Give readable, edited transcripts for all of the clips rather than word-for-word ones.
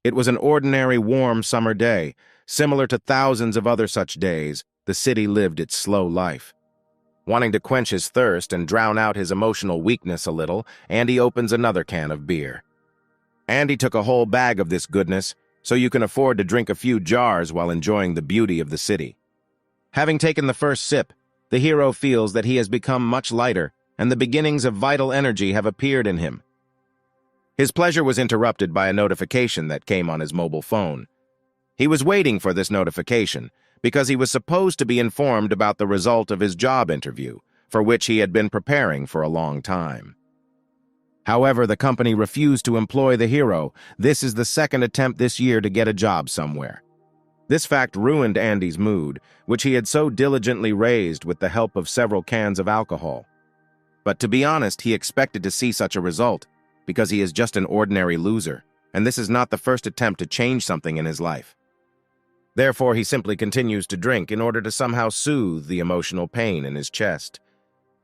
It was an ordinary warm summer day. Similar to thousands of other such days, the city lived its slow life. Wanting to quench his thirst and drown out his emotional weakness a little, Andy opens another can of beer. Andy took a whole bag of this goodness, so you can afford to drink a few jars while enjoying the beauty of the city. Having taken the first sip, the hero feels that he has become much lighter, and the beginnings of vital energy have appeared in him. His pleasure was interrupted by a notification that came on his mobile phone. He was waiting for this notification because he was supposed to be informed about the result of his job interview, for which he had been preparing for a long time. However, the company refused to employ the hero. This is the second attempt this year to get a job somewhere. This fact ruined Andy's mood, which he had so diligently raised with the help of several cans of alcohol. But to be honest, he expected to see such a result, because he is just an ordinary loser, and this is not the first attempt to change something in his life. Therefore, he simply continues to drink in order to somehow soothe the emotional pain in his chest.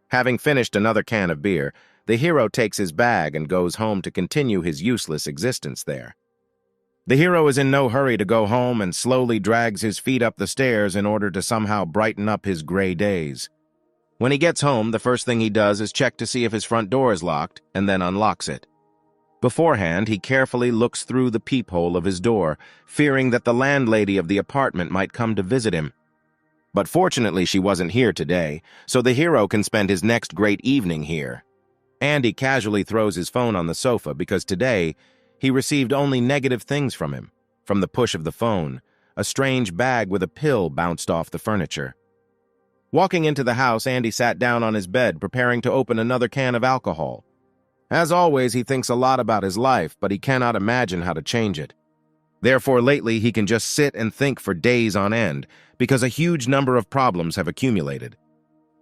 Having finished another can of beer, the hero takes his bag and goes home to continue his useless existence there. The hero is in no hurry to go home and slowly drags his feet up the stairs in order to somehow brighten up his gray days. When he gets home, the first thing he does is check to see if his front door is locked and then unlocks it. Beforehand, he carefully looks through the peephole of his door, fearing that the landlady of the apartment might come to visit him. But fortunately, she wasn't here today, so the hero can spend his next great evening here. Andy casually throws his phone on the sofa because today, he received only negative things from him. From the push of the phone, a strange bag with a pill bounced off the furniture. Walking into the house, Andy sat down on his bed, preparing to open another can of alcohol. As always, he thinks a lot about his life, but he cannot imagine how to change it. Therefore, lately, he can just sit and think for days on end, because a huge number of problems have accumulated.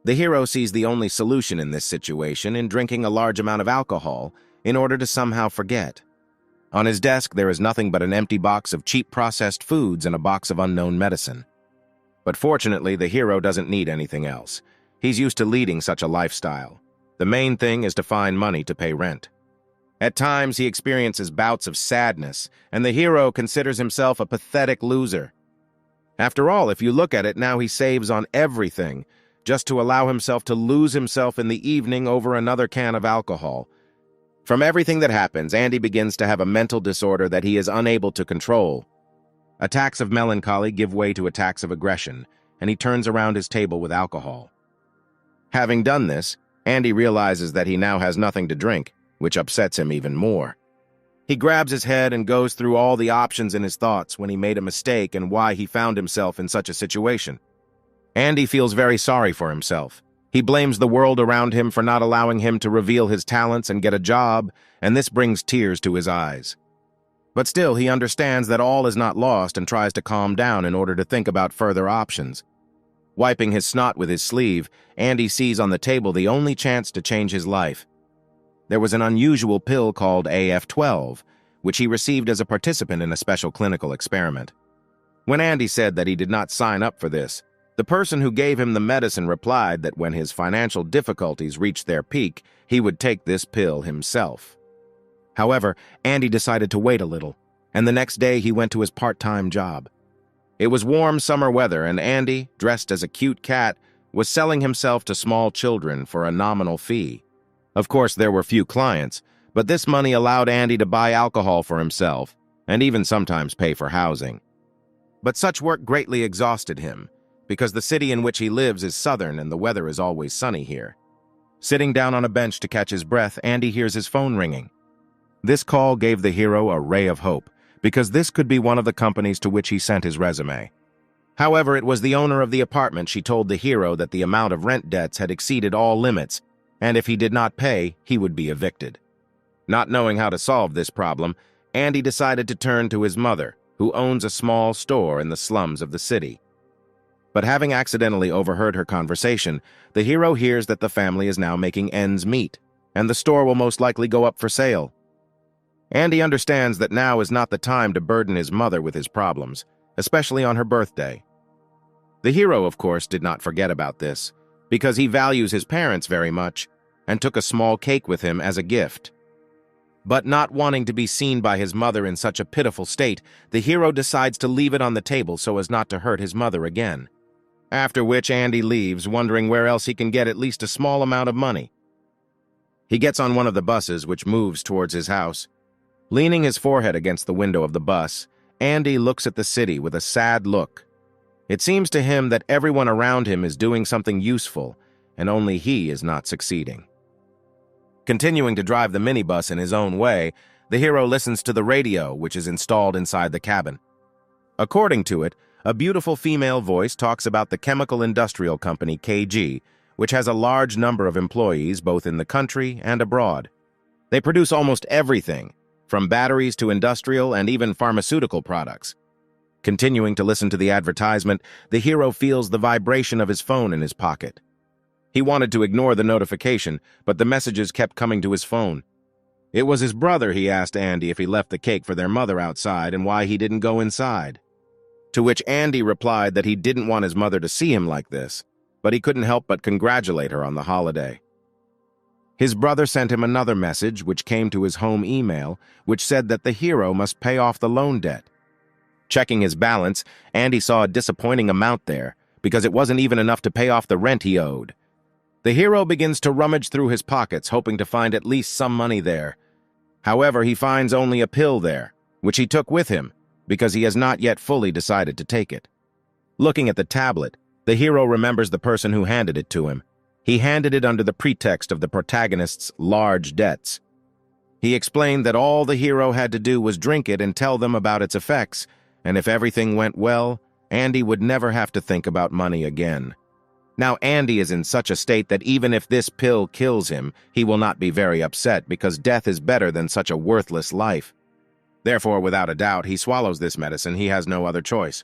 The hero sees the only solution in this situation in drinking a large amount of alcohol in order to somehow forget. On his desk, there is nothing but an empty box of cheap processed foods and a box of unknown medicine. But fortunately, the hero doesn't need anything else. He's used to leading such a lifestyle. The main thing is to find money to pay rent. At times, he experiences bouts of sadness, and the hero considers himself a pathetic loser. After all, if you look at it, now he saves on everything, just to allow himself to lose himself in the evening over another can of alcohol. From everything that happens, Andy begins to have a mental disorder that he is unable to control. Attacks of melancholy give way to attacks of aggression, and he turns around his table with alcohol. Having done this, Andy realizes that he now has nothing to drink, which upsets him even more. He grabs his head and goes through all the options in his thoughts when he made a mistake and why he found himself in such a situation. Andy feels very sorry for himself. He blames the world around him for not allowing him to reveal his talents and get a job, and this brings tears to his eyes. But still, he understands that all is not lost and tries to calm down in order to think about further options. Wiping his snot with his sleeve, Andy sees on the table the only chance to change his life. There was an unusual pill called AF12, which he received as a participant in a special clinical experiment. When Andy said that he did not sign up for this, the person who gave him the medicine replied that when his financial difficulties reached their peak, he would take this pill himself. However, Andy decided to wait a little, and the next day he went to his part-time job. It was warm summer weather, and Andy, dressed as a cute cat, was selling himself to small children for a nominal fee. Of course, there were few clients, but this money allowed Andy to buy alcohol for himself, and even sometimes pay for housing. But such work greatly exhausted him, because the city in which he lives is southern and the weather is always sunny here. Sitting down on a bench to catch his breath, Andy hears his phone ringing. This call gave the hero a ray of hope, because this could be one of the companies to which he sent his resume. However, it was the owner of the apartment. She told the hero that the amount of rent debts had exceeded all limits, and if he did not pay, he would be evicted. Not knowing how to solve this problem, Andy decided to turn to his mother, who owns a small store in the slums of the city. But having accidentally overheard her conversation, the hero hears that the family is now making ends meet, and the store will most likely go up for sale. Andy understands that now is not the time to burden his mother with his problems, especially on her birthday. The hero, of course, did not forget about this, because he values his parents very much, and took a small cake with him as a gift. But not wanting to be seen by his mother in such a pitiful state, the hero decides to leave it on the table so as not to hurt his mother again. After which Andy leaves, wondering where else he can get at least a small amount of money. He gets on one of the buses, which moves towards his house. Leaning his forehead against the window of the bus, Andy looks at the city with a sad look. It seems to him that everyone around him is doing something useful, and only he is not succeeding. Continuing to drive the minibus in his own way, the hero listens to the radio, which is installed inside the cabin. According to it, a beautiful female voice talks about the chemical industrial company KG, which has a large number of employees both in the country and abroad. They produce almost everything, from batteries to industrial and even pharmaceutical products. Continuing to listen to the advertisement, the hero feels the vibration of his phone in his pocket. He wanted to ignore the notification, but the messages kept coming to his phone. It was his brother. He asked Andy if he left the cake for their mother outside and why he didn't go inside. To which Andy replied that he didn't want his mother to see him like this, but he couldn't help but congratulate her on the holiday. His brother sent him another message, which came to his home email, which said that the hero must pay off the loan debt. Checking his balance, Andy saw a disappointing amount there, because it wasn't even enough to pay off the rent he owed. The hero begins to rummage through his pockets, hoping to find at least some money there. However, he finds only a pill there, which he took with him, because he has not yet fully decided to take it. Looking at the tablet, the hero remembers the person who handed it to him. He handed it under the pretext of the protagonist's large debts. He explained that all the hero had to do was drink it and tell them about its effects, and if everything went well, Andy would never have to think about money again. Now Andy is in such a state that even if this pill kills him, he will not be very upset because death is better than such a worthless life. Therefore, without a doubt, he swallows this medicine. He has no other choice.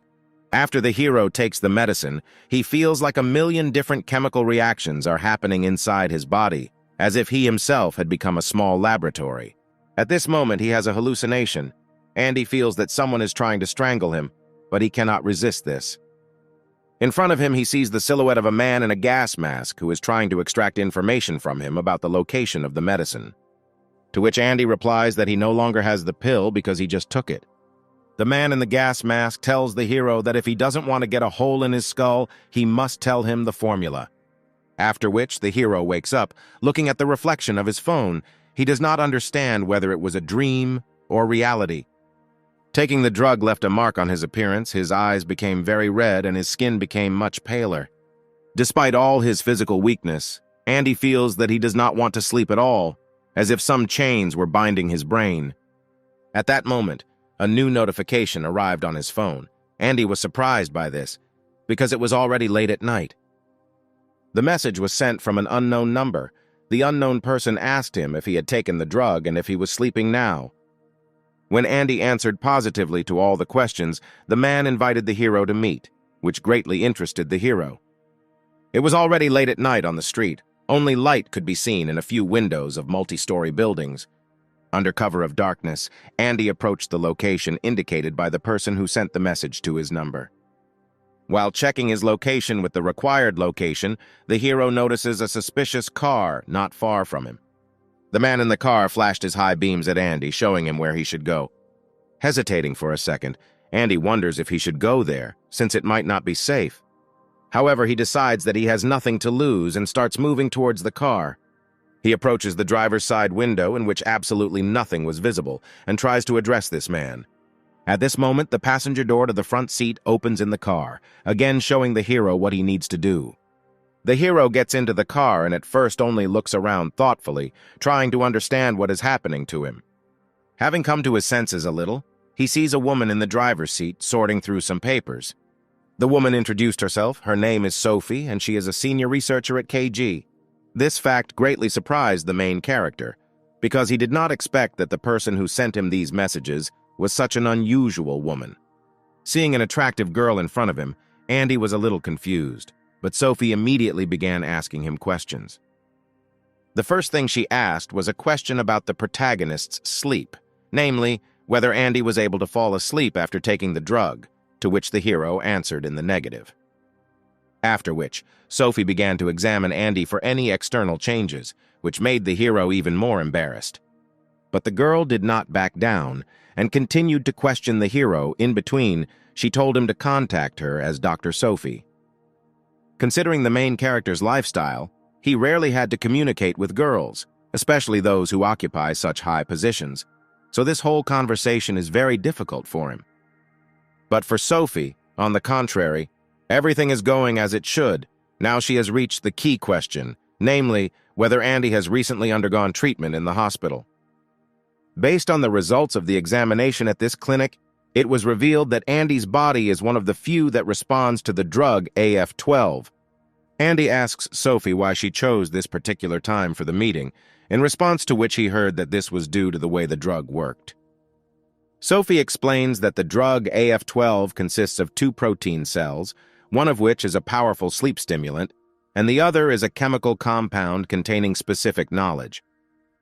After the hero takes the medicine, he feels like a million different chemical reactions are happening inside his body, as if he himself had become a small laboratory. At this moment, he has a hallucination. Andy feels that someone is trying to strangle him, but he cannot resist this. In front of him, he sees the silhouette of a man in a gas mask who is trying to extract information from him about the location of the medicine. To which Andy replies that he no longer has the pill because he just took it. The man in the gas mask tells the hero that if he doesn't want to get a hole in his skull, he must tell him the formula. After which, the hero wakes up, looking at the reflection of his phone. He does not understand whether it was a dream or reality. Taking the drug left a mark on his appearance. His eyes became very red and his skin became much paler. Despite all his physical weakness, Andy feels that he does not want to sleep at all, as if some chains were binding his brain. At that moment, a new notification arrived on his phone. Andy was surprised by this, because it was already late at night. The message was sent from an unknown number. The unknown person asked him if he had taken the drug and if he was sleeping now. When Andy answered positively to all the questions, the man invited the hero to meet, which greatly interested the hero. It was already late at night on the street. Only light could be seen in a few windows of multi-story buildings. Under cover of darkness, Andy approached the location indicated by the person who sent the message to his number. While checking his location with the required location, the hero notices a suspicious car not far from him. The man in the car flashed his high beams at Andy, showing him where he should go. Hesitating for a second, Andy wonders if he should go there, since it might not be safe. However, he decides that he has nothing to lose and starts moving towards the car. He approaches the driver's side window, in which absolutely nothing was visible, and tries to address this man. At this moment, the passenger door to the front seat opens in the car, again showing the hero what he needs to do. The hero gets into the car and at first only looks around thoughtfully, trying to understand what is happening to him. Having come to his senses a little, he sees a woman in the driver's seat sorting through some papers. The woman introduced herself. Her name is Sophie, and she is a senior researcher at KG. This fact greatly surprised the main character, because he did not expect that the person who sent him these messages was such an unusual woman. Seeing an attractive girl in front of him, Andy was a little confused, but Sophie immediately began asking him questions. The first thing she asked was a question about the protagonist's sleep, namely, whether Andy was able to fall asleep after taking the drug, to which the hero answered in the negative. After which, Sophie began to examine Andy for any external changes, which made the hero even more embarrassed. But the girl did not back down and continued to question the hero. In between, she told him to contact her as Dr. Sophie. Considering the main character's lifestyle, he rarely had to communicate with girls, especially those who occupy such high positions, so this whole conversation is very difficult for him. But for Sophie, on the contrary, everything is going as it should. Now she has reached the key question, namely, whether Andy has recently undergone treatment in the hospital. Based on the results of the examination at this clinic, it was revealed that Andy's body is one of the few that responds to the drug AF12. Andy asks Sophie why she chose this particular time for the meeting, in response to which he heard that this was due to the way the drug worked. Sophie explains that the drug AF12 consists of 2 protein cells, one of which is a powerful sleep stimulant, and the other is a chemical compound containing specific knowledge.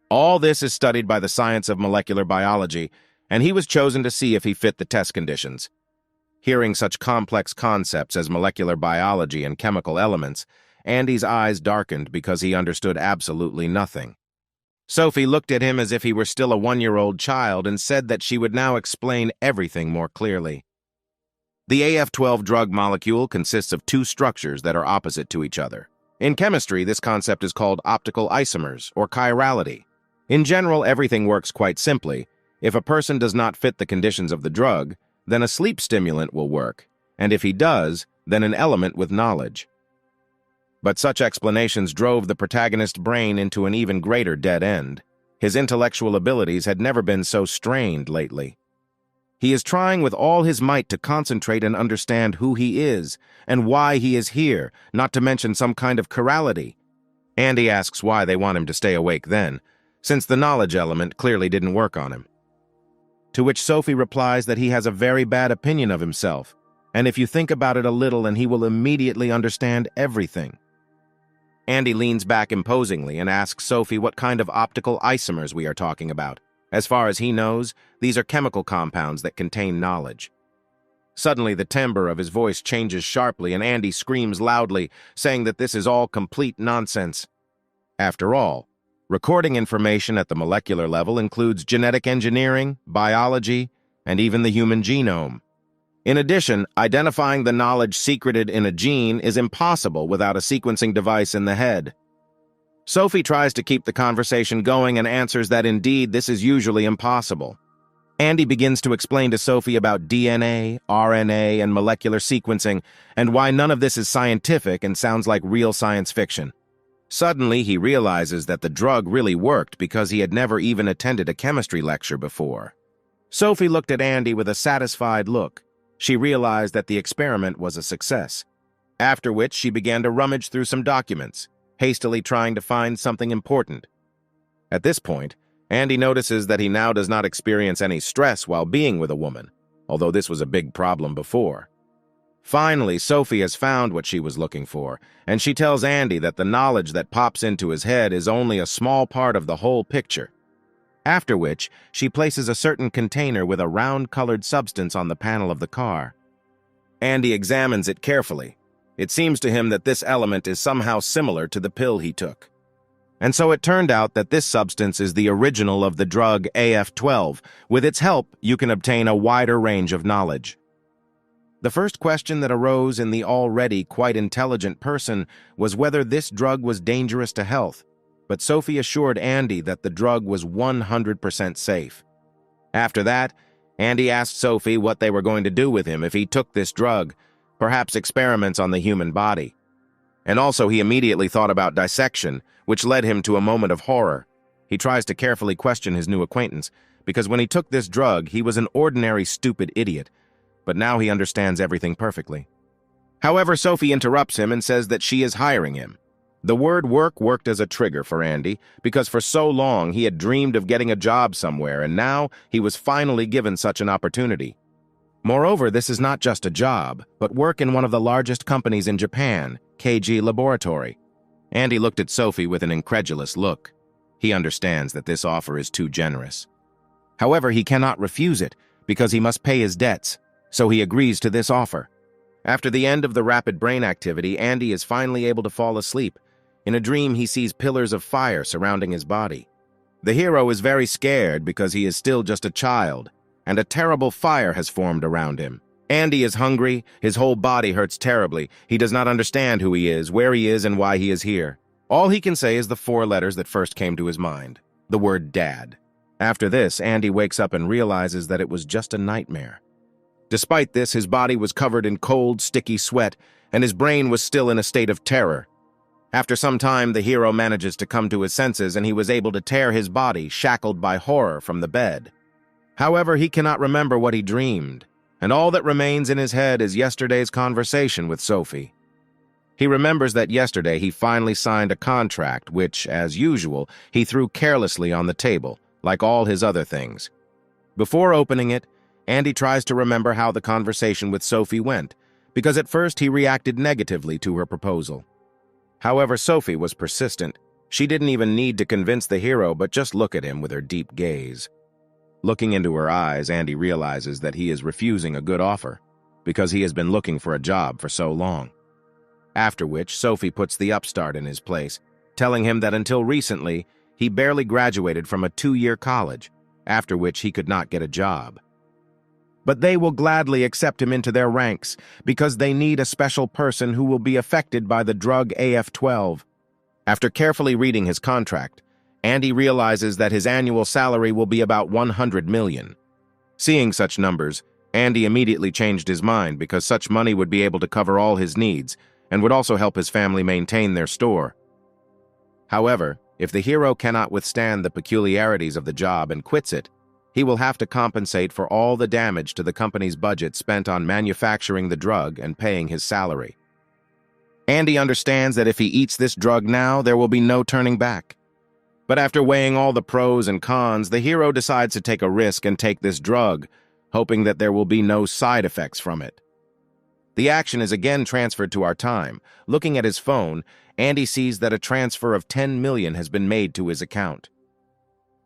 All this is studied by the science of molecular biology, and he was chosen to see if he fit the test conditions. Hearing such complex concepts as molecular biology and chemical elements, Andy's eyes darkened because he understood absolutely nothing. Sophie looked at him as if he were still a 1-year-old child and said that she would now explain everything more clearly. The AF12 drug molecule consists of 2 structures that are opposite to each other. In chemistry, this concept is called optical isomers, or chirality. In general, everything works quite simply. If a person does not fit the conditions of the drug, then a sleep stimulant will work, and if he does, then an element with knowledge. But such explanations drove the protagonist's brain into an even greater dead end. His intellectual abilities had never been so strained lately. He is trying with all his might to concentrate and understand who he is and why he is here, not to mention some kind of chirality. Andy asks why they want him to stay awake then, since the knowledge element clearly didn't work on him. To which Sophie replies that he has a very bad opinion of himself, and if you think about it a little, and he will immediately understand everything. Andy leans back imposingly and asks Sophie what kind of optical isomers we are talking about. As far as he knows, these are chemical compounds that contain knowledge. Suddenly, the timbre of his voice changes sharply, and Andy screams loudly, saying that this is all complete nonsense. After all, recording information at the molecular level includes genetic engineering, biology, and even the human genome. In addition, identifying the knowledge secreted in a gene is impossible without a sequencing device in the head. Sophie tries to keep the conversation going and answers that indeed this is usually impossible. Andy begins to explain to Sophie about DNA, RNA, and molecular sequencing, and why none of this is scientific and sounds like real science fiction. Suddenly, he realizes that the drug really worked because he had never even attended a chemistry lecture before. Sophie looked at Andy with a satisfied look. She realized that the experiment was a success, after which she began to rummage through some documents, hastily trying to find something important. At this point, Andy notices that he now does not experience any stress while being with a woman, although this was a big problem before. Finally, Sophie has found what she was looking for, and she tells Andy that the knowledge that pops into his head is only a small part of the whole picture. After which, she places a certain container with a round-colored substance on the panel of the car. Andy examines it carefully. It seems to him that this element is somehow similar to the pill he took. And so it turned out that this substance is the original of the drug AF12. With its help, you can obtain a wider range of knowledge. The first question that arose in the already quite intelligent person was whether this drug was dangerous to health, but Sophie assured Andy that the drug was 100% safe. After that, Andy asked Sophie what they were going to do with him if he took this drug, perhaps experiments on the human body. And also he immediately thought about dissection, which led him to a moment of horror. He tries to carefully question his new acquaintance, because when he took this drug, he was an ordinary stupid idiot, but now he understands everything perfectly. However, Sophie interrupts him and says that she is hiring him. The word work worked as a trigger for Andy, because for so long he had dreamed of getting a job somewhere, and now he was finally given such an opportunity. Moreover, this is not just a job, but work in one of the largest companies in Japan, KG Laboratory. Andy looked at Sophie with an incredulous look. He understands that this offer is too generous. However, he cannot refuse it, because he must pay his debts, so he agrees to this offer. After the end of the rapid brain activity, Andy is finally able to fall asleep. In a dream, he sees pillars of fire surrounding his body. The hero is very scared because he is still just a child, and a terrible fire has formed around him. Andy is hungry, his whole body hurts terribly. He does not understand who he is, where he is, and why he is here. All he can say is the 4 letters that first came to his mind, the word Dad. After this, Andy wakes up and realizes that it was just a nightmare. Despite this, his body was covered in cold, sticky sweat, and his brain was still in a state of terror. After some time, the hero manages to come to his senses and he was able to tear his body, shackled by horror, from the bed. However, he cannot remember what he dreamed, and all that remains in his head is yesterday's conversation with Sophie. He remembers that yesterday he finally signed a contract which, as usual, he threw carelessly on the table, like all his other things. Before opening it, Andy tries to remember how the conversation with Sophie went, because at first he reacted negatively to her proposal. However, Sophie was persistent. She didn't even need to convince the hero but just look at him with her deep gaze. Looking into her eyes, Andy realizes that he is refusing a good offer, because he has been looking for a job for so long. After which, Sophie puts the upstart in his place, telling him that until recently, he barely graduated from a 2-year college, after which he could not get a job. But they will gladly accept him into their ranks because they need a special person who will be affected by the drug AF-12. After carefully reading his contract, Andy realizes that his annual salary will be about $100 million. Seeing such numbers, Andy immediately changed his mind because such money would be able to cover all his needs and would also help his family maintain their store. However, if the hero cannot withstand the peculiarities of the job and quits it, he will have to compensate for all the damage to the company's budget spent on manufacturing the drug and paying his salary. Andy understands that if he eats this drug now, there will be no turning back. But after weighing all the pros and cons, the hero decides to take a risk and take this drug, hoping that there will be no side effects from it. The action is again transferred to our time. Looking at his phone, Andy sees that a transfer of $10 million has been made to his account.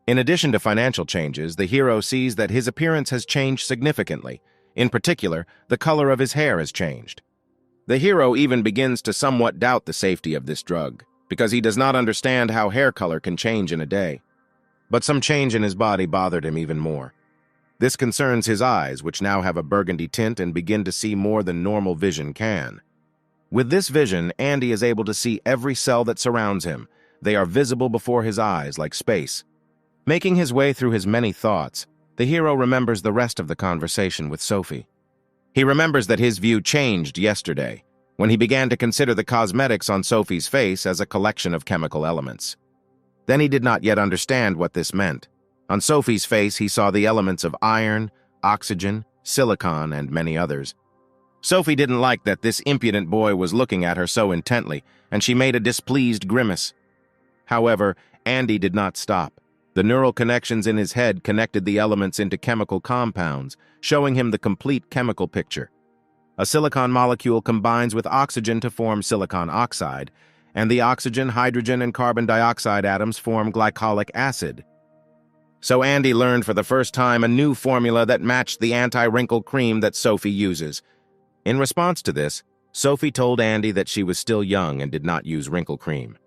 In addition to financial changes, the hero sees that his appearance has changed significantly. In particular, the color of his hair has changed. The hero even begins to somewhat doubt the safety of this drug, because he does not understand how hair color can change in a day. But some change in his body bothered him even more. This concerns his eyes, which now have a burgundy tint and begin to see more than normal vision can. With this vision, Andy is able to see every cell that surrounds him. They are visible before his eyes like space. Making his way through his many thoughts, the hero remembers the rest of the conversation with Sophie. He remembers that his view changed yesterday, when he began to consider the cosmetics on Sophie's face as a collection of chemical elements. Then he did not yet understand what this meant. On Sophie's face, he saw the elements of iron, oxygen, silicon, and many others. Sophie didn't like that this impudent boy was looking at her so intently, and she made a displeased grimace. However, Andy did not stop. The neural connections in his head connected the elements into chemical compounds, showing him the complete chemical picture. A silicon molecule combines with oxygen to form silicon oxide, and the oxygen, hydrogen, and carbon dioxide atoms form glycolic acid. So Andy learned for the first time a new formula that matched the anti-wrinkle cream that Sophie uses. In response to this, Sophie told Andy that she was still young and did not use wrinkle cream.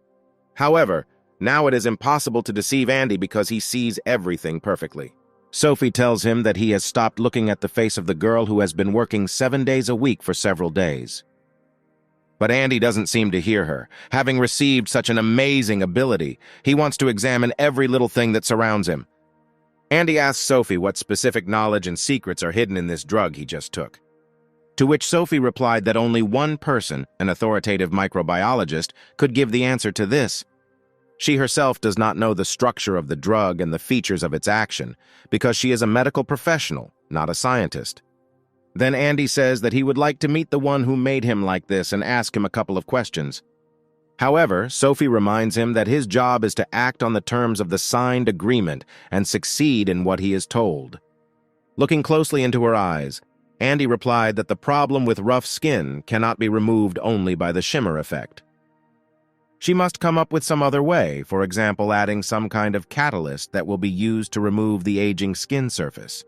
However, now it is impossible to deceive Andy because he sees everything perfectly. Sophie tells him that he has stopped looking at the face of the girl who has been working 7 days a week for several days. But Andy doesn't seem to hear her. Having received such an amazing ability, he wants to examine every little thing that surrounds him. Andy asks Sophie what specific knowledge and secrets are hidden in this drug he just took. To which Sophie replied that only one person, an authoritative microbiologist, could give the answer to this. She herself does not know the structure of the drug and the features of its action, because she is a medical professional, not a scientist. Then Andy says that he would like to meet the one who made him like this and ask him a couple of questions. However, Sophie reminds him that his job is to act on the terms of the signed agreement and succeed in what he is told. Looking closely into her eyes, Andy replied that the problem with rough skin cannot be removed only by the shimmer effect. She must come up with some other way, for example, adding some kind of catalyst that will be used to remove the aging skin surface.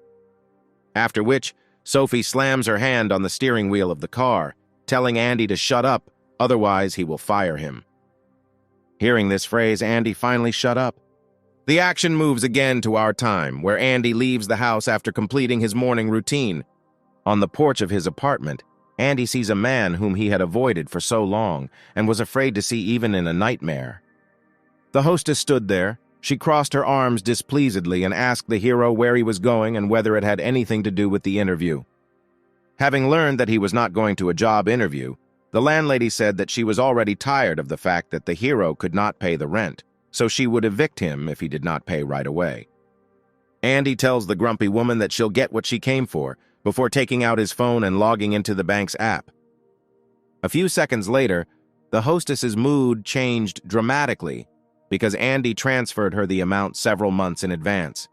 After which, Sophie slams her hand on the steering wheel of the car, telling Andy to shut up, otherwise he will fire him. Hearing this phrase, Andy finally shut up. The action moves again to our time, where Andy leaves the house after completing his morning routine. On the porch of his apartment, Andy sees a man whom he had avoided for so long and was afraid to see even in a nightmare. The hostess stood there. She crossed her arms displeasedly and asked the hero where he was going and whether it had anything to do with the interview. Having learned that he was not going to a job interview, the landlady said that she was already tired of the fact that the hero could not pay the rent, so she would evict him if he did not pay right away. Andy tells the grumpy woman that she'll get what she came for, before taking out his phone and logging into the bank's app. A few seconds later, the hostess's mood changed dramatically because Andy transferred her the amount several months in advance.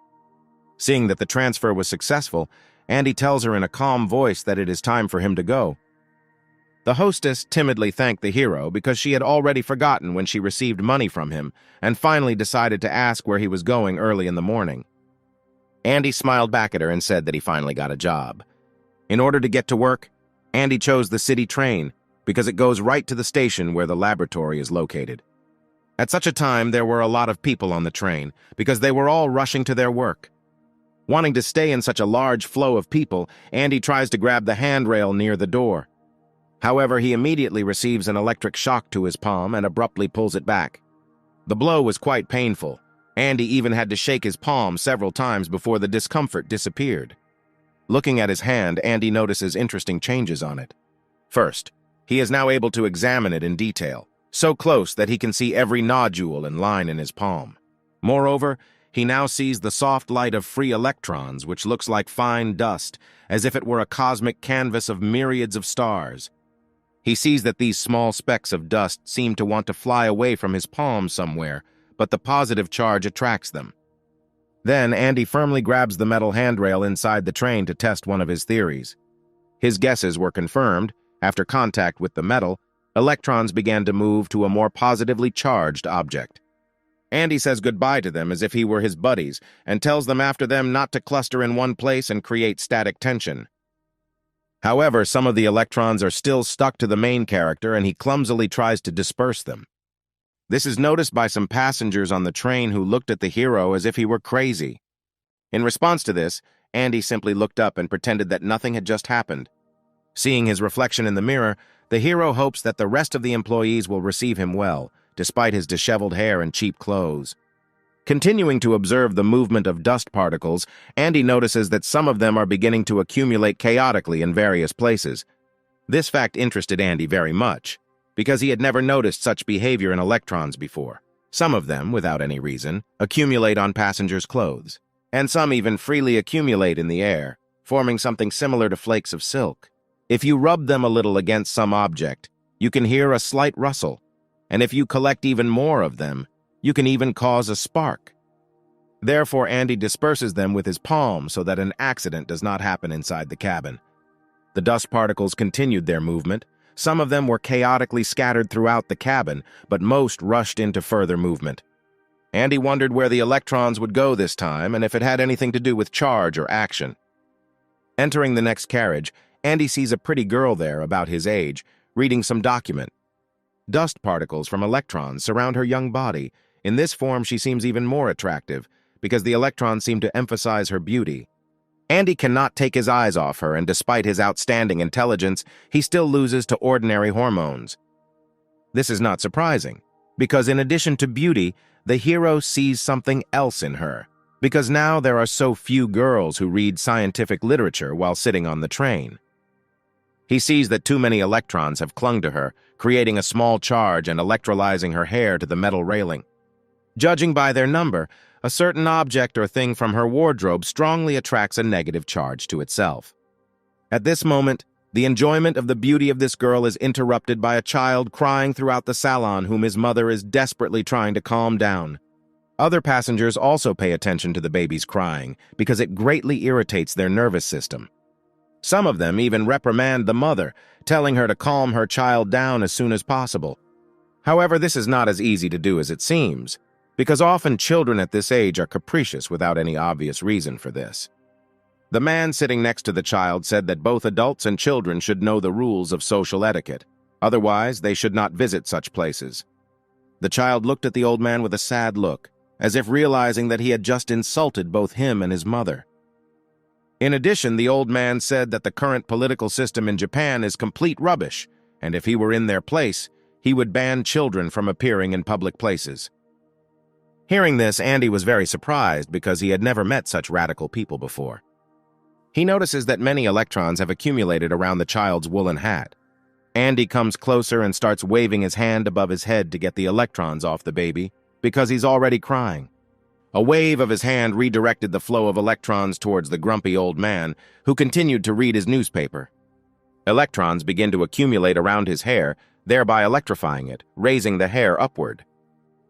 Seeing that the transfer was successful, Andy tells her in a calm voice that it is time for him to go. The hostess timidly thanked the hero because she had already forgotten when she received money from him and finally decided to ask where he was going early in the morning. Andy smiled back at her and said that he finally got a job. In order to get to work, Andy chose the city train because it goes right to the station where the laboratory is located. At such a time, there were a lot of people on the train because they were all rushing to their work. Wanting to stay in such a large flow of people, Andy tries to grab the handrail near the door. However, he immediately receives an electric shock to his palm and abruptly pulls it back. The blow was quite painful. Andy even had to shake his palm several times before the discomfort disappeared. Looking at his hand, Andy notices interesting changes on it. First, he is now able to examine it in detail, so close that he can see every nodule and line in his palm. Moreover, he now sees the soft light of free electrons, which looks like fine dust, as if it were a cosmic canvas of myriads of stars. He sees that these small specks of dust seem to want to fly away from his palm somewhere, but the positive charge attracts them. Then Andy firmly grabs the metal handrail inside the train to test one of his theories. His guesses were confirmed. After contact with the metal, electrons began to move to a more positively charged object. Andy says goodbye to them as if he were his buddies and tells them after them not to cluster in one place and create static tension. However, some of the electrons are still stuck to the main character and he clumsily tries to disperse them. This is noticed by some passengers on the train who looked at the hero as if he were crazy. In response to this, Andy simply looked up and pretended that nothing had just happened. Seeing his reflection in the mirror, the hero hopes that the rest of the employees will receive him well, despite his disheveled hair and cheap clothes. Continuing to observe the movement of dust particles, Andy notices that some of them are beginning to accumulate chaotically in various places. This fact interested Andy very much, because he had never noticed such behavior in electrons before. Some of them, without any reason, accumulate on passengers' clothes, and some even freely accumulate in the air, forming something similar to flakes of silk. If you rub them a little against some object, you can hear a slight rustle, and if you collect even more of them, you can even cause a spark. Therefore, Andy disperses them with his palm so that an accident does not happen inside the cabin. The dust particles continued their movement. Some of them were chaotically scattered throughout the cabin, but most rushed into further movement. Andy wondered where the electrons would go this time and if it had anything to do with charge or action. Entering the next carriage, Andy sees a pretty girl there about his age, reading some document. Dust particles from electrons surround her young body. In this form, she seems even more attractive, because the electrons seem to emphasize her beauty. Andy cannot take his eyes off her, and despite his outstanding intelligence, he still loses to ordinary hormones. This is not surprising, because in addition to beauty, the hero sees something else in her, because now there are so few girls who read scientific literature while sitting on the train. He sees that too many electrons have clung to her, creating a small charge and electrolyzing her hair to the metal railing. Judging by their number, a certain object or thing from her wardrobe strongly attracts a negative charge to itself. At this moment, the enjoyment of the beauty of this girl is interrupted by a child crying throughout the salon whom his mother is desperately trying to calm down. Other passengers also pay attention to the baby's crying because it greatly irritates their nervous system. Some of them even reprimand the mother, telling her to calm her child down as soon as possible. However, this is not as easy to do as it seems, because often children at this age are capricious without any obvious reason for this. The man sitting next to the child said that both adults and children should know the rules of social etiquette. Otherwise, they should not visit such places. The child looked at the old man with a sad look, as if realizing that he had just insulted both him and his mother. In addition, the old man said that the current political system in Japan is complete rubbish, and if he were in their place, he would ban children from appearing in public places. Hearing this, Andy was very surprised because he had never met such radical people before. He notices that many electrons have accumulated around the child's woolen hat. Andy comes closer and starts waving his hand above his head to get the electrons off the baby because he's already crying. A wave of his hand redirected the flow of electrons towards the grumpy old man, who continued to read his newspaper. Electrons begin to accumulate around his hair, thereby electrifying it, raising the hair upward.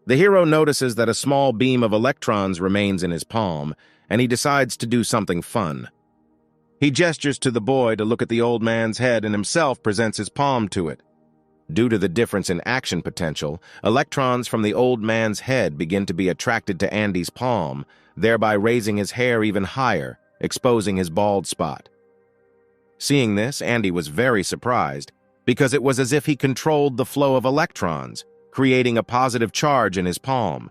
The hero notices that a small beam of electrons remains in his palm, and he decides to do something fun. He gestures to the boy to look at the old man's head and himself presents his palm to it. Due to the difference in action potential, electrons from the old man's head begin to be attracted to Andy's palm, thereby raising his hair even higher, exposing his bald spot. Seeing this, Andy was very surprised, because it was as if he controlled the flow of electrons, creating a positive charge in his palm.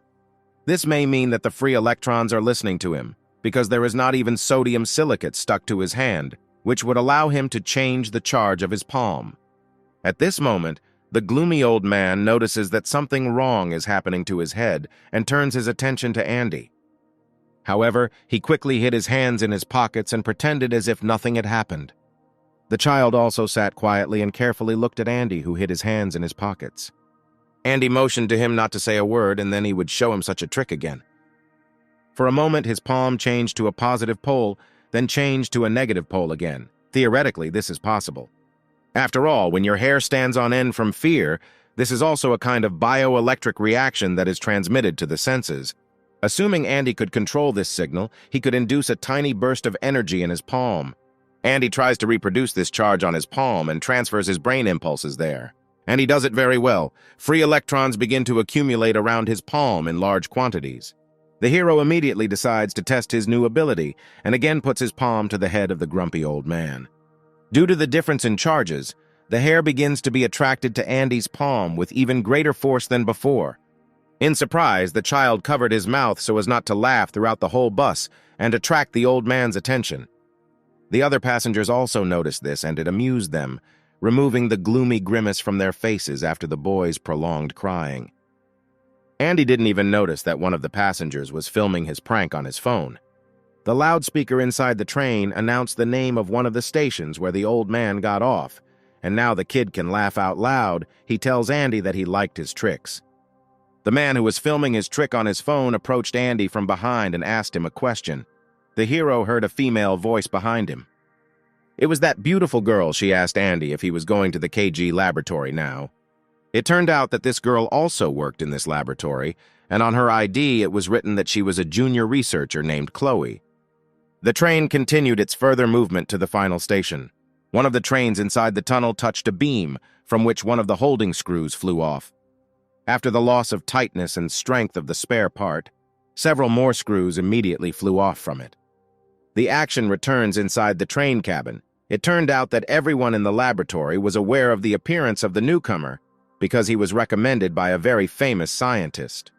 This may mean that the free electrons are listening to him, because there is not even sodium silicate stuck to his hand, which would allow him to change the charge of his palm. At this moment, the gloomy old man notices that something wrong is happening to his head and turns his attention to Andy. However, he quickly hid his hands in his pockets and pretended as if nothing had happened. The child also sat quietly and carefully looked at Andy, who hid his hands in his pockets. Andy motioned to him not to say a word, and then he would show him such a trick again. For a moment, his palm changed to a positive pole, then changed to a negative pole again. Theoretically, this is possible. After all, when your hair stands on end from fear, this is also a kind of bioelectric reaction that is transmitted to the senses. Assuming Andy could control this signal, he could induce a tiny burst of energy in his palm. Andy tries to reproduce this charge on his palm and transfers his brain impulses there. And he does it very well. Free electrons begin to accumulate around his palm in large quantities. The hero immediately decides to test his new ability and again puts his palm to the head of the grumpy old man. Due to the difference in charges, the hair begins to be attracted to Andy's palm with even greater force than before. In surprise, the child covered his mouth so as not to laugh throughout the whole bus and attract the old man's attention. The other passengers also noticed this, and it amused them, removing the gloomy grimace from their faces after the boy's prolonged crying. Andy didn't even notice that one of the passengers was filming his prank on his phone. The loudspeaker inside the train announced the name of one of the stations where the old man got off, and now the kid can laugh out loud. He tells Andy that he liked his tricks. The man who was filming his trick on his phone approached Andy from behind and asked him a question. The hero heard a female voice behind him. It was that beautiful girl. She asked Andy if he was going to the KG laboratory now. It turned out that this girl also worked in this laboratory, and on her ID it was written that she was a junior researcher named Chloe. The train continued its further movement to the final station. One of the trains inside the tunnel touched a beam, from which one of the holding screws flew off. After the loss of tightness and strength of the spare part, several more screws immediately flew off from it. The action returns inside the train cabin. It turned out that everyone in the laboratory was aware of the appearance of the newcomer because he was recommended by a very famous scientist.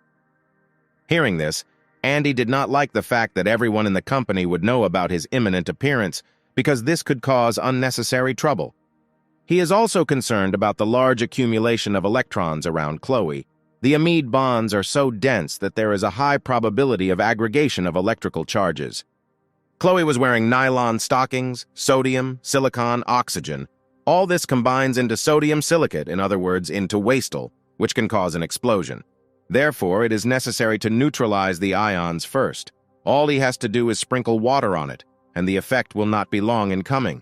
Hearing this, Andy did not like the fact that everyone in the company would know about his imminent appearance because this could cause unnecessary trouble. He is also concerned about the large accumulation of electrons around Chloe. The amide bonds are so dense that there is a high probability of aggregation of electrical charges. Chloe was wearing nylon stockings, sodium, silicon, oxygen. All this combines into sodium silicate, in other words, into wastel, which can cause an explosion. Therefore, it is necessary to neutralize the ions first. All he has to do is sprinkle water on it, and the effect will not be long in coming.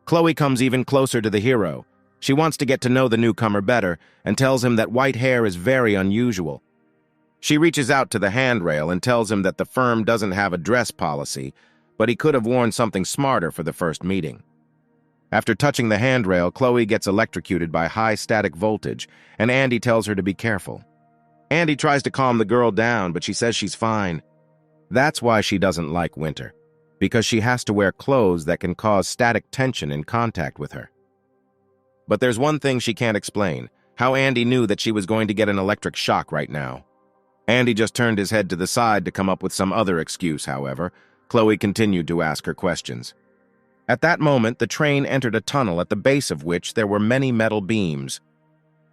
Chloe comes even closer to the hero. She wants to get to know the newcomer better and tells him that white hair is very unusual. She reaches out to the handrail and tells him that the firm doesn't have a dress policy, but he could have worn something smarter for the first meeting. After touching the handrail, Chloe gets electrocuted by high static voltage, and Andy tells her to be careful. Andy tries to calm the girl down, but she says she's fine. That's why she doesn't like winter, because she has to wear clothes that can cause static tension in contact with her. But there's one thing she can't explain, how Andy knew that she was going to get an electric shock right now. Andy just turned his head to the side to come up with some other excuse, however. Chloe continued to ask her questions. At that moment, the train entered a tunnel at the base of which there were many metal beams.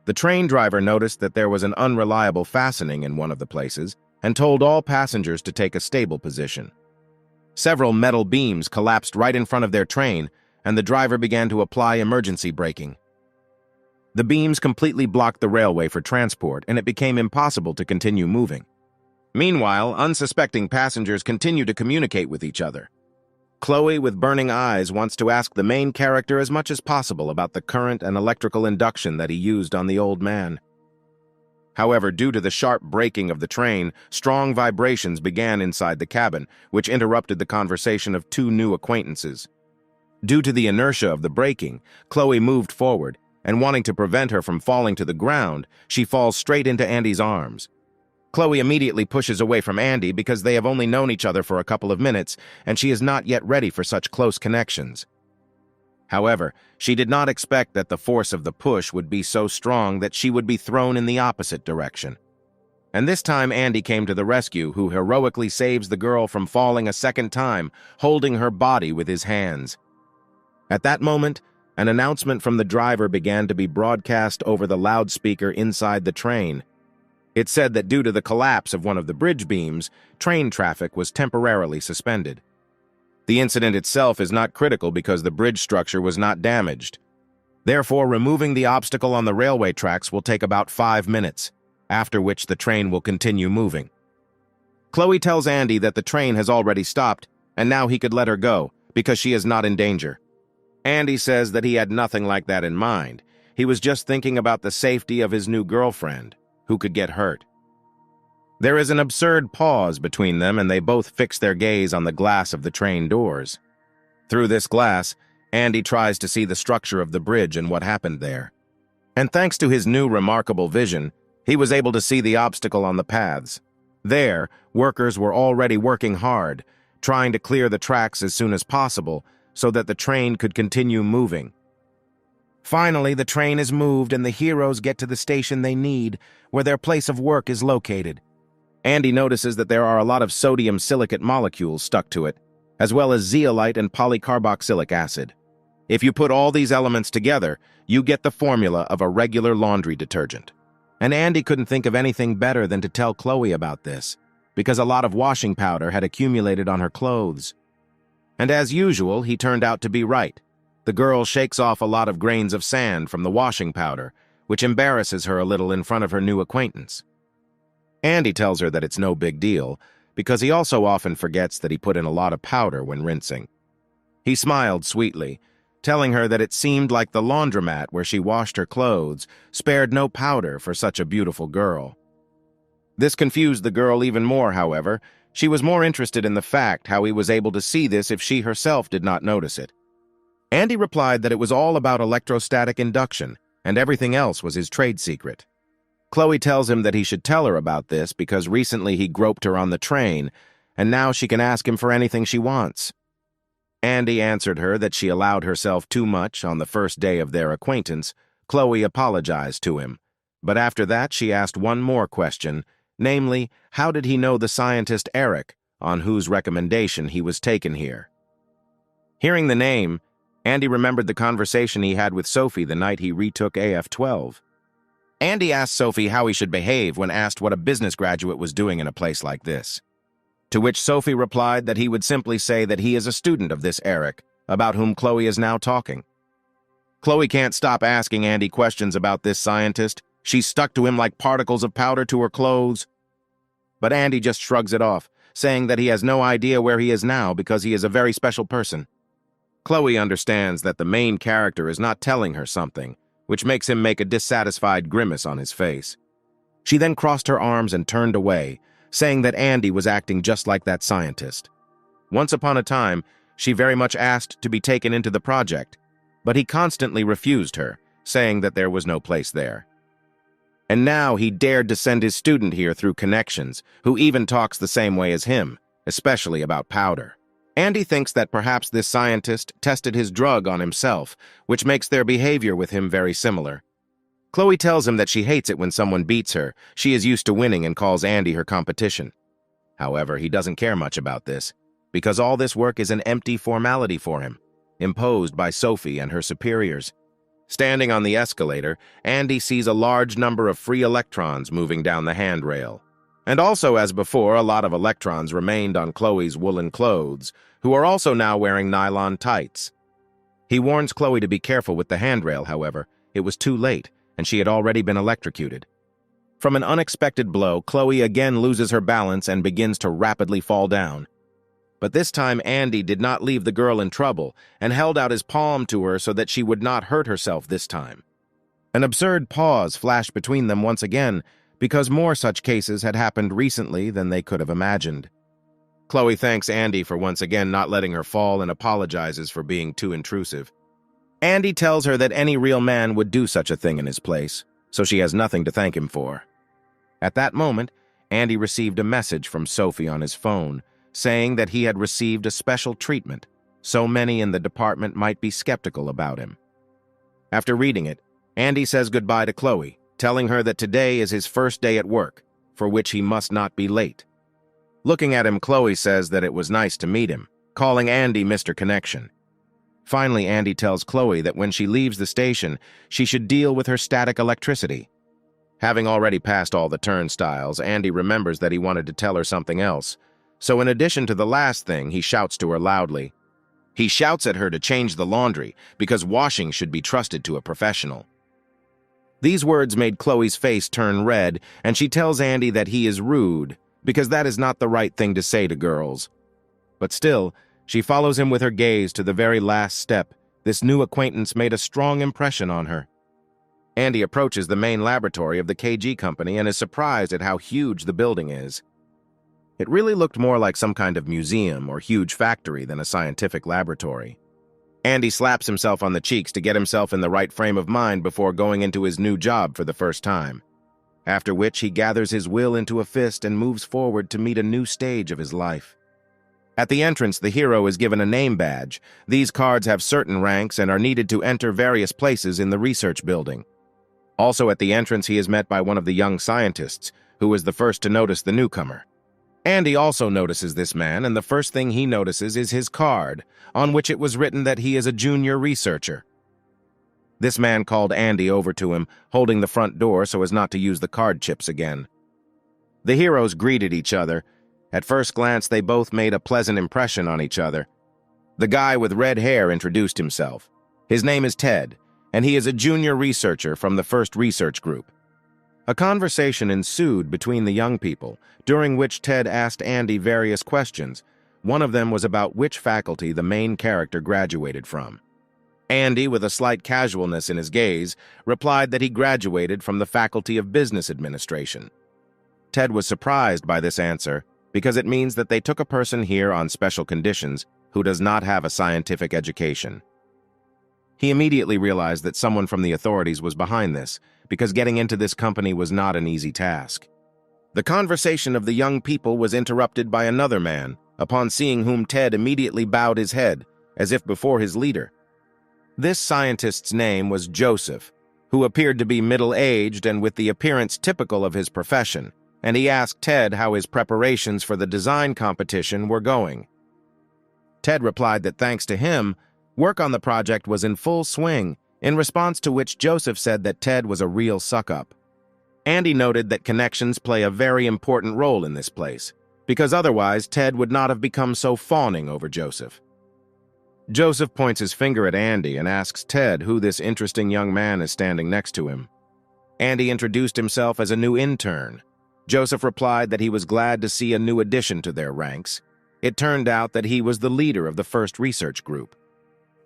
The train driver noticed that there was an unreliable fastening in one of the places and told all passengers to take a stable position. Several metal beams collapsed right in front of their train, and the driver began to apply emergency braking. The beams completely blocked the railway for transport, and it became impossible to continue moving. Meanwhile, unsuspecting passengers continue to communicate with each other. Chloe, with burning eyes, wants to ask the main character as much as possible about the current and electrical induction that he used on the old man. However, due to the sharp braking of the train, strong vibrations began inside the cabin, which interrupted the conversation of two new acquaintances. Due to the inertia of the braking, Chloe moved forward, and wanting to prevent her from falling to the ground, she falls straight into Andy's arms. Chloe immediately pushes away from Andy because they have only known each other for a couple of minutes, and she is not yet ready for such close connections. However, she did not expect that the force of the push would be so strong that she would be thrown in the opposite direction. And this time Andy came to the rescue, who heroically saves the girl from falling a second time, holding her body with his hands. At that moment, an announcement from the driver began to be broadcast over the loudspeaker inside the train. It said that due to the collapse of one of the bridge beams, train traffic was temporarily suspended. The incident itself is not critical because the bridge structure was not damaged. Therefore, removing the obstacle on the railway tracks will take about 5 minutes, after which the train will continue moving. Chloe tells Andy that the train has already stopped, and now he could let her go, because she is not in danger. Andy says that he had nothing like that in mind. He was just thinking about the safety of his new girlfriend, who could get hurt. There is an absurd pause between them, and they both fix their gaze on the glass of the train doors. Through this glass, Andy tries to see the structure of the bridge and what happened there. And thanks to his new remarkable vision, he was able to see the obstacle on the paths. There, workers were already working hard, trying to clear the tracks as soon as possible so that the train could continue moving. Finally, the train is moved and the heroes get to the station they need, where their place of work is located. Andy notices that there are a lot of sodium silicate molecules stuck to it, as well as zeolite and polycarboxylic acid. If you put all these elements together, you get the formula of a regular laundry detergent. And Andy couldn't think of anything better than to tell Chloe about this, because a lot of washing powder had accumulated on her clothes. And as usual, he turned out to be right. The girl shakes off a lot of grains of sand from the washing powder, which embarrasses her a little in front of her new acquaintance. Andy tells her that it's no big deal, because he also often forgets that he put in a lot of powder when rinsing. He smiled sweetly, telling her that it seemed like the laundromat where she washed her clothes spared no powder for such a beautiful girl. This confused the girl even more, however. She was more interested in the fact how he was able to see this if she herself did not notice it. Andy replied that it was all about electrostatic induction, and everything else was his trade secret. Chloe tells him that he should tell her about this because recently he groped her on the train, and now she can ask him for anything she wants. Andy answered her that she allowed herself too much on the first day of their acquaintance. Chloe apologized to him, but after that she asked one more question, namely, how did he know the scientist Eric, on whose recommendation he was taken here? Hearing the name, Andy remembered the conversation he had with Sophie the night he retook AF-12. Andy asked Sophie how he should behave when asked what a business graduate was doing in a place like this. To which Sophie replied that he would simply say that he is a student of this Eric, about whom Chloe is now talking. Chloe can't stop asking Andy questions about this scientist. She's stuck to him like particles of powder to her clothes. But Andy just shrugs it off, saying that he has no idea where he is now because he is a very special person. Chloe understands that the main character is not telling her something, which makes him make a dissatisfied grimace on his face. She then crossed her arms and turned away, saying that Andy was acting just like that scientist. Once upon a time, she very much asked to be taken into the project, but he constantly refused her, saying that there was no place there. And now he dared to send his student here through connections, who even talks the same way as him, especially about powder. Andy thinks that perhaps this scientist tested his drug on himself, which makes their behavior with him very similar. Chloe tells him that she hates it when someone beats her. She is used to winning and calls Andy her competition. However, he doesn't care much about this, because all this work is an empty formality for him, imposed by Sophie and her superiors. Standing on the escalator, Andy sees a large number of free electrons moving down the handrail. And also, as before, a lot of electrons remained on Chloe's woolen clothes, who are also now wearing nylon tights. He warns Chloe to be careful with the handrail, however. It was too late, and she had already been electrocuted. From an unexpected blow, Chloe again loses her balance and begins to rapidly fall down. But this time Andy did not leave the girl in trouble and held out his palm to her so that she would not hurt herself this time. An absurd pause flashed between them once again, because more such cases had happened recently than they could have imagined. Chloe thanks Andy for once again not letting her fall and apologizes for being too intrusive. Andy tells her that any real man would do such a thing in his place, so she has nothing to thank him for. At that moment, Andy received a message from Sophie on his phone, saying that he had received a special treatment. So many in the department might be skeptical about him. After reading it, Andy says goodbye to Chloe, telling her that today is his first day at work, for which he must not be late. Looking at him, Chloe says that it was nice to meet him, calling Andy Mr. Connection. Finally, Andy tells Chloe that when she leaves the station, she should deal with her static electricity. Having already passed all the turnstiles, Andy remembers that he wanted to tell her something else. So in addition to the last thing, he shouts to her loudly. He shouts at her to change the laundry, because washing should be trusted to a professional. These words made Chloe's face turn red, and she tells Andy that he is rude, because that is not the right thing to say to girls. But still, she follows him with her gaze to the very last step. This new acquaintance made a strong impression on her. Andy approaches the main laboratory of the KG company and is surprised at how huge the building is. It really looked more like some kind of museum or huge factory than a scientific laboratory. Andy slaps himself on the cheeks to get himself in the right frame of mind before going into his new job for the first time. After which he gathers his will into a fist and moves forward to meet a new stage of his life. At the entrance, the hero is given a name badge. These cards have certain ranks and are needed to enter various places in the research building. Also at the entrance, he is met by one of the young scientists, who is the first to notice the newcomer. Andy also notices this man, and the first thing he notices is his card, on which it was written that he is a junior researcher. This man called Andy over to him, holding the front door so as not to use the card chips again. The heroes greeted each other. At first glance, they both made a pleasant impression on each other. The guy with red hair introduced himself. His name is Ted, and he is a junior researcher from the first research group. A conversation ensued between the young people, during which Ted asked Andy various questions. One of them was about which faculty the main character graduated from. Andy, with a slight casualness in his gaze, replied that he graduated from the Faculty of Business Administration. Ted was surprised by this answer, because it means that they took a person here on special conditions who does not have a scientific education. He immediately realized that someone from the authorities was behind this, because getting into this company was not an easy task. The conversation of the young people was interrupted by another man, upon seeing whom Ted immediately bowed his head, as if before his leader. This scientist's name was Joseph, who appeared to be middle-aged and with the appearance typical of his profession, and he asked Ted how his preparations for the design competition were going. Ted replied that thanks to him, work on the project was in full swing, in response to which Joseph said that Ted was a real suck-up. Andy noted that connections play a very important role in this place, because otherwise Ted would not have become so fawning over Joseph. Joseph points his finger at Andy and asks Ted who this interesting young man is standing next to him. Andy introduced himself as a new intern. Joseph replied that he was glad to see a new addition to their ranks. It turned out that he was the leader of the first research group.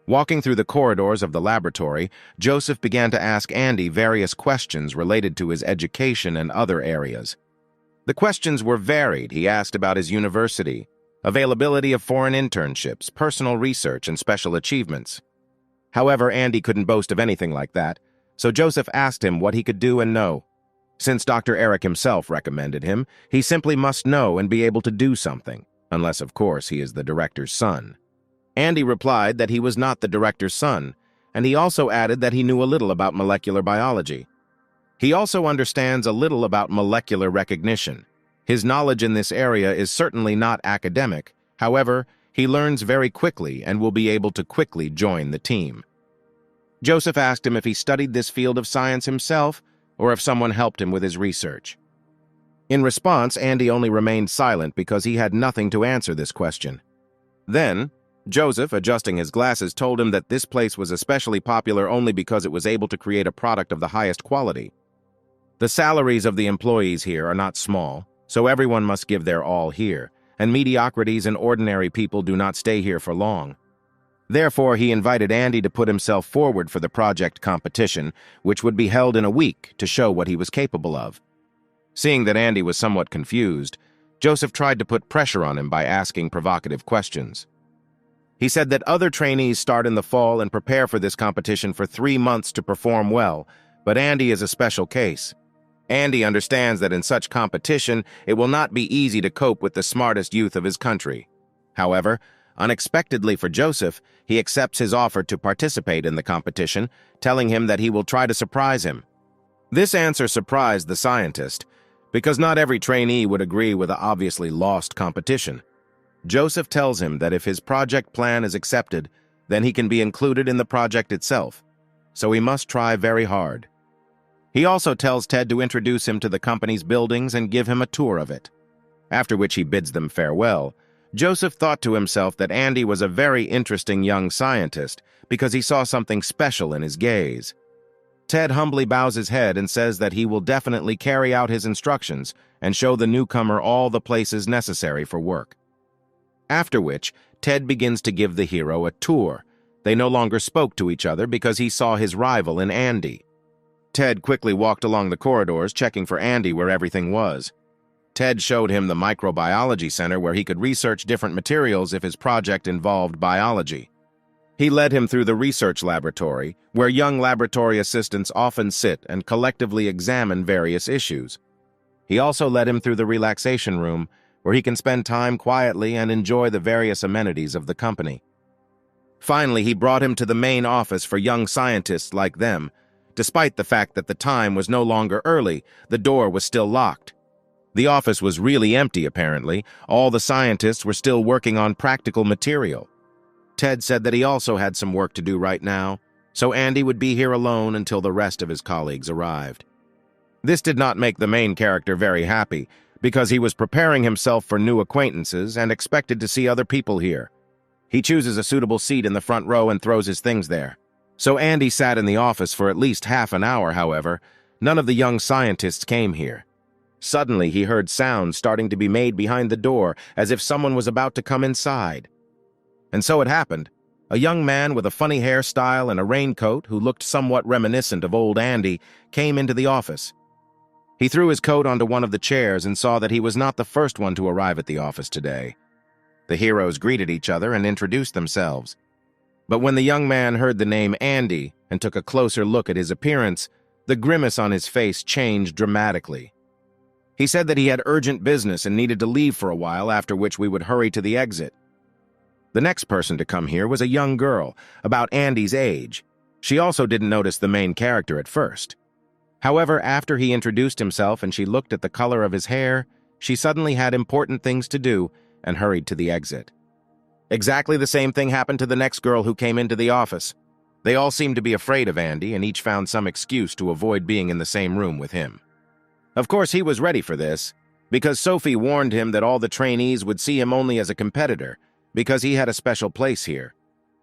Walking through the corridors of the laboratory, Joseph began to ask Andy various questions related to his education and other areas. The questions were varied. He asked about his university, availability of foreign internships, personal research, and special achievements. However, Andy couldn't boast of anything like that, so Joseph asked him what he could do and know. Since Dr. Eric himself recommended him, he simply must know and be able to do something, unless, of course, he is the director's son. Andy replied that he was not the director's son, and he also added that he knew a little about molecular biology. He also understands a little about molecular recognition. His knowledge in this area is certainly not academic. However, he learns very quickly and will be able to quickly join the team. Joseph asked him if he studied this field of science himself or if someone helped him with his research. In response, Andy only remained silent because he had nothing to answer this question. Then, Joseph, adjusting his glasses, told him that this place was especially popular only because it was able to create a product of the highest quality. The salaries of the employees here are not small, so everyone must give their all here, and mediocrities and ordinary people do not stay here for long. Therefore, he invited Andy to put himself forward for the project competition, which would be held in a week to show what he was capable of. Seeing that Andy was somewhat confused, Joseph tried to put pressure on him by asking provocative questions. He said that other trainees start in the fall and prepare for this competition for 3 months to perform well, but Andy is a special case. Andy understands that in such competition, it will not be easy to cope with the smartest youth of his country. However, unexpectedly for Joseph, he accepts his offer to participate in the competition, telling him that he will try to surprise him. This answer surprised the scientist, because not every trainee would agree with the obviously lost competition. Joseph tells him that if his project plan is accepted, then he can be included in the project itself, so he must try very hard. He also tells Ted to introduce him to the company's buildings and give him a tour of it. After which he bids them farewell. Joseph thought to himself that Andy was a very interesting young scientist because he saw something special in his gaze. Ted humbly bows his head and says that he will definitely carry out his instructions and show the newcomer all the places necessary for work. After which, Ted begins to give the hero a tour. They no longer spoke to each other because he saw his rival in Andy. Ted quickly walked along the corridors, checking for Andy where everything was. Ted showed him the microbiology center where he could research different materials if his project involved biology. He led him through the research laboratory, where young laboratory assistants often sit and collectively examine various issues. He also led him through the relaxation room, where he can spend time quietly and enjoy the various amenities of the company. Finally, he brought him to the main office for young scientists like them. Despite the fact that the time was no longer early, the door was still locked. The office was really empty, apparently. All the scientists were still working on practical material. Ted said that he also had some work to do right now, so Andy would be here alone until the rest of his colleagues arrived. This did not make the main character very happy, because he was preparing himself for new acquaintances and expected to see other people here. He chooses a suitable seat in the front row and throws his things there. So Andy sat in the office for at least half an hour, however. None of the young scientists came here. Suddenly, he heard sounds starting to be made behind the door, as if someone was about to come inside. And so it happened. A young man with a funny hairstyle and a raincoat, who looked somewhat reminiscent of old Andy, came into the office. He threw his coat onto one of the chairs and saw that he was not the first one to arrive at the office today. The heroes greeted each other and introduced themselves. But when the young man heard the name Andy and took a closer look at his appearance, the grimace on his face changed dramatically. He said that he had urgent business and needed to leave for a while, after which we would hurry to the exit. The next person to come here was a young girl, about Andy's age. She also didn't notice the main character at first. However, after he introduced himself and she looked at the color of his hair, she suddenly had important things to do and hurried to the exit. Exactly the same thing happened to the next girl who came into the office. They all seemed to be afraid of Andy and each found some excuse to avoid being in the same room with him. Of course, he was ready for this, because Sophie warned him that all the trainees would see him only as a competitor, because he had a special place here.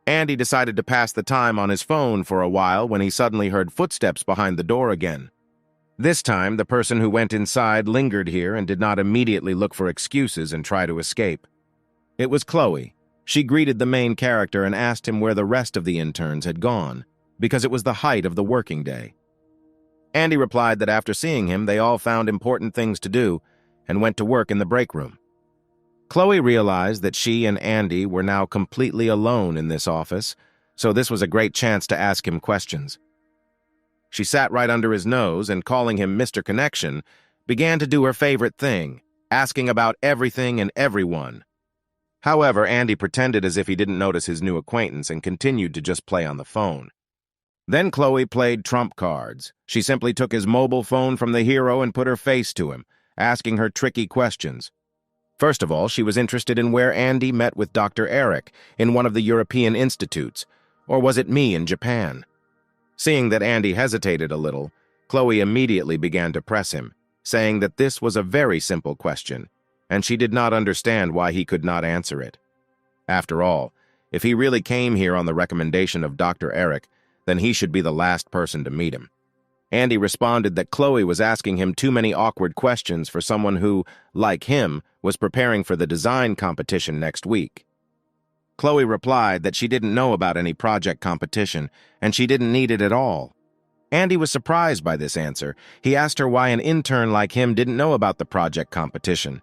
Andy decided to pass the time on his phone for a while when he suddenly heard footsteps behind the door again. This time, the person who went inside lingered here and did not immediately look for excuses and try to escape. It was Chloe. She greeted the main character and asked him where the rest of the interns had gone, because it was the height of the working day. Andy replied that after seeing him, they all found important things to do and went to work in the break room. Chloe realized that she and Andy were now completely alone in this office, so this was a great chance to ask him questions. She sat right under his nose and, calling him Mr. Connection, began to do her favorite thing, asking about everything and everyone. However, Andy pretended as if he didn't notice his new acquaintance and continued to just play on the phone. Then Chloe played trump cards. She simply took his mobile phone from the hero and put her face to him, asking her tricky questions. First of all, she was interested in where Andy met with Dr. Eric in one of the European institutes, or was it me in Japan? Seeing that Andy hesitated a little, Chloe immediately began to press him, saying that this was a very simple question, and she did not understand why he could not answer it. After all, if he really came here on the recommendation of Dr. Eric, then he should be the last person to meet him. Andy responded that Chloe was asking him too many awkward questions for someone who, like him, was preparing for the design competition next week. Chloe replied that she didn't know about any project competition, and she didn't need it at all. Andy was surprised by this answer. He asked her why an intern like him didn't know about the project competition.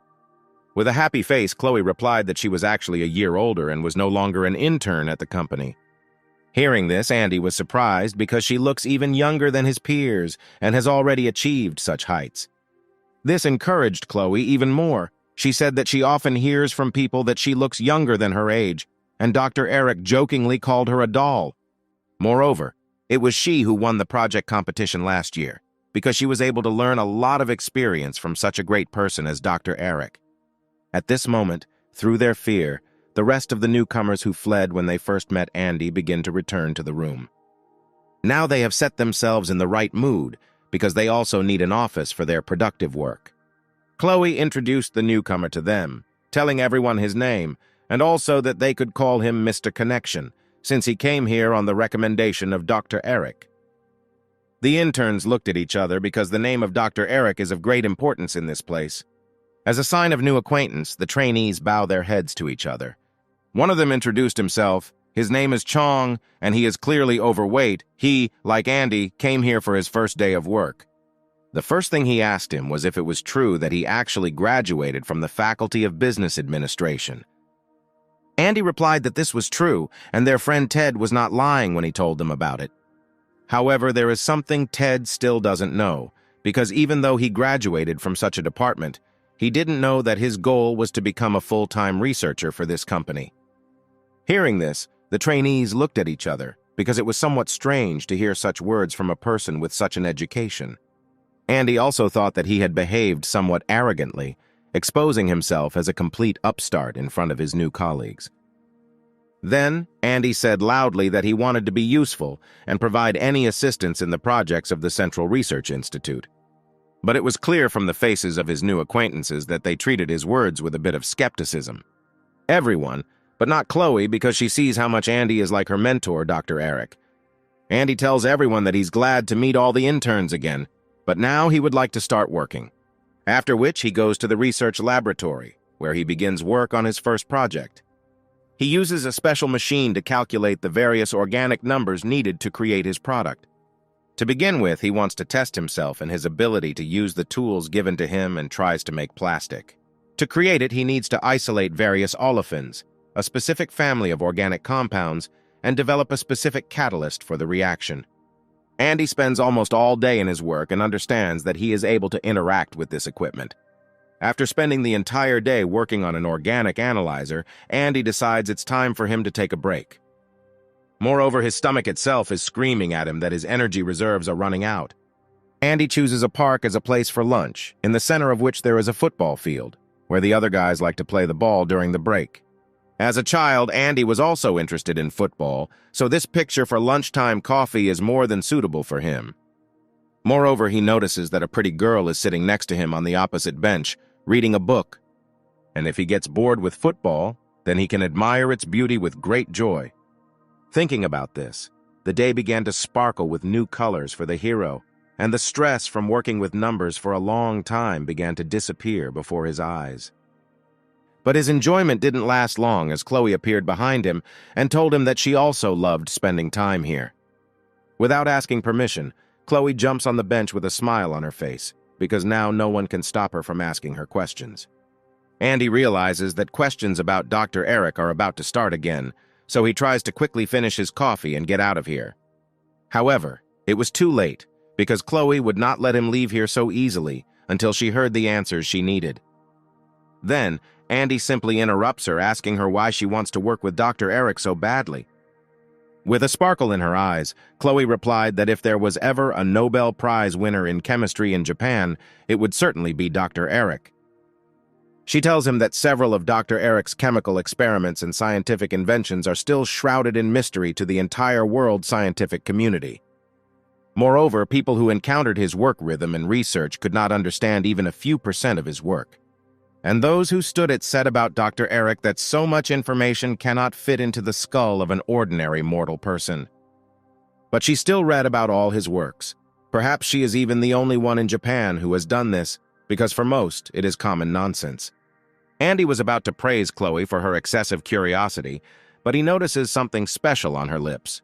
With a happy face, Chloe replied that she was actually a year older and was no longer an intern at the company. Hearing this, Andy was surprised because she looks even younger than his peers and has already achieved such heights. This encouraged Chloe even more. She said that she often hears from people that she looks younger than her age, and Dr. Eric jokingly called her a doll. Moreover, it was she who won the project competition last year, because she was able to learn a lot of experience from such a great person as Dr. Eric. At this moment, through their fear, the rest of the newcomers who fled when they first met Andy begin to return to the room. Now they have set themselves in the right mood, because they also need an office for their productive work. Chloe introduced the newcomer to them, telling everyone his name, and also that they could call him Mr. Connection, since he came here on the recommendation of Dr. Eric. The interns looked at each other because the name of Dr. Eric is of great importance in this place. As a sign of new acquaintance, the trainees bow their heads to each other. One of them introduced himself. His name is Chong, and he is clearly overweight. He, like Andy, came here for his first day of work. The first thing he asked him was if it was true that he actually graduated from the Faculty of Business Administration. Andy replied that this was true, and their friend Ted was not lying when he told them about it. However, there is something Ted still doesn't know, because even though he graduated from such a department, he didn't know that his goal was to become a full-time researcher for this company. Hearing this, the trainees looked at each other, because it was somewhat strange to hear such words from a person with such an education. Andy also thought that he had behaved somewhat arrogantly, exposing himself as a complete upstart in front of his new colleagues. Then, Andy said loudly that he wanted to be useful and provide any assistance in the projects of the Central Research Institute. But it was clear from the faces of his new acquaintances that they treated his words with a bit of skepticism. Everyone, but not Chloe, because she sees how much Andy is like her mentor, Dr. Eric. Andy tells everyone that he's glad to meet all the interns again, but now he would like to start working. After which he goes to the research laboratory, where he begins work on his first project. He uses a special machine to calculate the various organic numbers needed to create his product. To begin with, he wants to test himself and his ability to use the tools given to him and tries to make plastic. To create it, he needs to isolate various olefins, a specific family of organic compounds, and develop a specific catalyst for the reaction. Andy spends almost all day in his work and understands that he is able to interact with this equipment. After spending the entire day working on an organic analyzer, Andy decides it's time for him to take a break. Moreover, his stomach itself is screaming at him that his energy reserves are running out. Andy chooses a park as a place for lunch, in the center of which there is a football field, where the other guys like to play the ball during the break. As a child, Andy was also interested in football, so this picture for lunchtime coffee is more than suitable for him. Moreover, he notices that a pretty girl is sitting next to him on the opposite bench, reading a book. And if he gets bored with football, then he can admire its beauty with great joy. Thinking about this, the day began to sparkle with new colors for the hero, and the stress from working with numbers for a long time began to disappear before his eyes. But his enjoyment didn't last long as Chloe appeared behind him and told him that she also loved spending time here. Without asking permission, Chloe jumps on the bench with a smile on her face, because now no one can stop her from asking her questions. Andy realizes that questions about Dr. Eric are about to start again, so he tries to quickly finish his coffee and get out of here. However, it was too late, because Chloe would not let him leave here so easily until she heard the answers she needed. Then, Andy simply interrupts her, asking her why she wants to work with Dr. Eric so badly. With a sparkle in her eyes, Chloe replied that if there was ever a Nobel Prize winner in chemistry in Japan, it would certainly be Dr. Eric. She tells him that several of Dr. Eric's chemical experiments and scientific inventions are still shrouded in mystery to the entire world scientific community. Moreover, people who encountered his work rhythm and research could not understand even a few % of his work. And those who stood it said about Dr. Eric that so much information cannot fit into the skull of an ordinary mortal person. But she still read about all his works. Perhaps she is even the only one in Japan who has done this, because for most, it is common nonsense. Andy was about to praise Chloe for her excessive curiosity, but he notices something special on her lips.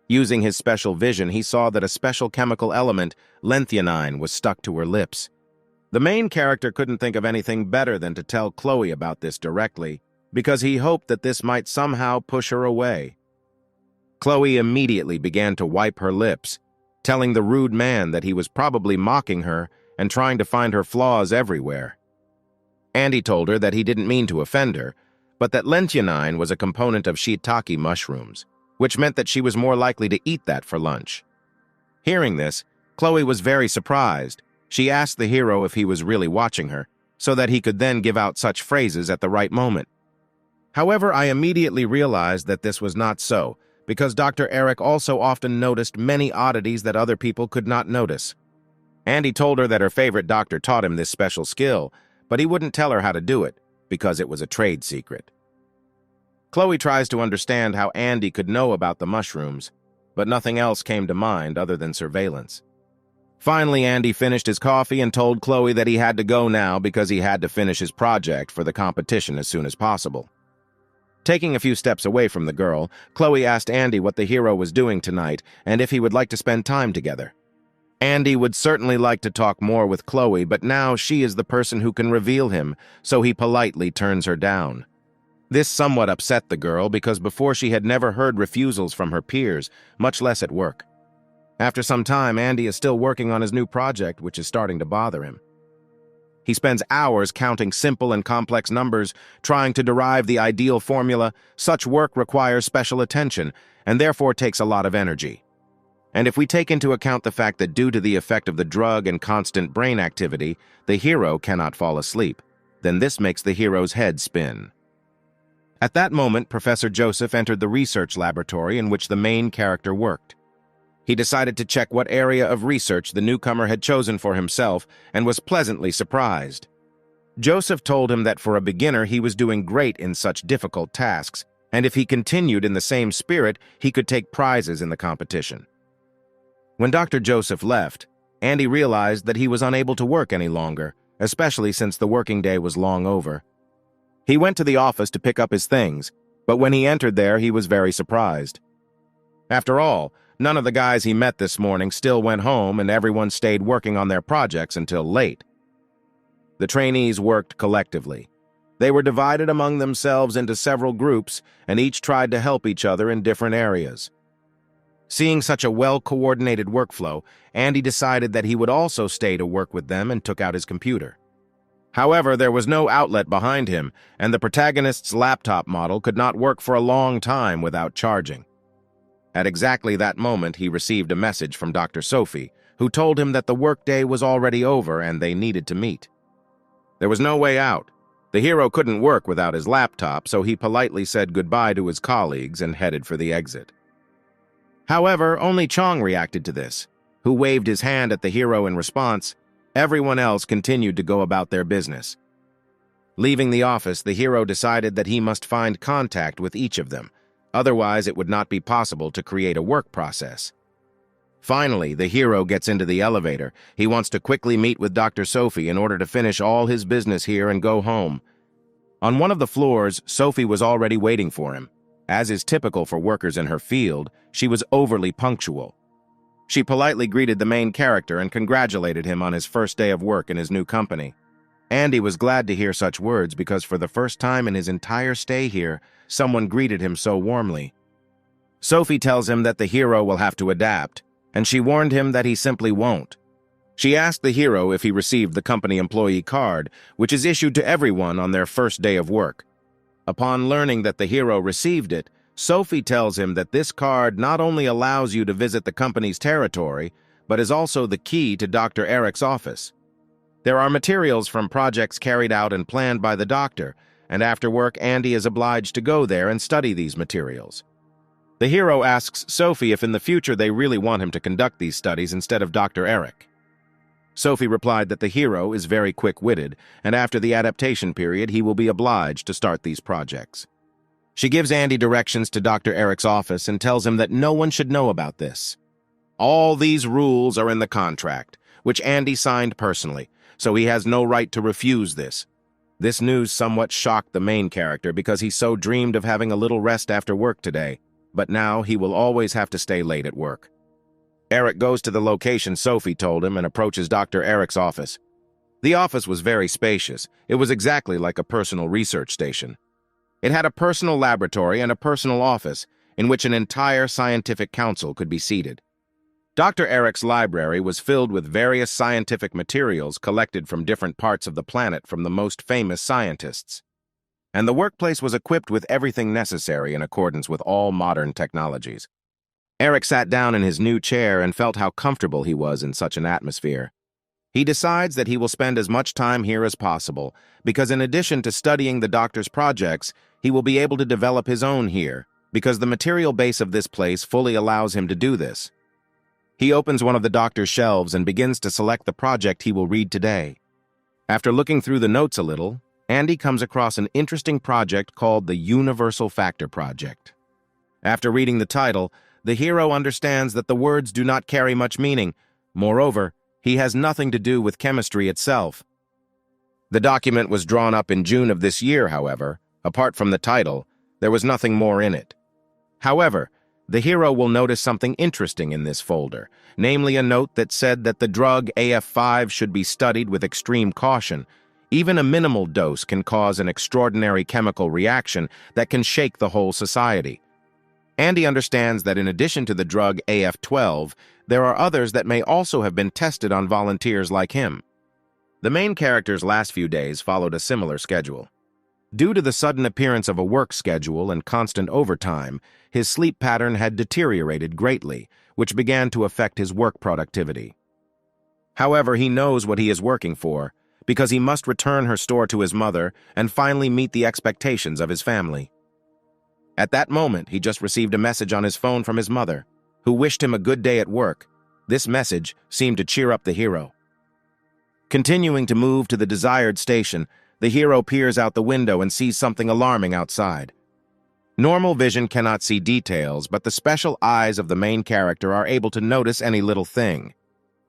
Using his special vision, he saw that a special chemical element, lenthianine, was stuck to her lips. The main character couldn't think of anything better than to tell Chloe about this directly, because he hoped that this might somehow push her away. Chloe immediately began to wipe her lips, telling the rude man that he was probably mocking her and trying to find her flaws everywhere. Andy told her that he didn't mean to offend her, but that lenthianine was a component of shiitake mushrooms, which meant that she was more likely to eat that for lunch. Hearing this, Chloe was very surprised. She asked the hero if he was really watching her, so that he could then give out such phrases at the right moment. However, I immediately realized that this was not so, because Dr. Eric also often noticed many oddities that other people could not notice. Andy told her that her favorite doctor taught him this special skill, but he wouldn't tell her how to do it, because it was a trade secret. Chloe tries to understand how Andy could know about the mushrooms, but nothing else came to mind other than surveillance. Finally, Andy finished his coffee and told Chloe that he had to go now because he had to finish his project for the competition as soon as possible. Taking a few steps away from the girl, Chloe asked Andy what the hero was doing tonight and if he would like to spend time together. Andy would certainly like to talk more with Chloe, but now she is the person who can reveal him, so he politely turns her down. This somewhat upset the girl because before she had never heard refusals from her peers, much less at work. After some time, Andy is still working on his new project, which is starting to bother him. He spends hours counting simple and complex numbers, trying to derive the ideal formula. Such work requires special attention, and therefore takes a lot of energy. And if we take into account the fact that due to the effect of the drug and constant brain activity, the hero cannot fall asleep, then this makes the hero's head spin. At that moment, Professor Joseph entered the research laboratory in which the main character worked. He decided to check what area of research the newcomer had chosen for himself and was pleasantly surprised. Joseph told him that for a beginner he was doing great in such difficult tasks, and if he continued in the same spirit, he could take prizes in the competition. When Dr. Joseph left, Andy realized that he was unable to work any longer, especially since the working day was long over. He went to the office to pick up his things, but when he entered there, he was very surprised. After all, none of the guys he met this morning still went home and everyone stayed working on their projects until late. The trainees worked collectively. They were divided among themselves into several groups and each tried to help each other in different areas. Seeing such a well-coordinated workflow, Andy decided that he would also stay to work with them and took out his computer. However, there was no outlet behind him, and the protagonist's laptop model could not work for a long time without charging. At exactly that moment, he received a message from Dr. Sophie, who told him that the workday was already over and they needed to meet. There was no way out. The hero couldn't work without his laptop, so he politely said goodbye to his colleagues and headed for the exit. However, only Chong reacted to this, who waved his hand at the hero in response. Everyone else continued to go about their business. Leaving the office, the hero decided that he must find contact with each of them. Otherwise, it would not be possible to create a work process. Finally, the hero gets into the elevator. He wants to quickly meet with Dr. Sophie in order to finish all his business here and go home. On one of the floors, Sophie was already waiting for him. As is typical for workers in her field, she was overly punctual. She politely greeted the main character and congratulated him on his first day of work in his new company. Andy was glad to hear such words because for the first time in his entire stay here, someone greeted him so warmly. Sophie tells him that the hero will have to adapt, and she warned him that he simply won't. She asked the hero if he received the company employee card, which is issued to everyone on their first day of work. Upon learning that the hero received it, Sophie tells him that this card not only allows you to visit the company's territory, but is also the key to Dr. Eric's office. There are materials from projects carried out and planned by the doctor, and after work, Andy is obliged to go there and study these materials. The hero asks Sophie if in the future they really want him to conduct these studies instead of Dr. Eric. Sophie replied that the hero is very quick-witted, and after the adaptation period, he will be obliged to start these projects. She gives Andy directions to Dr. Eric's office and tells him that no one should know about this. All these rules are in the contract, which Andy signed personally, so he has no right to refuse this. This news somewhat shocked the main character because he so dreamed of having a little rest after work today, but now he will always have to stay late at work. Eric goes to the location Sophie told him and approaches Dr. Eric's office. The office was very spacious. It was exactly like a personal research station. It had a personal laboratory and a personal office in which an entire scientific council could be seated. Dr. Eric's library was filled with various scientific materials collected from different parts of the planet from the most famous scientists. And the workplace was equipped with everything necessary in accordance with all modern technologies. Eric sat down in his new chair and felt how comfortable he was in such an atmosphere. He decides that he will spend as much time here as possible, because in addition to studying the doctor's projects, he will be able to develop his own here, because the material base of this place fully allows him to do this. He opens one of the doctor's shelves and begins to select the project he will read today. After looking through the notes a little, Andy comes across an interesting project called the Universal Factor Project. After reading the title, the hero understands that the words do not carry much meaning. Moreover, he has nothing to do with chemistry itself. The document was drawn up in June of this year, however. Apart from the title, there was nothing more in it. However, the hero will notice something interesting in this folder, namely a note that said that the drug AF5 should be studied with extreme caution. Even a minimal dose can cause an extraordinary chemical reaction that can shake the whole society. Andy understands that in addition to the drug AF12, there are others that may also have been tested on volunteers like him. The main character's last few days followed a similar schedule. Due to the sudden appearance of a work schedule and constant overtime, his sleep pattern had deteriorated greatly, which began to affect his work productivity. However, he knows what he is working for, because he must return her store to his mother and finally meet the expectations of his family. At that moment, he just received a message on his phone from his mother, who wished him a good day at work. This message seemed to cheer up the hero. Continuing to move to the desired station, the hero peers out the window and sees something alarming outside. Normal vision cannot see details, but the special eyes of the main character are able to notice any little thing.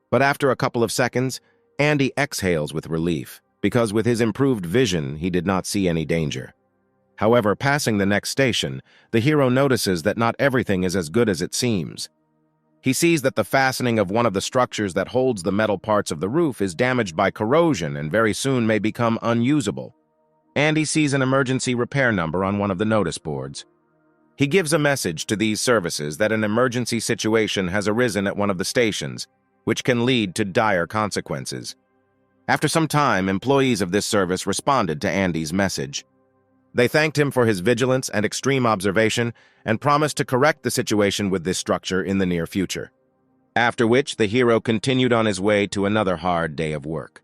But after a couple of seconds, Andy exhales with relief, because with his improved vision, he did not see any danger. However, passing the next station, the hero notices that not everything is as good as it seems. He sees that the fastening of one of the structures that holds the metal parts of the roof is damaged by corrosion and very soon may become unusable. Andy sees an emergency repair number on one of the notice boards. He gives a message to these services that an emergency situation has arisen at one of the stations, which can lead to dire consequences. After some time, employees of this service responded to Andy's message. They thanked him for his vigilance and extreme observation and promised to correct the situation with this structure in the near future. After which, the hero continued on his way to another hard day of work.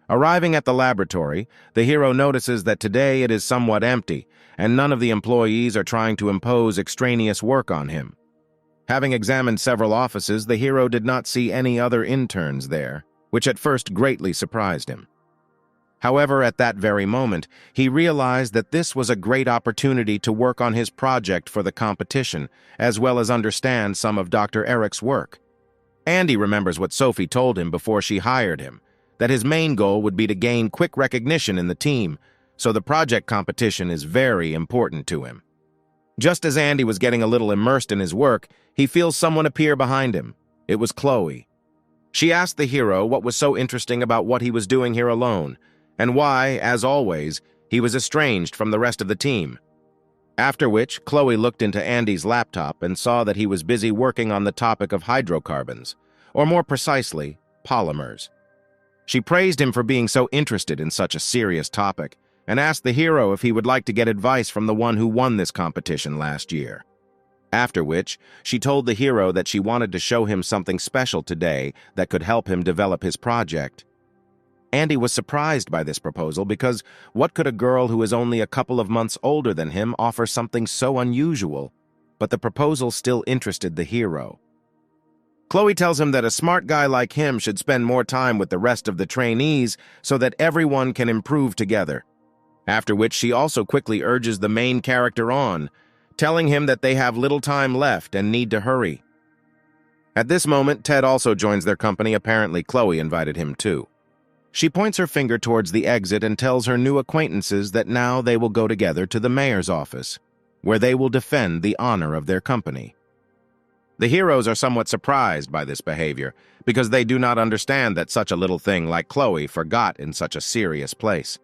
Arriving at the laboratory, the hero notices that today it is somewhat empty, and none of the employees are trying to impose extraneous work on him. Having examined several offices, the hero did not see any other interns there, which at first greatly surprised him. However, at that very moment, he realized that this was a great opportunity to work on his project for the competition, as well as understand some of Dr. Eric's work. Andy remembers what Sophie told him before she hired him, that his main goal would be to gain quick recognition in the team, so the project competition is very important to him. Just as Andy was getting a little immersed in his work, he feels someone appear behind him. It was Chloe. She asked the hero what was so interesting about what he was doing here alone, and why, as always, he was estranged from the rest of the team. After which, Chloe looked into Andy's laptop and saw that he was busy working on the topic of hydrocarbons, or more precisely, polymers. She praised him for being so interested in such a serious topic, and asked the hero if he would like to get advice from the one who won this competition last year. After which, she told the hero that she wanted to show him something special today that could help him develop his project. Andy was surprised by this proposal because what could a girl who is only a couple of months older than him offer something so unusual? But the proposal still interested the hero. Chloe tells him that a smart guy like him should spend more time with the rest of the trainees so that everyone can improve together. After which she also quickly urges the main character on, telling him that they have little time left and need to hurry. At this moment, Ted also joins their company. Apparently, Chloe invited him too. She points her finger towards the exit and tells her new acquaintances that now they will go together to the mayor's office, where they will defend the honor of their company. The heroes are somewhat surprised by this behavior because they do not understand that such a little thing like Chloe forgot in such a serious place.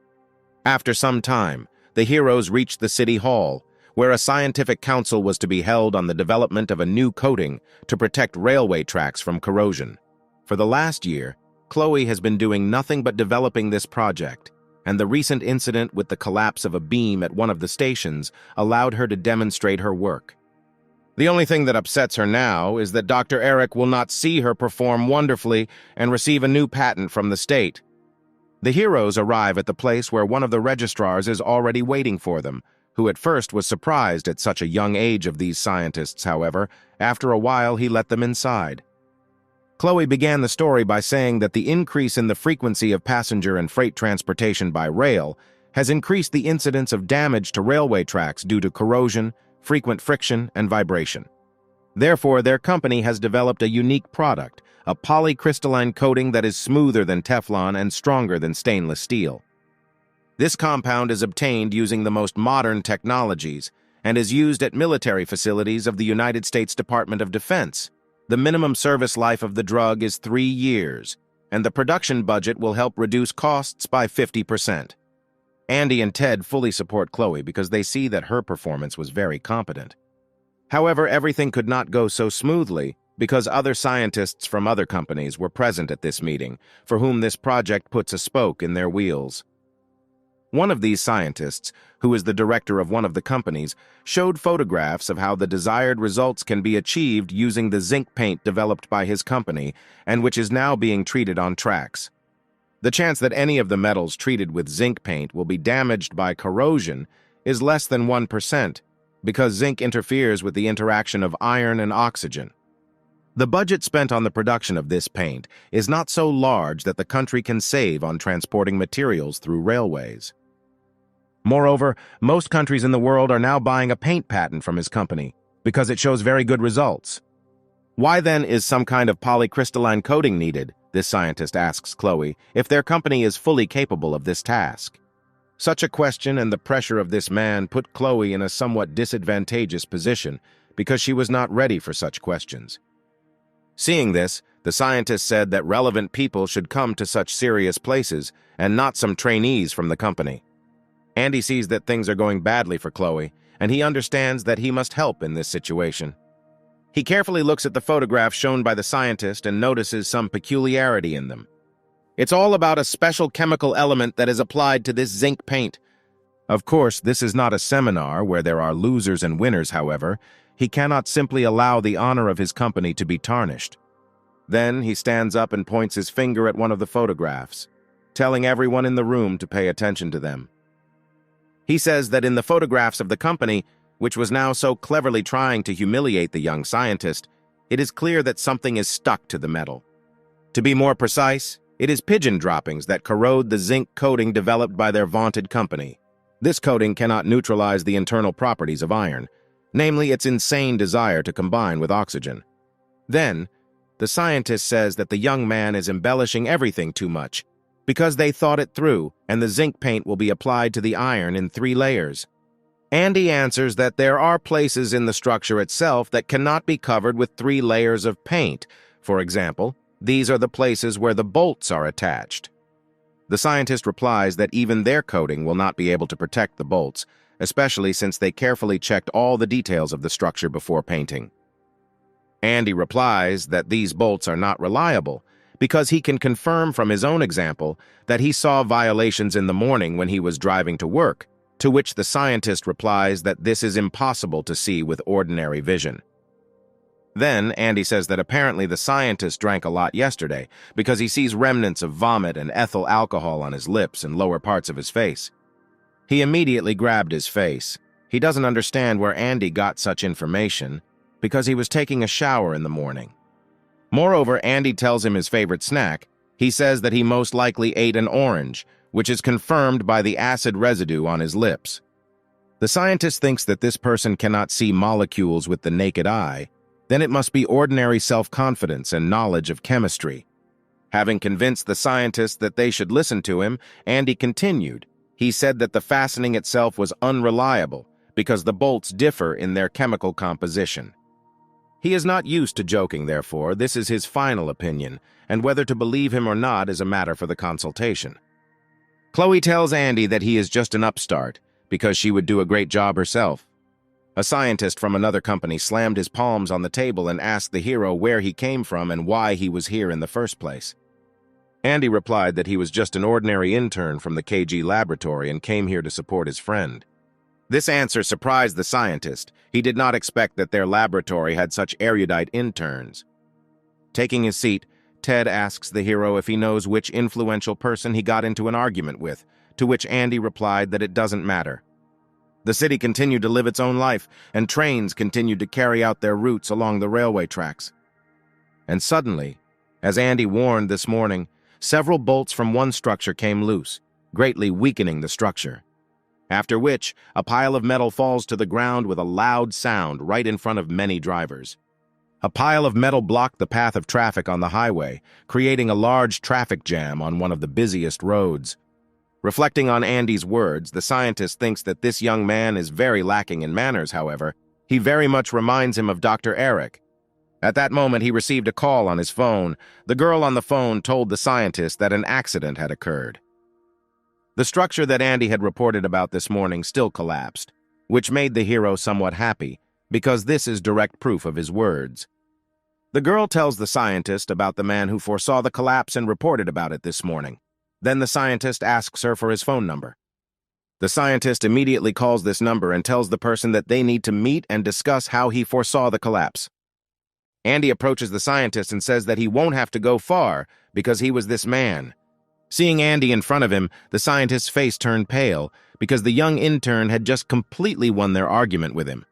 After some time, the heroes reach the city hall, where a scientific council was to be held on the development of a new coating to protect railway tracks from corrosion. For the last year, Chloe has been doing nothing but developing this project, and the recent incident with the collapse of a beam at one of the stations allowed her to demonstrate her work. The only thing that upsets her now is that Dr. Eric will not see her perform wonderfully and receive a new patent from the state. The heroes arrive at the place where one of the registrars is already waiting for them, who at first was surprised at such a young age of these scientists. However, after a while he let them inside. Chloe began the story by saying that the increase in the frequency of passenger and freight transportation by rail has increased the incidence of damage to railway tracks due to corrosion, frequent friction, and vibration. Therefore, their company has developed a unique product, a polycrystalline coating that is smoother than Teflon and stronger than stainless steel. This compound is obtained using the most modern technologies and is used at military facilities of the United States Department of Defense. The minimum service life of the drug is 3 years, and the production budget will help reduce costs by 50%. Andy and Ted fully support Chloe because they see that her performance was very competent. However, everything could not go so smoothly because other scientists from other companies were present at this meeting, for whom this project puts a spoke in their wheels. One of these scientists, who is the director of one of the companies, showed photographs of how the desired results can be achieved using the zinc paint developed by his company and which is now being treated on tracks. The chance that any of the metals treated with zinc paint will be damaged by corrosion is less than 1% because zinc interferes with the interaction of iron and oxygen. The budget spent on the production of this paint is not so large that the country can save on transporting materials through railways. Moreover, most countries in the world are now buying a paint patent from his company because it shows very good results. Why then is some kind of polycrystalline coating needed, this scientist asks Chloe, if their company is fully capable of this task? Such a question and the pressure of this man put Chloe in a somewhat disadvantageous position because she was not ready for such questions. Seeing this, the scientist said that relevant people should come to such serious places and not some trainees from the company. Andy sees that things are going badly for Chloe, and he understands that he must help in this situation. He carefully looks at the photographs shown by the scientist and notices some peculiarity in them. It's all about a special chemical element that is applied to this zinc paint. Of course, this is not a seminar where there are losers and winners, however. He cannot simply allow the honor of his company to be tarnished. Then he stands up and points his finger at one of the photographs, telling everyone in the room to pay attention to them. He says that in the photographs of the company, which was now so cleverly trying to humiliate the young scientist, it is clear that something is stuck to the metal. To be more precise, it is pigeon droppings that corrode the zinc coating developed by their vaunted company. This coating cannot neutralize the internal properties of iron, namely its insane desire to combine with oxygen. Then, the scientist says that the young man is embellishing everything too much, because they thought it through, and the zinc paint will be applied to the iron in 3 layers. Andy answers that there are places in the structure itself that cannot be covered with 3 layers of paint. For example, these are the places where the bolts are attached. The scientist replies that even their coating will not be able to protect the bolts, especially since they carefully checked all the details of the structure before painting. Andy replies that these bolts are not reliable, because he can confirm from his own example that he saw violations in the morning when he was driving to work, to which the scientist replies that this is impossible to see with ordinary vision. Then, Andy says that apparently the scientist drank a lot yesterday because he sees remnants of vomit and ethyl alcohol on his lips and lower parts of his face. He immediately grabbed his face. He doesn't understand where Andy got such information because he was taking a shower in the morning. Moreover, Andy tells him his favorite snack. He says that he most likely ate an orange, which is confirmed by the acid residue on his lips. The scientist thinks that this person cannot see molecules with the naked eye. Then it must be ordinary self-confidence and knowledge of chemistry. Having convinced the scientists that they should listen to him, Andy continued. He said that the fastening itself was unreliable because the bolts differ in their chemical composition. He is not used to joking, therefore, this is his final opinion, and whether to believe him or not is a matter for the consultation. Chloe tells Andy that he is just an upstart because she would do a great job herself. A scientist from another company slammed his palms on the table and asked the hero where he came from and why he was here in the first place. Andy replied that he was just an ordinary intern from the KG laboratory and came here to support his friend. This answer surprised the scientist. He did not expect that their laboratory had such erudite interns. Taking his seat, Ted asks the hero if he knows which influential person he got into an argument with, to which Andy replied that it doesn't matter. The city continued to live its own life, and trains continued to carry out their routes along the railway tracks. And suddenly, as Andy warned this morning, several bolts from one structure came loose, greatly weakening the structure. After which, a pile of metal falls to the ground with a loud sound right in front of many drivers. A pile of metal blocked the path of traffic on the highway, creating a large traffic jam on one of the busiest roads. Reflecting on Andy's words, the scientist thinks that this young man is very lacking in manners, however. He very much reminds him of Dr. Eric. At that moment, he received a call on his phone. The girl on the phone told the scientist that an accident had occurred. The structure that Andy had reported about this morning still collapsed, which made the hero somewhat happy, because this is direct proof of his words. The girl tells the scientist about the man who foresaw the collapse and reported about it this morning. Then the scientist asks her for his phone number. The scientist immediately calls this number and tells the person that they need to meet and discuss how he foresaw the collapse. Andy approaches the scientist and says that he won't have to go far because he was this man. Seeing Andy in front of him, the scientist's face turned pale because the young intern had just completely won their argument with him.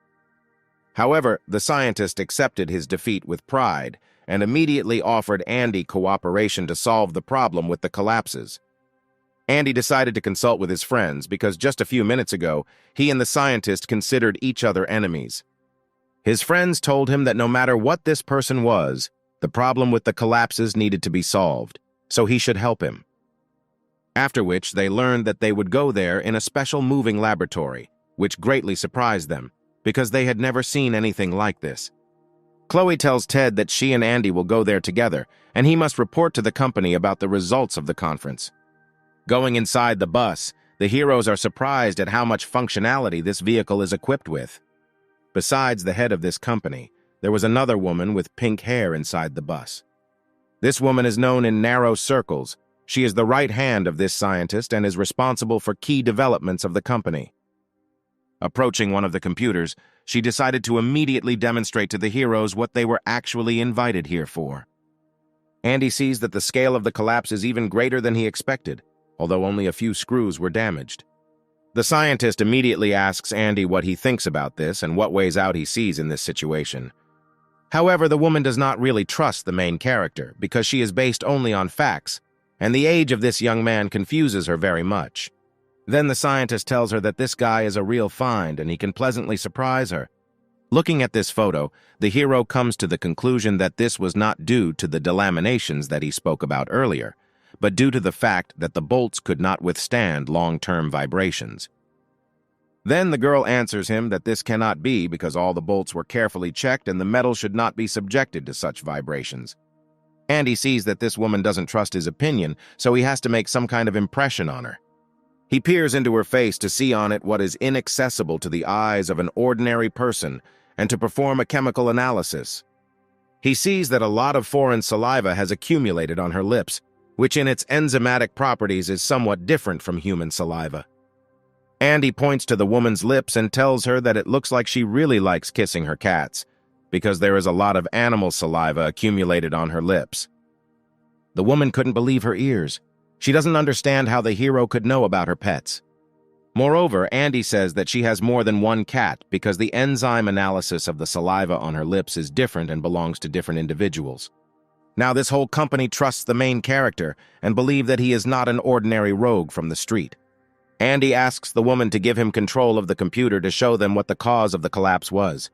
However, the scientist accepted his defeat with pride and immediately offered Andy cooperation to solve the problem with the collapses. Andy decided to consult with his friends because just a few minutes ago, he and the scientist considered each other enemies. His friends told him that no matter what this person was, the problem with the collapses needed to be solved, so he should help him. After which, they learned that they would go there in a special moving laboratory, which greatly surprised them, because they had never seen anything like this. Chloe tells Ted that she and Andy will go there together, and he must report to the company about the results of the conference. Going inside the bus, the heroes are surprised at how much functionality this vehicle is equipped with. Besides the head of this company, there was another woman with pink hair inside the bus. This woman is known in narrow circles. She is the right hand of this scientist and is responsible for key developments of the company. Approaching one of the computers, she decided to immediately demonstrate to the heroes what they were actually invited here for. Andy sees that the scale of the collapse is even greater than he expected, although only a few screws were damaged. The scientist immediately asks Andy what he thinks about this and what ways out he sees in this situation. However, the woman does not really trust the main character because she is based only on facts, and the age of this young man confuses her very much. Then the scientist tells her that this guy is a real find and he can pleasantly surprise her. Looking at this photo, the hero comes to the conclusion that this was not due to the delaminations that he spoke about earlier, but due to the fact that the bolts could not withstand long-term vibrations. Then the girl answers him that this cannot be because all the bolts were carefully checked and the metal should not be subjected to such vibrations. Andy sees that this woman doesn't trust his opinion, so he has to make some kind of impression on her. He peers into her face to see on it what is inaccessible to the eyes of an ordinary person and to perform a chemical analysis. He sees that a lot of foreign saliva has accumulated on her lips, which in its enzymatic properties is somewhat different from human saliva. Andy points to the woman's lips and tells her that it looks like she really likes kissing her cats, because there is a lot of animal saliva accumulated on her lips. The woman couldn't believe her ears. She doesn't understand how the hero could know about her pets. Moreover, Andy says that she has more than one cat because the enzyme analysis of the saliva on her lips is different and belongs to different individuals. Now this whole company trusts the main character and believe that he is not an ordinary rogue from the street. Andy asks the woman to give him control of the computer to show them what the cause of the collapse was.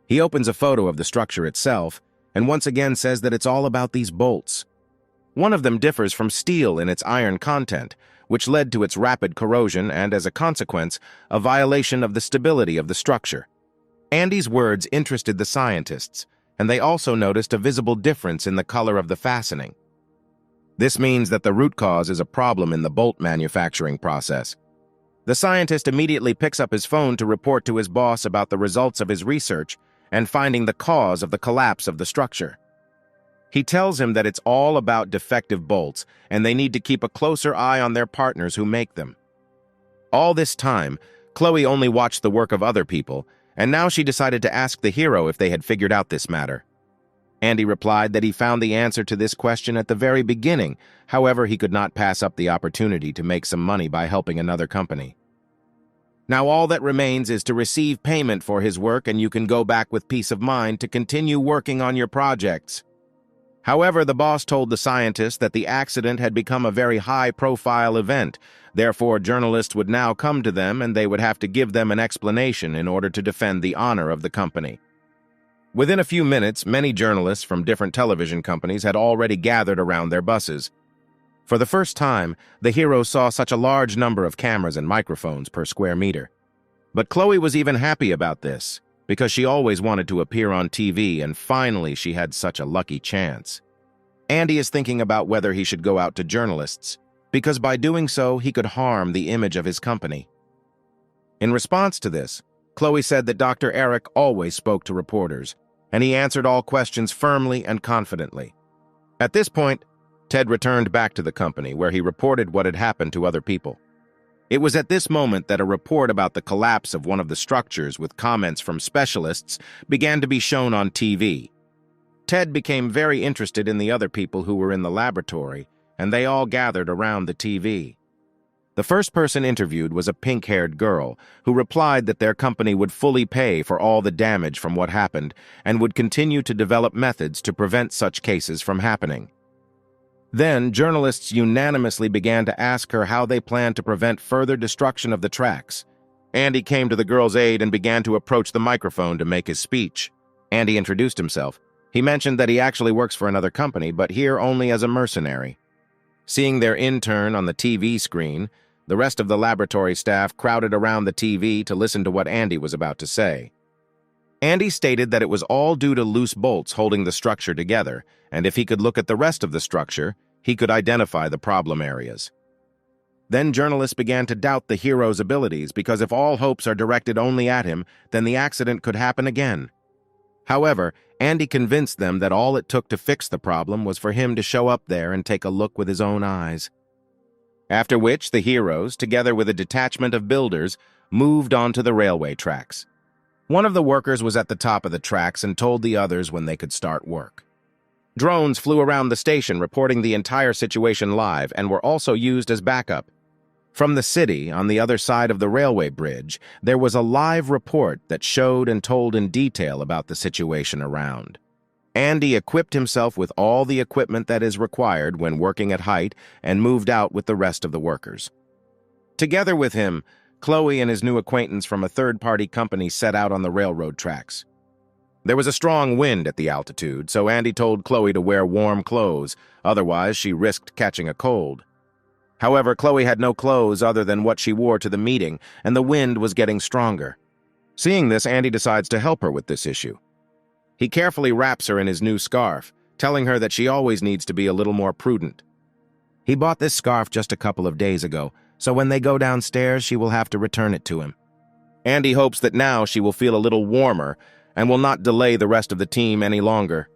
He opens a photo of the structure itself and once again says that it's all about these bolts. One of them differs from steel in its iron content, which led to its rapid corrosion and, as a consequence, a violation of the stability of the structure. Andy's words interested the scientists, and they also noticed a visible difference in the color of the fastening. This means that the root cause is a problem in the bolt manufacturing process. The scientist immediately picks up his phone to report to his boss about the results of his research and finding the cause of the collapse of the structure. He tells him that it's all about defective bolts, and they need to keep a closer eye on their partners who make them. All this time, Chloe only watched the work of other people, and now she decided to ask the hero if they had figured out this matter. Andy replied that he found the answer to this question at the very beginning, however, he could not pass up the opportunity to make some money by helping another company. Now all that remains is to receive payment for his work, and you can go back with peace of mind to continue working on your projects. However, the boss told the scientist that the accident had become a very high-profile event. Therefore, journalists would now come to them and they would have to give them an explanation in order to defend the honor of the company. Within a few minutes, many journalists from different television companies had already gathered around their buses. For the first time, the hero saw such a large number of cameras and microphones per square meter. But Chloe was even happy about this, because she always wanted to appear on TV, and finally she had such a lucky chance. Andy is thinking about whether he should go out to journalists, because by doing so he could harm the image of his company. In response to this, Chloe said that Dr. Eric always spoke to reporters, and he answered all questions firmly and confidently. At this point, Ted returned back to the company, where he reported what had happened to other people. It was at this moment that a report about the collapse of one of the structures with comments from specialists began to be shown on TV. Ted became very interested in the other people who were in the laboratory, and they all gathered around the TV. The first person interviewed was a pink-haired girl who replied that their company would fully pay for all the damage from what happened and would continue to develop methods to prevent such cases from happening. Then, journalists unanimously began to ask her how they planned to prevent further destruction of the tracks. Andy came to the girl's aid and began to approach the microphone to make his speech. Andy introduced himself. He mentioned that he actually works for another company, but here only as a mercenary. Seeing their intern on the TV screen, the rest of the laboratory staff crowded around the TV to listen to what Andy was about to say. Andy stated that it was all due to loose bolts holding the structure together, and if he could look at the rest of the structure, he could identify the problem areas. Then journalists began to doubt the hero's abilities, because if all hopes are directed only at him, then the accident could happen again. However, Andy convinced them that all it took to fix the problem was for him to show up there and take a look with his own eyes. After which, the heroes, together with a detachment of builders, moved onto the railway tracks. One of the workers was at the top of the tracks and told the others when they could start work. Drones flew around the station reporting the entire situation live and were also used as backup. From the city, on the other side of the railway bridge, there was a live report that showed and told in detail about the situation around. Andy equipped himself with all the equipment that is required when working at height and moved out with the rest of the workers. Together with him, Chloe and his new acquaintance from a third-party company set out on the railroad tracks. There was a strong wind at the altitude, so Andy told Chloe to wear warm clothes, otherwise she risked catching a cold. However, Chloe had no clothes other than what she wore to the meeting, and the wind was getting stronger. Seeing this, Andy decides to help her with this issue. He carefully wraps her in his new scarf, telling her that she always needs to be a little more prudent. He bought this scarf just a couple of days ago, so when they go downstairs, she will have to return it to him. Andy hopes that now she will feel a little warmer and will not delay the rest of the team any longer.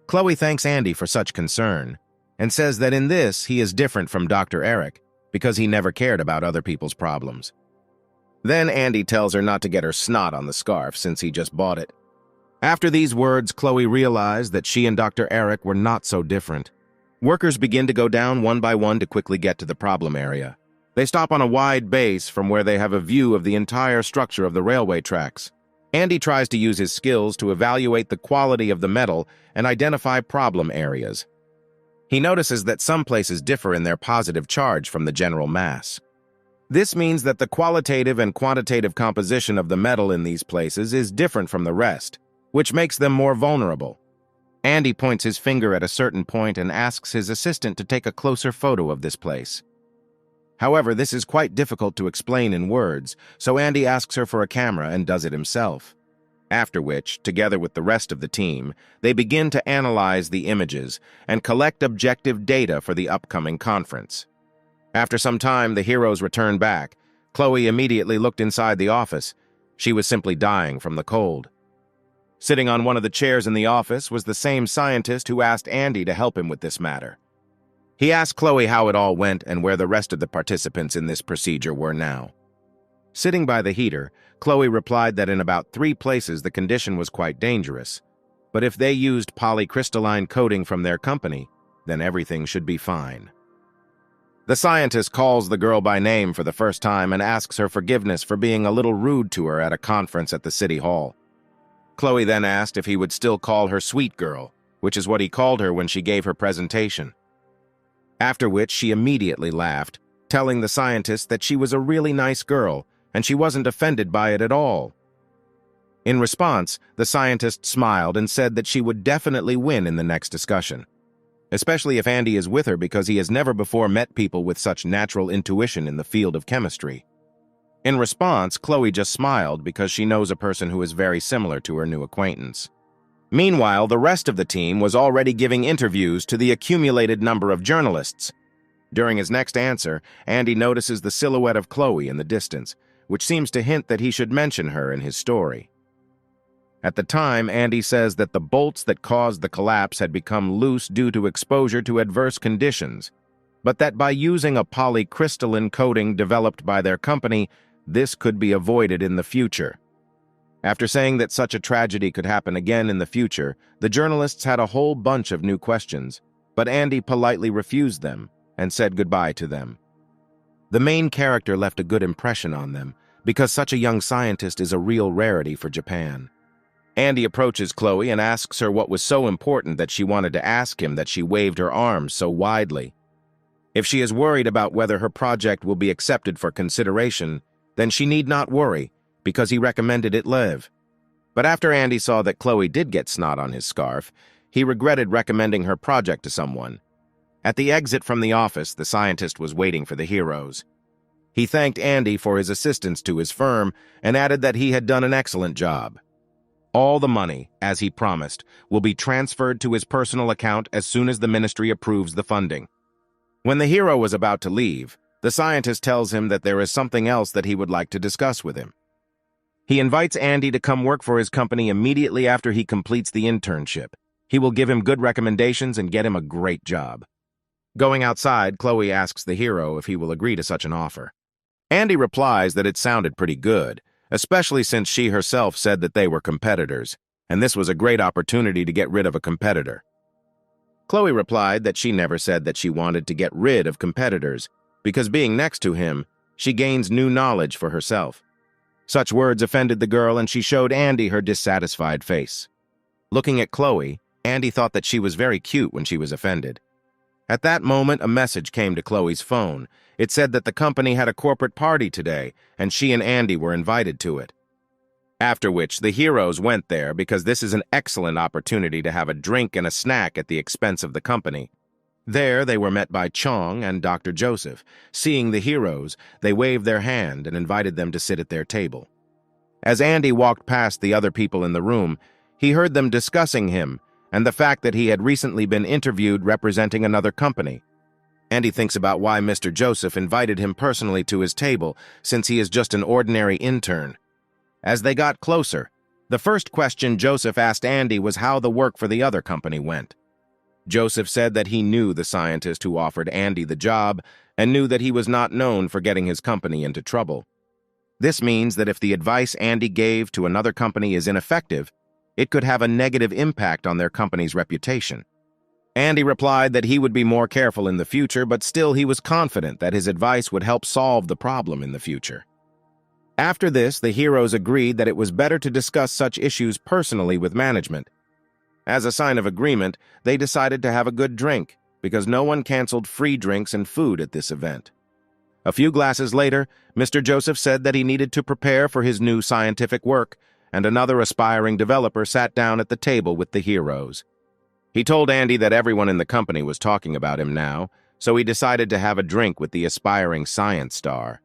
Chloe thanks Andy for such concern and says that in this he is different from Dr. Eric because he never cared about other people's problems. Then Andy tells her not to get her snot on the scarf since he just bought it. After these words, Chloe realized that she and Dr. Eric were not so different. Workers begin to go down one by one to quickly get to the problem area. They stop on a wide base from where they have a view of the entire structure of the railway tracks. Andy tries to use his skills to evaluate the quality of the metal and identify problem areas. He notices that some places differ in their positive charge from the general mass. This means that the qualitative and quantitative composition of the metal in these places is different from the rest, which makes them more vulnerable. Andy points his finger at a certain point and asks his assistant to take a closer photo of this place. However, this is quite difficult to explain in words, so Andy asks her for a camera and does it himself. After which, together with the rest of the team, they begin to analyze the images and collect objective data for the upcoming conference. After some time, the heroes return back. Chloe immediately looked inside the office. She was simply dying from the cold. Sitting on one of the chairs in the office was the same scientist who asked Andy to help him with this matter. He asked Chloe how it all went and where the rest of the participants in this procedure were now. Sitting by the heater, Chloe replied that in about 3 places the condition was quite dangerous, but if they used polycrystalline coating from their company, then everything should be fine. The scientist calls the girl by name for the first time and asks her forgiveness for being a little rude to her at a conference at the city hall. Chloe then asked if he would still call her sweet girl, which is what he called her when she gave her presentation. After which she immediately laughed, telling the scientist that she was a really nice girl and she wasn't offended by it at all. In response, the scientist smiled and said that she would definitely win in the next discussion, especially if Andy is with her because he has never before met people with such natural intuition in the field of chemistry. In response, Chloe just smiled because she knows a person who is very similar to her new acquaintance. Meanwhile, the rest of the team was already giving interviews to the accumulated number of journalists. During his next answer, Andy notices the silhouette of Chloe in the distance, which seems to hint that he should mention her in his story. At the time, Andy says that the bolts that caused the collapse had become loose due to exposure to adverse conditions, but that by using a polycrystalline coating developed by their company, this could be avoided in the future. After saying that such a tragedy could happen again in the future, the journalists had a whole bunch of new questions, but Andy politely refused them and said goodbye to them. The main character left a good impression on them because such a young scientist is a real rarity for Japan. Andy approaches Chloe and asks her what was so important that she wanted to ask him that she waved her arms so widely. If she is worried about whether her project will be accepted for consideration, then she need not worry, because he recommended it live. But after Andy saw that Chloe did get snot on his scarf, he regretted recommending her project to someone. At the exit from the office, the scientist was waiting for the heroes. He thanked Andy for his assistance to his firm and added that he had done an excellent job. All the money, as he promised, will be transferred to his personal account as soon as the ministry approves the funding. When the hero was about to leave, the scientist tells him that there is something else that he would like to discuss with him. He invites Andy to come work for his company immediately after he completes the internship. He will give him good recommendations and get him a great job. Going outside, Chloe asks the hero if he will agree to such an offer. Andy replies that it sounded pretty good, especially since she herself said that they were competitors, and this was a great opportunity to get rid of a competitor. Chloe replied that she never said that she wanted to get rid of competitors, because being next to him, she gains new knowledge for herself. Such words offended the girl, and she showed Andy her dissatisfied face. Looking at Chloe, Andy thought that she was very cute when she was offended. At that moment, a message came to Chloe's phone. It said that the company had a corporate party today, and she and Andy were invited to it. After which, the heroes went there because this is an excellent opportunity to have a drink and a snack at the expense of the company. There, they were met by Chong and Dr. Joseph. Seeing the heroes, they waved their hand and invited them to sit at their table. As Andy walked past the other people in the room, he heard them discussing him and the fact that he had recently been interviewed representing another company. Andy thinks about why Mr. Joseph invited him personally to his table, since he is just an ordinary intern. As they got closer, The first question Joseph asked Andy was how the work for the other company went. Joseph said that he knew the scientist who offered Andy the job and knew that he was not known for getting his company into trouble. This means that if the advice Andy gave to another company is ineffective, it could have a negative impact on their company's reputation. Andy replied that he would be more careful in the future, but still he was confident that his advice would help solve the problem in the future. After this, the heroes agreed that it was better to discuss such issues personally with management. As a sign of agreement, they decided to have a good drink, because no one canceled free drinks and food at this event. A few glasses later, Mr. Joseph said that he needed to prepare for his new scientific work, and another aspiring developer sat down at the table with the heroes. He told Andy that everyone in the company was talking about him now, so he decided to have a drink with the aspiring science star.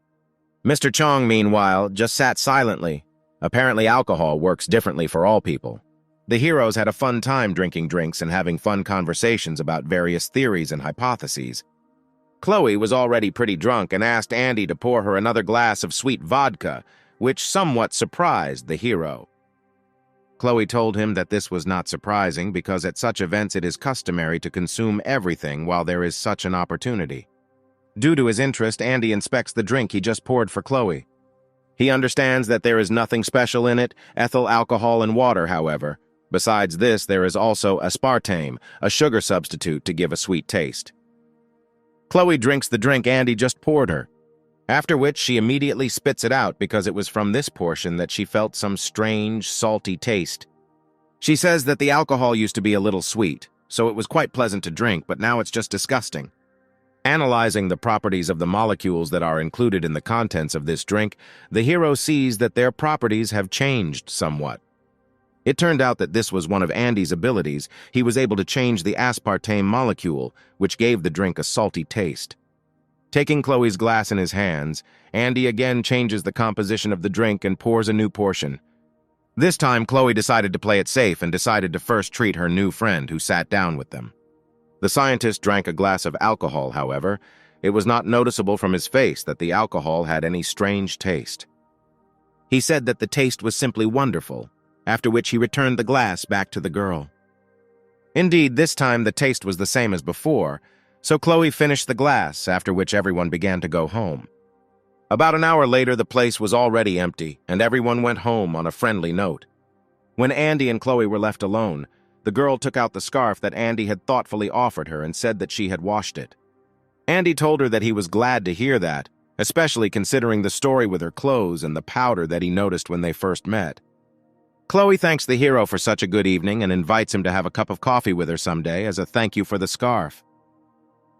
Mr. Chong, meanwhile, just sat silently. Apparently, alcohol works differently for all people. The heroes had a fun time drinking drinks and having fun conversations about various theories and hypotheses. Chloe was already pretty drunk and asked Andy to pour her another glass of sweet vodka, which somewhat surprised the hero. Chloe told him that this was not surprising because at such events it is customary to consume everything while there is such an opportunity. Due to his interest, Andy inspects the drink he just poured for Chloe. He understands that there is nothing special in it, ethyl alcohol and water, however. Besides this, there is also aspartame, a sugar substitute to give a sweet taste. Chloe drinks the drink Andy just poured her, after which she immediately spits it out because it was from this portion that she felt some strange, salty taste. She says that the alcohol used to be a little sweet, so it was quite pleasant to drink, but now it's just disgusting. Analyzing the properties of the molecules that are included in the contents of this drink, the hero sees that their properties have changed somewhat. It turned out that this was one of Andy's abilities. He was able to change the aspartame molecule, which gave the drink a salty taste. Taking Chloe's glass in his hands, Andy again changes the composition of the drink and pours a new portion. This time, Chloe decided to play it safe and decided to first treat her new friend who sat down with them. The scientist drank a glass of alcohol, however. It was not noticeable from his face that the alcohol had any strange taste. He said that the taste was simply wonderful, after which he returned the glass back to the girl. Indeed, this time the taste was the same as before, so Chloe finished the glass, after which everyone began to go home. About an hour later, the place was already empty, and everyone went home on a friendly note. When Andy and Chloe were left alone, the girl took out the scarf that Andy had thoughtfully offered her and said that she had washed it. Andy told her that he was glad to hear that, especially considering the story with her clothes and the powder that he noticed when they first met. Chloe thanks the hero for such a good evening and invites him to have a cup of coffee with her someday as a thank you for the scarf.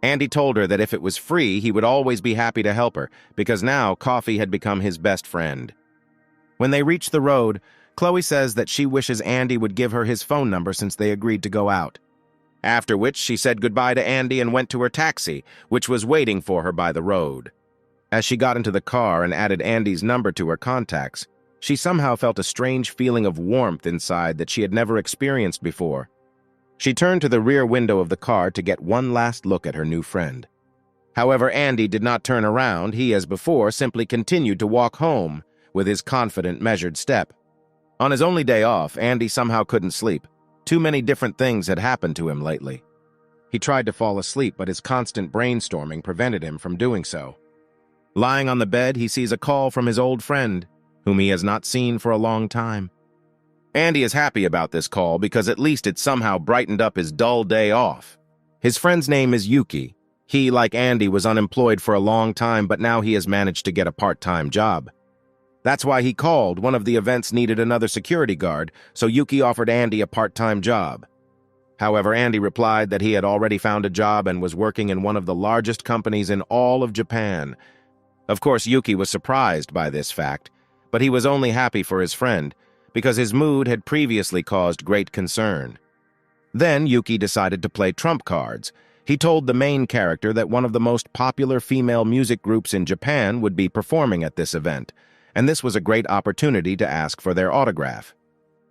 Andy told her that if it was free, he would always be happy to help her, because now coffee had become his best friend. When they reach the road, Chloe says that she wishes Andy would give her his phone number since they agreed to go out. After which, she said goodbye to Andy and went to her taxi, which was waiting for her by the road. As she got into the car and added Andy's number to her contacts, she somehow felt a strange feeling of warmth inside that she had never experienced before. She turned to the rear window of the car to get one last look at her new friend. However, Andy did not turn around. He, as before, simply continued to walk home with his confident, measured step. On his only day off, Andy somehow couldn't sleep. Too many different things had happened to him lately. He tried to fall asleep, but his constant brainstorming prevented him from doing so. Lying on the bed, he sees a call from his old friend, whom he has not seen for a long time. Andy is happy about this call because at least it somehow brightened up his dull day off. His friend's name is Yuki. He, like Andy, was unemployed for a long time, but now he has managed to get a part-time job. That's why he called. One of the events needed another security guard, so Yuki offered Andy a part-time job. However, Andy replied that he had already found a job and was working in one of the largest companies in all of Japan. Of course, Yuki was surprised by this fact, but he was only happy for his friend, because his mood had previously caused great concern. Then Yuki decided to play trump cards. He told the main character that one of the most popular female music groups in Japan would be performing at this event, and this was a great opportunity to ask for their autograph.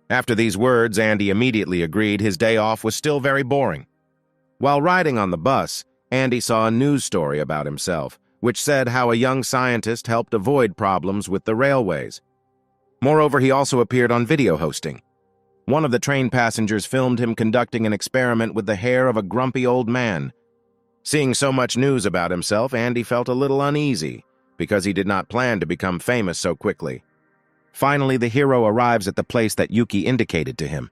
After these words, Andy immediately agreed. His day off was still very boring. While riding on the bus, Andy saw a news story about himself, which said how a young scientist helped avoid problems with the railways. Moreover, he also appeared on video hosting. One of the train passengers filmed him conducting an experiment with the hair of a grumpy old man. Seeing so much news about himself, Andy felt a little uneasy, because he did not plan to become famous so quickly. Finally, the hero arrives at the place that Yuki indicated to him.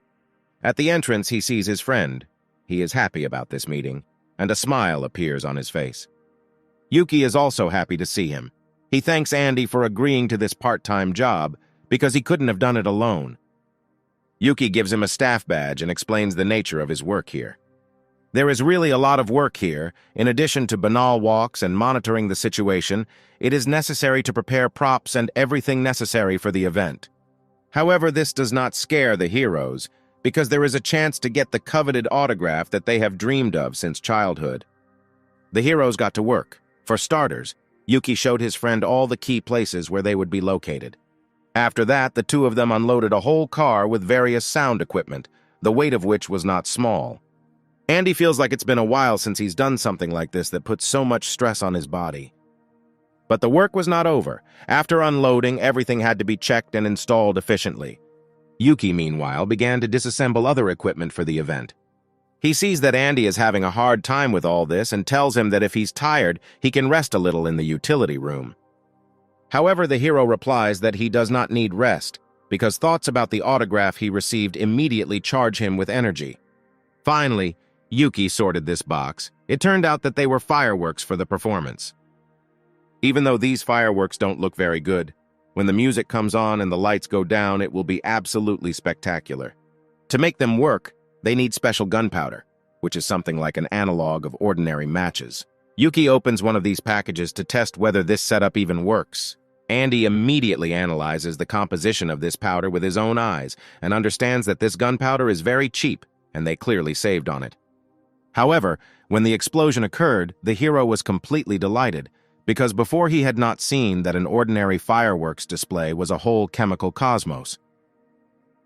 At the entrance, he sees his friend. He is happy about this meeting, and a smile appears on his face. Yuki is also happy to see him. He thanks Andy for agreeing to this part-time job, because he couldn't have done it alone. Yuki gives him a staff badge and explains the nature of his work here. There is really a lot of work here. In addition to banal walks and monitoring the situation, it is necessary to prepare props and everything necessary for the event. However, this does not scare the heroes, because there is a chance to get the coveted autograph that they have dreamed of since childhood. The heroes got to work. For starters, Yuki showed his friend all the key places where they would be located. After that, the two of them unloaded a whole car with various sound equipment, the weight of which was not small. Andy feels like it's been a while since he's done something like this that puts so much stress on his body. But the work was not over. After unloading, everything had to be checked and installed efficiently. Yuki, meanwhile, began to disassemble other equipment for the event. He sees that Andy is having a hard time with all this and tells him that if he's tired, he can rest a little in the utility room. However, the hero replies that he does not need rest, because thoughts about the autograph he received immediately charge him with energy. Finally, Yuki sorted this box. It turned out that they were fireworks for the performance. Even though these fireworks don't look very good, when the music comes on and the lights go down, it will be absolutely spectacular. To make them work, they need special gunpowder, which is something like an analog of ordinary matches. Yuki opens one of these packages to test whether this setup even works. Andy immediately analyzes the composition of this powder with his own eyes and understands that this gunpowder is very cheap, and they clearly saved on it. However, when the explosion occurred, the hero was completely delighted, because before he had not seen that an ordinary fireworks display was a whole chemical cosmos.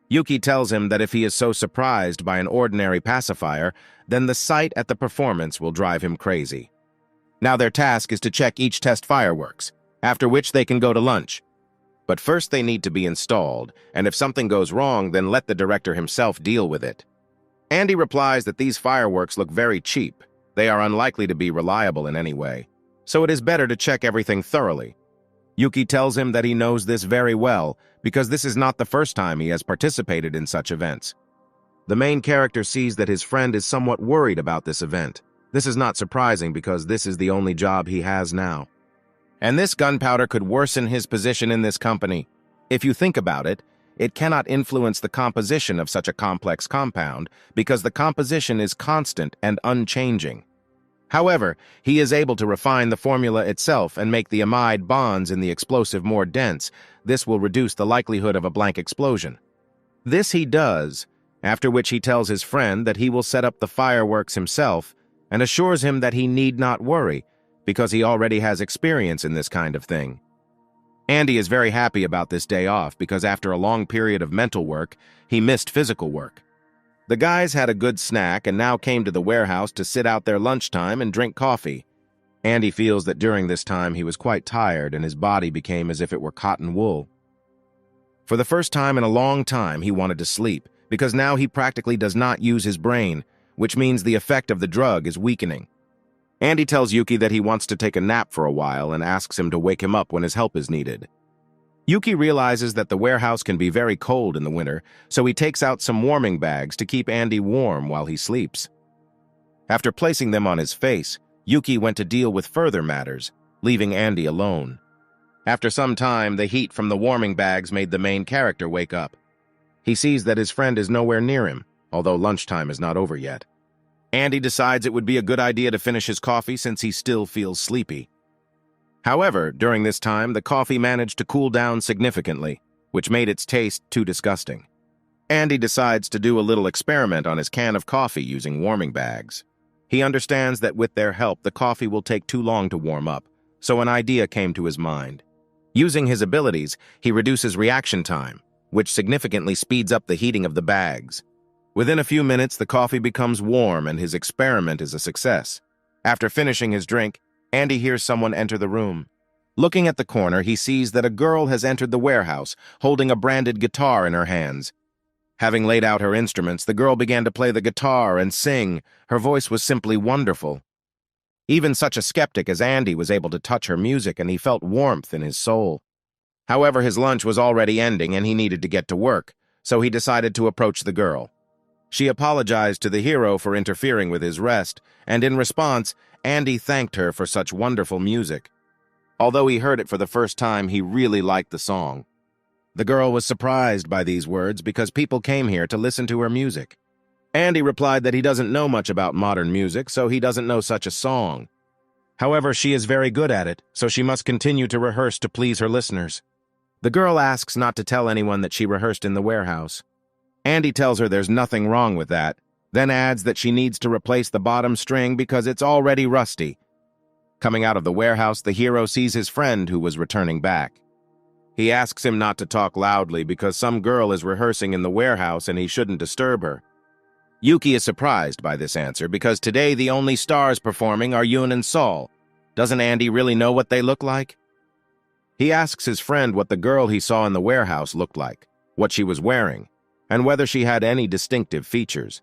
Yuki tells him that if he is so surprised by an ordinary pacifier, then the sight at the performance will drive him crazy. Now their task is to check each test fireworks, after which they can go to lunch. But first they need to be installed, and if something goes wrong, then let the director himself deal with it. Andy replies that these fireworks look very cheap. They are unlikely to be reliable in any way, so it is better to check everything thoroughly. Yuki tells him that he knows this very well, because this is not the first time he has participated in such events. The main character sees that his friend is somewhat worried about this event. This is not surprising because this is the only job he has now. And this gunpowder could worsen his position in this company. If you think about it, it cannot influence the composition of such a complex compound because the composition is constant and unchanging. However, he is able to refine the formula itself and make the amide bonds in the explosive more dense. This will reduce the likelihood of a blank explosion. This he does, after which he tells his friend that he will set up the fireworks himself and assures him that he need not worry because he already has experience in this kind of thing. Andy is very happy about this day off because after a long period of mental work, he missed physical work. The guys had a good snack and now came to the warehouse to sit out their lunchtime and drink coffee. Andy feels that during this time he was quite tired and his body became as if it were cotton wool. For the first time in a long time, he wanted to sleep because now he practically does not use his brain, which means the effect of the drug is weakening. Andy tells Yuki that he wants to take a nap for a while and asks him to wake him up when his help is needed. Yuki realizes that the warehouse can be very cold in the winter, so he takes out some warming bags to keep Andy warm while he sleeps. After placing them on his face, Yuki went to deal with further matters, leaving Andy alone. After some time, the heat from the warming bags made the main character wake up. He sees that his friend is nowhere near him, although lunchtime is not over yet. Andy decides it would be a good idea to finish his coffee since he still feels sleepy. However, during this time, the coffee managed to cool down significantly, which made its taste too disgusting. Andy decides to do a little experiment on his can of coffee using warming bags. He understands that with their help, the coffee will take too long to warm up, so an idea came to his mind. Using his abilities, he reduces reaction time, which significantly speeds up the heating of the bags. Within a few minutes, the coffee becomes warm and his experiment is a success. After finishing his drink, Andy hears someone enter the room. Looking at the corner, he sees that a girl has entered the warehouse, holding a branded guitar in her hands. Having laid out her instruments, the girl began to play the guitar and sing. Her voice was simply wonderful. Even such a skeptic as Andy was able to touch her music, and he felt warmth in his soul. However, his lunch was already ending and he needed to get to work, so he decided to approach the girl. She apologized to the hero for interfering with his rest, and in response, Andy thanked her for such wonderful music. Although he heard it for the first time, he really liked the song. The girl was surprised by these words because people came here to listen to her music. Andy replied that he doesn't know much about modern music, so he doesn't know such a song. However, she is very good at it, so she must continue to rehearse to please her listeners. The girl asks not to tell anyone that she rehearsed in the warehouse. Andy tells her there's nothing wrong with that, then adds that she needs to replace the bottom string because it's already rusty. Coming out of the warehouse, the hero sees his friend who was returning back. He asks him not to talk loudly because some girl is rehearsing in the warehouse and he shouldn't disturb her. Yuki is surprised by this answer because today the only stars performing are Yoon and Sol. Doesn't Andy really know what they look like? He asks his friend what the girl he saw in the warehouse looked like, what she was wearing, and whether she had any distinctive features.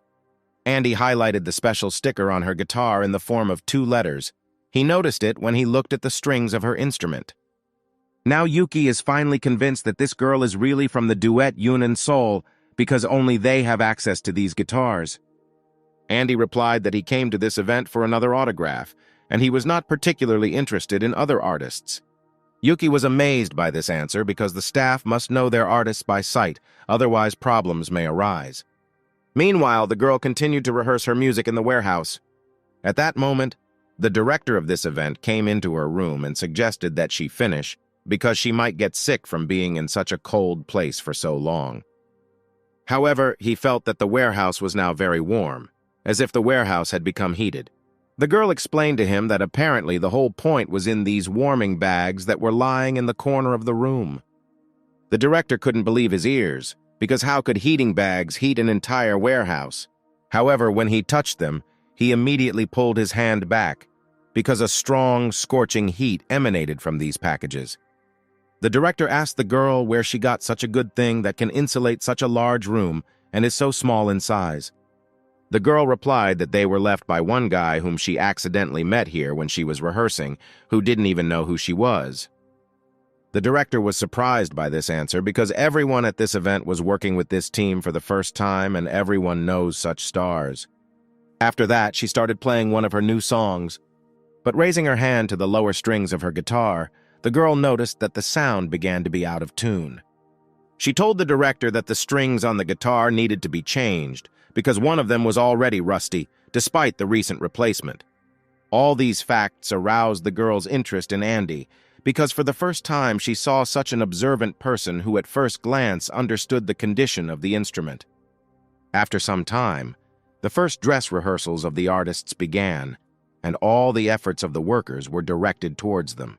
Andy highlighted the special sticker on her guitar in the form of 2 letters. He noticed it when he looked at the strings of her instrument. Now Yuki is finally convinced that this girl is really from the duet Yoon and Sol because only they have access to these guitars. Andy replied that he came to this event for another autograph, and he was not particularly interested in other artists. Yuki was amazed by this answer because the staff must know their artists by sight, otherwise problems may arise. Meanwhile, the girl continued to rehearse her music in the warehouse. At that moment, the director of this event came into her room and suggested that she finish because she might get sick from being in such a cold place for so long. However, he felt that the warehouse was now very warm, as if the warehouse had become heated. The girl explained to him that apparently the whole point was in these warming bags that were lying in the corner of the room. The director couldn't believe his ears, because how could heating bags heat an entire warehouse? However, when he touched them, he immediately pulled his hand back, because a strong, scorching heat emanated from these packages. The director asked the girl where she got such a good thing that can insulate such a large room and is so small in size. The girl replied that they were left by one guy whom she accidentally met here when she was rehearsing, who didn't even know who she was. The director was surprised by this answer because everyone at this event was working with this team for the first time and everyone knows such stars. After that, she started playing one of her new songs, but raising her hand to the lower strings of her guitar, the girl noticed that the sound began to be out of tune. She told the director that the strings on the guitar needed to be changed because one of them was already rusty, despite the recent replacement. All these facts aroused the girl's interest in Andy because for the first time she saw such an observant person who at first glance understood the condition of the instrument. After some time, the first dress rehearsals of the artists began, and all the efforts of the workers were directed towards them.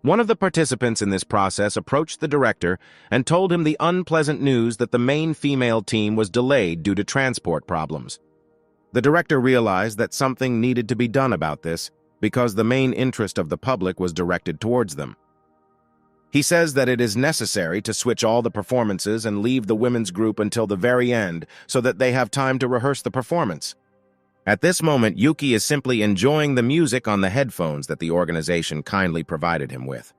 One of the participants in this process approached the director and told him the unpleasant news that the main female team was delayed due to transport problems. The director realized that something needed to be done about this because the main interest of the public was directed towards them. He says that it is necessary to switch all the performances and leave the women's group until the very end so that they have time to rehearse the performance. At this moment, Yuki is simply enjoying the music on the headphones that the organization kindly provided him with.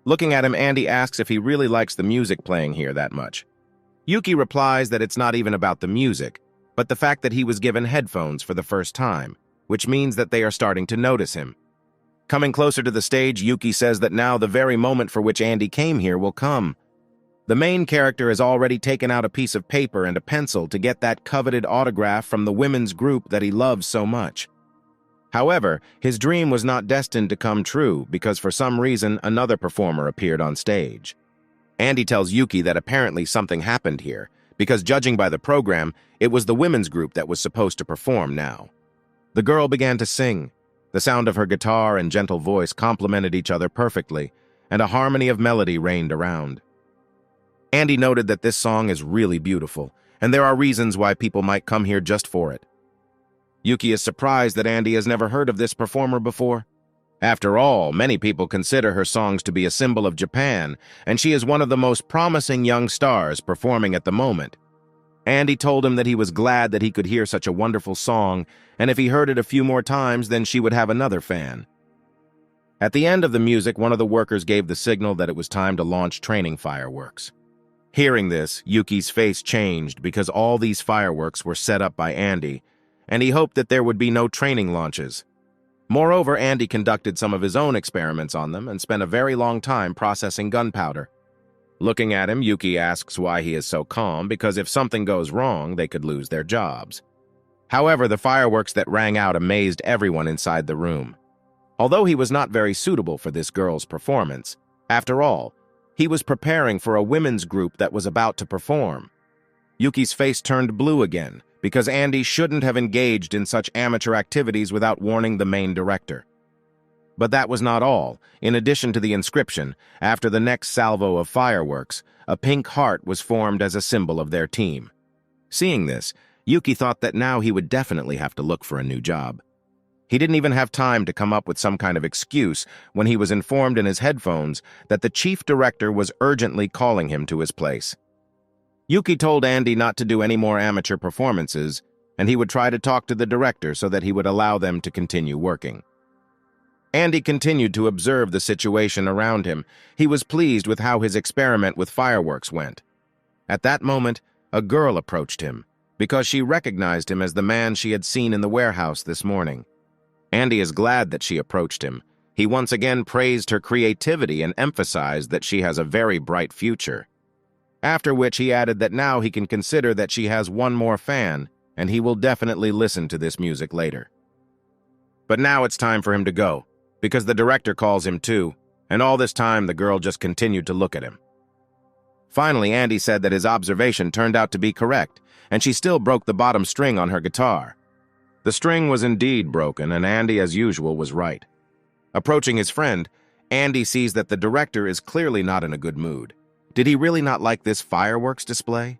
Looking at him, Andy asks if he really likes the music playing here that much. Yuki replies that it's not even about the music, but the fact that he was given headphones for the first time, which means that they are starting to notice him. Coming closer to the stage, Yuki says that now the very moment for which Andy came here will come. The main character has already taken out a piece of paper and a pencil to get that coveted autograph from the women's group that he loves so much. However, his dream was not destined to come true because for some reason another performer appeared on stage. Andy tells Yuki that apparently something happened here because judging by the program, it was the women's group that was supposed to perform now. The girl began to sing. The sound of her guitar and gentle voice complemented each other perfectly, and a harmony of melody reigned around. Andy noted that this song is really beautiful, and there are reasons why people might come here just for it. Yuki is surprised that Andy has never heard of this performer before. After all, many people consider her songs to be a symbol of Japan, and she is one of the most promising young stars performing at the moment. Andy told him that he was glad that he could hear such a wonderful song, and if he heard it a few more times, then she would have another fan. At the end of the music, one of the workers gave the signal that it was time to launch training fireworks. Hearing this, Yuki's face changed because all these fireworks were set up by Andy, and he hoped that there would be no training launches. Moreover, Andy conducted some of his own experiments on them and spent a very long time processing gunpowder. Looking at him, Yuki asks why he is so calm, because if something goes wrong, they could lose their jobs. However, the fireworks that rang out amazed everyone inside the room. Although he was not very suitable for this girl's performance, after all, he was preparing for a women's group that was about to perform. Yuki's face turned blue again, because Andy shouldn't have engaged in such amateur activities without warning the main director. But that was not all. In addition to the inscription, after the next salvo of fireworks, a pink heart was formed as a symbol of their team. Seeing this, Yuki thought that now he would definitely have to look for a new job. He didn't even have time to come up with some kind of excuse when he was informed in his headphones that the chief director was urgently calling him to his place. Yuki told Andy not to do any more amateur performances, and he would try to talk to the director so that he would allow them to continue working. Andy continued to observe the situation around him. He was pleased with how his experiment with fireworks went. At that moment, a girl approached him, because she recognized him as the man she had seen in the warehouse this morning. Andy is glad that she approached him. He once again praised her creativity and emphasized that she has a very bright future. After which he added that now he can consider that she has one more fan, and he will definitely listen to this music later. But now it's time for him to go, because the director calls him too, and all this time the girl just continued to look at him. Finally, Andy said that his observation turned out to be correct, and she still broke the bottom string on her guitar. The string was indeed broken, and Andy, as usual, was right. Approaching his friend, Andy sees that the director is clearly not in a good mood. Did he really not like this fireworks display?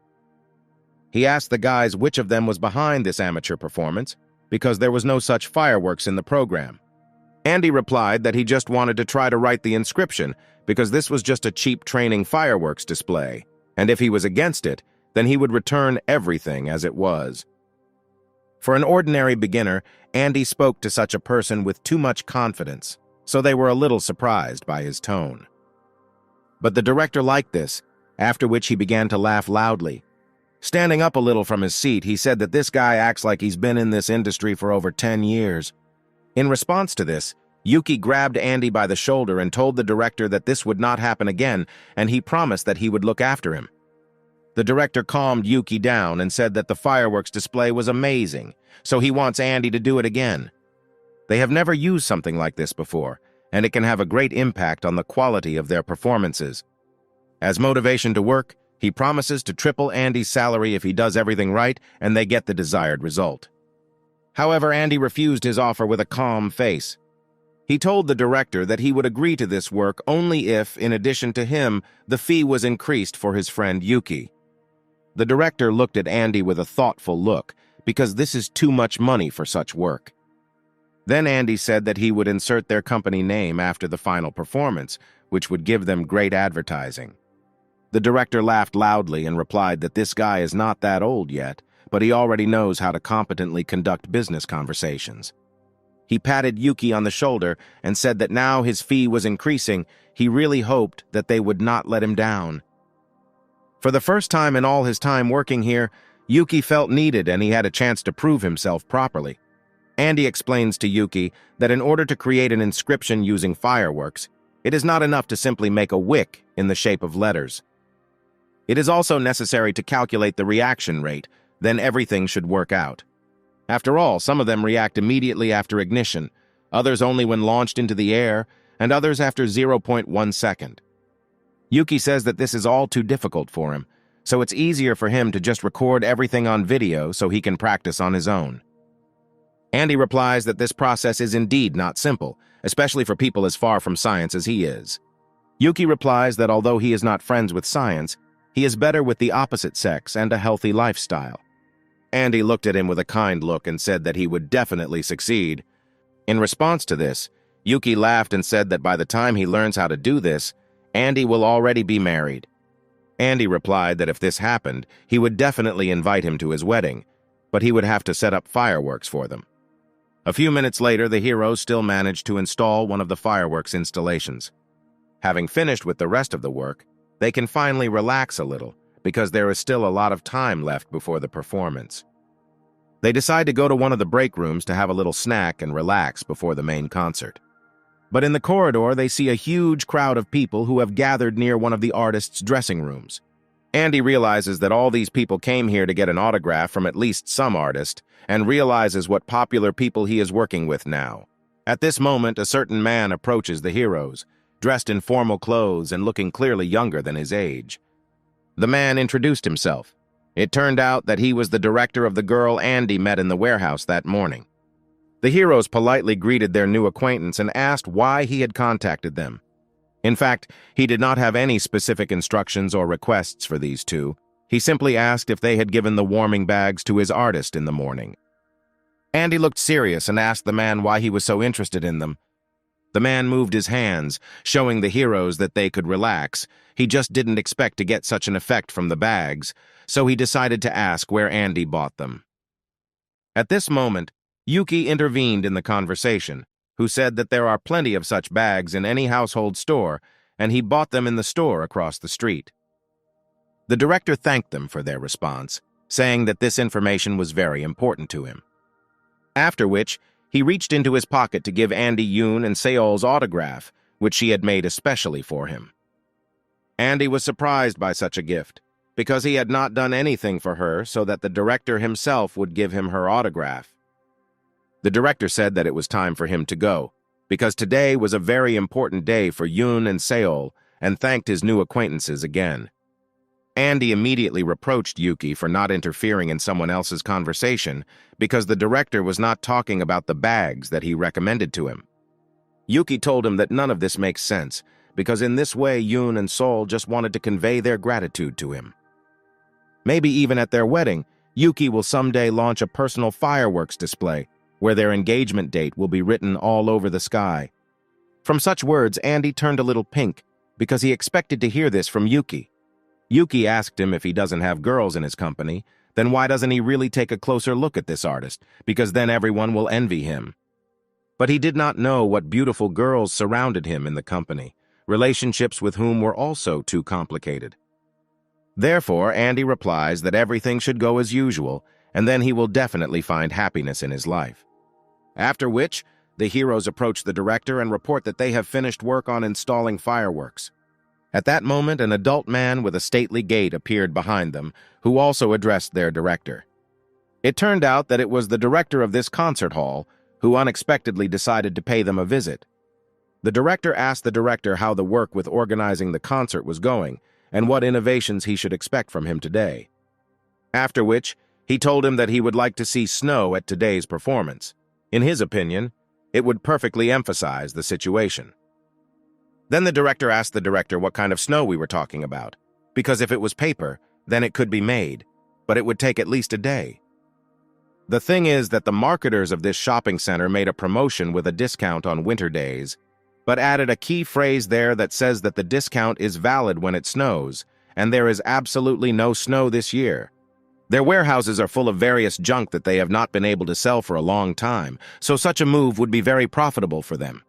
He asked the guys which of them was behind this amateur performance, because there was no such fireworks in the program. Andy replied that he just wanted to try to write the inscription, because this was just a cheap training fireworks display, and if he was against it, then he would return everything as it was. For an ordinary beginner, Andy spoke to such a person with too much confidence, so they were a little surprised by his tone. But the director liked this, after which he began to laugh loudly. Standing up a little from his seat, he said that this guy acts like he's been in this industry for over 10 years. In response to this, Yuki grabbed Andy by the shoulder and told the director that this would not happen again, and he promised that he would look after him. The director calmed Yuki down and said that the fireworks display was amazing, so he wants Andy to do it again. They have never used something like this before, and it can have a great impact on the quality of their performances. As motivation to work, he promises to triple Andy's salary if he does everything right and they get the desired result. However, Andy refused his offer with a calm face. He told the director that he would agree to this work only if, in addition to him, the fee was increased for his friend Yuki. The director looked at Andy with a thoughtful look, because this is too much money for such work. Then Andy said that he would insert their company name after the final performance, which would give them great advertising. The director laughed loudly and replied that this guy is not that old yet, but he already knows how to competently conduct business conversations. He patted Yuki on the shoulder and said that now his fee was increasing, he really hoped that they would not let him down. For the first time in all his time working here, Yuki felt needed and he had a chance to prove himself properly. Andy explains to Yuki that in order to create an inscription using fireworks, it is not enough to simply make a wick in the shape of letters. It is also necessary to calculate the reaction rate, then everything should work out. After all, some of them react immediately after ignition, others only when launched into the air, and others after 0.1 second. Yuki says that this is all too difficult for him, so it's easier for him to just record everything on video so he can practice on his own. Andy replies that this process is indeed not simple, especially for people as far from science as he is. Yuki replies that although he is not friends with science, he is better with the opposite sex and a healthy lifestyle. Andy looked at him with a kind look and said that he would definitely succeed. In response to this, Yuki laughed and said that by the time he learns how to do this, Andy will already be married. Andy replied that if this happened, he would definitely invite him to his wedding, but he would have to set up fireworks for them. A few minutes later, the heroes still managed to install one of the fireworks installations. Having finished with the rest of the work, they can finally relax a little, because there is still a lot of time left before the performance. They decide to go to one of the break rooms to have a little snack and relax before the main concert. But in the corridor, they see a huge crowd of people who have gathered near one of the artists' dressing rooms. Andy realizes that all these people came here to get an autograph from at least some artist, and realizes what popular people he is working with now. At this moment, a certain man approaches the heroes, dressed in formal clothes and looking clearly younger than his age. The man introduced himself. It turned out that he was the director of the girl Andy met in the warehouse that morning. The heroes politely greeted their new acquaintance and asked why he had contacted them. In fact, he did not have any specific instructions or requests for these two. He simply asked if they had given the warming bags to his artist in the morning. Andy looked serious and asked the man why he was so interested in them. The man moved his hands, showing the heroes that they could relax. He just didn't expect to get such an effect from the bags, so he decided to ask where Andy bought them. At this moment, Yuki intervened in the conversation, who said that there are plenty of such bags in any household store, and he bought them in the store across the street. The director thanked them for their response, saying that this information was very important to him. After which, he reached into his pocket to give Andy Yoon and Seol's autograph, which she had made especially for him. Andy was surprised by such a gift, because he had not done anything for her so that the director himself would give him her autograph. The director said that it was time for him to go, because today was a very important day for Yoon and Seol, and thanked his new acquaintances again. Andy immediately reproached Yuki for not interfering in someone else's conversation because the director was not talking about the bags that he recommended to him. Yuki told him that none of this makes sense, because in this way Yoon and Seol just wanted to convey their gratitude to him. Maybe even at their wedding, Yuki will someday launch a personal fireworks display where their engagement date will be written all over the sky. From such words, Andy turned a little pink because he expected to hear this from Yuki. Yuki asked him if he doesn't have girls in his company, then why doesn't he really take a closer look at this artist, because then everyone will envy him. But he did not know what beautiful girls surrounded him in the company, relationships with whom were also too complicated. Therefore, Andy replies that everything should go as usual, and then he will definitely find happiness in his life. After which, the heroes approach the director and report that they have finished work on installing fireworks. At that moment, an adult man with a stately gait appeared behind them, who also addressed their director. It turned out that it was the director of this concert hall, who unexpectedly decided to pay them a visit. The director asked the director how the work with organizing the concert was going, and what innovations he should expect from him today. After which, he told him that he would like to see snow at today's performance. In his opinion, it would perfectly emphasize the situation. Then the director asked the director what kind of snow we were talking about, because if it was paper, then it could be made, but it would take at least a day. The thing is that the marketers of this shopping center made a promotion with a discount on winter days, but added a key phrase there that says that the discount is valid when it snows, and there is absolutely no snow this year. Their warehouses are full of various junk that they have not been able to sell for a long time, so such a move would be very profitable for them.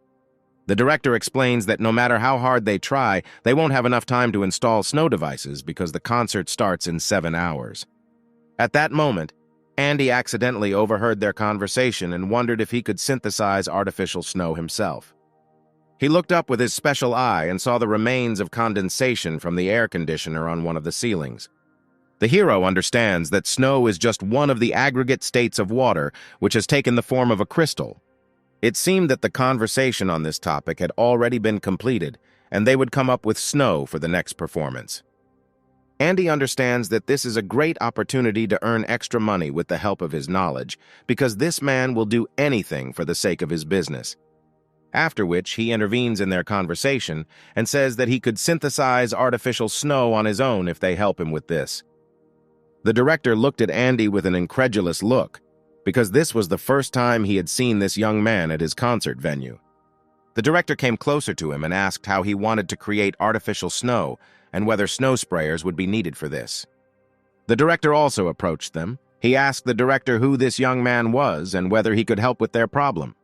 The director explains that no matter how hard they try, they won't have enough time to install snow devices because the concert starts in 7 hours. At that moment, Andy accidentally overheard their conversation and wondered if he could synthesize artificial snow himself. He looked up with his special eye and saw the remains of condensation from the air conditioner on one of the ceilings. The hero understands that snow is just one of the aggregate states of water, which has taken the form of a crystal. It seemed that the conversation on this topic had already been completed, and they would come up with snow for the next performance. Andy understands that this is a great opportunity to earn extra money with the help of his knowledge, because this man will do anything for the sake of his business. After which, he intervenes in their conversation and says that he could synthesize artificial snow on his own if they help him with this. The director looked at Andy with an incredulous look, because this was the first time he had seen this young man at his concert venue. The director came closer to him and asked how he wanted to create artificial snow and whether snow sprayers would be needed for this. The director also approached them. He asked the director who this young man was and whether he could help with their problem.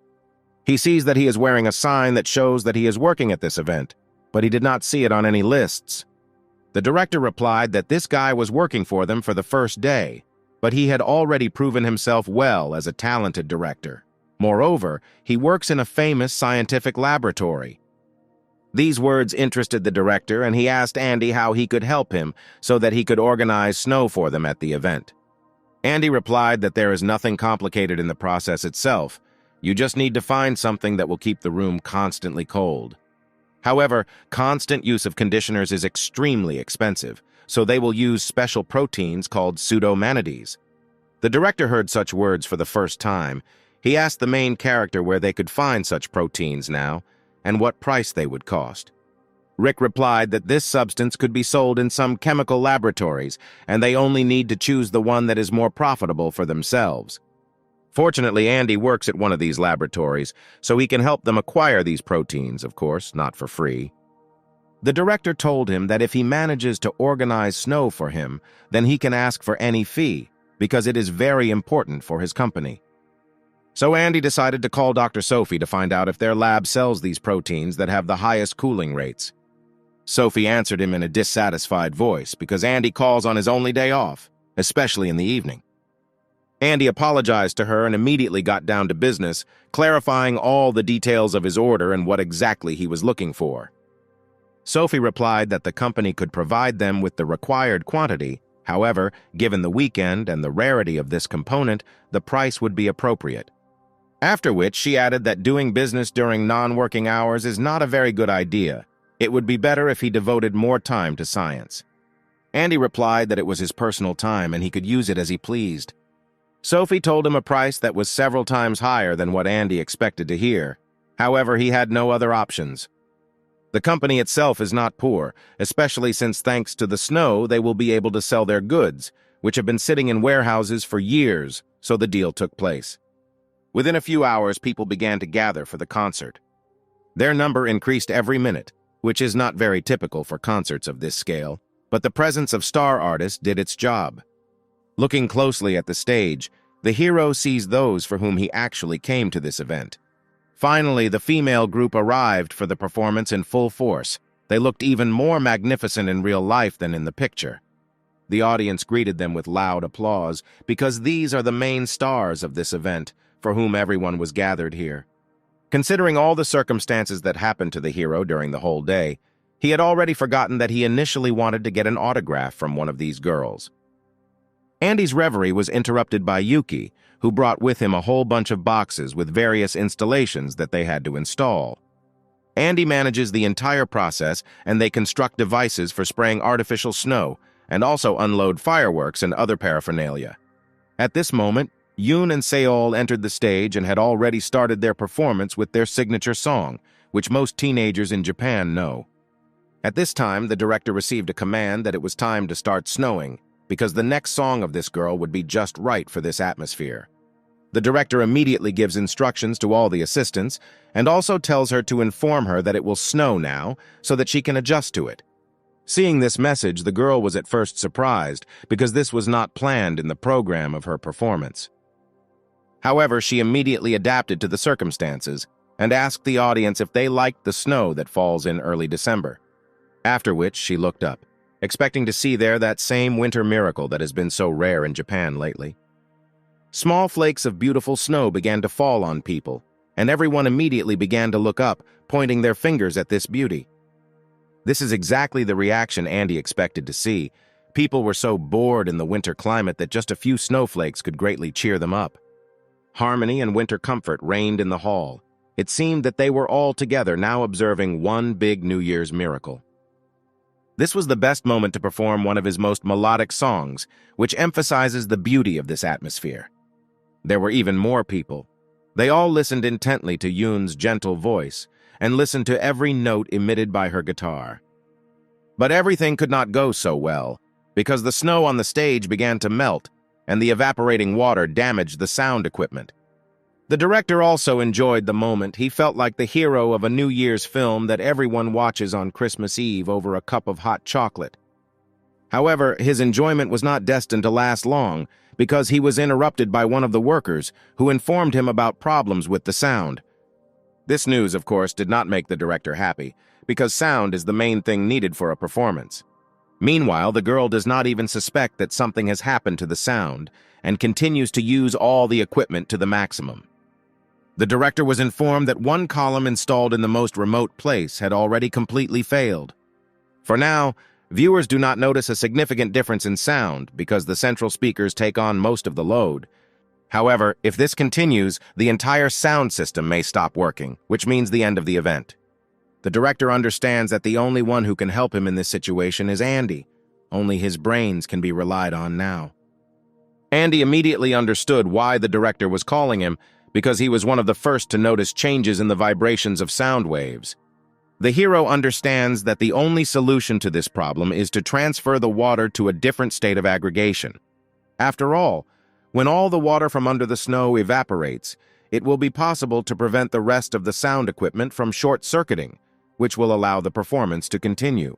He sees that he is wearing a sign that shows that he is working at this event, but he did not see it on any lists. The director replied that this guy was working for them for the first day, but he had already proven himself well as a talented director. Moreover, he works in a famous scientific laboratory. These words interested the director, and he asked Andy how he could help him so that he could organize snow for them at the event. Andy replied that there is nothing complicated in the process itself. You just need to find something that will keep the room constantly cold. However, constant use of conditioners is extremely expensive, so they will use special proteins called pseudomanides. The director heard such words for the first time. He asked the main character where they could find such proteins now, and what price they would cost. Rick replied that this substance could be sold in some chemical laboratories, and they only need to choose the one that is more profitable for themselves. Fortunately, Andy works at one of these laboratories, so he can help them acquire these proteins, of course, not for free. The director told him that if he manages to organize snow for him, then he can ask for any fee, because it is very important for his company. So Andy decided to call Dr. Sophie to find out if their lab sells these proteins that have the highest cooling rates. Sophie answered him in a dissatisfied voice because Andy calls on his only day off, especially in the evening. Andy apologized to her and immediately got down to business, clarifying all the details of his order and what exactly he was looking for. Sophie replied that the company could provide them with the required quantity. However, given the weekend and the rarity of this component, the price would be appropriate. After which, she added that doing business during non-working hours is not a very good idea. It would be better if he devoted more time to science. Andy replied that it was his personal time and he could use it as he pleased. Sophie told him a price that was several times higher than what Andy expected to hear. However, he had no other options. The company itself is not poor, especially since thanks to the snow they will be able to sell their goods, which have been sitting in warehouses for years, so the deal took place. Within a few hours, people began to gather for the concert. Their number increased every minute, which is not very typical for concerts of this scale, but the presence of star artists did its job. Looking closely at the stage, the hero sees those for whom he actually came to this event. Finally, the female group arrived for the performance in full force. They looked even more magnificent in real life than in the picture. The audience greeted them with loud applause because these are the main stars of this event, for whom everyone was gathered here. Considering all the circumstances that happened to the hero during the whole day, he had already forgotten that he initially wanted to get an autograph from one of these girls. Andy's reverie was interrupted by Yuki, who brought with him a whole bunch of boxes with various installations that they had to install. Andy manages the entire process, and they construct devices for spraying artificial snow and also unload fireworks and other paraphernalia. At this moment, Yoon and Seol entered the stage and had already started their performance with their signature song, which most teenagers in Japan know. At this time, the director received a command that it was time to start snowing, because the next song of this girl would be just right for this atmosphere. The director immediately gives instructions to all the assistants and also tells her to inform her that it will snow now so that she can adjust to it. Seeing this message, the girl was at first surprised because this was not planned in the program of her performance. However, she immediately adapted to the circumstances and asked the audience if they liked the snow that falls in early December. After which, she looked up, expecting to see there that same winter miracle that has been so rare in Japan lately. Small flakes of beautiful snow began to fall on people, and everyone immediately began to look up, pointing their fingers at this beauty. This is exactly the reaction Andy expected to see. People were so bored in the winter climate that just a few snowflakes could greatly cheer them up. Harmony and winter comfort reigned in the hall. It seemed that they were all together now observing one big New Year's miracle. This was the best moment to perform one of his most melodic songs, which emphasizes the beauty of this atmosphere. There were even more people. They all listened intently to Yoon's gentle voice and listened to every note emitted by her guitar. But everything could not go so well, because the snow on the stage began to melt, and the evaporating water damaged the sound equipment. The director also enjoyed the moment. He felt like the hero of a New Year's film that everyone watches on Christmas Eve over a cup of hot chocolate. However, his enjoyment was not destined to last long because he was interrupted by one of the workers who informed him about problems with the sound. This news, of course, did not make the director happy because sound is the main thing needed for a performance. Meanwhile, the girl does not even suspect that something has happened to the sound and continues to use all the equipment to the maximum. The director was informed that one column installed in the most remote place had already completely failed. For now, viewers do not notice a significant difference in sound because the central speakers take on most of the load. However, if this continues, the entire sound system may stop working, which means the end of the event. The director understands that the only one who can help him in this situation is Andy. Only his brains can be relied on now. Andy immediately understood why the director was calling him, because he was one of the first to notice changes in the vibrations of sound waves. The hero understands that the only solution to this problem is to transfer the water to a different state of aggregation. After all, when all the water from under the snow evaporates, it will be possible to prevent the rest of the sound equipment from short-circuiting, which will allow the performance to continue.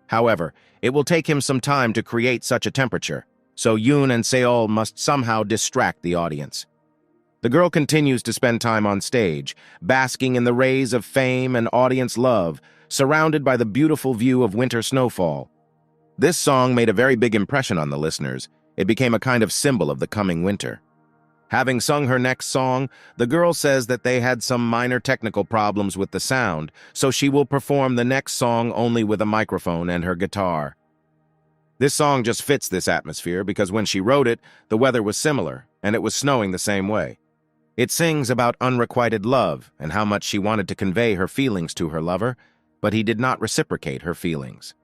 However, it will take him some time to create such a temperature, so Yoon and Seol must somehow distract the audience. The girl continues to spend time on stage, basking in the rays of fame and audience love, surrounded by the beautiful view of winter snowfall. This song made a very big impression on the listeners. It became a kind of symbol of the coming winter. Having sung her next song, the girl says that they had some minor technical problems with the sound, so she will perform the next song only with a microphone and her guitar. This song just fits this atmosphere because when she wrote it, the weather was similar, and it was snowing the same way. It sings about unrequited love and how much she wanted to convey her feelings to her lover, but he did not reciprocate her feelings.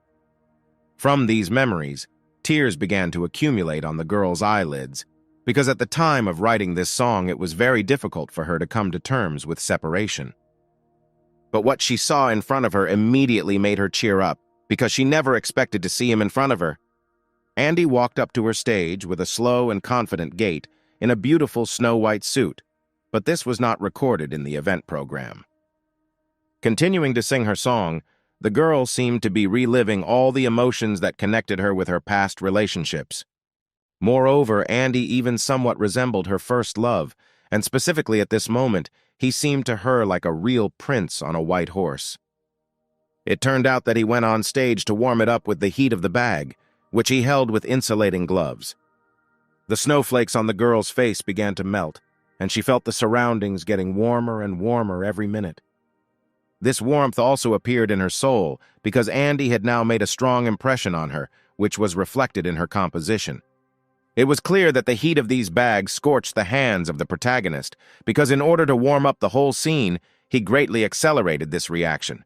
From these memories, tears began to accumulate on the girl's eyelids, because at the time of writing this song it was very difficult for her to come to terms with separation. But what she saw in front of her immediately made her cheer up, because she never expected to see him in front of her. Andy walked up to her stage with a slow and confident gait in a beautiful snow-white suit, but this was not recorded in the event program. Continuing to sing her song, the girl seemed to be reliving all the emotions that connected her with her past relationships. Moreover, Andy even somewhat resembled her first love, and specifically at this moment, he seemed to her like a real prince on a white horse. It turned out that he went on stage to warm it up with the heat of the bag, which he held with insulating gloves. The snowflakes on the girl's face began to melt, and she felt the surroundings getting warmer and warmer every minute. This warmth also appeared in her soul because Andy had now made a strong impression on her, which was reflected in her composition. It was clear that the heat of these bags scorched the hands of the protagonist, because in order to warm up the whole scene, he greatly accelerated this reaction.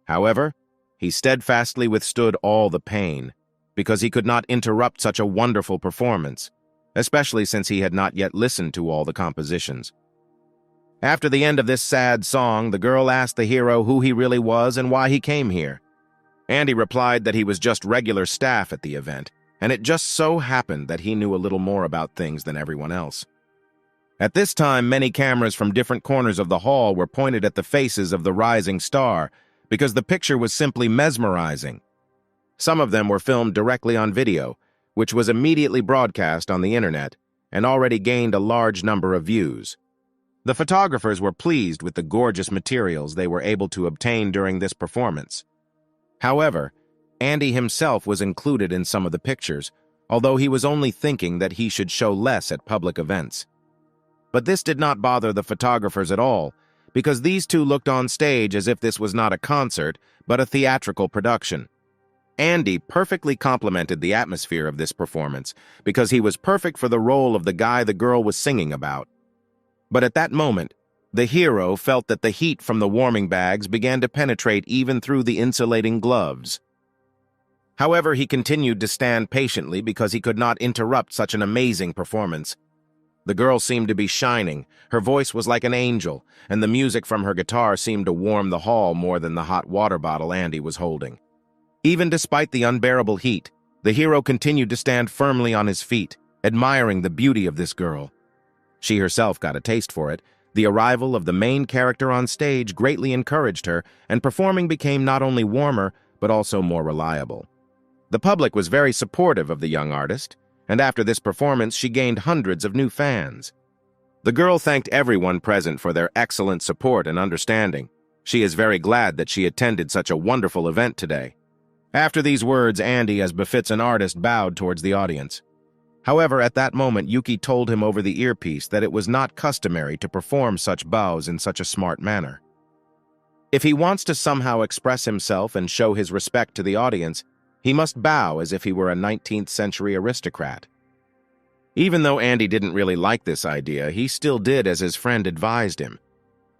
However, he steadfastly withstood all the pain, because he could not interrupt such a wonderful performance, especially since he had not yet listened to all the compositions. After the end of this sad song, the girl asked the hero who he really was and why he came here. Andy replied that he was just regular staff at the event, and it just so happened that he knew a little more about things than everyone else. At this time, many cameras from different corners of the hall were pointed at the faces of the rising star, because the picture was simply mesmerizing. Some of them were filmed directly on video, which was immediately broadcast on the internet and already gained a large number of views. The photographers were pleased with the gorgeous materials they were able to obtain during this performance. However, Andy himself was included in some of the pictures, although he was only thinking that he should show less at public events. But this did not bother the photographers at all, because these two looked on stage as if this was not a concert, but a theatrical production. Andy perfectly complemented the atmosphere of this performance because he was perfect for the role of the guy the girl was singing about. But at that moment, the hero felt that the heat from the warming bags began to penetrate even through the insulating gloves. However, he continued to stand patiently because he could not interrupt such an amazing performance. The girl seemed to be shining, her voice was like an angel, and the music from her guitar seemed to warm the hall more than the hot water bottle Andy was holding. Even despite the unbearable heat, the hero continued to stand firmly on his feet, admiring the beauty of this girl. She herself got a taste for it. The arrival of the main character on stage greatly encouraged her, and performing became not only warmer, but also more reliable. The public was very supportive of the young artist, and after this performance she gained hundreds of new fans. The girl thanked everyone present for their excellent support and understanding. She is very glad that she attended such a wonderful event today. After these words, Andy, as befits an artist, bowed towards the audience. However, at that moment, Yuki told him over the earpiece that it was not customary to perform such bows in such a smart manner. If he wants to somehow express himself and show his respect to the audience, he must bow as if he were a 19th century aristocrat. Even though Andy didn't really like this idea, he still did as his friend advised him.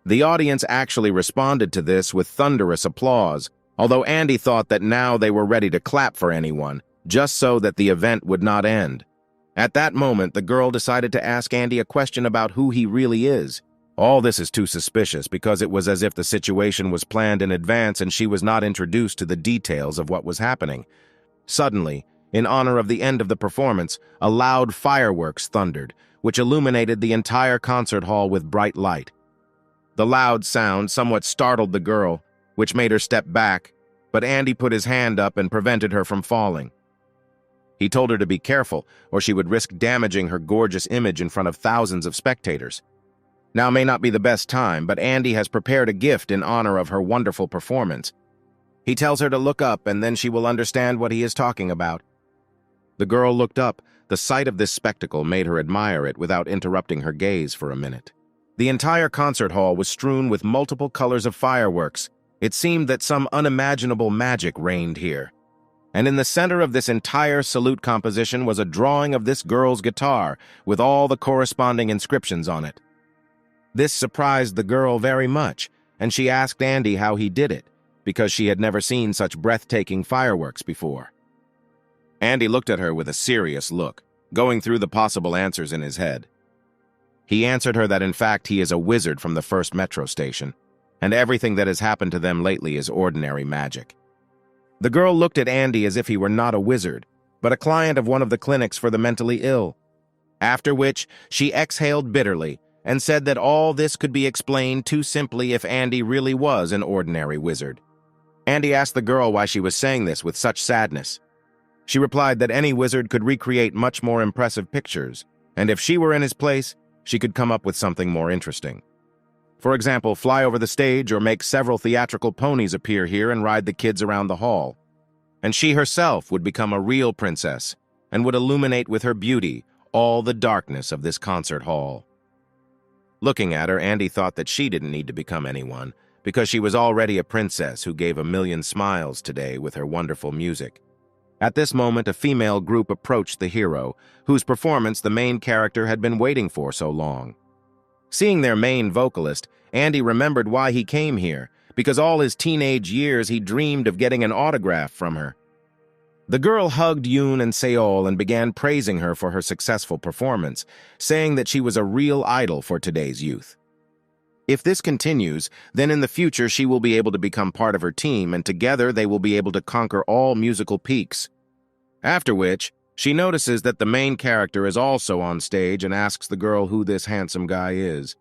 The audience actually responded to this with thunderous applause, although Andy thought that now they were ready to clap for anyone, just so that the event would not end. At that moment, the girl decided to ask Andy a question about who he really is. All this is too suspicious because it was as if the situation was planned in advance and she was not introduced to the details of what was happening. Suddenly, in honor of the end of the performance, a loud fireworks thundered, which illuminated the entire concert hall with bright light. The loud sound somewhat startled the girl, which made her step back, but Andy put his hand up and prevented her from falling. He told her to be careful, or she would risk damaging her gorgeous image in front of thousands of spectators. Now may not be the best time, but Andy has prepared a gift in honor of her wonderful performance. He tells her to look up, and then she will understand what he is talking about. The girl looked up. The sight of this spectacle made her admire it without interrupting her gaze for a minute. The entire concert hall was strewn with multiple colors of fireworks. It seemed that some unimaginable magic reigned here. And in the center of this entire salute composition was a drawing of this girl's guitar with all the corresponding inscriptions on it. This surprised the girl very much, and she asked Andy how he did it, because she had never seen such breathtaking fireworks before. Andy looked at her with a serious look, going through the possible answers in his head. He answered her that in fact he is a wizard from the first metro station, and everything that has happened to them lately is ordinary magic. The girl looked at Andy as if he were not a wizard, but a client of one of the clinics for the mentally ill. After which, she exhaled bitterly and said that all this could be explained too simply if Andy really was an ordinary wizard. Andy asked the girl why she was saying this with such sadness. She replied that any wizard could recreate much more impressive pictures, and if she were in his place, she could come up with something more interesting. For example, fly over the stage or make several theatrical ponies appear here and ride the kids around the hall. And she herself would become a real princess and would illuminate with her beauty all the darkness of this concert hall. Looking at her, Andy thought that she didn't need to become anyone because she was already a princess who gave a million smiles today with her wonderful music. At this moment, a female group approached the hero, whose performance the main character had been waiting for so long. Seeing their main vocalist, Andy remembered why he came here, because all his teenage years he dreamed of getting an autograph from her. The girl hugged Yoon and Seol and began praising her for her successful performance, saying that she was a real idol for today's youth. If this continues, then in the future she will be able to become part of her team, and together they will be able to conquer all musical peaks. After which, she notices that the main character is also on stage and asks the girl who this handsome guy is.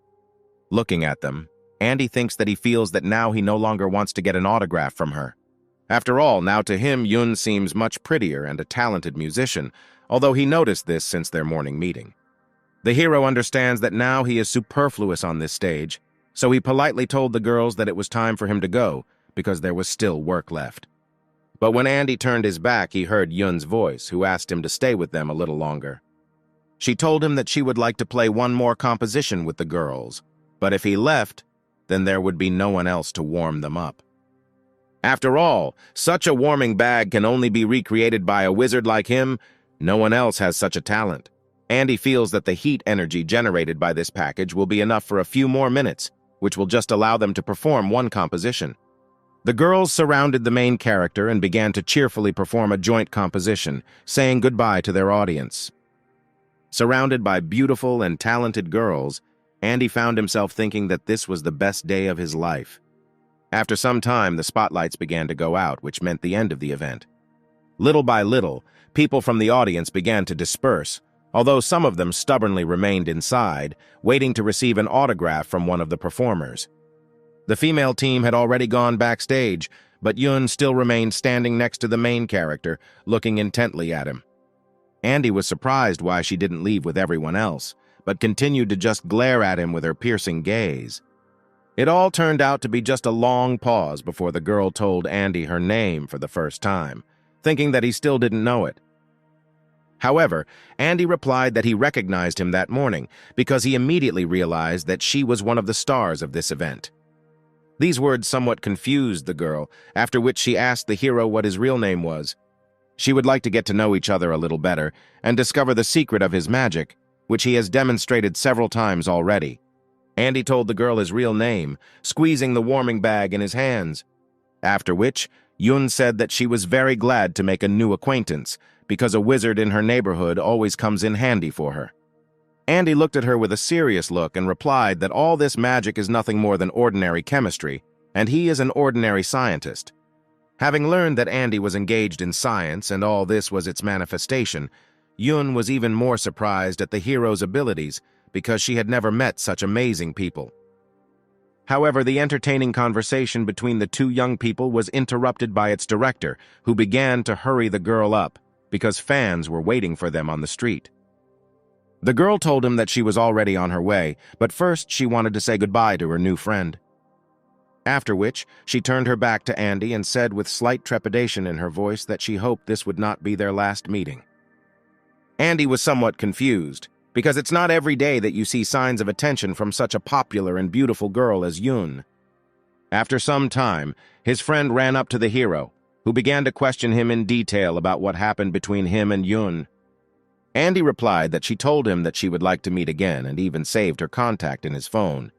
Looking at them, Andy thinks that he feels that now he no longer wants to get an autograph from her. After all, now to him, Yoon seems much prettier and a talented musician, although he noticed this since their morning meeting. The hero understands that now he is superfluous on this stage, so he politely told the girls that it was time for him to go, because there was still work left. But when Andy turned his back, he heard Yoon's voice, who asked him to stay with them a little longer. She told him that she would like to play one more composition with the girls, but if he left, then there would be no one else to warm them up. After all, such a warming bag can only be recreated by a wizard like him. No one else has such a talent. Andy feels that the heat energy generated by this package will be enough for a few more minutes, which will just allow them to perform one composition. The girls surrounded the main character and began to cheerfully perform a joint composition, saying goodbye to their audience. Surrounded by beautiful and talented girls, Andy found himself thinking that this was the best day of his life. After some time, the spotlights began to go out, which meant the end of the event. Little by little, people from the audience began to disperse, although some of them stubbornly remained inside, waiting to receive an autograph from one of the performers. The female team had already gone backstage, but Yun still remained standing next to the main character, looking intently at him. Andy was surprised why she didn't leave with everyone else, but continued to just glare at him with her piercing gaze. It all turned out to be just a long pause before the girl told Andy her name for the first time, thinking that he still didn't know it. However, Andy replied that he recognized him that morning because he immediately realized that she was one of the stars of this event. These words somewhat confused the girl, after which she asked the hero what his real name was. She would like to get to know each other a little better and discover the secret of his magic, which he has demonstrated several times already. Andy told the girl his real name, squeezing the warming bag in his hands. After which, Yun said that she was very glad to make a new acquaintance, because a wizard in her neighborhood always comes in handy for her. Andy looked at her with a serious look and replied that all this magic is nothing more than ordinary chemistry, and he is an ordinary scientist. Having learned that Andy was engaged in science and all this was its manifestation, Yun was even more surprised at the hero's abilities because she had never met such amazing people. However, the entertaining conversation between the two young people was interrupted by its director, who began to hurry the girl up because fans were waiting for them on the street. The girl told him that she was already on her way, but first she wanted to say goodbye to her new friend. After which, she turned her back to Andy and said with slight trepidation in her voice that she hoped this would not be their last meeting. Andy was somewhat confused, because it's not every day that you see signs of attention from such a popular and beautiful girl as Yun. After some time, his friend ran up to the hero, who began to question him in detail about what happened between him and Yun. Andy replied that she told him that she would like to meet again and even saved her contact in his phone.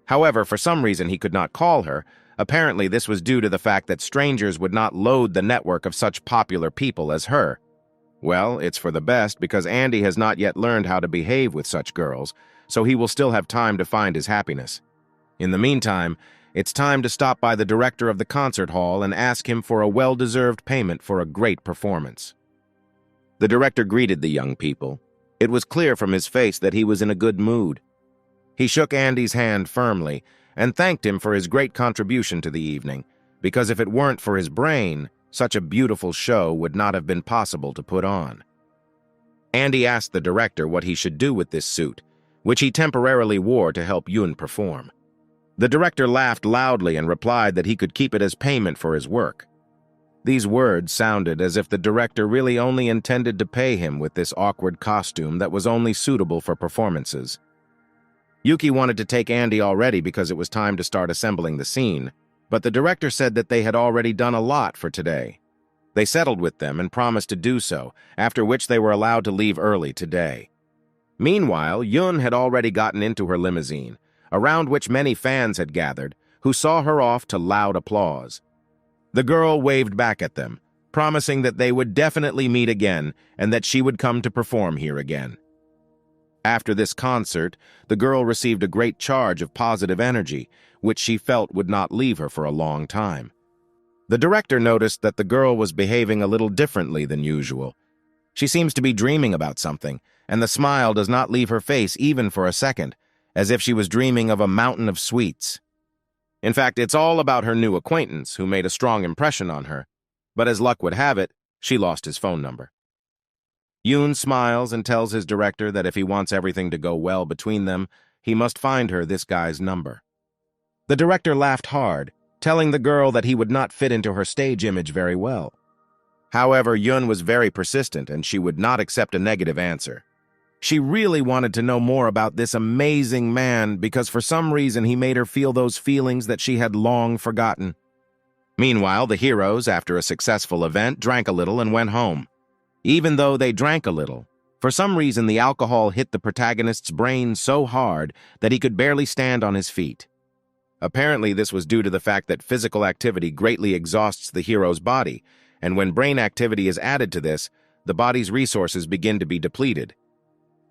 However, for some reason he could not call her. Apparently this was due to the fact that strangers would not load the network of such popular people as her. Well, it's for the best because Andy has not yet learned how to behave with such girls, so he will still have time to find his happiness. In the meantime, it's time to stop by the director of the concert hall and ask him for a well-deserved payment for a great performance. The director greeted the young people. It was clear from his face that he was in a good mood. He shook Andy's hand firmly and thanked him for his great contribution to the evening, because if it weren't for his brain, such a beautiful show would not have been possible to put on. Andy asked the director what he should do with this suit, which he temporarily wore to help Yun perform. The director laughed loudly and replied that he could keep it as payment for his work. These words sounded as if the director really only intended to pay him with this awkward costume that was only suitable for performances. Yuki wanted to take Andy already because it was time to start assembling the scene, but the director said that they had already done a lot for today. They settled with them and promised to do so, after which they were allowed to leave early today. Meanwhile, Yun had already gotten into her limousine, around which many fans had gathered, who saw her off to loud applause. The girl waved back at them, promising that they would definitely meet again and that she would come to perform here again. After this concert, the girl received a great charge of positive energy, which she felt would not leave her for a long time. The director noticed that the girl was behaving a little differently than usual. She seems to be dreaming about something, and the smile does not leave her face even for a second, as if she was dreaming of a mountain of sweets. In fact, it's all about her new acquaintance, who made a strong impression on her, but as luck would have it, she lost his phone number. Yoon smiles and tells his director that if he wants everything to go well between them, he must find her this guy's number. The director laughed hard, telling the girl that he would not fit into her stage image very well. However, Yoon was very persistent and she would not accept a negative answer. She really wanted to know more about this amazing man because for some reason he made her feel those feelings that she had long forgotten. Meanwhile, the heroes, after a successful event, drank a little and went home. Even though they drank a little, for some reason the alcohol hit the protagonist's brain so hard that he could barely stand on his feet. Apparently, this was due to the fact that physical activity greatly exhausts the hero's body, and when brain activity is added to this, the body's resources begin to be depleted.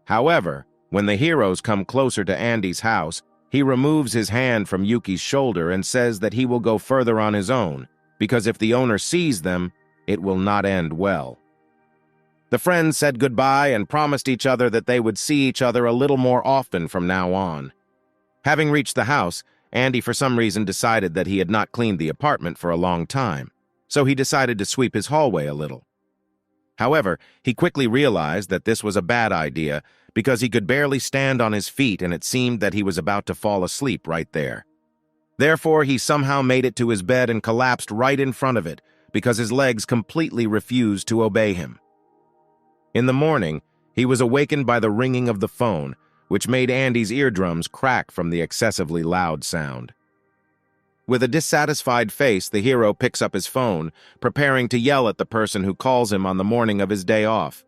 However, when the heroes come closer to Andy's house, he removes his hand from Yuki's shoulder and says that he will go further on his own, because if the owner sees them, it will not end well. The friends said goodbye and promised each other that they would see each other a little more often from now on. Having reached the house, Andy for some reason decided that he had not cleaned the apartment for a long time, so he decided to sweep his hallway a little. However, he quickly realized that this was a bad idea because he could barely stand on his feet and it seemed that he was about to fall asleep right there. Therefore, he somehow made it to his bed and collapsed right in front of it because his legs completely refused to obey him. In the morning, he was awakened by the ringing of the phone, which made Andy's eardrums crack from the excessively loud sound. With a dissatisfied face, the hero picks up his phone, preparing to yell at the person who calls him on the morning of his day off.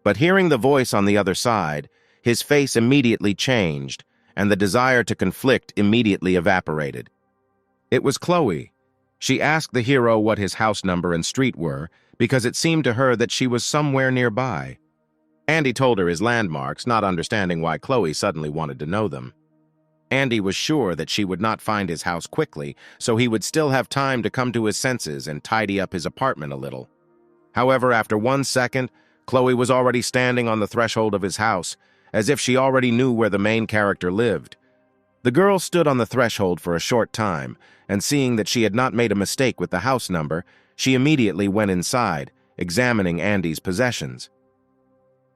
But hearing the voice on the other side, his face immediately changed, and the desire to conflict immediately evaporated. It was Chloe. She asked the hero what his house number and street were, because it seemed to her that she was somewhere nearby. Andy told her his landmarks, not understanding why Chloe suddenly wanted to know them. Andy was sure that she would not find his house quickly, so he would still have time to come to his senses and tidy up his apartment a little. However, after 1 second, Chloe was already standing on the threshold of his house, as if she already knew where the main character lived. The girl stood on the threshold for a short time, and seeing that she had not made a mistake with the house number, she immediately went inside, examining Andy's possessions.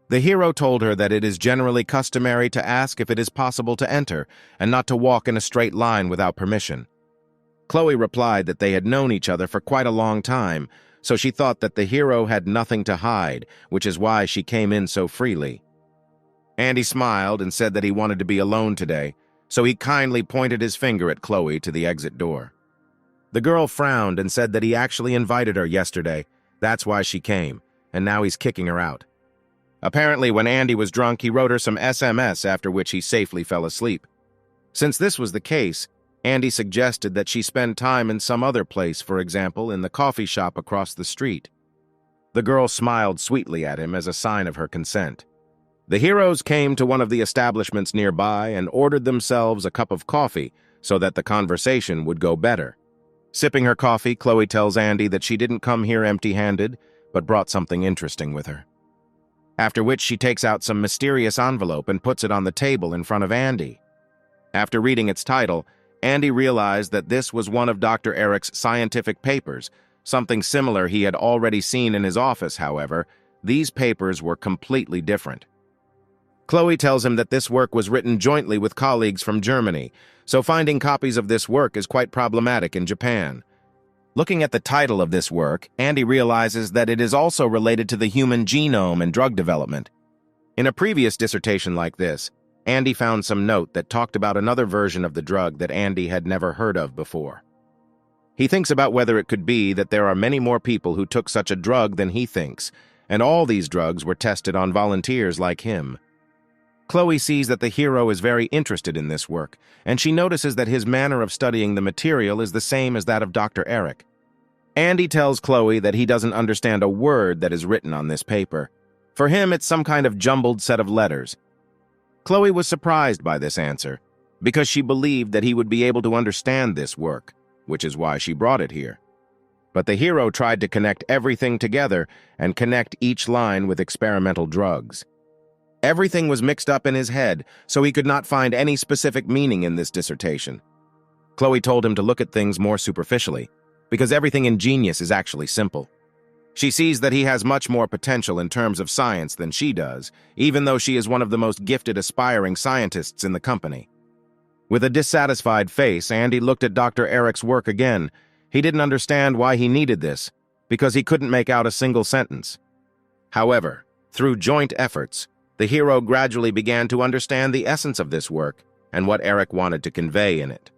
The hero told her that it is generally customary to ask if it is possible to enter, and not to walk in a straight line without permission. Chloe replied that they had known each other for quite a long time, so she thought that the hero had nothing to hide, which is why she came in so freely. Andy smiled and said that he wanted to be alone today, so he kindly pointed his finger at Chloe to the exit door. The girl frowned and said that he actually invited her yesterday, that's why she came, and now he's kicking her out. Apparently, when Andy was drunk, he wrote her some SMS, after which he safely fell asleep. Since this was the case, Andy suggested that she spend time in some other place, for example, in the coffee shop across the street. The girl smiled sweetly at him as a sign of her consent. The heroes came to one of the establishments nearby and ordered themselves a cup of coffee so that the conversation would go better. Sipping her coffee, Chloe tells Andy that she didn't come here empty-handed, but brought something interesting with her. After which she takes out some mysterious envelope and puts it on the table in front of Andy. After reading its title, Andy realized that this was one of Dr. Eric's scientific papers, something similar he had already seen in his office. However, these papers were completely different. Chloe tells him that this work was written jointly with colleagues from Germany, so finding copies of this work is quite problematic in Japan. Looking at the title of this work, Andy realizes that it is also related to the human genome and drug development. In a previous dissertation like this, Andy found some note that talked about another version of the drug that Andy had never heard of before. He thinks about whether it could be that there are many more people who took such a drug than he thinks, and all these drugs were tested on volunteers like him. Chloe sees that the hero is very interested in this work, and she notices that his manner of studying the material is the same as that of Dr. Eric. Andy tells Chloe that he doesn't understand a word that is written on this paper. For him, it's some kind of jumbled set of letters. Chloe was surprised by this answer, because she believed that he would be able to understand this work, which is why she brought it here. But the hero tried to connect everything together and connect each line with experimental drugs. Everything was mixed up in his head, so he could not find any specific meaning in this dissertation. Chloe told him to look at things more superficially, because everything in Genius is actually simple. She sees that he has much more potential in terms of science than she does, even though she is one of the most gifted aspiring scientists in the company. With a dissatisfied face, Andy looked at Dr. Eric's work again. He didn't understand why he needed this, because he couldn't make out a single sentence. However, through joint efforts, the hero gradually began to understand the essence of this work and what Eric wanted to convey in it.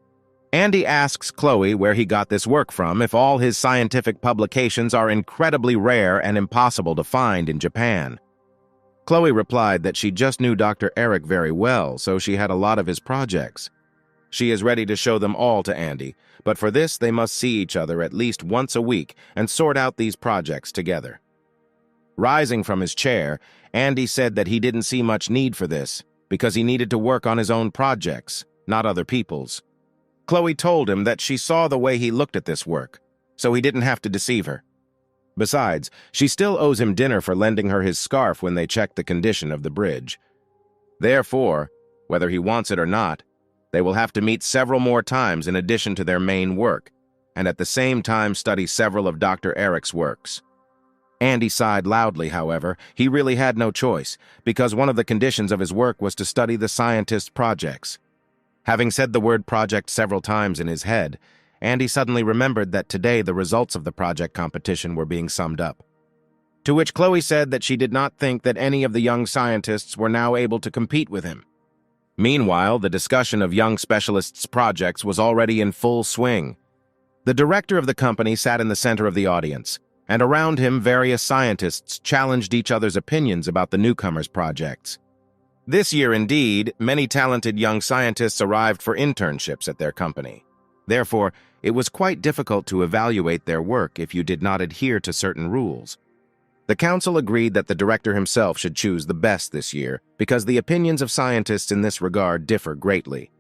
Andy asks Chloe where he got this work from, if all his scientific publications are incredibly rare and impossible to find in Japan. Chloe replied that she just knew Dr. Eric very well, so she had a lot of his projects. She is ready to show them all to Andy, but for this they must see each other at least once a week and sort out these projects together. Rising from his chair, Andy said that he didn't see much need for this, because he needed to work on his own projects, not other people's. Chloe told him that she saw the way he looked at this work, so he didn't have to deceive her. Besides, she still owes him dinner for lending her his scarf when they checked the condition of the bridge. Therefore, whether he wants it or not, they will have to meet several more times in addition to their main work, and at the same time study several of Dr. Eric's works. Andy sighed loudly, however. He really had no choice, because one of the conditions of his work was to study the scientist's projects. Having said the word project several times in his head, Andy suddenly remembered that today the results of the project competition were being summed up. To which Chloe said that she did not think that any of the young scientists were now able to compete with him. Meanwhile, the discussion of young specialists' projects was already in full swing. The director of the company sat in the center of the audience, and around him various scientists challenged each other's opinions about the newcomers' projects. This year, indeed, many talented young scientists arrived for internships at their company. Therefore, it was quite difficult to evaluate their work if you did not adhere to certain rules. The council agreed that the director himself should choose the best this year because the opinions of scientists in this regard differ greatly.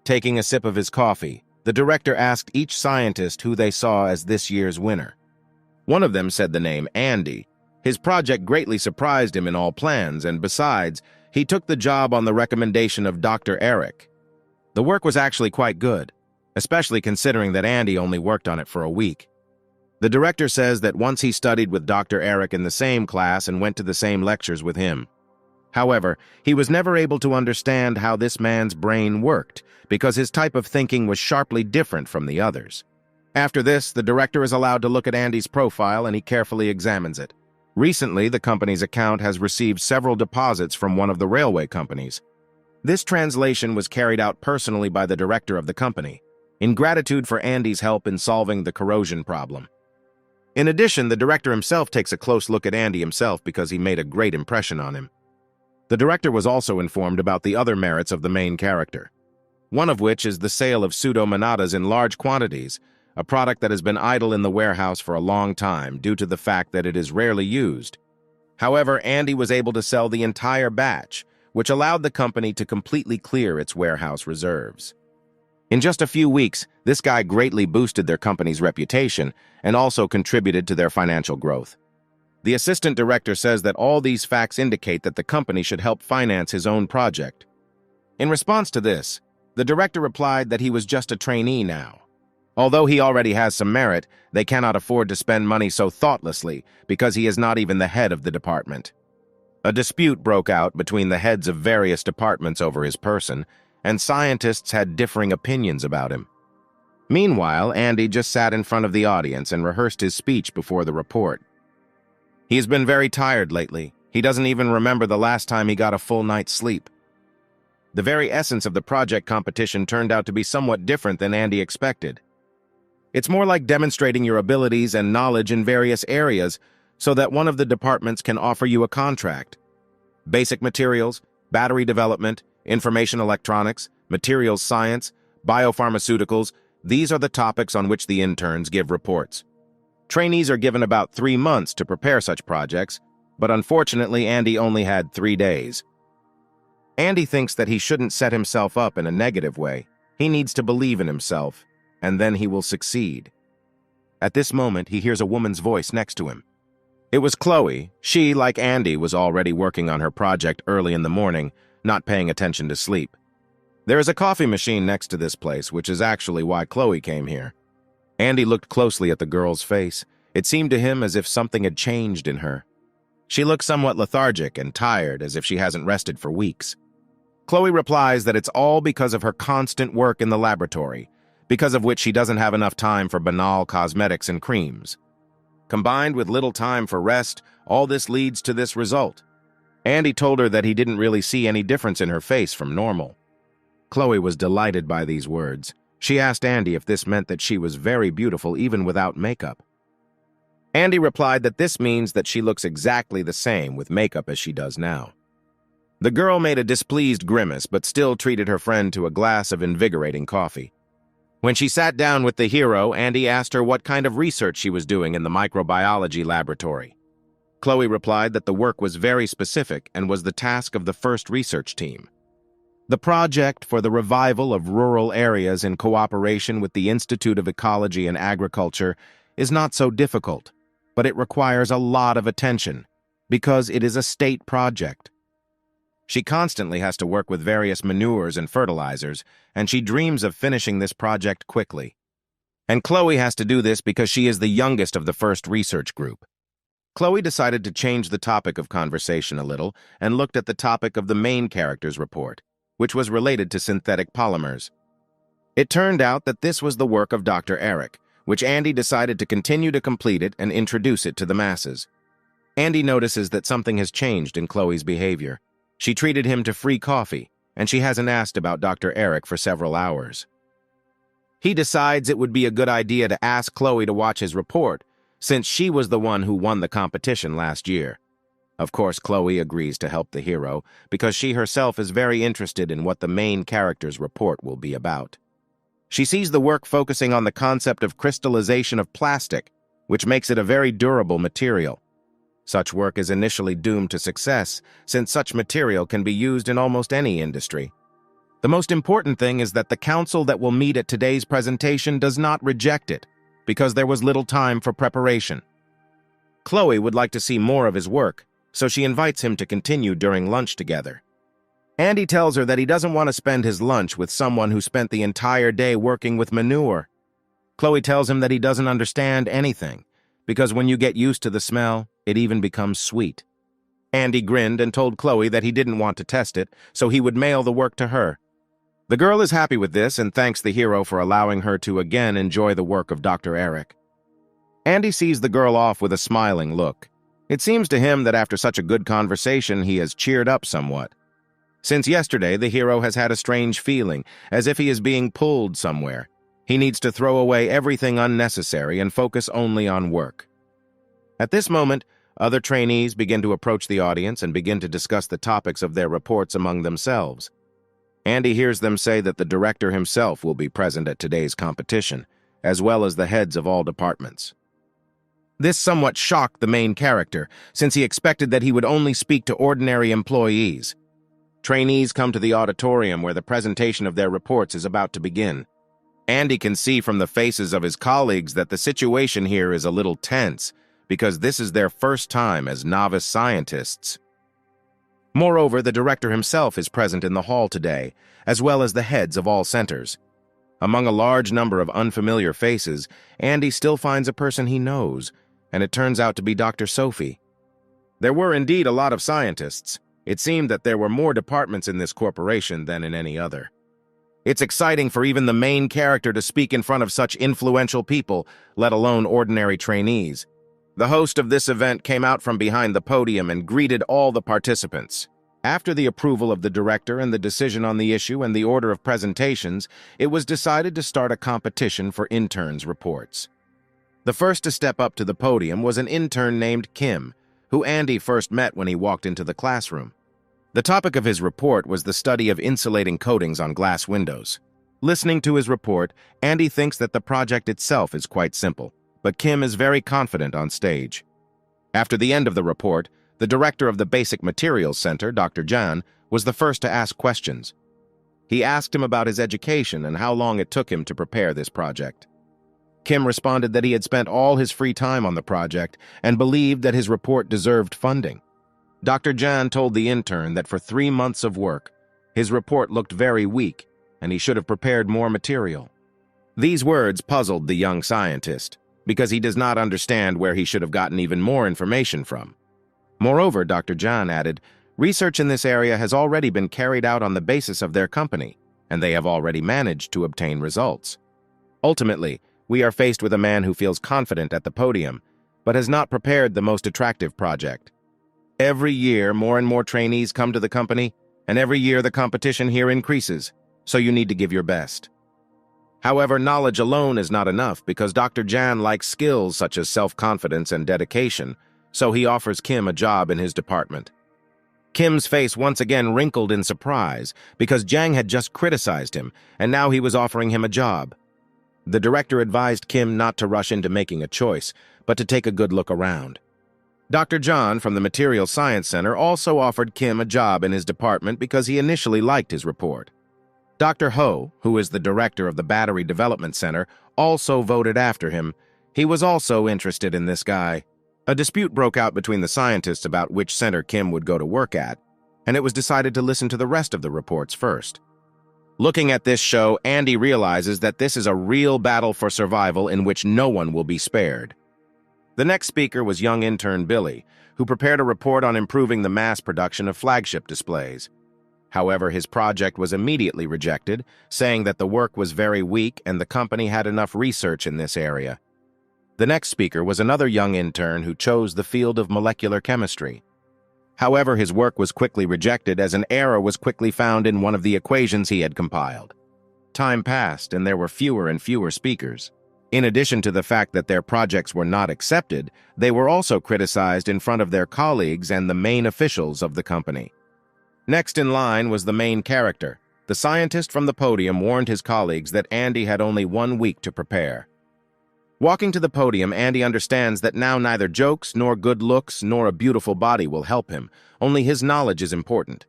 Taking a sip of his coffee, the director asked each scientist who they saw as this year's winner. One of them said the name Andy. His project greatly surprised him in all plans, and besides, he took the job on the recommendation of Dr. Eric. The work was actually quite good, especially considering that Andy only worked on it for a week. The director says that once he studied with Dr. Eric in the same class and went to the same lectures with him. However, he was never able to understand how this man's brain worked because his type of thinking was sharply different from the others. After this, the director is allowed to look at Andy's profile and he carefully examines it. Recently, the company's account has received several deposits from one of the railway companies. This translation was carried out personally by the director of the company, in gratitude for Andy's help in solving the corrosion problem. In addition, the director himself takes a close look at Andy himself because he made a great impression on him. The director was also informed about the other merits of the main character, one of which is the sale of pseudomanadas in large quantities, a product that has been idle in the warehouse for a long time due to the fact that it is rarely used. However, Andy was able to sell the entire batch, which allowed the company to completely clear its warehouse reserves. In just a few weeks, this guy greatly boosted their company's reputation and also contributed to their financial growth. The assistant director says that all these facts indicate that the company should help finance his own project. In response to this, the director replied that he was just a trainee now. Although he already has some merit, they cannot afford to spend money so thoughtlessly because he is not even the head of the department. A dispute broke out between the heads of various departments over his person, and scientists had differing opinions about him. Meanwhile, Andy just sat in front of the audience and rehearsed his speech before the report. He has been very tired lately. He doesn't even remember the last time he got a full night's sleep. The very essence of the project competition turned out to be somewhat different than Andy expected. It's more like demonstrating your abilities and knowledge in various areas so that one of the departments can offer you a contract. Basic materials, battery development, information electronics, materials science, biopharmaceuticals, these are the topics on which the interns give reports. Trainees are given about 3 months to prepare such projects, but unfortunately Andy only had 3 days. Andy thinks that he shouldn't set himself up in a negative way. He needs to believe in himself, and then he will succeed. At this moment, he hears a woman's voice next to him. It was Chloe. She, like Andy, was already working on her project early in the morning, not paying attention to sleep. There is a coffee machine next to this place, which is actually why Chloe came here. Andy looked closely at the girl's face. It seemed to him as if something had changed in her. She looked somewhat lethargic and tired, as if she hasn't rested for weeks. Chloe replies that it's all because of her constant work in the laboratory, because of which she doesn't have enough time for banal cosmetics and creams. Combined with little time for rest, all this leads to this result. Andy told her that he didn't really see any difference in her face from normal. Chloe was delighted by these words. She asked Andy if this meant that she was very beautiful even without makeup. Andy replied that this means that she looks exactly the same with makeup as she does now. The girl made a displeased grimace but still treated her friend to a glass of invigorating coffee. When she sat down with the hero, Andy asked her what kind of research she was doing in the microbiology laboratory. Chloe replied that the work was very specific and was the task of the first research team. The project for the revival of rural areas in cooperation with the Institute of Ecology and Agriculture is not so difficult. but it requires a lot of attention because it is a state project. She constantly has to work with various manures and fertilizers, and she dreams of finishing this project quickly. And Chloe has to do this because she is the youngest of the first research group. Chloe decided to change the topic of conversation a little and looked at the topic of the main character's report, which was related to synthetic polymers. It turned out that this was the work of Dr. Eric, which Andy decided to continue to complete it and introduce it to the masses. Andy notices that something has changed in Chloe's behavior. She treated him to free coffee, and she hasn't asked about Dr. Eric for several hours. He decides it would be a good idea to ask Chloe to watch his report, since she was the one who won the competition last year. Of course, Chloe agrees to help the hero, because she herself is very interested in what the main character's report will be about. She sees the work focusing on the concept of crystallization of plastic, which makes it a very durable material. Such work is initially doomed to success, since such material can be used in almost any industry. The most important thing is that the council that will meet at today's presentation does not reject it, because there was little time for preparation. Chloe would like to see more of his work, so she invites him to continue during lunch together. Andy tells her that he doesn't want to spend his lunch with someone who spent the entire day working with manure. Chloe tells him that he doesn't understand anything, because when you get used to the smell, it even becomes sweet. Andy grinned and told Chloe that he didn't want to test it, so he would mail the work to her. The girl is happy with this and thanks the hero for allowing her to again enjoy the work of Dr. Eric. Andy sees the girl off with a smiling look. It seems to him that after such a good conversation, he has cheered up somewhat. Since yesterday, the hero has had a strange feeling, as if he is being pulled somewhere. He needs to throw away everything unnecessary and focus only on work. At this moment, other trainees begin to approach the audience and begin to discuss the topics of their reports among themselves. Andy hears them say that the director himself will be present at today's competition, as well as the heads of all departments. This somewhat shocked the main character, since he expected that he would only speak to ordinary employees. Trainees come to the auditorium where the presentation of their reports is about to begin. Andy can see from the faces of his colleagues that the situation here is a little tense, because this is their first time as novice scientists. Moreover, the director himself is present in the hall today, as well as the heads of all centers. Among a large number of unfamiliar faces, Andy still finds a person he knows, and it turns out to be Dr. Sophie. There were indeed a lot of scientists. It seemed that there were more departments in this corporation than in any other. It's exciting for even the main character to speak in front of such influential people, let alone ordinary trainees. The host of this event came out from behind the podium and greeted all the participants. After the approval of the director and the decision on the issue and the order of presentations, it was decided to start a competition for interns' reports. The first to step up to the podium was an intern named Kim, who Andy first met when he walked into the classroom. The topic of his report was the study of insulating coatings on glass windows. Listening to his report, Andy thinks that the project itself is quite simple, but Kim is very confident on stage. After the end of the report, the director of the Basic Materials Center, Dr. Jan, was the first to ask questions. He asked him about his education and how long it took him to prepare this project. Kim responded that he had spent all his free time on the project and believed that his report deserved funding. Dr. Jan told the intern that for 3 months of work, his report looked very weak and he should have prepared more material. These words puzzled the young scientist, because he does not understand where he should have gotten even more information from. Moreover, Dr. Jan added, research in this area has already been carried out on the basis of their company, and they have already managed to obtain results. Ultimately, we are faced with a man who feels confident at the podium, but has not prepared the most attractive project. Every year, more and more trainees come to the company, and every year the competition here increases, so you need to give your best. However, knowledge alone is not enough because Dr. Jan likes skills such as self-confidence and dedication, so he offers Kim a job in his department. Kim's face once again wrinkled in surprise because Jang had just criticized him, and now he was offering him a job. The director advised Kim not to rush into making a choice, but to take a good look around. Dr. John from the Material Science Center also offered Kim a job in his department because he initially liked his report. Dr. Ho, who is the director of the Battery Development Center, also voted after him. He was also interested in this guy. A dispute broke out between the scientists about which center Kim would go to work at, and it was decided to listen to the rest of the reports first. Looking at this show, Andy realizes that this is a real battle for survival in which no one will be spared. The next speaker was young intern Billy, who prepared a report on improving the mass production of flagship displays. However, his project was immediately rejected, saying that the work was very weak and the company had enough research in this area. The next speaker was another young intern who chose the field of molecular chemistry. However, his work was quickly rejected as an error was quickly found in one of the equations he had compiled. Time passed and there were fewer and fewer speakers. In addition to the fact that their projects were not accepted, they were also criticized in front of their colleagues and the main officials of the company. Next in line was the main character. The scientist from the podium warned his colleagues that Andy had only 1 week to prepare. Walking to the podium, Andy understands that now neither jokes, nor good looks, nor a beautiful body will help him. Only his knowledge is important.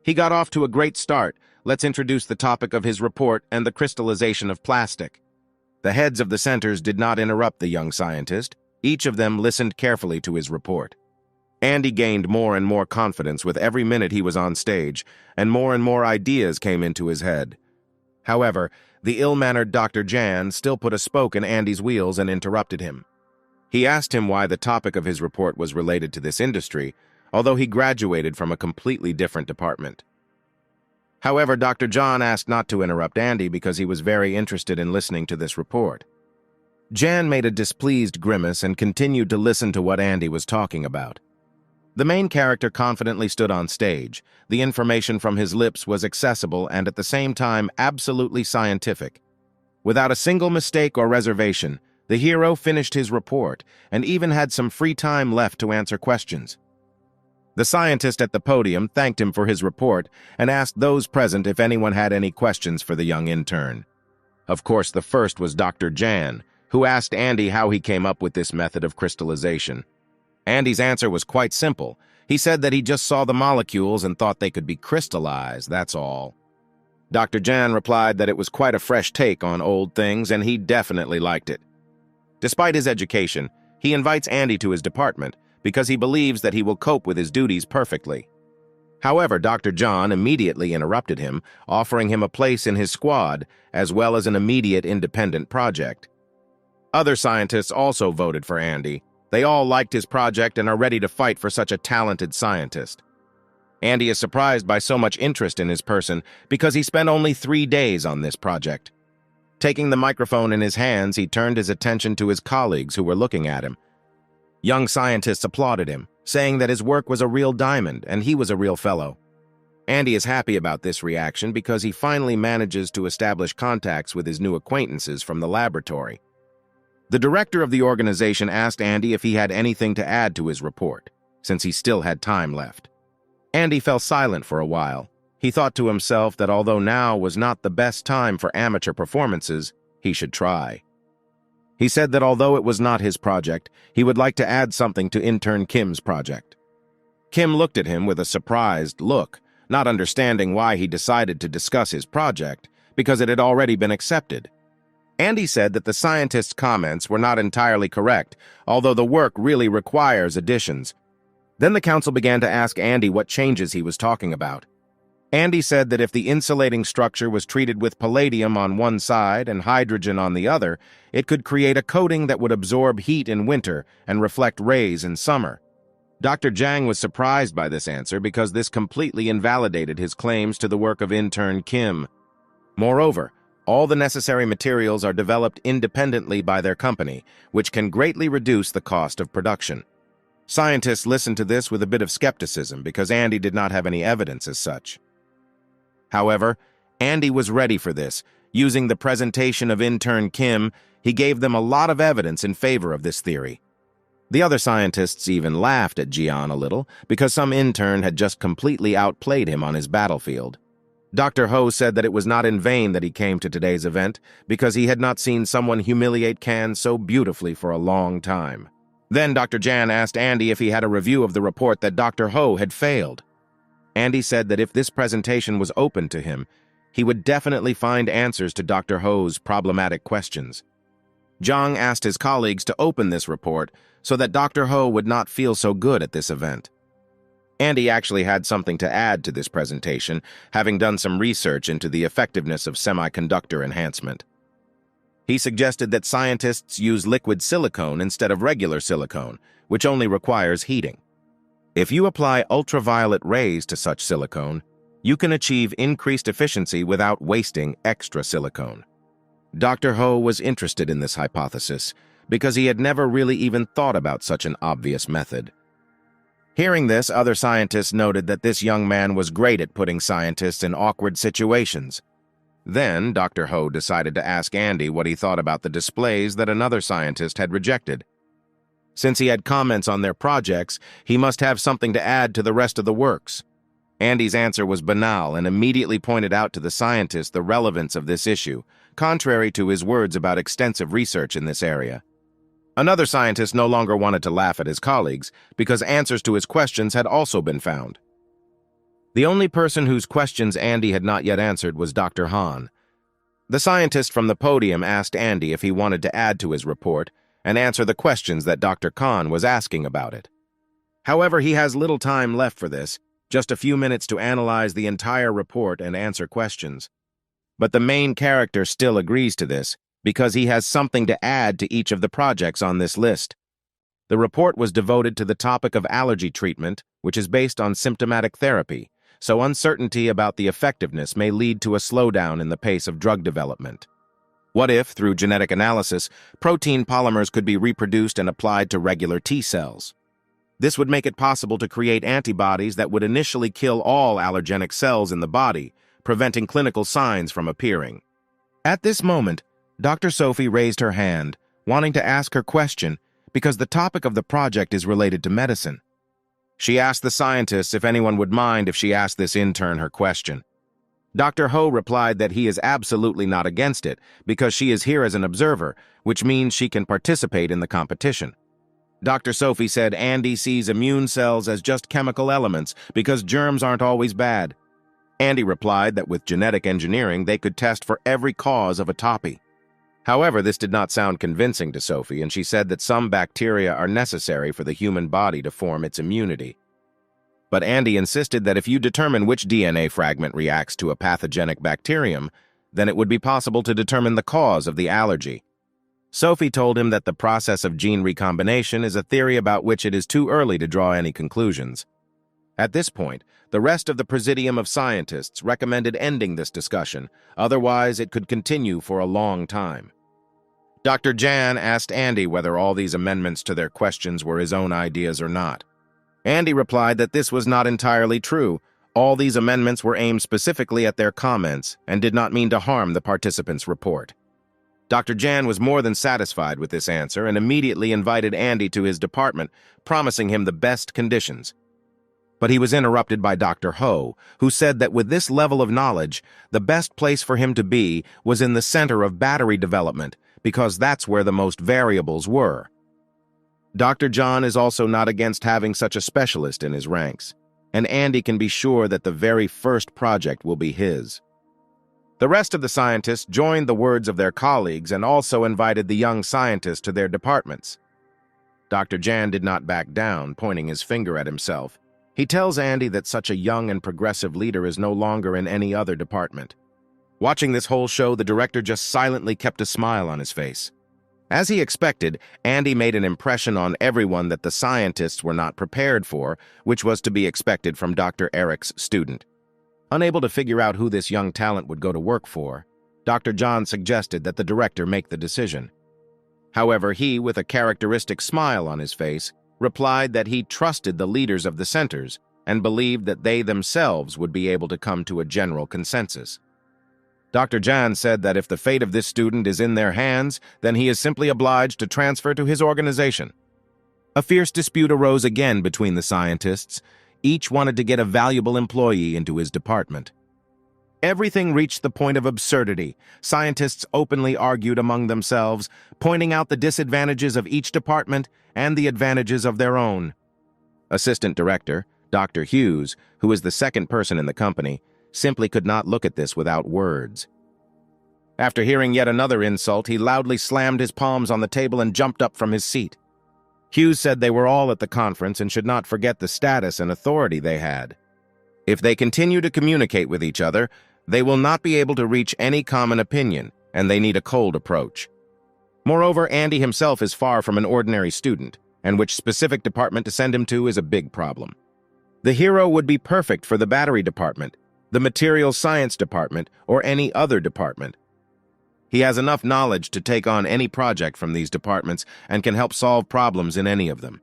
He got off to a great start. Let's introduce the topic of his report and the crystallization of plastic. The heads of the centers did not interrupt the young scientist. Each of them listened carefully to his report. Andy gained more and more confidence with every minute he was on stage, and more ideas came into his head. However, the ill-mannered Dr. Jan still put a spoke in Andy's wheels and interrupted him. He asked him why the topic of his report was related to this industry, although he graduated from a completely different department. However, Dr. John asked not to interrupt Andy because he was very interested in listening to this report. Jan made a displeased grimace and continued to listen to what Andy was talking about. The main character confidently stood on stage. The information from his lips was accessible and at the same time absolutely scientific. Without a single mistake or reservation, the hero finished his report and even had some free time left to answer questions. The scientist at the podium thanked him for his report and asked those present if anyone had any questions for the young intern. Of course, the first was Dr. Jan, who asked Andy how he came up with this method of crystallization. Andy's answer was quite simple. He said that he just saw the molecules and thought they could be crystallized, that's all. Dr. Jan replied that it was quite a fresh take on old things and he definitely liked it. Despite his education, he invites Andy to his department because he believes that he will cope with his duties perfectly. However, Dr. John immediately interrupted him, offering him a place in his squad as well as an immediate independent project. Other scientists also voted for Andy. They all liked his project and are ready to fight for such a talented scientist. Andy is surprised by so much interest in his person because he spent only 3 days on this project. Taking the microphone in his hands, he turned his attention to his colleagues who were looking at him. Young scientists applauded him, saying that his work was a real diamond and he was a real fellow. Andy is happy about this reaction because he finally manages to establish contacts with his new acquaintances from the laboratory. The director of the organization asked Andy if he had anything to add to his report, since he still had time left. Andy fell silent for a while. He thought to himself that although now was not the best time for amateur performances, he should try. He said that although it was not his project, he would like to add something to intern Kim's project. Kim looked at him with a surprised look, not understanding why he decided to discuss his project, because it had already been accepted. Andy said that the scientist's comments were not entirely correct, although the work really requires additions. Then the council began to ask Andy what changes he was talking about. Andy said that if the insulating structure was treated with palladium on one side and hydrogen on the other, it could create a coating that would absorb heat in winter and reflect rays in summer. Dr. Jang was surprised by this answer because this completely invalidated his claims to the work of intern Kim. Moreover, all the necessary materials are developed independently by their company, which can greatly reduce the cost of production. Scientists listened to this with a bit of skepticism because Andy did not have any evidence as such. However, Andy was ready for this. Using the presentation of intern Kim, he gave them a lot of evidence in favor of this theory. The other scientists even laughed at Jian a little because some intern had just completely outplayed him on his battlefield. Dr. Ho said that it was not in vain that he came to today's event because he had not seen someone humiliate Can so beautifully for a long time. Then Dr. Jan asked Andy if he had a review of the report that Dr. Ho had failed. Andy said that if this presentation was open to him, he would definitely find answers to Dr. Ho's problematic questions. Zhang asked his colleagues to open this report so that Dr. Ho would not feel so good at this event. Andy actually had something to add to this presentation, having done some research into the effectiveness of semiconductor enhancement. He suggested that scientists use liquid silicone instead of regular silicone, which only requires heating. If you apply ultraviolet rays to such silicone, you can achieve increased efficiency without wasting extra silicone. Dr. Ho was interested in this hypothesis because he had never really even thought about such an obvious method. Hearing this, other scientists noted that this young man was great at putting scientists in awkward situations. Then, Dr. Ho decided to ask Andy what he thought about the displays that another scientist had rejected. Since he had comments on their projects, he must have something to add to the rest of the works. Andy's answer was banal and immediately pointed out to the scientist the relevance of this issue, contrary to his words about extensive research in this area. Another scientist no longer wanted to laugh at his colleagues because answers to his questions had also been found. The only person whose questions Andy had not yet answered was Dr. Han. The scientist from the podium asked Andy if he wanted to add to his report and answer the questions that Dr. Khan was asking about it. However, he has little time left for this, just a few minutes to analyze the entire report and answer questions. But the main character still agrees to this because he has something to add to each of the projects on this list. The report was devoted to the topic of allergy treatment, which is based on symptomatic therapy, so uncertainty about the effectiveness may lead to a slowdown in the pace of drug development. What if, through genetic analysis, protein polymers could be reproduced and applied to regular T cells? This would make it possible to create antibodies that would initially kill all allergenic cells in the body, preventing clinical signs from appearing. At this moment, Dr. Sophie raised her hand, wanting to ask her question because the topic of the project is related to medicine. She asked the scientists if anyone would mind if she asked this intern her question. Dr. Ho replied that he is absolutely not against it because she is here as an observer, which means she can participate in the competition. Dr. Sophie said Andy sees immune cells as just chemical elements because germs aren't always bad. Andy replied that with genetic engineering, they could test for every cause of atopy. However, this did not sound convincing to Sophie, and she said that some bacteria are necessary for the human body to form its immunity. But Andy insisted that if you determine which DNA fragment reacts to a pathogenic bacterium, then it would be possible to determine the cause of the allergy. Sophie told him that the process of gene recombination is a theory about which it is too early to draw any conclusions. At this point, the rest of the Presidium of Scientists recommended ending this discussion, otherwise it could continue for a long time. Dr. Jan asked Andy whether all these amendments to their questions were his own ideas or not. Andy replied that this was not entirely true. All these amendments were aimed specifically at their comments and did not mean to harm the participants' report. Dr. Jan was more than satisfied with this answer and immediately invited Andy to his department, promising him the best conditions. But he was interrupted by Dr. Ho, who said that with this level of knowledge, the best place for him to be was in the center of battery development, because that's where the most variables were. Dr. John is also not against having such a specialist in his ranks, and Andy can be sure that the very first project will be his. The rest of the scientists joined the words of their colleagues and also invited the young scientist to their departments. Dr. Jan did not back down, pointing his finger at himself. He tells Andy that such a young and progressive leader is no longer in any other department. Watching this whole show, the director just silently kept a smile on his face. As he expected, Andy made an impression on everyone that the scientists were not prepared for, which was to be expected from Dr. Eric's student. Unable to figure out who this young talent would go to work for, Dr. John suggested that the director make the decision. However, he, with a characteristic smile on his face, replied that he trusted the leaders of the centers and believed that they themselves would be able to come to a general consensus. Dr. Jan said that if the fate of this student is in their hands, then he is simply obliged to transfer to his organization. A fierce dispute arose again between the scientists. Each wanted to get a valuable employee into his department. Everything reached the point of absurdity. Scientists openly argued among themselves, pointing out the disadvantages of each department and the advantages of their own. Assistant Director, Dr. Hughes, who is the second person in the company, simply could not look at this without words. After hearing yet another insult, he loudly slammed his palms on the table and jumped up from his seat. Hughes said they were all at the conference and should not forget the status and authority they had. If they continue to communicate with each other, they will not be able to reach any common opinion, and they need a cold approach. Moreover, Andy himself is far from an ordinary student, and which specific department to send him to is a big problem. The hero would be perfect for the battery department, the materials science department, or any other department. He has enough knowledge to take on any project from these departments and can help solve problems in any of them.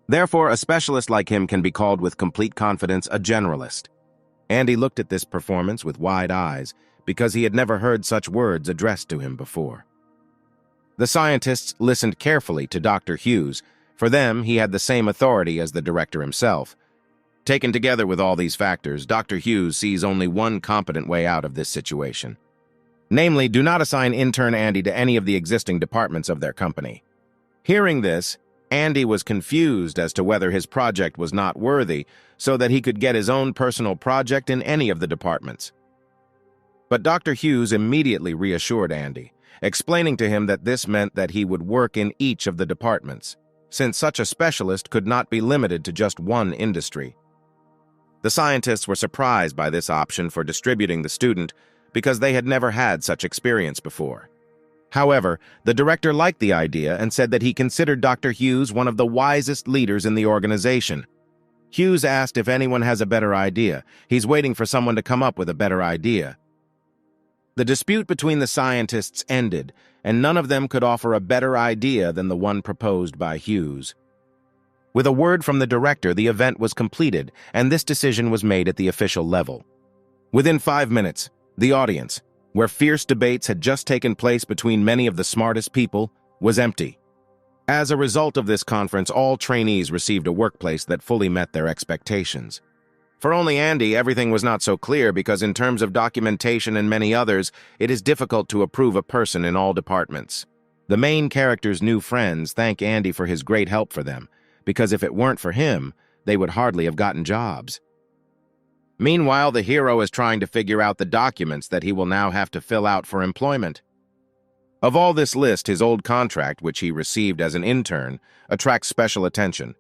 Therefore, a specialist like him can be called with complete confidence a generalist. Andy looked at this performance with wide eyes because he had never heard such words addressed to him before. The scientists listened carefully to Dr. Hughes. For them, he had the same authority as the director himself. Taken together with all these factors, Dr. Hughes sees only one competent way out of this situation. Namely, do not assign intern Andy to any of the existing departments of their company. Hearing this, Andy was confused as to whether his project was not worthy, so that he could get his own personal project in any of the departments. But Dr. Hughes immediately reassured Andy, explaining to him that this meant that he would work in each of the departments, since such a specialist could not be limited to just one industry. The scientists were surprised by this option for distributing the student because they had never had such experience before. However, the director liked the idea and said that he considered Dr. Hughes one of the wisest leaders in the organization. Hughes asked if anyone has a better idea. He's waiting for someone to come up with a better idea. The dispute between the scientists ended, and none of them could offer a better idea than the one proposed by Hughes. With a word from the director, the event was completed, and this decision was made at the official level. Within 5 minutes, the audience, where fierce debates had just taken place between many of the smartest people, was empty. As a result of this conference, all trainees received a workplace that fully met their expectations. For only Andy, everything was not so clear because in terms of documentation and many others, it is difficult to approve a person in all departments. The main character's new friends thank Andy for his great help for them, because if it weren't for him, they would hardly have gotten jobs. Meanwhile, the hero is trying to figure out the documents that he will now have to fill out for employment. Of all this list, his old contract, which he received as an intern, attracts special attention.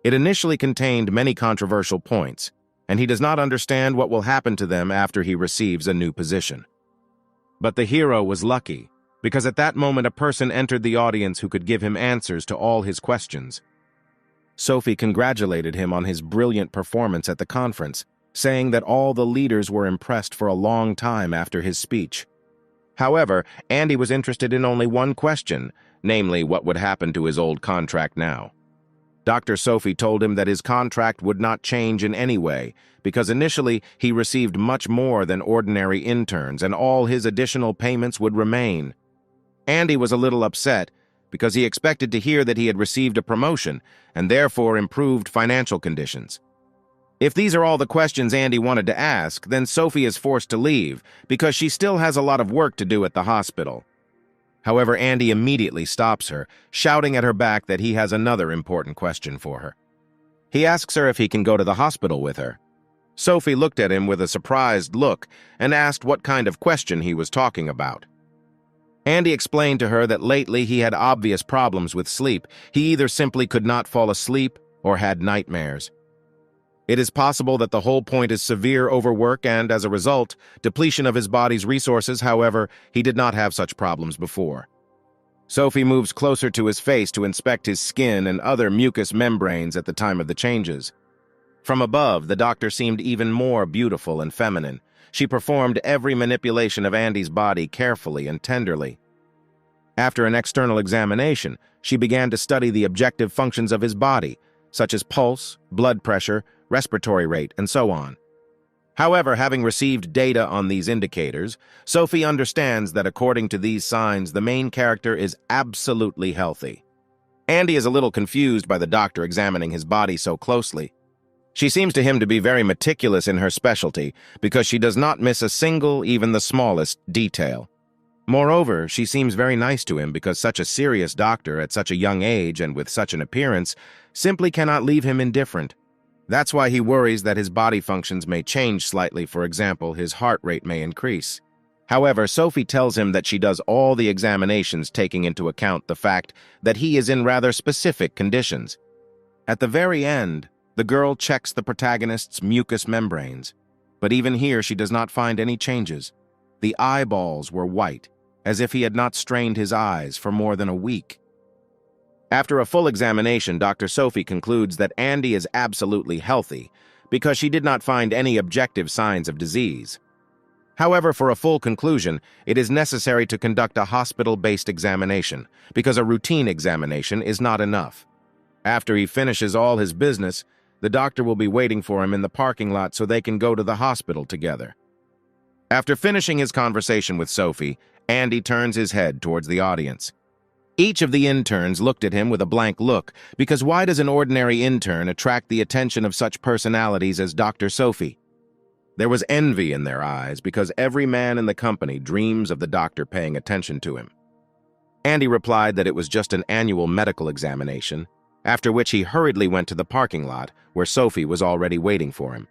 It initially contained many controversial points, and he does not understand what will happen to them after he receives a new position. But the hero was lucky, because at that moment a person entered the audience who could give him answers to all his questions. Sophie congratulated him on his brilliant performance at the conference, saying that all the leaders were impressed for a long time after his speech. However, Andy was interested in only one question, namely what would happen to his old contract now. Dr. Sophie told him that his contract would not change in any way, because initially he received much more than ordinary interns and all his additional payments would remain. Andy was a little upset, because he expected to hear that he had received a promotion and therefore improved financial conditions. If these are all the questions Andy wanted to ask, then Sophie is forced to leave because she still has a lot of work to do at the hospital. However, Andy immediately stops her, shouting at her back that he has another important question for her. He asks her if he can go to the hospital with her. Sophie looked at him with a surprised look and asked what kind of question he was talking about. Andy explained to her that lately he had obvious problems with sleep. He either simply could not fall asleep or had nightmares. It is possible that the whole point is severe overwork and, as a result, depletion of his body's resources. However, he did not have such problems before. Sophie moves closer to his face to inspect his skin and other mucous membranes at the time of the changes. From above, the doctor seemed even more beautiful and feminine. She performed every manipulation of Andy's body carefully and tenderly. After an external examination, she began to study the objective functions of his body, such as pulse, blood pressure, respiratory rate, and so on. However, having received data on these indicators, Sophie understands that according to these signs, the main character is absolutely healthy. Andy is a little confused by the doctor examining his body so closely. She seems to him to be very meticulous in her specialty because she does not miss a single, even the smallest, detail. Moreover, she seems very nice to him because such a serious doctor at such a young age and with such an appearance simply cannot leave him indifferent. That's why he worries that his body functions may change slightly. For example, his heart rate may increase. However, Sophie tells him that she does all the examinations taking into account the fact that he is in rather specific conditions. At the very end, the girl checks the protagonist's mucous membranes, but even here she does not find any changes. The eyeballs were white, as if he had not strained his eyes for more than a week. After a full examination, Dr. Sophie concludes that Andy is absolutely healthy because she did not find any objective signs of disease. However, for a full conclusion, it is necessary to conduct a hospital-based examination because a routine examination is not enough. After he finishes all his business, the doctor will be waiting for him in the parking lot so they can go to the hospital together. After finishing his conversation with Sophie, Andy turns his head towards the audience. Each of the interns looked at him with a blank look, because why does an ordinary intern attract the attention of such personalities as Dr. Sophie? There was envy in their eyes because every man in the company dreams of the doctor paying attention to him. Andy replied that it was just an annual medical examination, after which he hurriedly went to the parking lot where Sophie was already waiting for him.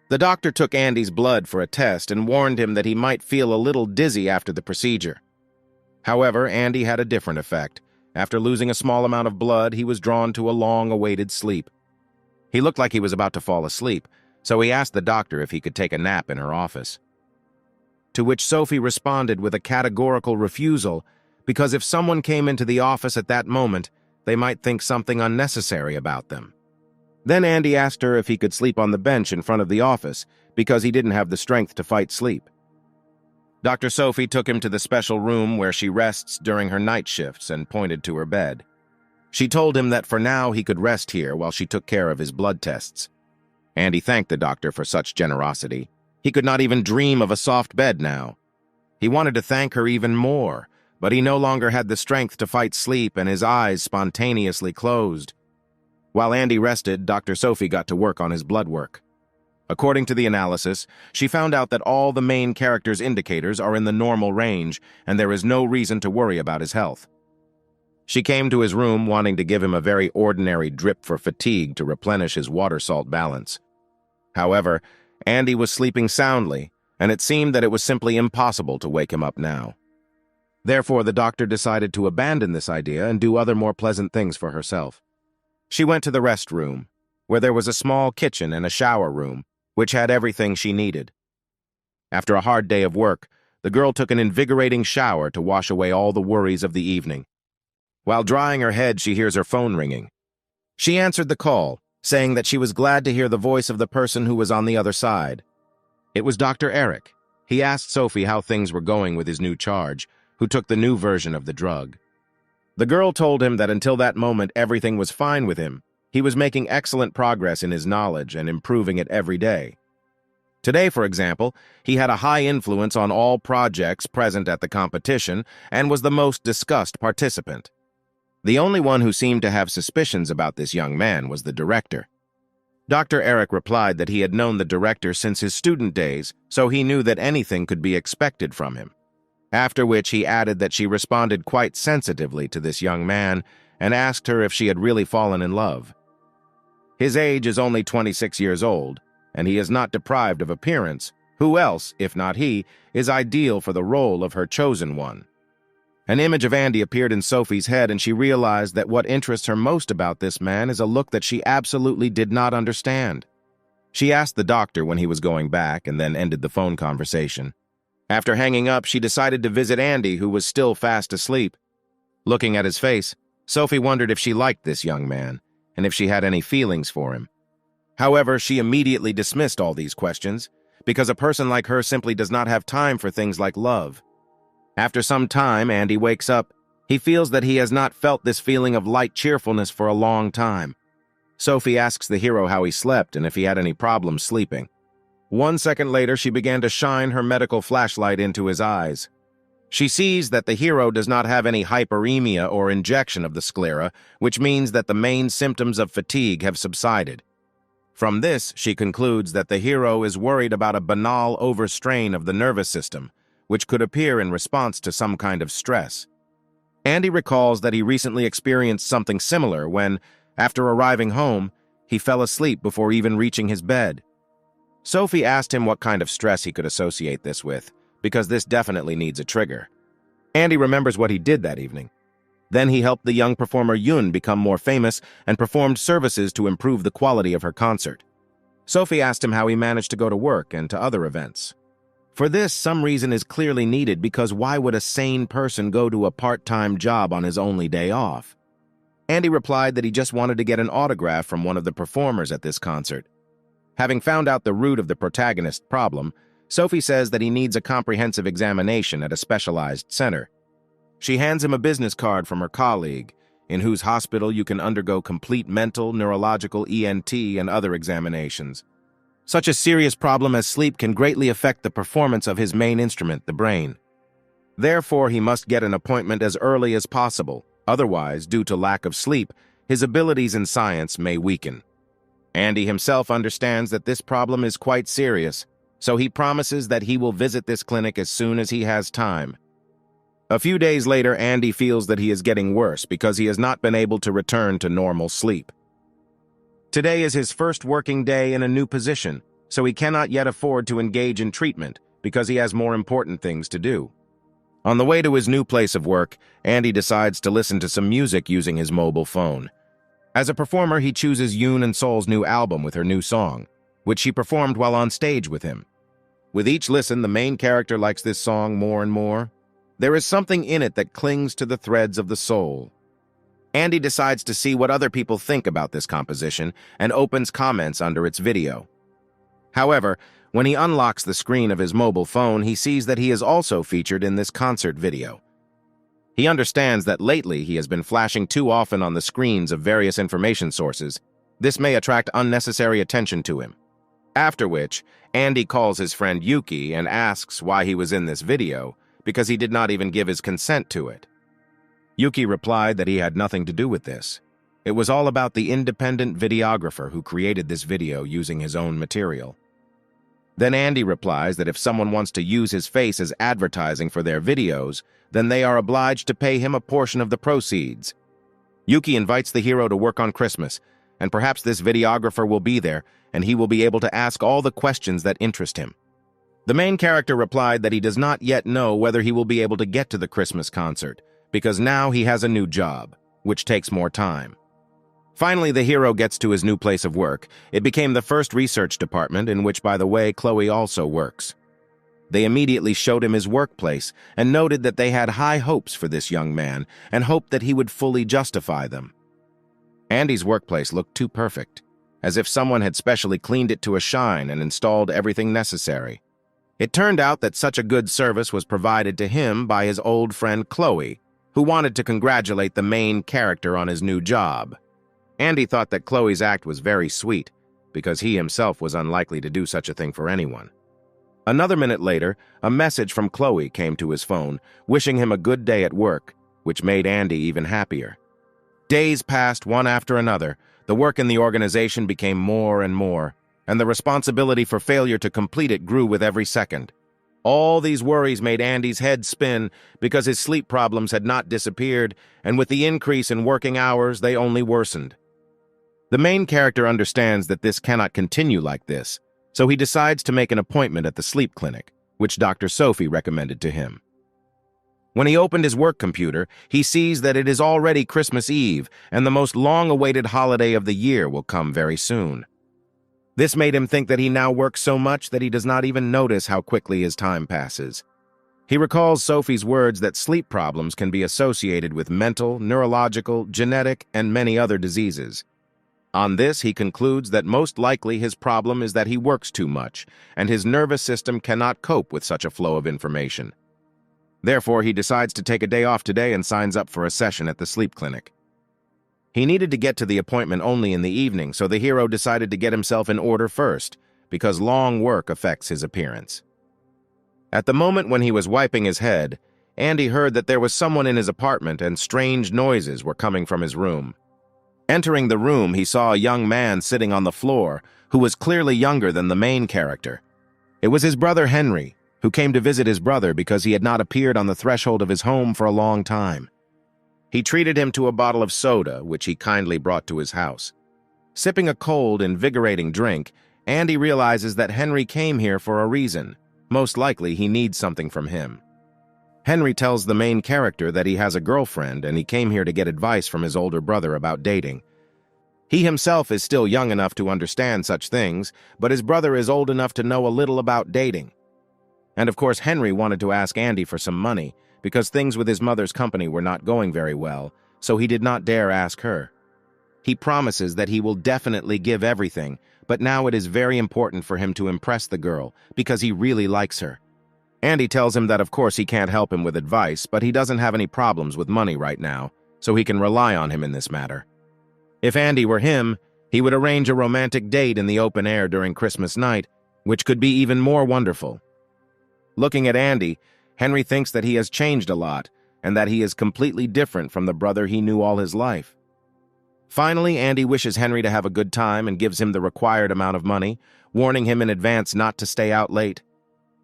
The doctor took Andy's blood for a test and warned him that he might feel a little dizzy after the procedure. However, Andy had a different effect. After losing a small amount of blood, he was drawn to a long-awaited sleep. He looked like he was about to fall asleep, so he asked the doctor if he could take a nap in her office. To which Sophie responded with a categorical refusal, because if someone came into the office at that moment, they might think something unnecessary about them. Then Andy asked her if he could sleep on the bench in front of the office, because he didn't have the strength to fight sleep. Dr. Sophie took him to the special room where she rests during her night shifts and pointed to her bed. She told him that for now he could rest here while she took care of his blood tests. Andy thanked the doctor for such generosity. He could not even dream of a soft bed now. He wanted to thank her even more, but he no longer had the strength to fight sleep and his eyes spontaneously closed. While Andy rested, Dr. Sophie got to work on his blood work. According to the analysis, she found out that all the main character's indicators are in the normal range, and there is no reason to worry about his health. She came to his room wanting to give him a very ordinary drip for fatigue to replenish his water-salt balance. However, Andy was sleeping soundly, and it seemed that it was simply impossible to wake him up now. Therefore, the doctor decided to abandon this idea and do other more pleasant things for herself. She went to the rest room, where there was a small kitchen and a shower room, which had everything she needed. After a hard day of work, the girl took an invigorating shower to wash away all the worries of the evening. While drying her head, she hears her phone ringing. She answered the call, saying that she was glad to hear the voice of the person who was on the other side. It was Dr. Eric. He asked Sophie how things were going with his new charge, who took the new version of the drug. The girl told him that until that moment everything was fine with him. He was making excellent progress in his knowledge and improving it every day. Today, for example, he had a high influence on all projects present at the competition and was the most discussed participant. The only one who seemed to have suspicions about this young man was the director. Dr. Eric replied that he had known the director since his student days, so he knew that anything could be expected from him. After which he added that she responded quite sensitively to this young man and asked her if she had really fallen in love. His age is only 26 years old, and he is not deprived of appearance. Who else, if not he, is ideal for the role of her chosen one? An image of Andy appeared in Sophie's head, and she realized that what interests her most about this man is a look that she absolutely did not understand. She asked the doctor when he was going back and then ended the phone conversation. After hanging up, she decided to visit Andy, who was still fast asleep. Looking at his face, Sophie wondered if she liked this young man, and if she had any feelings for him. However, she immediately dismissed all these questions, because a person like her simply does not have time for things like love. After some time, Andy wakes up. He feels that he has not felt this feeling of light cheerfulness for a long time. Sophie asks the hero how he slept and if he had any problems sleeping. 1 second later, she began to shine her medical flashlight into his eyes. She sees that the hero does not have any hyperemia or injection of the sclera, which means that the main symptoms of fatigue have subsided. From this, she concludes that the hero is worried about a banal overstrain of the nervous system, which could appear in response to some kind of stress. Andy recalls that he recently experienced something similar when, after arriving home, he fell asleep before even reaching his bed. Sophie asked him what kind of stress he could associate this with, because this definitely needs a trigger. Andy remembers what he did that evening. Then he helped the young performer Yun become more famous and performed services to improve the quality of her concert. Sophie asked him how he managed to go to work and to other events. For this, some reason is clearly needed, because why would a sane person go to a part-time job on his only day off? Andy replied that he just wanted to get an autograph from one of the performers at this concert. Having found out the root of the protagonist's problem, Sophie says that he needs a comprehensive examination at a specialized center. She hands him a business card from her colleague, in whose hospital you can undergo complete mental, neurological, ENT, and other examinations. Such a serious problem as sleep can greatly affect the performance of his main instrument, the brain. Therefore, he must get an appointment as early as possible. Otherwise, due to lack of sleep, his abilities in science may weaken. Andy himself understands that this problem is quite serious, so he promises that he will visit this clinic as soon as he has time. A few days later, Andy feels that he is getting worse because he has not been able to return to normal sleep. Today is his first working day in a new position, so he cannot yet afford to engage in treatment because he has more important things to do. On the way to his new place of work, Andy decides to listen to some music using his mobile phone. As a performer, he chooses Yoon and Sol's new album with her new song, which she performed while on stage with him. With each listen, the main character likes this song more and more. There is something in it that clings to the threads of the soul. Andy decides to see what other people think about this composition and opens comments under its video. However, when he unlocks the screen of his mobile phone, he sees that he is also featured in this concert video. He understands that lately he has been flashing too often on the screens of various information sources. This may attract unnecessary attention to him. After which, Andy calls his friend Yuki and asks why he was in this video, because he did not even give his consent to it. Yuki replied that he had nothing to do with this. It was all about the independent videographer who created this video using his own material. Then Andy replies that if someone wants to use his face as advertising for their videos, then they are obliged to pay him a portion of the proceeds. Yuki invites the hero to work on Christmas, and perhaps this videographer will be there, and he will be able to ask all the questions that interest him. The main character replied that he does not yet know whether he will be able to get to the Christmas concert, because now he has a new job, which takes more time. Finally, the hero gets to his new place of work. It became the first research department, in which, by the way, Chloe also works. They immediately showed him his workplace and noted that they had high hopes for this young man and hoped that he would fully justify them. Andy's workplace looked too perfect, as if someone had specially cleaned it to a shine and installed everything necessary. It turned out that such a good service was provided to him by his old friend Chloe, who wanted to congratulate the main character on his new job. Andy thought that Chloe's act was very sweet, because he himself was unlikely to do such a thing for anyone. Another minute later, a message from Chloe came to his phone, wishing him a good day at work, which made Andy even happier. Days passed one after another. The work in the organization became more and more, and the responsibility for failure to complete it grew with every second. All these worries made Andy's head spin because his sleep problems had not disappeared, and with the increase in working hours, they only worsened. The main character understands that this cannot continue like this, so he decides to make an appointment at the sleep clinic, which Dr. Sophie recommended to him. When he opened his work computer, he sees that it is already Christmas Eve, and the most long-awaited holiday of the year will come very soon. This made him think that he now works so much that he does not even notice how quickly his time passes. He recalls Sophie's words that sleep problems can be associated with mental, neurological, genetic, and many other diseases. On this, he concludes that most likely his problem is that he works too much, and his nervous system cannot cope with such a flow of information. Therefore, he decides to take a day off today and signs up for a session at the sleep clinic. He needed to get to the appointment only in the evening, so the hero decided to get himself in order first, because long work affects his appearance. At the moment when he was wiping his head, Andy heard that there was someone in his apartment and strange noises were coming from his room. Entering the room, he saw a young man sitting on the floor who was clearly younger than the main character. It was his brother Henry, who came to visit his brother because he had not appeared on the threshold of his home for a long time. He treated him to a bottle of soda, which he kindly brought to his house. Sipping a cold, invigorating drink, Andy realizes that Henry came here for a reason, Most likely, he needs something from him. Henry tells the main character that he has a girlfriend and he came here to get advice from his older brother about dating. He himself is still young enough to understand such things, but his brother is old enough to know a little about dating. And of course, Henry wanted to ask Andy for some money because things with his mother's company were not going very well, so he did not dare ask her. He promises that he will definitely give everything, but now it is very important for him to impress the girl because he really likes her. Andy tells him that of course he can't help him with advice, but he doesn't have any problems with money right now, so he can rely on him in this matter. If Andy were him, he would arrange a romantic date in the open air during Christmas night, which could be even more wonderful. Looking at Andy, Henry thinks that he has changed a lot and that he is completely different from the brother he knew all his life. Finally, Andy wishes Henry to have a good time and gives him the required amount of money, warning him in advance not to stay out late.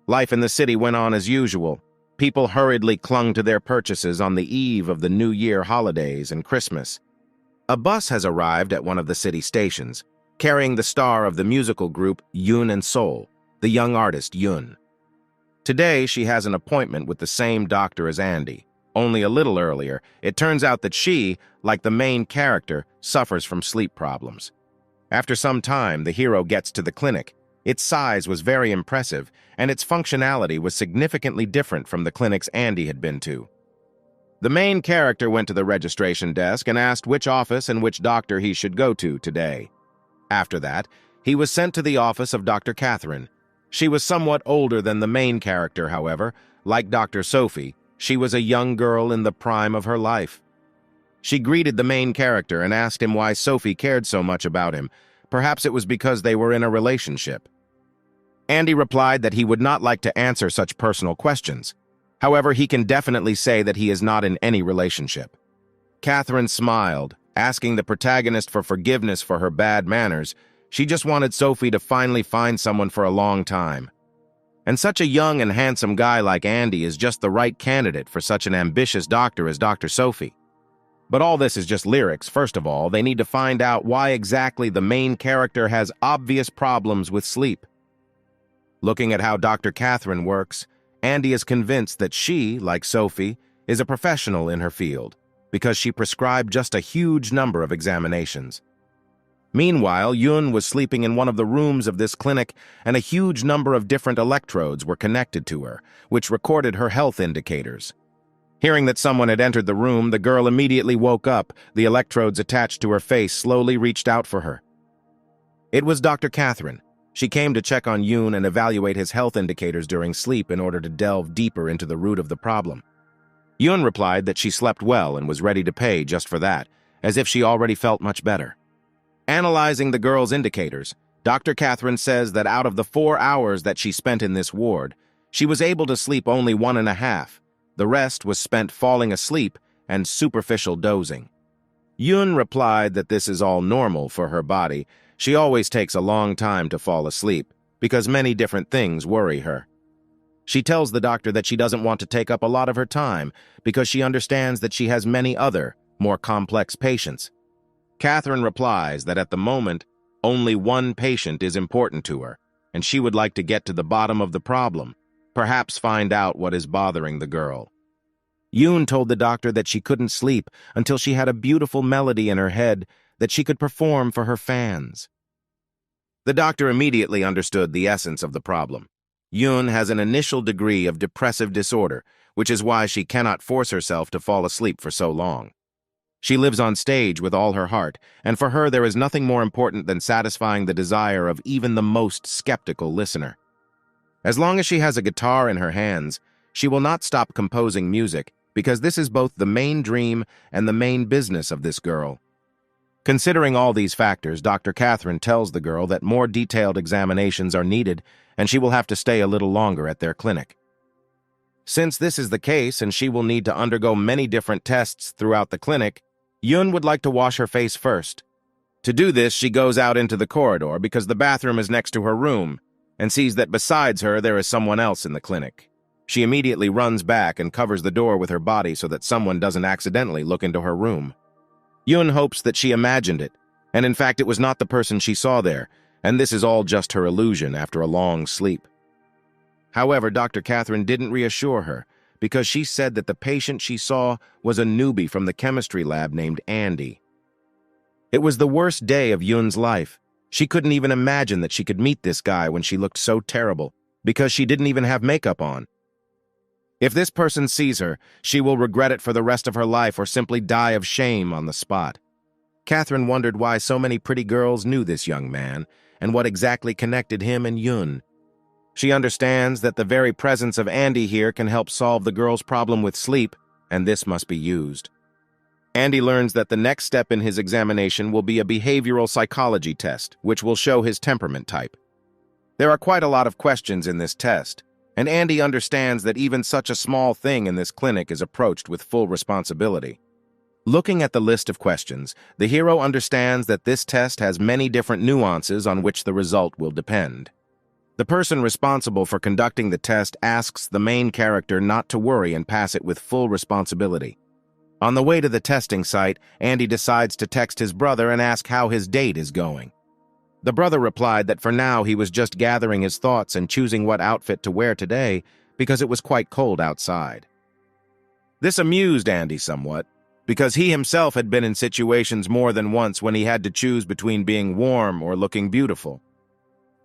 Life in the city went on as usual. People hurriedly clung to their purchases on the eve of the New Year holidays and Christmas. A bus has arrived at one of the city stations, carrying the star of the musical group Yoon and Seol, the young artist Yoon. Today, she has an appointment with the same doctor as Andy. Only a little earlier, it turns out that she, like the main character, suffers from sleep problems. After some time, the hero gets to the clinic. Its size was very impressive, and its functionality was significantly different from the clinics Andy had been to. The main character went to the registration desk and asked which office and which doctor he should go to today. After that, he was sent to the office of Dr. Catherine. She was somewhat older than the main character, however. Like Dr. Sophie, she was a young girl in the prime of her life. She greeted the main character and asked him why Sophie cared so much about him. Perhaps it was because they were in a relationship. Andy replied that he would not like to answer such personal questions. However, he can definitely say that he is not in any relationship. Catherine smiled, asking the protagonist for forgiveness for her bad manners. She just wanted Sophie to finally find someone for a long time. And such a young and handsome guy like Andy is just the right candidate for such an ambitious doctor as Dr. Sophie. But all this is just lyrics. First of all, they need to find out why exactly the main character has obvious problems with sleep. Looking at how Dr. Catherine works, Andy is convinced that she, like Sophie, is a professional in her field because she prescribed just a huge number of examinations. Meanwhile, Yoon was sleeping in one of the rooms of this clinic, and a huge number of different electrodes were connected to her, which recorded her health indicators. Hearing that someone had entered the room, the girl immediately woke up. The electrodes attached to her face slowly reached out for her. It was Dr. Catherine. She came to check on Yoon and evaluate his health indicators during sleep in order to delve deeper into the root of the problem. Yoon replied that she slept well and was ready to pay just for that, as if she already felt much better. Analyzing the girl's indicators, Dr. Catherine says that out of the 4 hours that she spent in this ward, she was able to sleep only 1.5. The rest was spent falling asleep and superficial dozing. Yoon replied that this is all normal for her body. She always takes a long time to fall asleep because many different things worry her. She tells the doctor that she doesn't want to take up a lot of her time because she understands that she has many other, more complex patients. Catherine replies that at the moment, only one patient is important to her, and she would like to get to the bottom of the problem, perhaps find out what is bothering the girl. Yoon told the doctor that she couldn't sleep until she had a beautiful melody in her head that she could perform for her fans. The doctor immediately understood the essence of the problem. Yoon has an initial degree of depressive disorder, which is why she cannot force herself to fall asleep for so long. She lives on stage with all her heart, and for her there is nothing more important than satisfying the desire of even the most skeptical listener. As long as she has a guitar in her hands, she will not stop composing music because this is both the main dream and the main business of this girl. Considering all these factors, Dr. Catherine tells the girl that more detailed examinations are needed and she will have to stay a little longer at their clinic. Since this is the case and she will need to undergo many different tests throughout the clinic, Yoon would like to wash her face first. To do this, she goes out into the corridor because the bathroom is next to her room and sees that besides her there is someone else in the clinic. She immediately runs back and covers the door with her body so that someone doesn't accidentally look into her room. Yoon hopes that she imagined it, and in fact it was not the person she saw there, and this is all just her illusion after a long sleep. However, Dr. Catherine didn't reassure her because she said that the patient she saw was a newbie from the chemistry lab named Andy. It was the worst day of Yun's life. She couldn't even imagine that she could meet this guy when she looked so terrible because she didn't even have makeup on. If this person sees her, she will regret it for the rest of her life or simply die of shame on the spot. Catherine wondered why so many pretty girls knew this young man and what exactly connected him and Yun. She understands that the very presence of Andy here can help solve the girl's problem with sleep, and this must be used. Andy learns that the next step in his examination will be a behavioral psychology test, which will show his temperament type. There are quite a lot of questions in this test, and Andy understands that even such a small thing in this clinic is approached with full responsibility. Looking at the list of questions, the hero understands that this test has many different nuances on which the result will depend. The person responsible for conducting the test asks the main character not to worry and pass it with full responsibility. On the way to the testing site, Andy decides to text his brother and ask how his date is going. The brother replied that for now he was just gathering his thoughts and choosing what outfit to wear today because it was quite cold outside. This amused Andy somewhat, because he himself had been in situations more than once when he had to choose between being warm or looking beautiful.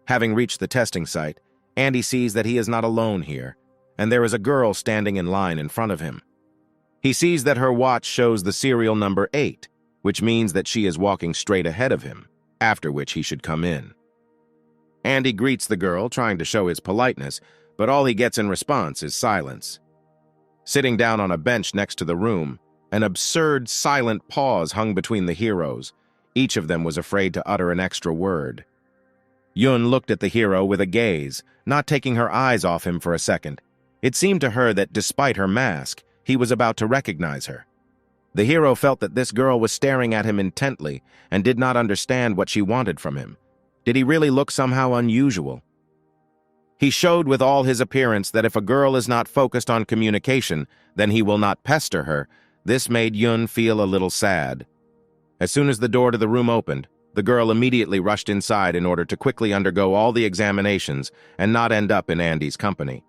Having reached the testing site, Andy sees that he is not alone here, and there is a girl standing in line in front of him. He sees that her watch shows the serial number 8, which means that she is walking straight ahead of him, after which he should come in. Andy greets the girl, trying to show his politeness, but all he gets in response is silence. Sitting down on a bench next to the room, an absurd, silent pause hung between the heroes. Each of them was afraid to utter an extra word. Yun looked at the hero with a gaze, not taking her eyes off him for a second. It seemed to her that despite her mask, he was about to recognize her. The hero felt that this girl was staring at him intently and did not understand what she wanted from him. Did he really look somehow unusual? He showed with all his appearance that if a girl is not focused on communication, then he will not pester her. This made Yun feel a little sad. As soon as the door to the room opened, the girl immediately rushed inside in order to quickly undergo all the examinations and not end up in Andy's company.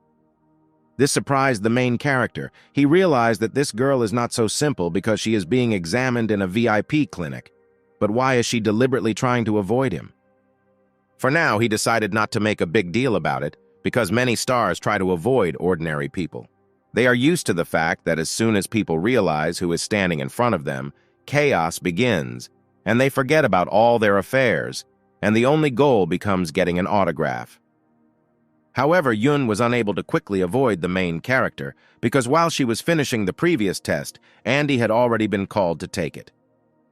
This surprised the main character. He realized that this girl is not so simple because she is being examined in a VIP clinic. But why is she deliberately trying to avoid him? For now, he decided not to make a big deal about it because many stars try to avoid ordinary people. They are used to the fact that as soon as people realize who is standing in front of them, chaos begins, and they forget about all their affairs, and the only goal becomes getting an autograph. However, Yun was unable to quickly avoid the main character because while she was finishing the previous test, Andy had already been called to take it.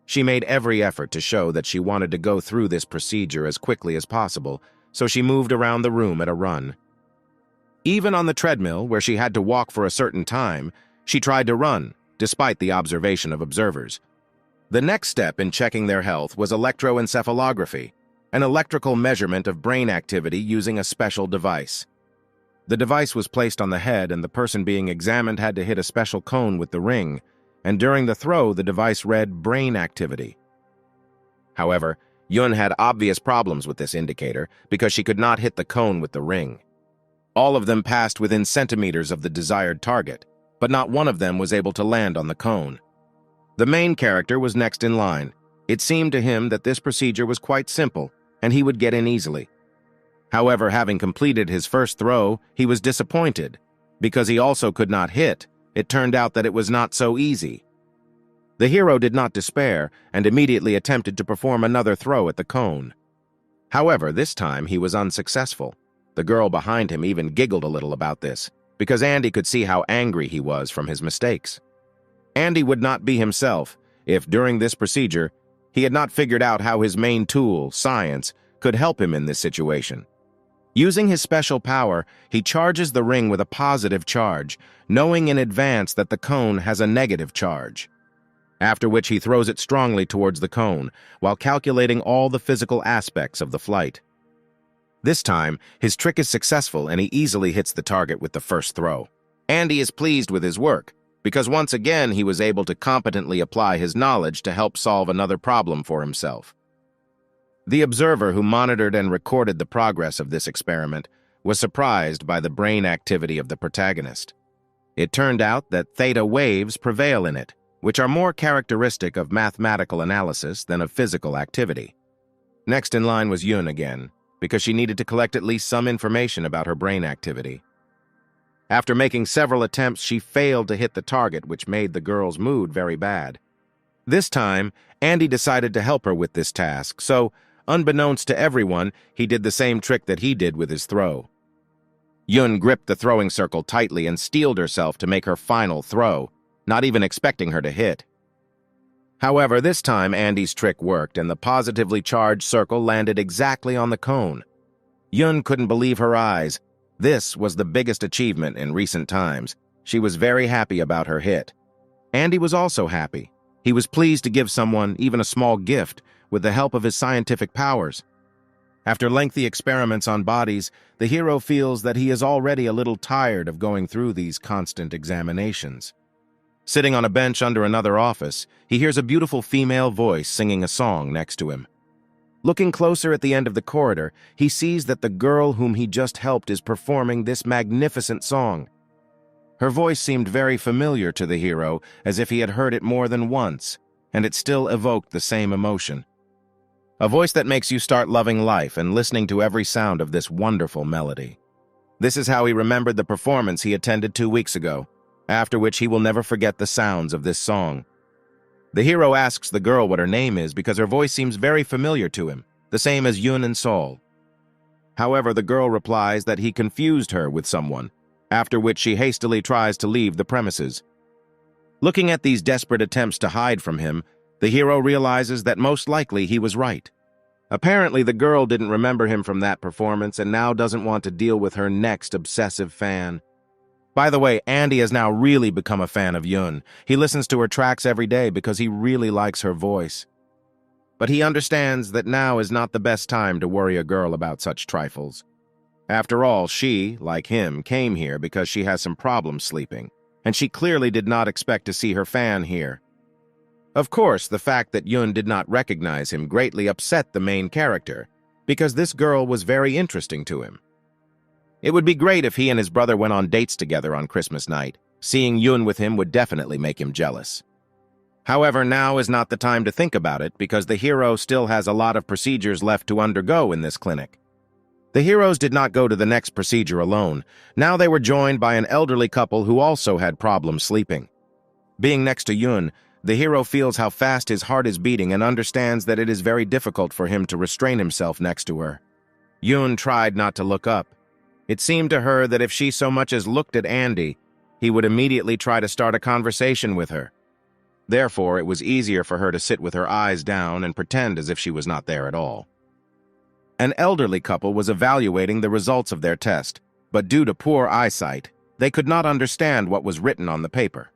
She made every effort to show that she wanted to go through this procedure as quickly as possible, so she moved around the room at a run. Even on the treadmill, where she had to walk for a certain time, she tried to run, despite the observation of observers. The next step in checking their health was electroencephalography, an electrical measurement of brain activity using a special device. The device was placed on the head and the person being examined had to hit a special cone with the ring, and during the throw the device read brain activity. However, Yun had obvious problems with this indicator because she could not hit the cone with the ring. All of them passed within centimeters of the desired target, but not one of them was able to land on the cone. The main character was next in line. It seemed to him that this procedure was quite simple, and he would get in easily. However, having completed his first throw, he was disappointed. Because he also could not hit, it turned out that it was not so easy. The hero did not despair and immediately attempted to perform another throw at the cone. However, this time he was unsuccessful. The girl behind him even giggled a little about this, because Andy could see how angry he was from his mistakes. Andy would not be himself if, during this procedure, he had not figured out how his main tool, science, could help him in this situation. Using his special power, he charges the ring with a positive charge, knowing in advance that the cone has a negative charge. After which he throws it strongly towards the cone, while calculating all the physical aspects of the flight. This time, his trick is successful and he easily hits the target with the first throw. Andy is pleased with his work, because once again he was able to competently apply his knowledge to help solve another problem for himself. The observer who monitored and recorded the progress of this experiment was surprised by the brain activity of the protagonist. It turned out that theta waves prevail in it, which are more characteristic of mathematical analysis than of physical activity. Next in line was Yun again, because she needed to collect at least some information about her brain activity. After making several attempts, she failed to hit the target, which made the girl's mood very bad. This time, Andy decided to help her with this task, so, unbeknownst to everyone, he did the same trick that he did with his throw. Yun gripped the throwing circle tightly and steeled herself to make her final throw, not even expecting her to hit. However, this time Andy's trick worked, and the positively charged circle landed exactly on the cone. Yun couldn't believe her eyes. This was the biggest achievement in recent times. She was very happy about her hit. Andy was also happy. He was pleased to give someone even a small gift with the help of his scientific powers. After lengthy experiments on bodies, the hero feels that he is already a little tired of going through these constant examinations. Sitting on a bench under another office, he hears a beautiful female voice singing a song next to him. Looking closer at the end of the corridor, he sees that the girl whom he just helped is performing this magnificent song. Her voice seemed very familiar to the hero, as if he had heard it more than once, and it still evoked the same emotion. A voice that makes you start loving life and listening to every sound of this wonderful melody. This is how he remembered the performance he attended 2 weeks ago, after which he will never forget the sounds of this song. The hero asks the girl what her name is because her voice seems very familiar to him, the same as Yun and Sol. However, the girl replies that he confused her with someone, after which she hastily tries to leave the premises. Looking at these desperate attempts to hide from him, the hero realizes that most likely he was right. Apparently, the girl didn't remember him from that performance and now doesn't want to deal with her next obsessive fan. By the way, Andy has now really become a fan of Yun. He listens to her tracks every day because he really likes her voice. But he understands that now is not the best time to worry a girl about such trifles. After all, she, like him, came here because she has some problems sleeping, and she clearly did not expect to see her fan here. Of course, the fact that Yun did not recognize him greatly upset the main character, because this girl was very interesting to him. It would be great if he and his brother went on dates together on Christmas night. Seeing Yun with him would definitely make him jealous. However, now is not the time to think about it because the hero still has a lot of procedures left to undergo in this clinic. The heroes did not go to the next procedure alone. Now they were joined by an elderly couple who also had problems sleeping. Being next to Yun, the hero feels how fast his heart is beating and understands that it is very difficult for him to restrain himself next to her. Yun tried not to look up. It seemed to her that if she so much as looked at Andy, he would immediately try to start a conversation with her. Therefore, it was easier for her to sit with her eyes down and pretend as if she was not there at all. An elderly couple was evaluating the results of their test, but due to poor eyesight, they could not understand what was written on the paper.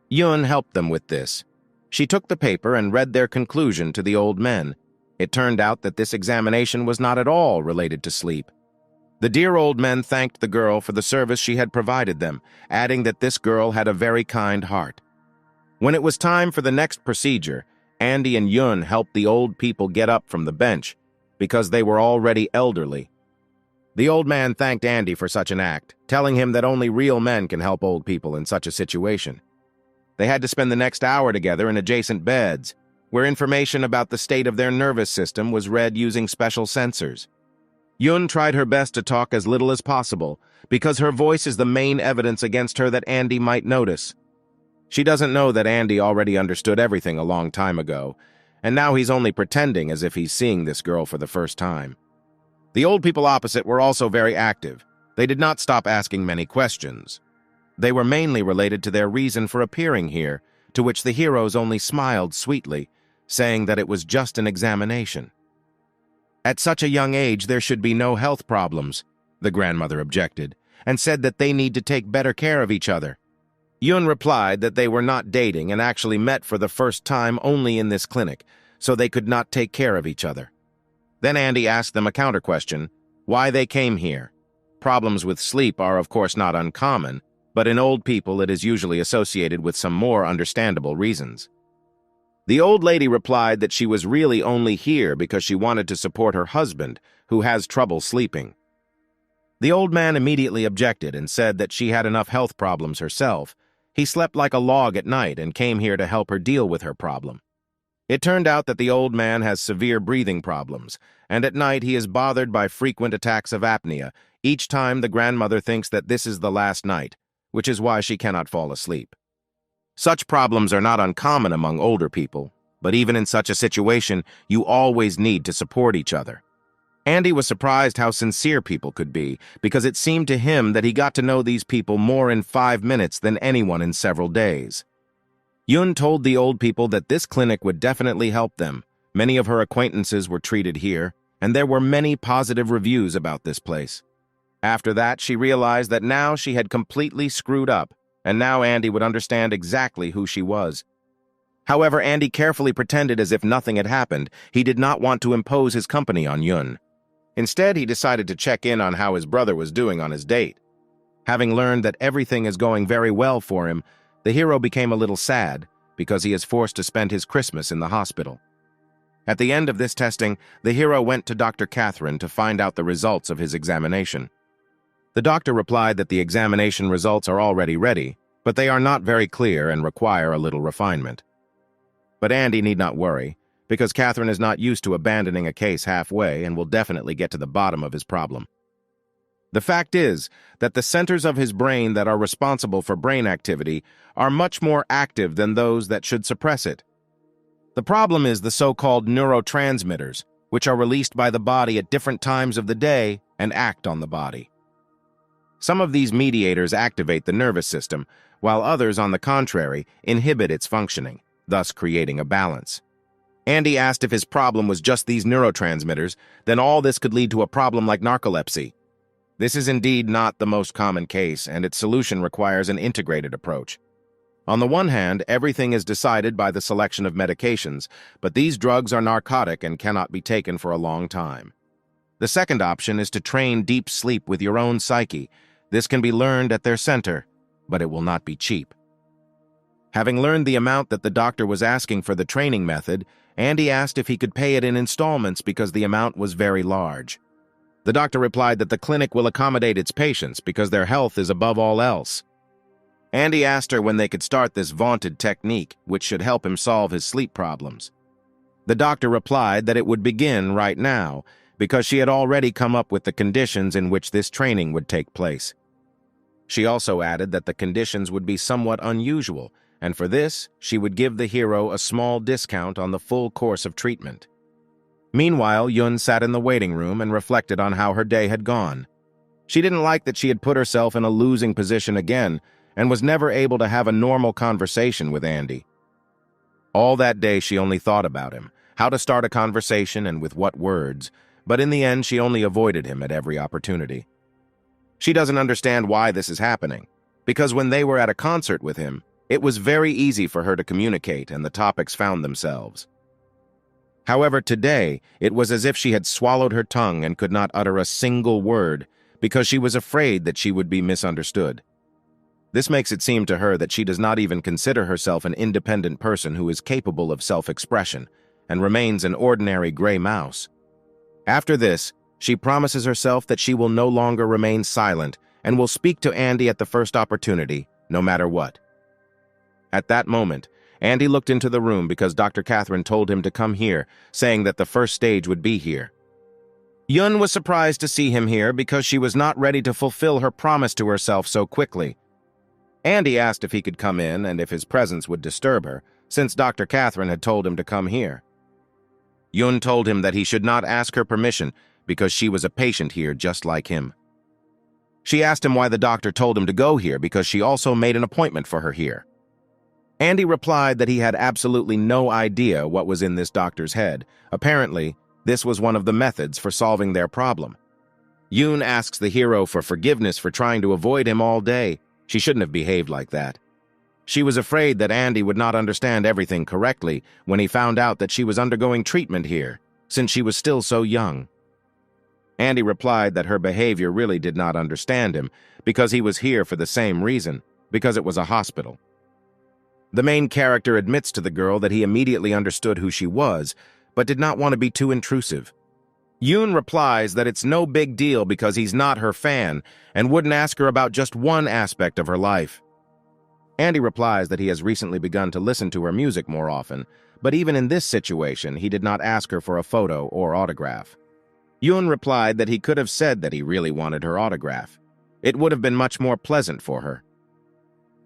Yun helped them with this. She took the paper and read their conclusion to the old men. It turned out that this examination was not at all related to sleep. The dear old men thanked the girl for the service she had provided them, adding that this girl had a very kind heart. When it was time for the next procedure, Andy and Yun helped the old people get up from the bench, because they were already elderly. The old man thanked Andy for such an act, telling him that only real men can help old people in such a situation. They had to spend the next hour together in adjacent beds, where information about the state of their nervous system was read using special sensors. Yun tried her best to talk as little as possible, because her voice is the main evidence against her that Andy might notice. She doesn't know that Andy already understood everything a long time ago, and now he's only pretending as if he's seeing this girl for the first time. The old people opposite were also very active. They did not stop asking many questions. They were mainly related to their reason for appearing here, to which the heroes only smiled sweetly, saying that it was just an examination. At such a young age, there should be no health problems, the grandmother objected, and said that they need to take better care of each other. Yun replied that they were not dating and actually met for the first time only in this clinic, so they could not take care of each other. Then Andy asked them a counter-question, why they came here. Problems with sleep are of course not uncommon, but in old people it is usually associated with some more understandable reasons. The old lady replied that she was really only here because she wanted to support her husband, who has trouble sleeping. The old man immediately objected and said that she had enough health problems herself. He slept like a log at night and came here to help her deal with her problem. It turned out that the old man has severe breathing problems, and at night he is bothered by frequent attacks of apnea. Each time the grandmother thinks that this is the last night, which is why she cannot fall asleep. Such problems are not uncommon among older people, but even in such a situation, you always need to support each other. Andy was surprised how sincere people could be, because it seemed to him that he got to know these people more in 5 minutes than anyone in several days. Yun told the old people that this clinic would definitely help them. Many of her acquaintances were treated here, and there were many positive reviews about this place. After that, she realized that now she had completely screwed up, and now Andy would understand exactly who she was. However, Andy carefully pretended as if nothing had happened. He did not want to impose his company on Yun. Instead, he decided to check in on how his brother was doing on his date. Having learned that everything is going very well for him, the hero became a little sad because he is forced to spend his Christmas in the hospital. At the end of this testing, the hero went to Dr. Catherine to find out the results of his examination. The doctor replied that the examination results are already ready, but they are not very clear and require a little refinement. But Andy need not worry, because Catherine is not used to abandoning a case halfway and will definitely get to the bottom of his problem. The fact is that the centers of his brain that are responsible for brain activity are much more active than those that should suppress it. The problem is the so-called neurotransmitters, which are released by the body at different times of the day and act on the body. Some of these mediators activate the nervous system, while others, on the contrary, inhibit its functioning, thus creating a balance. Andy asked if his problem was just these neurotransmitters, then all this could lead to a problem like narcolepsy. This is indeed not the most common case, and its solution requires an integrated approach. On the one hand, everything is decided by the selection of medications, but these drugs are narcotic and cannot be taken for a long time. The second option is to train deep sleep with your own psyche. This can be learned at their center, but it will not be cheap. Having learned the amount that the doctor was asking for the training method, Andy asked if he could pay it in installments because the amount was very large. The doctor replied that the clinic will accommodate its patients because their health is above all else. Andy asked her when they could start this vaunted technique, which should help him solve his sleep problems. The doctor replied that it would begin right now, because she had already come up with the conditions in which this training would take place. She also added that the conditions would be somewhat unusual, and for this, she would give the hero a small discount on the full course of treatment. Meanwhile, Yun sat in the waiting room and reflected on how her day had gone. She didn't like that she had put herself in a losing position again and was never able to have a normal conversation with Andy. All that day she only thought about him, how to start a conversation and with what words, but in the end she only avoided him at every opportunity. She doesn't understand why this is happening, because when they were at a concert with him, it was very easy for her to communicate and the topics found themselves. However, today, it was as if she had swallowed her tongue and could not utter a single word because she was afraid that she would be misunderstood. This makes it seem to her that she does not even consider herself an independent person who is capable of self-expression and remains an ordinary gray mouse. After this, she promises herself that she will no longer remain silent and will speak to Andy at the first opportunity, no matter what. At that moment, Andy looked into the room because Dr. Catherine told him to come here, saying that the first stage would be here. Yun was surprised to see him here because she was not ready to fulfill her promise to herself so quickly. Andy asked if he could come in and if his presence would disturb her, since Dr. Catherine had told him to come here. Yun told him that he should not ask her permission because she was a patient here just like him. She asked him why the doctor told him to go here because she also made an appointment for her here. Andy replied that he had absolutely no idea what was in this doctor's head. Apparently, this was one of the methods for solving their problem. Yoon asks the hero for forgiveness for trying to avoid him all day. She shouldn't have behaved like that. She was afraid that Andy would not understand everything correctly when he found out that she was undergoing treatment here, since she was still so young. Andy replied that her behavior really did not understand him because he was here for the same reason, because it was a hospital. The main character admits to the girl that he immediately understood who she was, but did not want to be too intrusive. Yoon replies that it's no big deal because he's not her fan and wouldn't ask her about just one aspect of her life. Andy replies that he has recently begun to listen to her music more often, but even in this situation, he did not ask her for a photo or autograph. Yoon replied that he could have said that he really wanted her autograph. It would have been much more pleasant for her.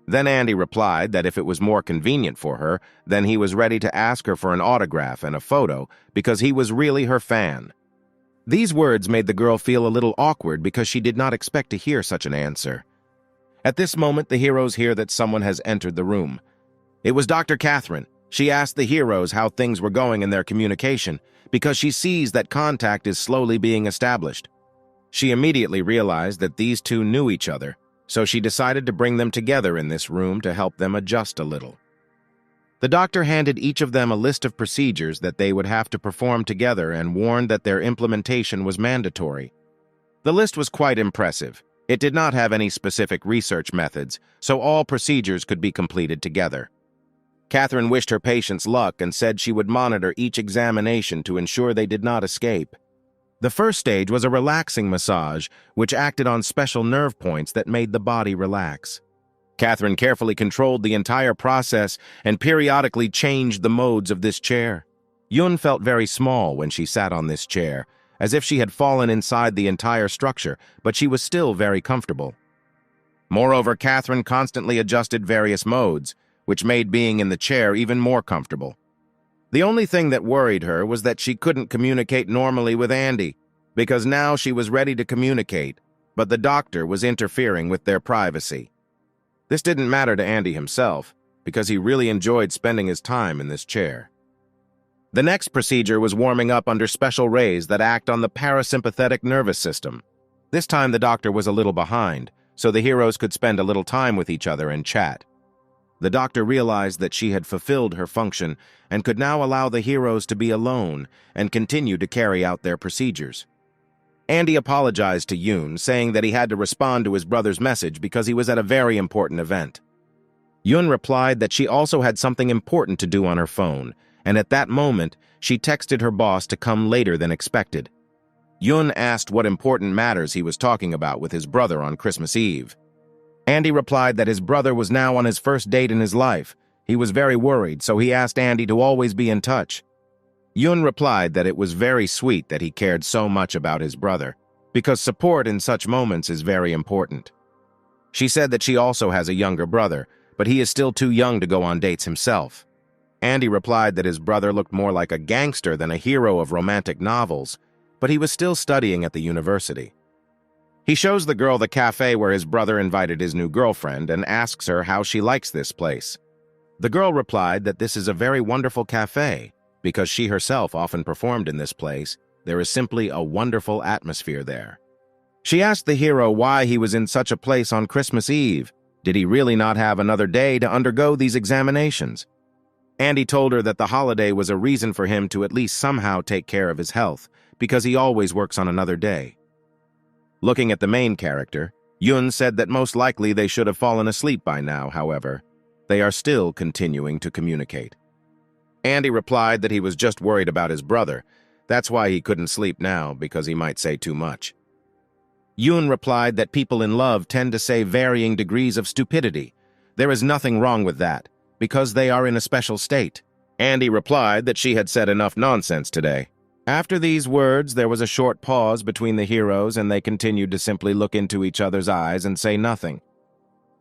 Then Andy replied that if it was more convenient for her, then he was ready to ask her for an autograph and a photo because he was really her fan. These words made the girl feel a little awkward because she did not expect to hear such an answer. At this moment, the heroes hear that someone has entered the room. It was Dr. Catherine. She asked the heroes how things were going in their communication because she sees that contact is slowly being established. She immediately realized that these two knew each other, so she decided to bring them together in this room to help them adjust a little. The doctor handed each of them a list of procedures that they would have to perform together and warned that their implementation was mandatory. The list was quite impressive. It did not have any specific research methods, so all procedures could be completed together. Catherine wished her patients luck and said she would monitor each examination to ensure they did not escape. The first stage was a relaxing massage, which acted on special nerve points that made the body relax. Catherine carefully controlled the entire process and periodically changed the modes of this chair. Yoon felt very small when she sat on this chair, as if she had fallen inside the entire structure, but she was still very comfortable. Moreover, Catherine constantly adjusted various modes, which made being in the chair even more comfortable. The only thing that worried her was that she couldn't communicate normally with Andy, because now she was ready to communicate, but the doctor was interfering with their privacy. This didn't matter to Andy himself, because he really enjoyed spending his time in this chair. The next procedure was warming up under special rays that act on the parasympathetic nervous system. This time the doctor was a little behind, so the heroes could spend a little time with each other and chat. The doctor realized that she had fulfilled her function and could now allow the heroes to be alone and continue to carry out their procedures. Andy apologized to Yoon, saying that he had to respond to his brother's message because he was at a very important event. Yoon replied that she also had something important to do on her phone, and at that moment, she texted her boss to come later than expected. Yoon asked what important matters he was talking about with his brother on Christmas Eve. Andy replied that his brother was now on his first date in his life. He was very worried, so he asked Andy to always be in touch. Yoon replied that it was very sweet that he cared so much about his brother, because support in such moments is very important. She said that she also has a younger brother, but he is still too young to go on dates himself. Andy replied that his brother looked more like a gangster than a hero of romantic novels, but he was still studying at the university. He shows the girl the cafe where his brother invited his new girlfriend and asks her how she likes this place. The girl replied that this is a very wonderful cafe. Because she herself often performed in this place, there is simply a wonderful atmosphere there. She asked the hero why he was in such a place on Christmas Eve. Did he really not have another day to undergo these examinations? Andy told her that the holiday was a reason for him to at least somehow take care of his health, because he always works on another day. Looking at the main character, Yoon said that most likely they should have fallen asleep by now, however. They are still continuing to communicate. Andy replied that he was just worried about his brother. That's why he couldn't sleep now, because he might say too much. Yoon replied that people in love tend to say varying degrees of stupidity. There is nothing wrong with that, because they are in a special state. Andy replied that she had said enough nonsense today. After these words, there was a short pause between the heroes, and they continued to simply look into each other's eyes and say nothing.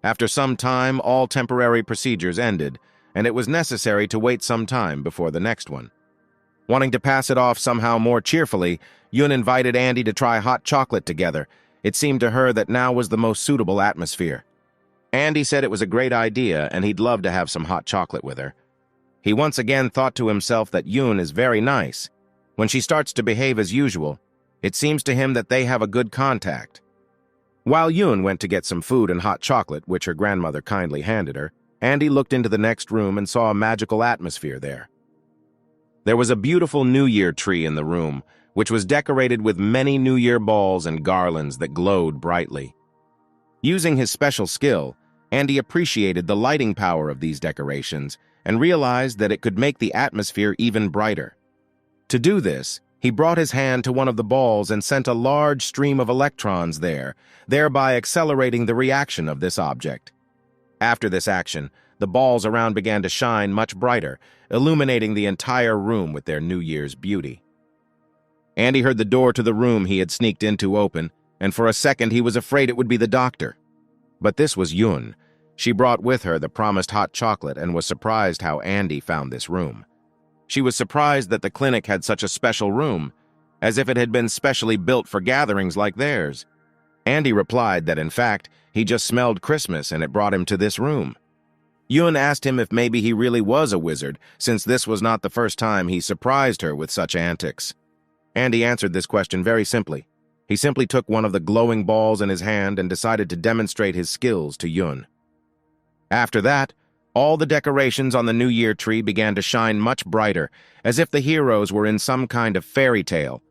After some time, all temporary procedures ended, and it was necessary to wait some time before the next one. Wanting to pass it off somehow more cheerfully, Yoon invited Andy to try hot chocolate together. It seemed to her that now was the most suitable atmosphere. Andy said it was a great idea and he'd love to have some hot chocolate with her. He once again thought to himself that Yoon is very nice. When she starts to behave as usual, it seems to him that they have a good contact. While Yoon went to get some food and hot chocolate, which her grandmother kindly handed her, Andy looked into the next room and saw a magical atmosphere there. There was a beautiful New Year tree in the room, which was decorated with many New Year balls and garlands that glowed brightly. Using his special skill, Andy appreciated the lighting power of these decorations and realized that it could make the atmosphere even brighter. To do this, He brought his hand to one of the balls and sent a large stream of electrons there, thereby accelerating the reaction of this object. After this action, the balls around began to shine much brighter, illuminating the entire room with their New Year's beauty. Andy heard the door to the room he had sneaked into open, and for a second he was afraid it would be the doctor. But this was Yun. She brought with her the promised hot chocolate and was surprised how Andy found this room. She was surprised that the clinic had such a special room, as if it had been specially built for gatherings like theirs. Andy replied that in fact, he just smelled Christmas and it brought him to this room. Yun asked him if maybe he really was a wizard, since this was not the first time he surprised her with such antics. Andy answered this question very simply. He simply took one of the glowing balls in his hand and decided to demonstrate his skills to Yun. After that, all the decorations on the New Year tree began to shine much brighter, as if the heroes were in some kind of fairy tale.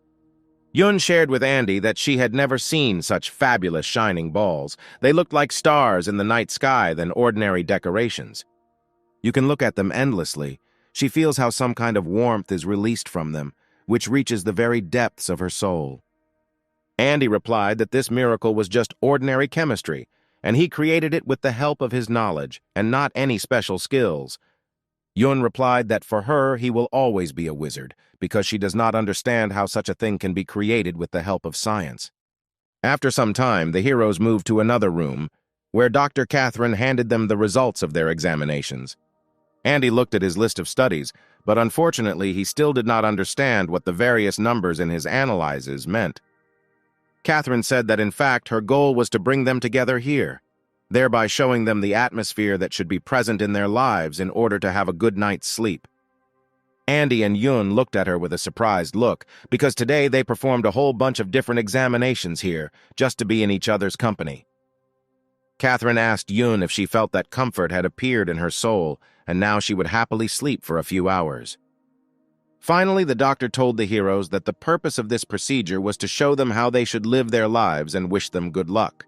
Yun shared with Andy that she had never seen such fabulous shining balls. They looked like stars in the night sky than ordinary decorations. You can look at them endlessly. She feels how some kind of warmth is released from them, which reaches the very depths of her soul. Andy replied that this miracle was just ordinary chemistry, and he created it with the help of his knowledge and not any special skills. Yun replied that for her he will always be a wizard, because she does not understand how such a thing can be created with the help of science. After some time, the heroes moved to another room, where Dr. Catherine handed them the results of their examinations. Andy looked at his list of studies, but unfortunately he still did not understand what the various numbers in his analyses meant. Catherine said that in fact her goal was to bring them together here, thereby showing them the atmosphere that should be present in their lives in order to have a good night's sleep. Andy and Yun looked at her with a surprised look, because today they performed a whole bunch of different examinations here, just to be in each other's company. Catherine asked Yun if she felt that comfort had appeared in her soul, and now she would happily sleep for a few hours. Finally, the doctor told the heroes that the purpose of this procedure was to show them how they should live their lives and wish them good luck.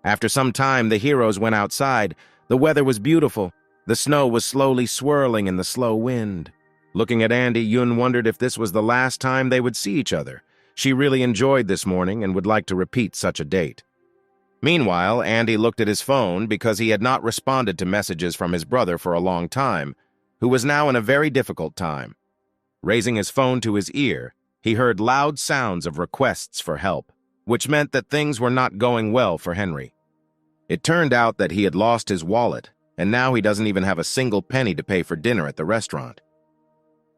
After some time, the heroes went outside. The weather was beautiful. The snow was slowly swirling in the slow wind. Looking at Andy, Yun wondered if this was the last time they would see each other. She really enjoyed this morning and would like to repeat such a date. Meanwhile, Andy looked at his phone because he had not responded to messages from his brother for a long time, who was now in a very difficult time. Raising his phone to his ear, he heard loud sounds of requests for help, which meant that things were not going well for Henry. It turned out that he had lost his wallet, and now he doesn't even have a single penny to pay for dinner at the restaurant.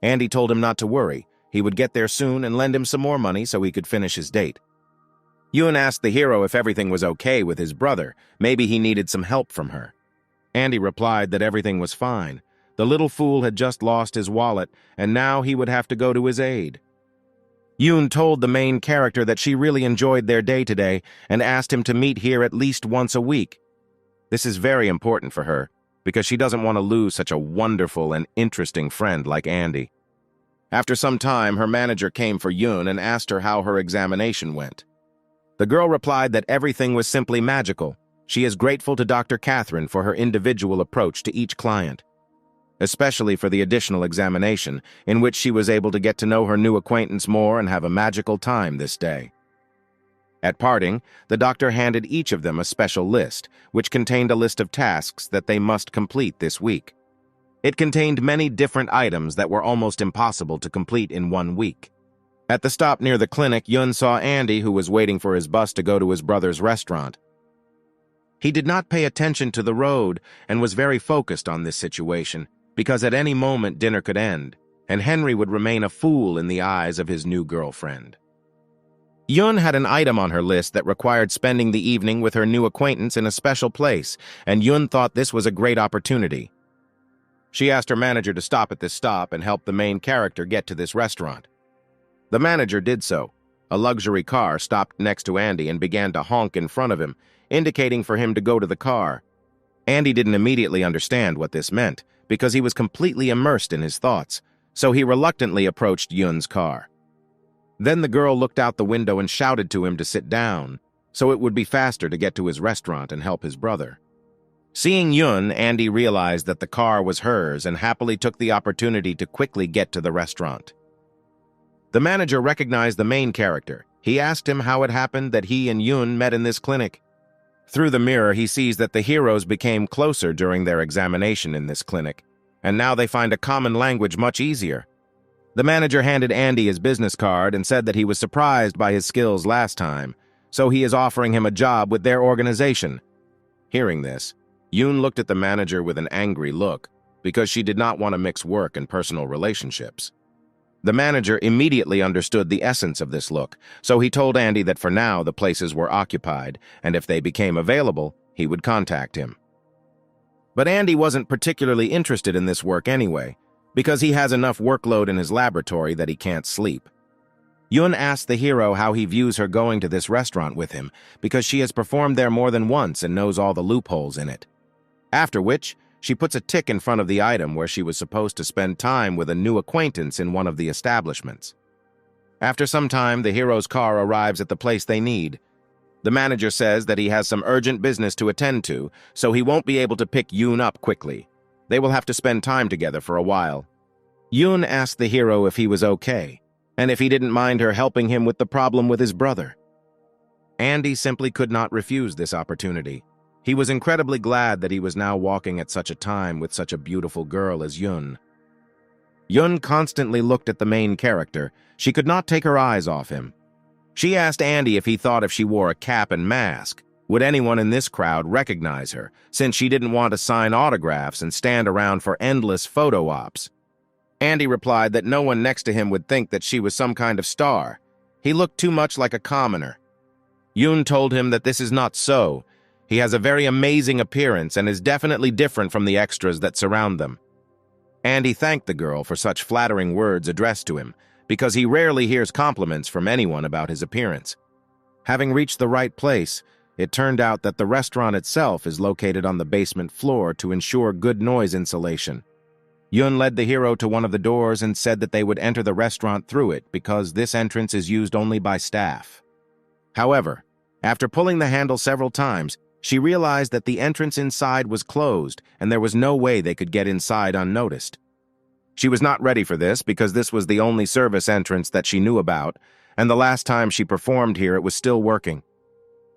Andy told him not to worry. He would get there soon and lend him some more money so he could finish his date. Yun asked the hero if everything was okay with his brother. Maybe he needed some help from her. Andy replied that everything was fine. The little fool had just lost his wallet, and now he would have to go to his aid. Yun told the main character that she really enjoyed their day today and asked him to meet here at least once a week. This is very important for her, because she doesn't want to lose such a wonderful and interesting friend like Andy. After some time, her manager came for Yun and asked her how her examination went. The girl replied that everything was simply magical. She is grateful to Dr. Catherine for her individual approach to each client, especially for the additional examination, in which she was able to get to know her new acquaintance more and have a magical time this day. At parting, the doctor handed each of them a special list, which contained a list of tasks that they must complete this week. It contained many different items that were almost impossible to complete in 1 week. At the stop near the clinic, Yun saw Andy, who was waiting for his bus to go to his brother's restaurant. He did not pay attention to the road and was very focused on this situation, because at any moment dinner could end, and Henry would remain a fool in the eyes of his new girlfriend. Yun had an item on her list that required spending the evening with her new acquaintance in a special place, and Yun thought this was a great opportunity. She asked her manager to stop at this stop and help the main character get to this restaurant. The manager did so. A luxury car stopped next to Andy and began to honk in front of him, indicating for him to go to the car. Andy didn't immediately understand what this meant, because he was completely immersed in his thoughts, so he reluctantly approached Yun's car. Then the girl looked out the window and shouted to him to sit down, so it would be faster to get to his restaurant and help his brother. Seeing Yun, Andy realized that the car was hers and happily took the opportunity to quickly get to the restaurant. The manager recognized the main character. He asked him how it happened that he and Yun met in this clinic. Through the mirror, he sees that the heroes became closer during their examination in this clinic, and now they find a common language much easier. The manager handed Andy his business card and said that he was surprised by his skills last time, so he is offering him a job with their organization. Hearing this, Yoon looked at the manager with an angry look because she did not want to mix work and personal relationships. The manager immediately understood the essence of this look, so he told Andy that for now the places were occupied, and if they became available, he would contact him. But Andy wasn't particularly interested in this work anyway, because he has enough workload in his laboratory that he can't sleep. Yun asked the hero how he views her going to this restaurant with him, because she has performed there more than once and knows all the loopholes in it. After which, she puts a tick in front of the item where she was supposed to spend time with a new acquaintance in one of the establishments. After some time, the hero's car arrives at the place they need. The manager says that he has some urgent business to attend to, so he won't be able to pick Yoon up quickly. They will have to spend time together for a while. Yoon asked the hero if he was okay, and if he didn't mind her helping him with the problem with his brother. Andy simply could not refuse this opportunity. He was incredibly glad that he was now walking at such a time with such a beautiful girl as Yun. Yun constantly looked at the main character. She could not take her eyes off him. She asked Andy if he thought if she wore a cap and mask, would anyone in this crowd recognize her, since she didn't want to sign autographs and stand around for endless photo ops. Andy replied that no one next to him would think that she was some kind of star. He looked too much like a commoner. Yoon told him that this is not so. He has a very amazing appearance and is definitely different from the extras that surround them. Andy thanked the girl for such flattering words addressed to him, because he rarely hears compliments from anyone about his appearance. Having reached the right place, it turned out that the restaurant itself is located on the basement floor to ensure good noise insulation. Yun led the hero to one of the doors and said that they would enter the restaurant through it because this entrance is used only by staff. However, after pulling the handle several times, she realized that the entrance inside was closed and there was no way they could get inside unnoticed. She was not ready for this because this was the only service entrance that she knew about, and the last time she performed here it was still working.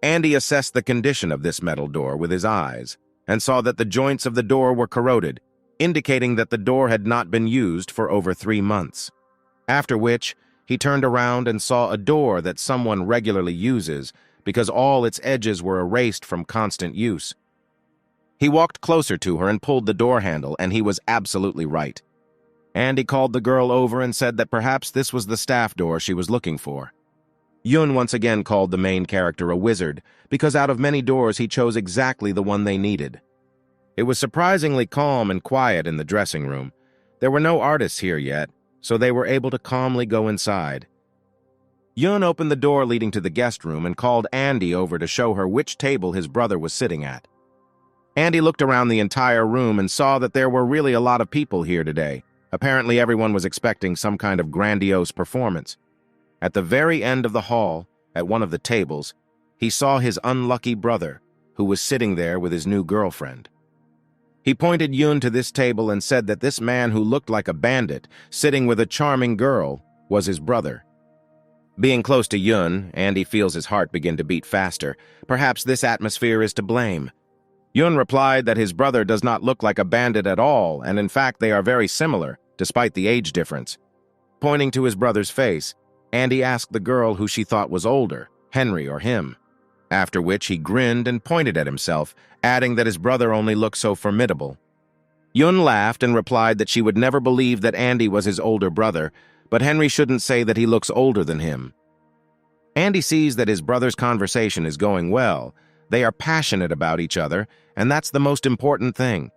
Andy assessed the condition of this metal door with his eyes and saw that the joints of the door were corroded, indicating that the door had not been used for over 3 months. After which, he turned around and saw a door that someone regularly uses because all its edges were erased from constant use. He walked closer to her and pulled the door handle, and he was absolutely right. Andy called the girl over and said that perhaps this was the staff door she was looking for. Yun once again called the main character a wizard because out of many doors he chose exactly the one they needed. It was surprisingly calm and quiet in the dressing room. There were no artists here yet, so they were able to calmly go inside. Yun opened the door leading to the guest room and called Andy over to show her which table his brother was sitting at. Andy looked around the entire room and saw that there were really a lot of people here today. Apparently everyone was expecting some kind of grandiose performance. At the very end of the hall, at one of the tables, he saw his unlucky brother, who was sitting there with his new girlfriend. He pointed Yun to this table and said that this man who looked like a bandit, sitting with a charming girl, was his brother. Being close to Yun, Andy feels his heart begin to beat faster. Perhaps this atmosphere is to blame. Yun replied that his brother does not look like a bandit at all, and in fact they are very similar, despite the age difference. Pointing to his brother's face, Andy asked the girl who she thought was older, Henry or him. After which he grinned and pointed at himself, adding that his brother only looked so formidable. Yun laughed and replied that she would never believe that Andy was his older brother, but Henry shouldn't say that he looks older than him. Andy sees that his brother's conversation is going well. They are passionate about each other, and that's the most important thing.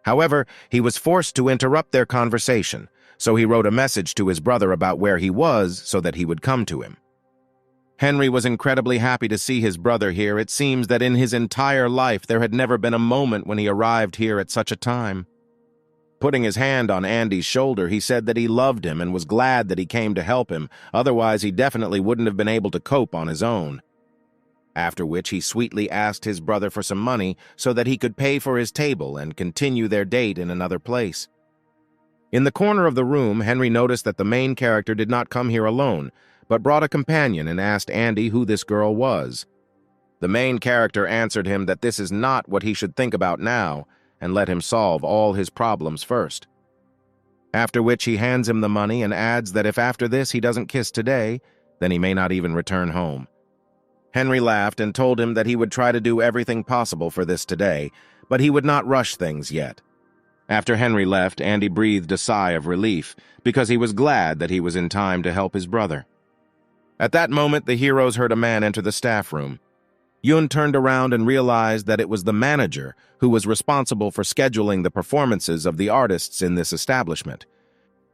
However, he was forced to interrupt their conversation, so he wrote a message to his brother about where he was so that he would come to him. Henry was incredibly happy to see his brother here. It seems that in his entire life there had never been a moment when he arrived here at such a time. Putting his hand on Andy's shoulder, he said that he loved him and was glad that he came to help him, otherwise he definitely wouldn't have been able to cope on his own. After which he sweetly asked his brother for some money so that he could pay for his table and continue their date in another place. In the corner of the room, Henry noticed that the main character did not come here alone, but brought a companion and asked Andy who this girl was. The main character answered him that this is not what he should think about now, and let him solve all his problems first. After which he hands him the money and adds that if after this he doesn't kiss today, then he may not even return home. Henry laughed and told him that he would try to do everything possible for this today, but he would not rush things yet. After Henry left, Andy breathed a sigh of relief, because he was glad that he was in time to help his brother. At that moment, the heroes heard a man enter the staff room. Yun turned around and realized that it was the manager who was responsible for scheduling the performances of the artists in this establishment.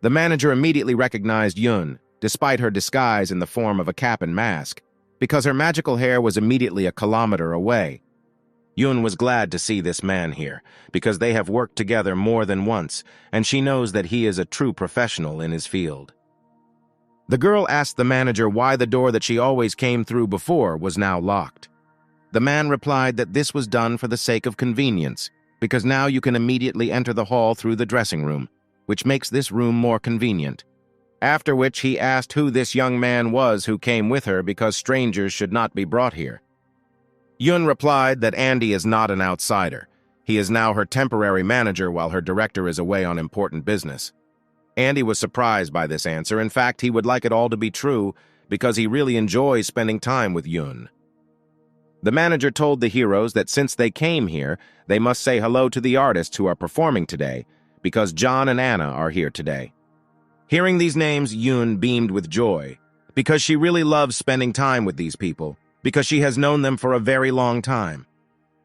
The manager immediately recognized Yun, despite her disguise in the form of a cap and mask, because her magical hair was immediately a kilometer away. Yun was glad to see this man here, because they have worked together more than once, and she knows that he is a true professional in his field. The girl asked the manager why the door that she always came through before was now locked. The man replied that this was done for the sake of convenience, because now you can immediately enter the hall through the dressing room, which makes this room more convenient. After which he asked who this young man was who came with her because strangers should not be brought here. Yun replied that Andy is not an outsider. He is now her temporary manager while her director is away on important business. Andy was surprised by this answer. In fact, he would like it all to be true because he really enjoys spending time with Yun. The manager told the heroes that since they came here, they must say hello to the artists who are performing today, because John and Anna are here today. Hearing these names, Yun beamed with joy, because she really loves spending time with these people, because she has known them for a very long time.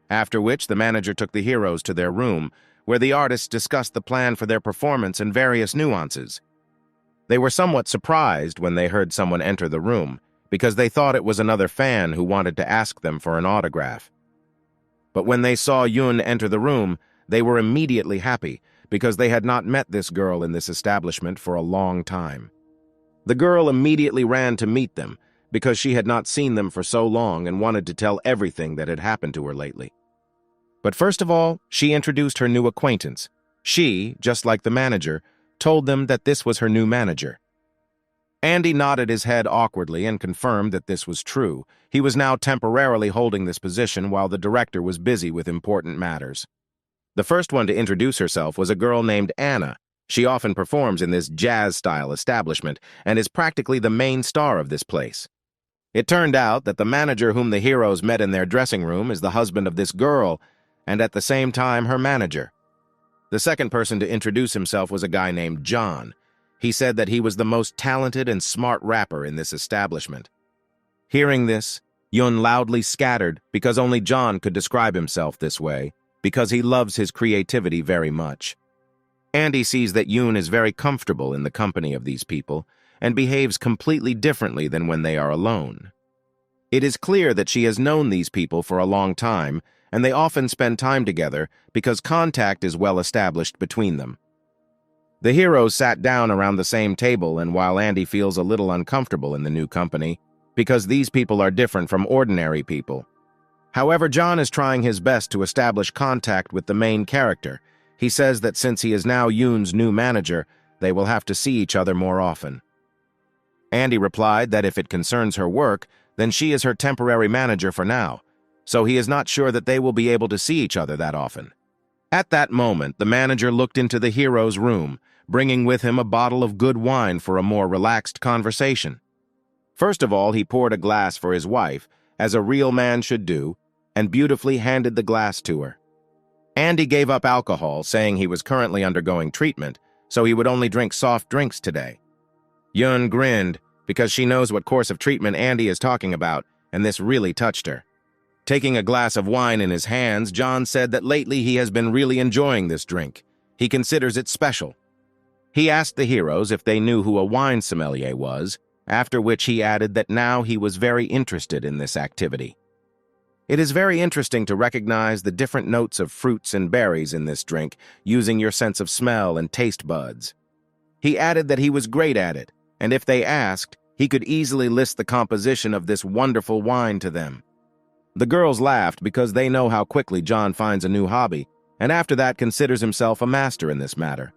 After which, the manager took the heroes to their room, where the artists discussed the plan for their performance and various nuances. They were somewhat surprised when they heard someone enter the room, because they thought it was another fan who wanted to ask them for an autograph. But when they saw Yun enter the room, they were immediately happy, because they had not met this girl in this establishment for a long time. The girl immediately ran to meet them, because she had not seen them for so long and wanted to tell everything that had happened to her lately. But first of all, she introduced her new acquaintance. She, just like the manager, told them that this was her new manager. Andy nodded his head awkwardly and confirmed that this was true. He was now temporarily holding this position while the director was busy with important matters. The first one to introduce herself was a girl named Anna. She often performs in this jazz-style establishment and is practically the main star of this place. It turned out that the manager whom the heroes met in their dressing room is the husband of this girl, and at the same time her manager. The second person to introduce himself was a guy named John. He said that he was the most talented and smart rapper in this establishment. Hearing this, Yun loudly scattered because only John could describe himself this way, because he loves his creativity very much. Andy sees that Yun is very comfortable in the company of these people and behaves completely differently than when they are alone. It is clear that she has known these people for a long time, and they often spend time together because contact is well established between them. The heroes sat down around the same table, and while Andy feels a little uncomfortable in the new company, because these people are different from ordinary people. However, John is trying his best to establish contact with the main character. He says that since he is now Yoon's new manager, they will have to see each other more often. Andy replied that if it concerns her work, then she is her temporary manager for now, so he is not sure that they will be able to see each other that often. At that moment, the manager looked into the hero's room, bringing with him a bottle of good wine for a more relaxed conversation. First of all, he poured a glass for his wife, as a real man should do, and beautifully handed the glass to her. Andy gave up alcohol, saying he was currently undergoing treatment, so he would only drink soft drinks today. Yun grinned, because she knows what course of treatment Andy is talking about, and this really touched her. Taking a glass of wine in his hands, John said that lately he has been really enjoying this drink. He considers it special. He asked the heroes if they knew who a wine sommelier was, after which he added that now he was very interested in this activity. It is very interesting to recognize the different notes of fruits and berries in this drink, using your sense of smell and taste buds. He added that he was great at it, and if they asked, he could easily list the composition of this wonderful wine to them. The girls laughed because they know how quickly John finds a new hobby, and after that considers himself a master in this matter.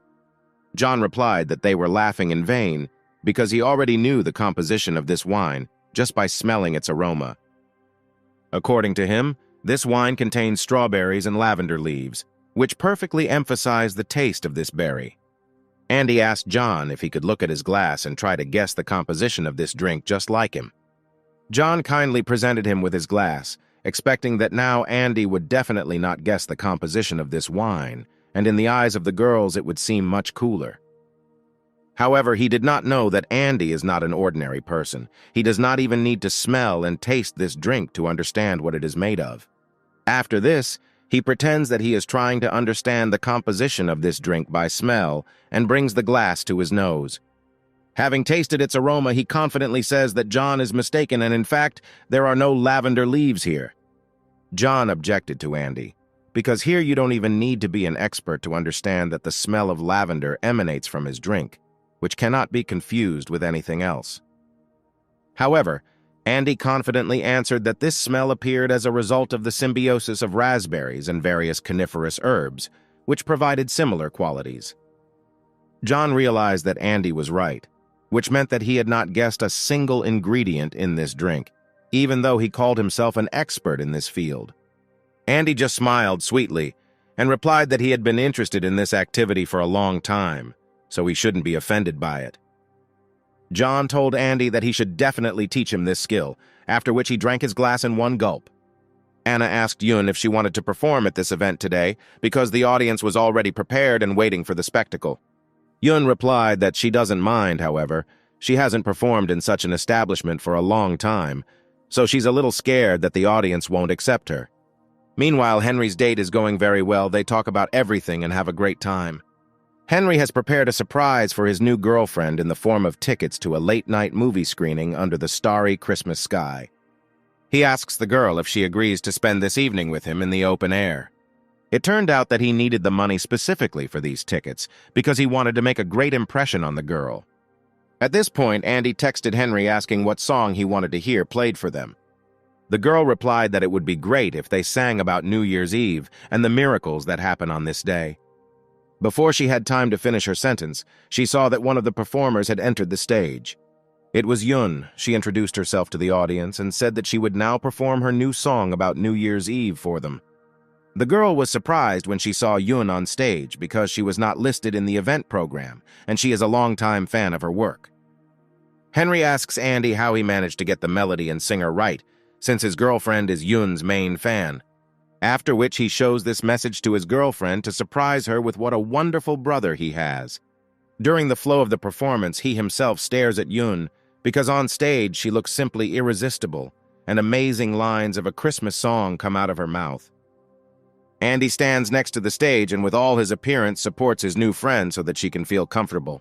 John replied that they were laughing in vain because he already knew the composition of this wine just by smelling its aroma. According to him, this wine contains strawberries and lavender leaves, which perfectly emphasize the taste of this berry. Andy asked John if he could look at his glass and try to guess the composition of this drink just like him. John kindly presented him with his glass, expecting that now Andy would definitely not guess the composition of this wine, and in the eyes of the girls it would seem much cooler. However, he did not know that Andy is not an ordinary person. He does not even need to smell and taste this drink to understand what it is made of. After this, he pretends that he is trying to understand the composition of this drink by smell and brings the glass to his nose. Having tasted its aroma, he confidently says that John is mistaken and in fact, there are no lavender leaves here. John objected to Andy, because here you don't even need to be an expert to understand that the smell of lavender emanates from his drink, which cannot be confused with anything else. However, Andy confidently answered that this smell appeared as a result of the symbiosis of raspberries and various coniferous herbs, which provided similar qualities. John realized that Andy was right, which meant that he had not guessed a single ingredient in this drink, even though he called himself an expert in this field. Andy just smiled sweetly and replied that he had been interested in this activity for a long time, so he shouldn't be offended by it. John told Andy that he should definitely teach him this skill, after which he drank his glass in one gulp. Anna asked Yun if she wanted to perform at this event today because the audience was already prepared and waiting for the spectacle. Yun replied that she doesn't mind, however. She hasn't performed in such an establishment for a long time, so she's a little scared that the audience won't accept her. Meanwhile, Henry's date is going very well. They talk about everything and have a great time. Henry has prepared a surprise for his new girlfriend in the form of tickets to a late-night movie screening under the starry Christmas sky. He asks the girl if she agrees to spend this evening with him in the open air. It turned out that he needed the money specifically for these tickets because he wanted to make a great impression on the girl. At this point, Andy texted Henry asking what song he wanted to hear played for them. The girl replied that it would be great if they sang about New Year's Eve and the miracles that happen on this day. Before she had time to finish her sentence, she saw that one of the performers had entered the stage. It was Yun. She introduced herself to the audience and said that she would now perform her new song about New Year's Eve for them. The girl was surprised when she saw Yun on stage because she was not listed in the event program, and she is a longtime fan of her work. Henry asks Andy how he managed to get the melody and singer right, since his girlfriend is Yun's main fan. After which he shows this message to his girlfriend to surprise her with what a wonderful brother he has. During the flow of the performance, he himself stares at Yun, because on stage she looks simply irresistible, and amazing lines of a Christmas song come out of her mouth. Andy stands next to the stage and with all his appearance supports his new friend so that she can feel comfortable.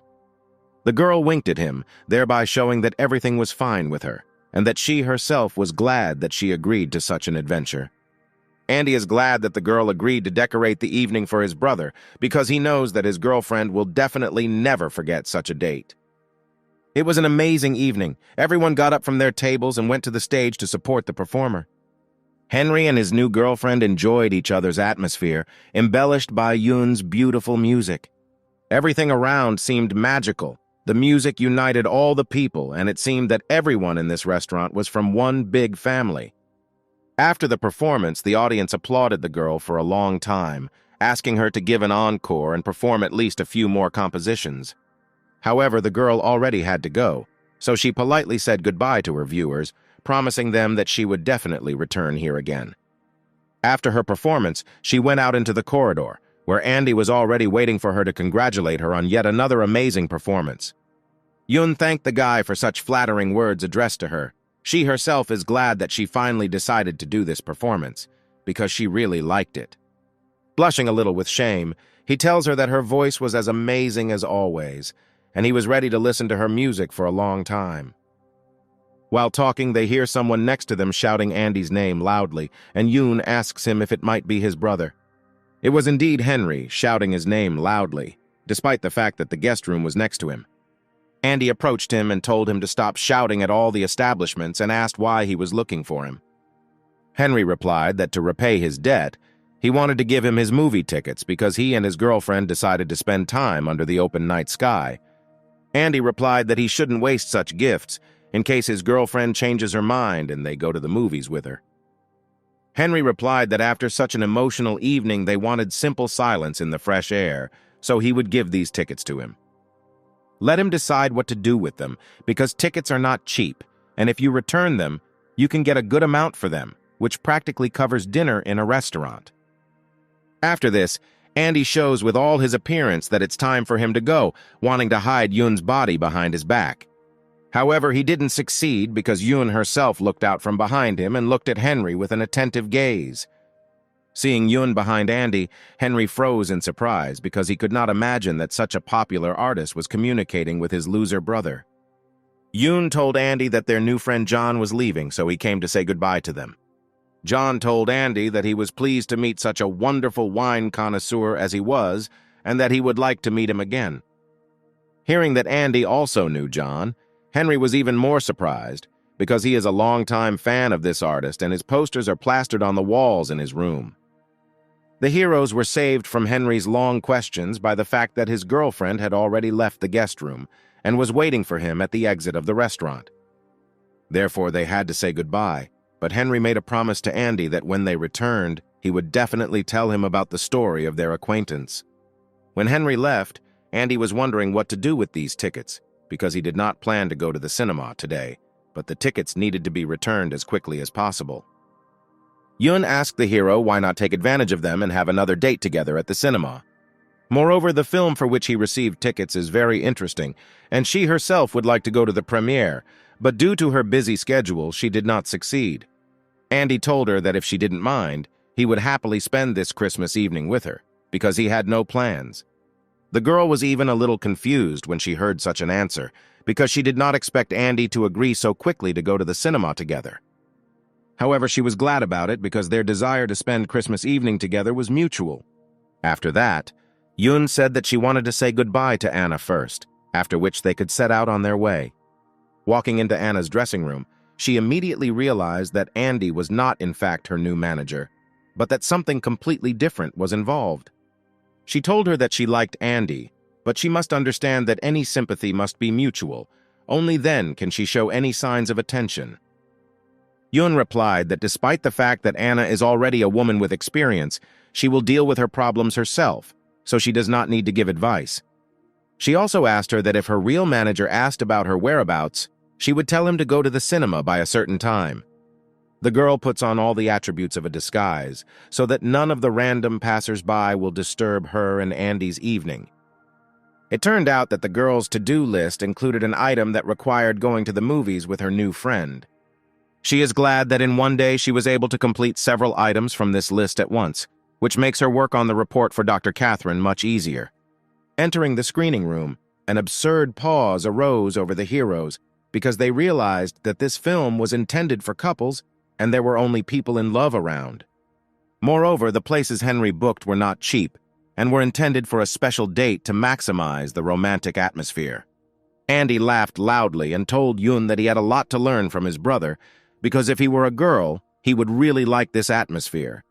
The girl winked at him, thereby showing that everything was fine with her, and that she herself was glad that she agreed to such an adventure. Andy is glad that the girl agreed to decorate the evening for his brother because he knows that his girlfriend will definitely never forget such a date. It was an amazing evening. Everyone got up from their tables and went to the stage to support the performer. Henry and his new girlfriend enjoyed each other's atmosphere, embellished by Yun's beautiful music. Everything around seemed magical. The music united all the people, and it seemed that everyone in this restaurant was from one big family. After the performance, the audience applauded the girl for a long time, asking her to give an encore and perform at least a few more compositions. However, the girl already had to go, so she politely said goodbye to her viewers, promising them that she would definitely return here again. After her performance, she went out into the corridor, where Andy was already waiting for her to congratulate her on yet another amazing performance. Yun thanked the guy for such flattering words addressed to her. She herself is glad that she finally decided to do this performance, because she really liked it. Blushing a little with shame, he tells her that her voice was as amazing as always, and he was ready to listen to her music for a long time. While talking, they hear someone next to them shouting Andy's name loudly, and Yun asks him if it might be his brother. It was indeed Henry, shouting his name loudly, despite the fact that the guest room was next to him. Andy approached him and told him to stop shouting at all the establishments and asked why he was looking for him. Henry replied that to repay his debt, He wanted to give him his movie tickets because he and his girlfriend decided to spend time under the open night sky. Andy replied that he shouldn't waste such gifts in case his girlfriend changes her mind and they go to the movies with her. Henry replied that after such an emotional evening they wanted simple silence in the fresh air, so he would give these tickets to him. Let him decide what to do with them, because tickets are not cheap, and if you return them, you can get a good amount for them, which practically covers dinner in a restaurant. After this, Andy shows with all his appearance that it's time for him to go, wanting to hide Yoon's body behind his back. However, he didn't succeed because Yoon herself looked out from behind him and looked at Henry with an attentive gaze. Seeing Yoon behind Andy, Henry froze in surprise because he could not imagine that such a popular artist was communicating with his loser brother. Yoon told Andy that their new friend John was leaving, so he came to say goodbye to them. John told Andy that he was pleased to meet such a wonderful wine connoisseur as he was, and that he would like to meet him again. Hearing that Andy also knew John, Henry was even more surprised, because he is a longtime fan of this artist and his posters are plastered on the walls in his room. The heroes were saved from Henry's long questions by the fact that his girlfriend had already left the guest room and was waiting for him at the exit of the restaurant. Therefore, they had to say goodbye, but Henry made a promise to Andy that when they returned, he would definitely tell him about the story of their acquaintance. When Henry left, Andy was wondering what to do with these tickets, because he did not plan to go to the cinema today, but the tickets needed to be returned as quickly as possible. Yoon asked the hero why not take advantage of them and have another date together at the cinema. Moreover, the film for which he received tickets is very interesting, and she herself would like to go to the premiere, but due to her busy schedule, she did not succeed. Andy told her that if she didn't mind, he would happily spend this Christmas evening with her, because he had no plans. The girl was even a little confused when she heard such an answer, because she did not expect Andy to agree so quickly to go to the cinema together. However, she was glad about it because their desire to spend Christmas evening together was mutual. After that, Yoon said that she wanted to say goodbye to Anna first, after which they could set out on their way. Walking into Anna's dressing room, she immediately realized that Andy was not in fact her new manager, but that something completely different was involved. She told her that she liked Andy, but she must understand that any sympathy must be mutual. Only then can she show any signs of attention. Yoon replied that despite the fact that Anna is already a woman with experience, she will deal with her problems herself, so she does not need to give advice. She also asked her that if her real manager asked about her whereabouts, she would tell him to go to the cinema by a certain time. The girl puts on all the attributes of a disguise, so that none of the random passers-by will disturb her and Andy's evening. It turned out that the girl's to-do list included an item that required going to the movies with her new friend. She is glad that in one day she was able to complete several items from this list at once, which makes her work on the report for Dr. Catherine much easier. Entering the screening room, an absurd pause arose over the heroes because they realized that this film was intended for couples and there were only people in love around. Moreover, the places Henry booked were not cheap and were intended for a special date to maximize the romantic atmosphere. Andy laughed loudly and told Yoon that he had a lot to learn from his brother because if he were a girl, he would really like this atmosphere.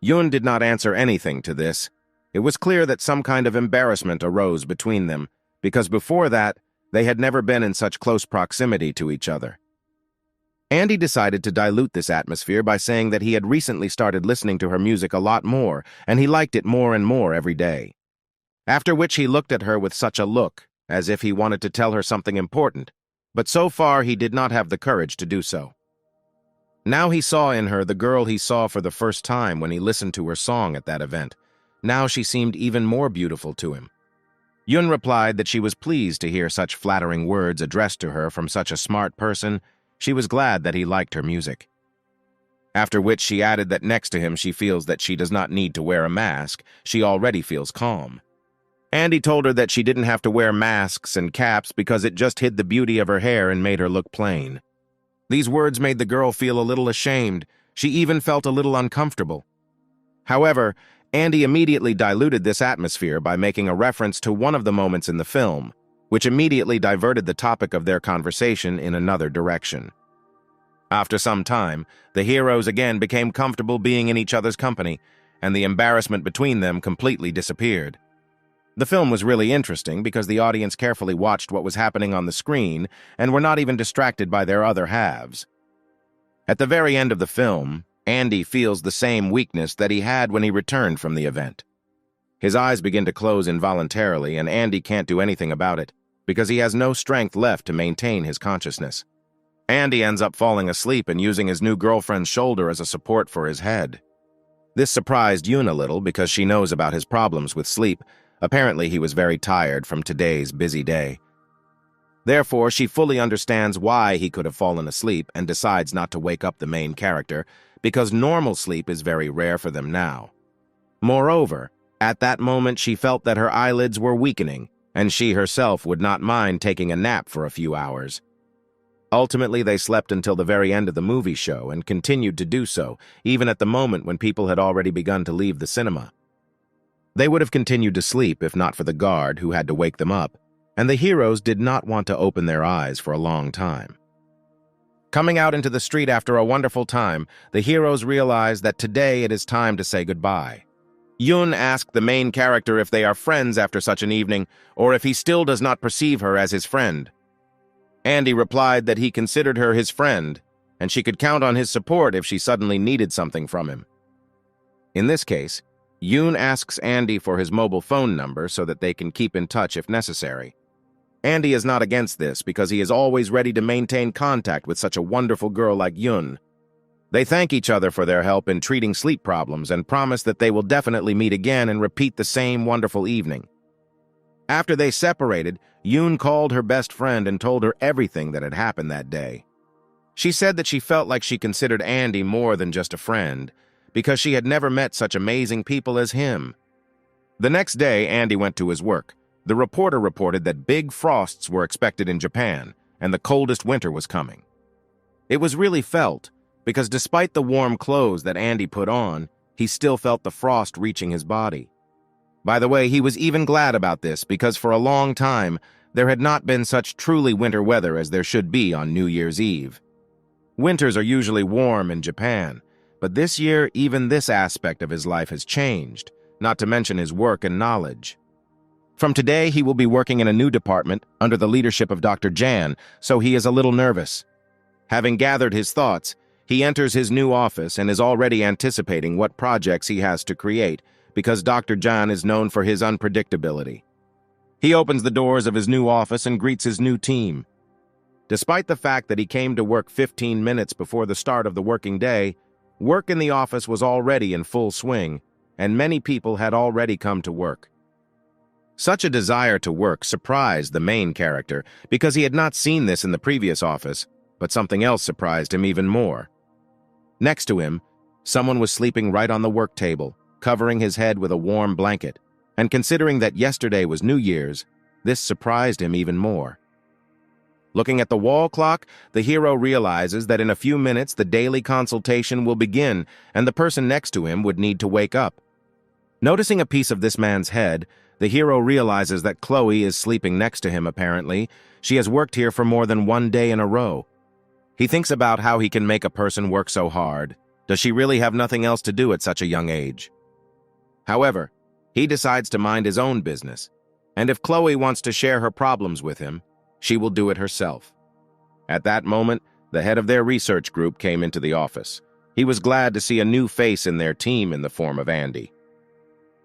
Yoon did not answer anything to this. It was clear that some kind of embarrassment arose between them because before that, they had never been in such close proximity to each other. Andy decided to dilute this atmosphere by saying that he had recently started listening to her music a lot more, and he liked it more and more every day. After which he looked at her with such a look, as if he wanted to tell her something important, but so far he did not have the courage to do so. Now he saw in her the girl he saw for the first time when he listened to her song at that event. Now she seemed even more beautiful to him. Yoon replied that she was pleased to hear such flattering words addressed to her from such a smart person. She was glad that he liked her music. After which she added that next to him she feels that she does not need to wear a mask. She already feels calm. Andy told her that she didn't have to wear masks and caps because it just hid the beauty of her hair and made her look plain. These words made the girl feel a little ashamed. She even felt a little uncomfortable. However, Andy immediately diluted this atmosphere by making a reference to one of the moments in the film, which immediately diverted the topic of their conversation in another direction. After some time, the heroes again became comfortable being in each other's company, and the embarrassment between them completely disappeared. The film was really interesting because the audience carefully watched what was happening on the screen and were not even distracted by their other halves. At the very end of the film, Andy feels the same weakness that he had when he returned from the event. His eyes begin to close involuntarily, and Andy can't do anything about it because he has no strength left to maintain his consciousness. Andy ends up falling asleep and using his new girlfriend's shoulder as a support for his head. This surprised Yoon a little because she knows about his problems with sleep. Apparently, he was very tired from today's busy day. Therefore, she fully understands why he could have fallen asleep and decides not to wake up the main character because normal sleep is very rare for them now. Moreover, at that moment she felt that her eyelids were weakening and she herself would not mind taking a nap for a few hours. Ultimately, they slept until the very end of the movie show and continued to do so, even at the moment when people had already begun to leave the cinema. They would have continued to sleep if not for the guard who had to wake them up, and the heroes did not want to open their eyes for a long time. Coming out into the street after a wonderful time, the heroes realize that today it is time to say goodbye. Yoon asked the main character if they are friends after such an evening, or if he still does not perceive her as his friend. Andy replied that he considered her his friend, and she could count on his support if she suddenly needed something from him. In this case, Yoon asks Andy for his mobile phone number so that they can keep in touch if necessary. Andy is not against this because he is always ready to maintain contact with such a wonderful girl like Yoon. They thank each other for their help in treating sleep problems and promise that they will definitely meet again and repeat the same wonderful evening. After they separated, Yoon called her best friend and told her everything that had happened that day. She said that she felt like she considered Andy more than just a friend, because she had never met such amazing people as him. The next day, Andy went to his work. The reporter reported that big frosts were expected in Japan, and the coldest winter was coming. It was really felt, because despite the warm clothes that Andy put on, he still felt the frost reaching his body. By the way, he was even glad about this because for a long time, there had not been such truly winter weather as there should be on New Year's Eve. Winters are usually warm in Japan, but this year even this aspect of his life has changed, not to mention his work and knowledge. From today, he will be working in a new department under the leadership of Dr. Jan, so he is a little nervous. Having gathered his thoughts, he enters his new office and is already anticipating what projects he has to create, because Dr. Jan is known for his unpredictability. He opens the doors of his new office and greets his new team. Despite the fact that he came to work 15 minutes before the start of the working day, work in the office was already in full swing, and many people had already come to work. Such a desire to work surprised the main character because he had not seen this in the previous office, but something else surprised him even more. Next to him, someone was sleeping right on the work table, covering his head with a warm blanket, and considering that yesterday was New Year's, this surprised him even more. Looking at the wall clock, the hero realizes that in a few minutes the daily consultation will begin and the person next to him would need to wake up. Noticing a piece of this man's head, the hero realizes that Chloe is sleeping next to him apparently. She has worked here for more than one day in a row. He thinks about how he can make a person work so hard. Does she really have nothing else to do at such a young age? However, he decides to mind his own business, and if Chloe wants to share her problems with him, she will do it herself. At that moment, the head of their research group came into the office. He was glad to see a new face in their team in the form of Andy.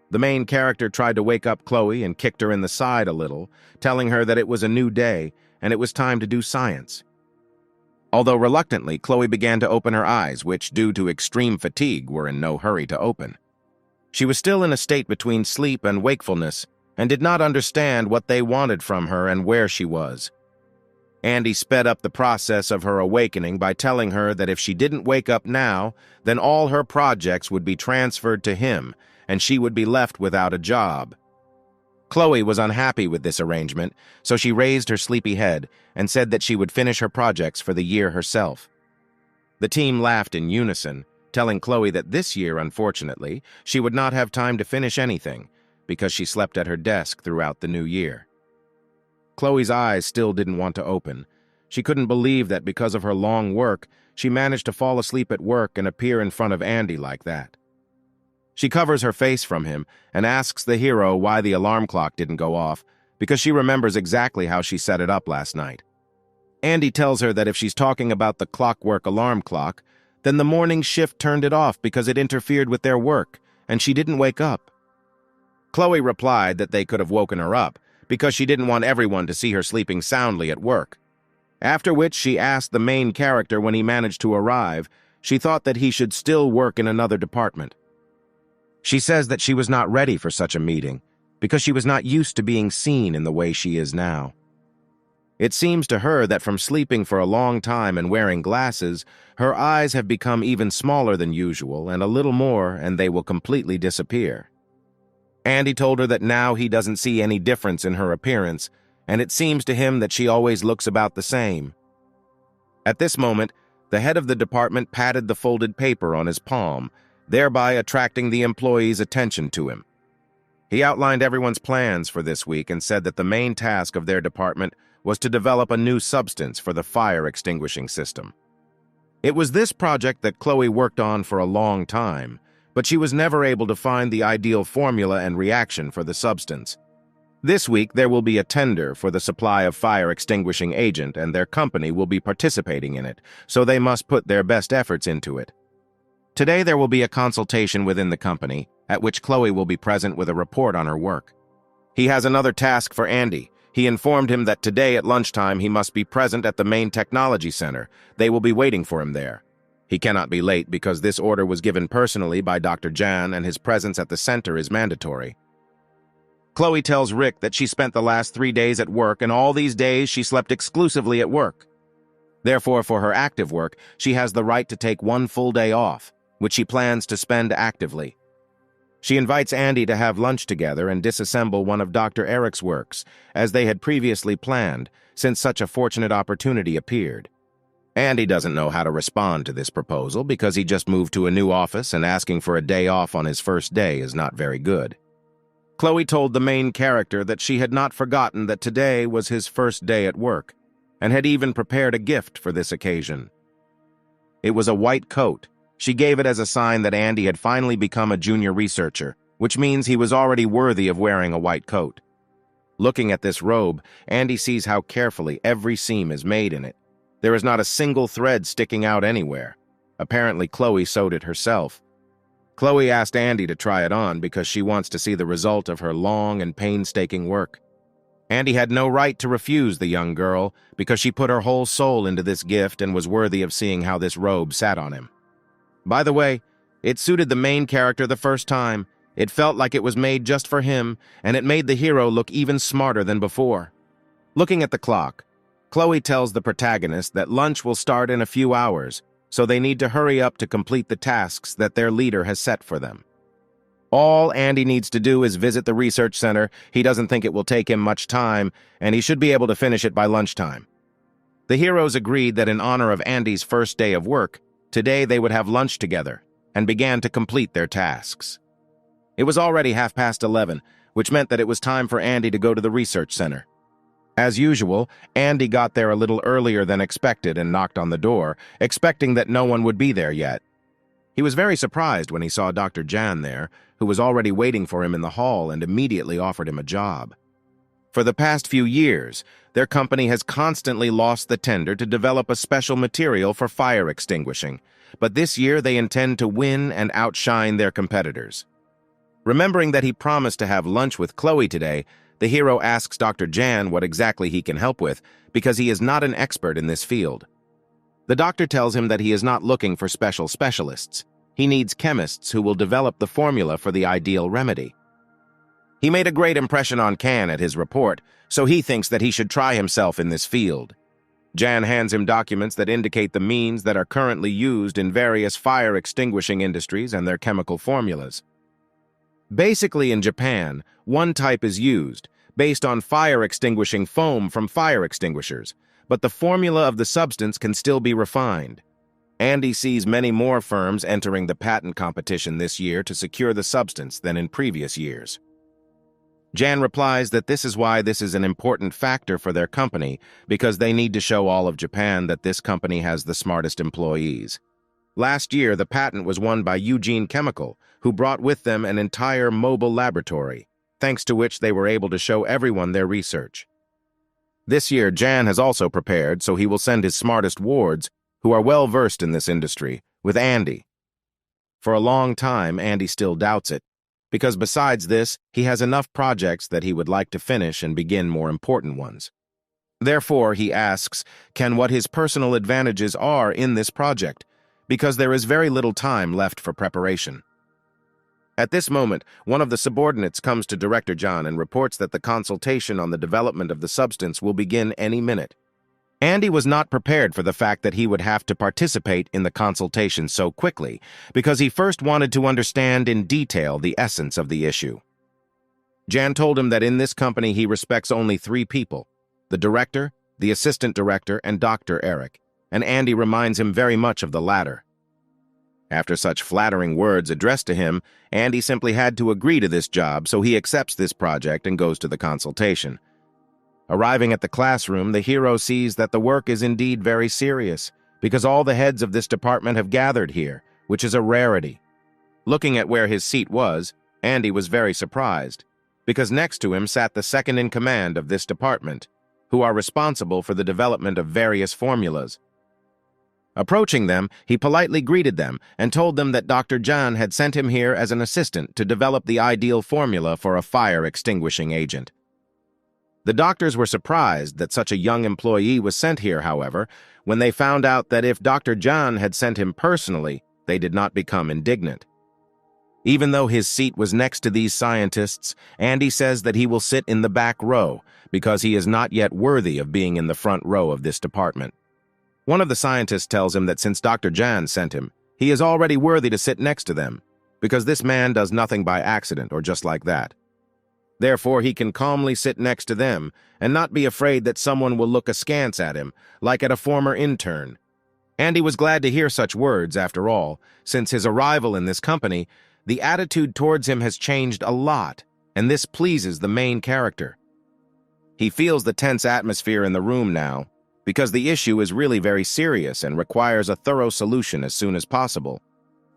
The main character tried to wake up Chloe and kicked her in the side a little, telling her that it was a new day and it was time to do science. Although reluctantly, Chloe began to open her eyes, which, due to extreme fatigue, were in no hurry to open. She was still in a state between sleep and wakefulness and did not understand what they wanted from her and where she was. Andy sped up the process of her awakening by telling her that if she didn't wake up now, then all her projects would be transferred to him, and she would be left without a job. Chloe was unhappy with this arrangement, so she raised her sleepy head and said that she would finish her projects for the year herself. The team laughed in unison, telling Chloe that this year, unfortunately, she would not have time to finish anything because she slept at her desk throughout the new year. Chloe's eyes still didn't want to open. She couldn't believe that because of her long work, she managed to fall asleep at work and appear in front of Andy like that. She covers her face from him and asks the hero why the alarm clock didn't go off, because she remembers exactly how she set it up last night. Andy tells her that if she's talking about the clockwork alarm clock, then the morning shift turned it off because it interfered with their work, and she didn't wake up. Chloe replied that they could have woken her up because she didn't want everyone to see her sleeping soundly at work. After which she asked the main character when he managed to arrive, she thought that he should still work in another department. She says that she was not ready for such a meeting because she was not used to being seen in the way she is now. It seems to her that from sleeping for a long time and wearing glasses, her eyes have become even smaller than usual, and a little more and they will completely disappear. Andy told her that now he doesn't see any difference in her appearance, and it seems to him that she always looks about the same. At this moment, the head of the department patted the folded paper on his palm, thereby attracting the employees' attention to him. He outlined everyone's plans for this week and said that the main task of their department was to develop a new substance for the fire extinguishing system. It was this project that Chloe worked on for a long time, but she was never able to find the ideal formula and reaction for the substance. This week, there will be a tender for the supply of fire extinguishing agent, and their company will be participating in it, so they must put their best efforts into it. Today, there will be a consultation within the company, at which Chloe will be present with a report on her work. He has another task for Andy. He informed him that today at lunchtime he must be present at the main technology center. They will be waiting for him there. He cannot be late because this order was given personally by Dr. Jan, and his presence at the center is mandatory. Chloe tells Rick that she spent the last 3 days at work, and all these days she slept exclusively at work. Therefore, for her active work, she has the right to take 1 full day off, which she plans to spend actively. She invites Andy to have lunch together and disassemble one of Dr. Eric's works, as they had previously planned, since such a fortunate opportunity appeared. Andy doesn't know how to respond to this proposal because he just moved to a new office, and asking for a day off on his first day is not very good. Chloe told the main character that she had not forgotten that today was his first day at work, and had even prepared a gift for this occasion. It was a white coat. She gave it as a sign that Andy had finally become a junior researcher, which means he was already worthy of wearing a white coat. Looking at this robe, Andy sees how carefully every seam is made in it. There is not a single thread sticking out anywhere. Apparently, Chloe sewed it herself. Chloe asked Andy to try it on because she wants to see the result of her long and painstaking work. Andy had no right to refuse the young girl because she put her whole soul into this gift and was worthy of seeing how this robe sat on him. By the way, it suited the main character the first time. It felt like it was made just for him, and it made the hero look even smarter than before. Looking at the clock, Chloe tells the protagonist that lunch will start in a few hours, so they need to hurry up to complete the tasks that their leader has set for them. All Andy needs to do is visit the research center. He doesn't think it will take him much time, and he should be able to finish it by lunchtime. The heroes agreed that in honor of Andy's first day of work, today they would have lunch together, and began to complete their tasks. It was already 11:30, which meant that it was time for Andy to go to the research center. As usual, Andy got there a little earlier than expected and knocked on the door, expecting that no one would be there yet. He was very surprised when he saw Dr. Jan there, who was already waiting for him in the hall and immediately offered him a job. For the past few years, their company has constantly lost the tender to develop a special material for fire extinguishing, but this year they intend to win and outshine their competitors. Remembering that he promised to have lunch with Chloe today, the hero asks Dr. Jan what exactly he can help with, because he is not an expert in this field. The doctor tells him that he is not looking for specialists. He needs chemists who will develop the formula for the ideal remedy. He made a great impression on Can at his report, so he thinks that he should try himself in this field. Jan hands him documents that indicate the means that are currently used in various fire extinguishing industries and their chemical formulas. Basically, in Japan, one type is used, based on fire extinguishing foam from fire extinguishers, but the formula of the substance can still be refined. Andy sees many more firms entering the patent competition this year to secure the substance than in previous years. Jan replies that this is why this is an important factor for their company, because they need to show all of Japan that this company has the smartest employees. Last year, the patent was won by Eugene Chemical, who brought with them an entire mobile laboratory, thanks to which they were able to show everyone their research. This year, Jan has also prepared, so he will send his smartest wards, who are well-versed in this industry, with Andy. For a long time, Andy still doubts it, because besides this, he has enough projects that he would like to finish and begin more important ones. Therefore, he asks, can what his personal advantages are in this project, because there is very little time left for preparation. At this moment, one of the subordinates comes to Director John and reports that the consultation on the development of the substance will begin any minute. Andy was not prepared for the fact that he would have to participate in the consultation so quickly, because he first wanted to understand in detail the essence of the issue. Jan told him that in this company he respects only 3 people, the director, the assistant director, and Dr. Eric, and Andy reminds him very much of the latter. After such flattering words addressed to him, Andy simply had to agree to this job, so he accepts this project and goes to the consultation. Arriving at the classroom, the hero sees that the work is indeed very serious, because all the heads of this department have gathered here, which is a rarity. Looking at where his seat was, Andy was very surprised, because next to him sat the second-in-command of this department, who are responsible for the development of various formulas. Approaching them, he politely greeted them and told them that Dr. Jan had sent him here as an assistant to develop the ideal formula for a fire-extinguishing agent. The doctors were surprised that such a young employee was sent here, however, when they found out that if Dr. Jan had sent him personally, they did not become indignant. Even though his seat was next to these scientists, Andy says that he will sit in the back row because he is not yet worthy of being in the front row of this department. One of the scientists tells him that since Dr. Jan sent him, he is already worthy to sit next to them, because this man does nothing by accident or just like that. Therefore, he can calmly sit next to them and not be afraid that someone will look askance at him, like at a former intern. Andy was glad to hear such words, after all. Since his arrival in this company, the attitude towards him has changed a lot, and this pleases the main character. He feels the tense atmosphere in the room now, because the issue is really very serious and requires a thorough solution as soon as possible.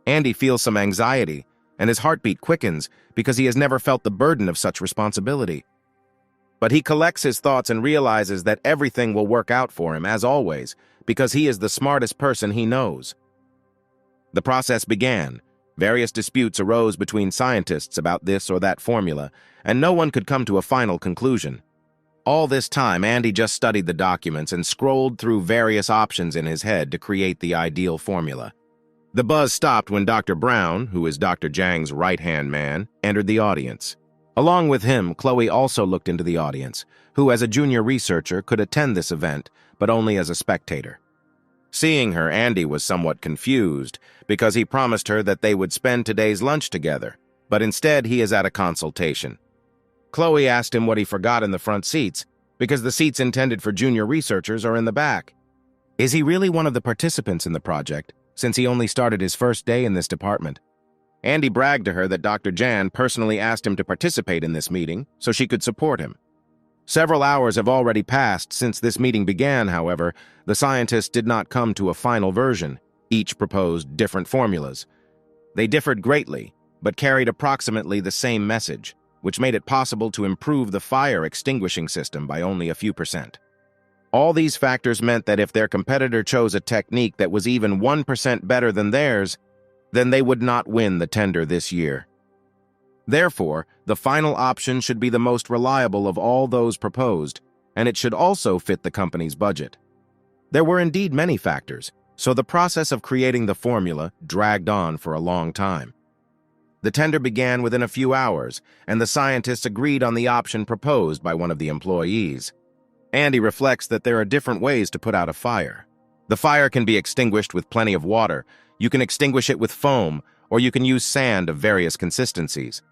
Andy feels some anxiety, and his heartbeat quickens because he has never felt the burden of such responsibility. But he collects his thoughts and realizes that everything will work out for him, as always, because he is the smartest person he knows. The process began. Various disputes arose between scientists about this or that formula, and no one could come to a final conclusion. All this time, Andy just studied the documents and scrolled through various options in his head to create the ideal formula. The buzz stopped when Dr. Brown, who is Dr. Jang's right-hand man, entered the audience. Along with him, Chloe also looked into the audience, who as a junior researcher could attend this event, but only as a spectator. Seeing her, Andy was somewhat confused, because he promised her that they would spend today's lunch together, but instead he is at a consultation. Chloe asked him what he forgot in the front seats, because the seats intended for junior researchers are in the back. Is he really one of the participants in the project, since he only started his first day in this department? Andy bragged to her that Dr. Jan personally asked him to participate in this meeting so she could support him. Several hours have already passed since this meeting began, however. The scientists did not come to a final version. Each proposed different formulas. They differed greatly, but carried approximately the same message, which made it possible to improve the fire extinguishing system by only a few %. All these factors meant that if their competitor chose a technique that was even 1% better than theirs, then they would not win the tender this year. Therefore, the final option should be the most reliable of all those proposed, and it should also fit the company's budget. There were indeed many factors, so the process of creating the formula dragged on for a long time. The tender began within a few hours, and the scientists agreed on the option proposed by one of the employees. Andy reflects that there are different ways to put out a fire. The fire can be extinguished with plenty of water, you can extinguish it with foam, or you can use sand of various consistencies.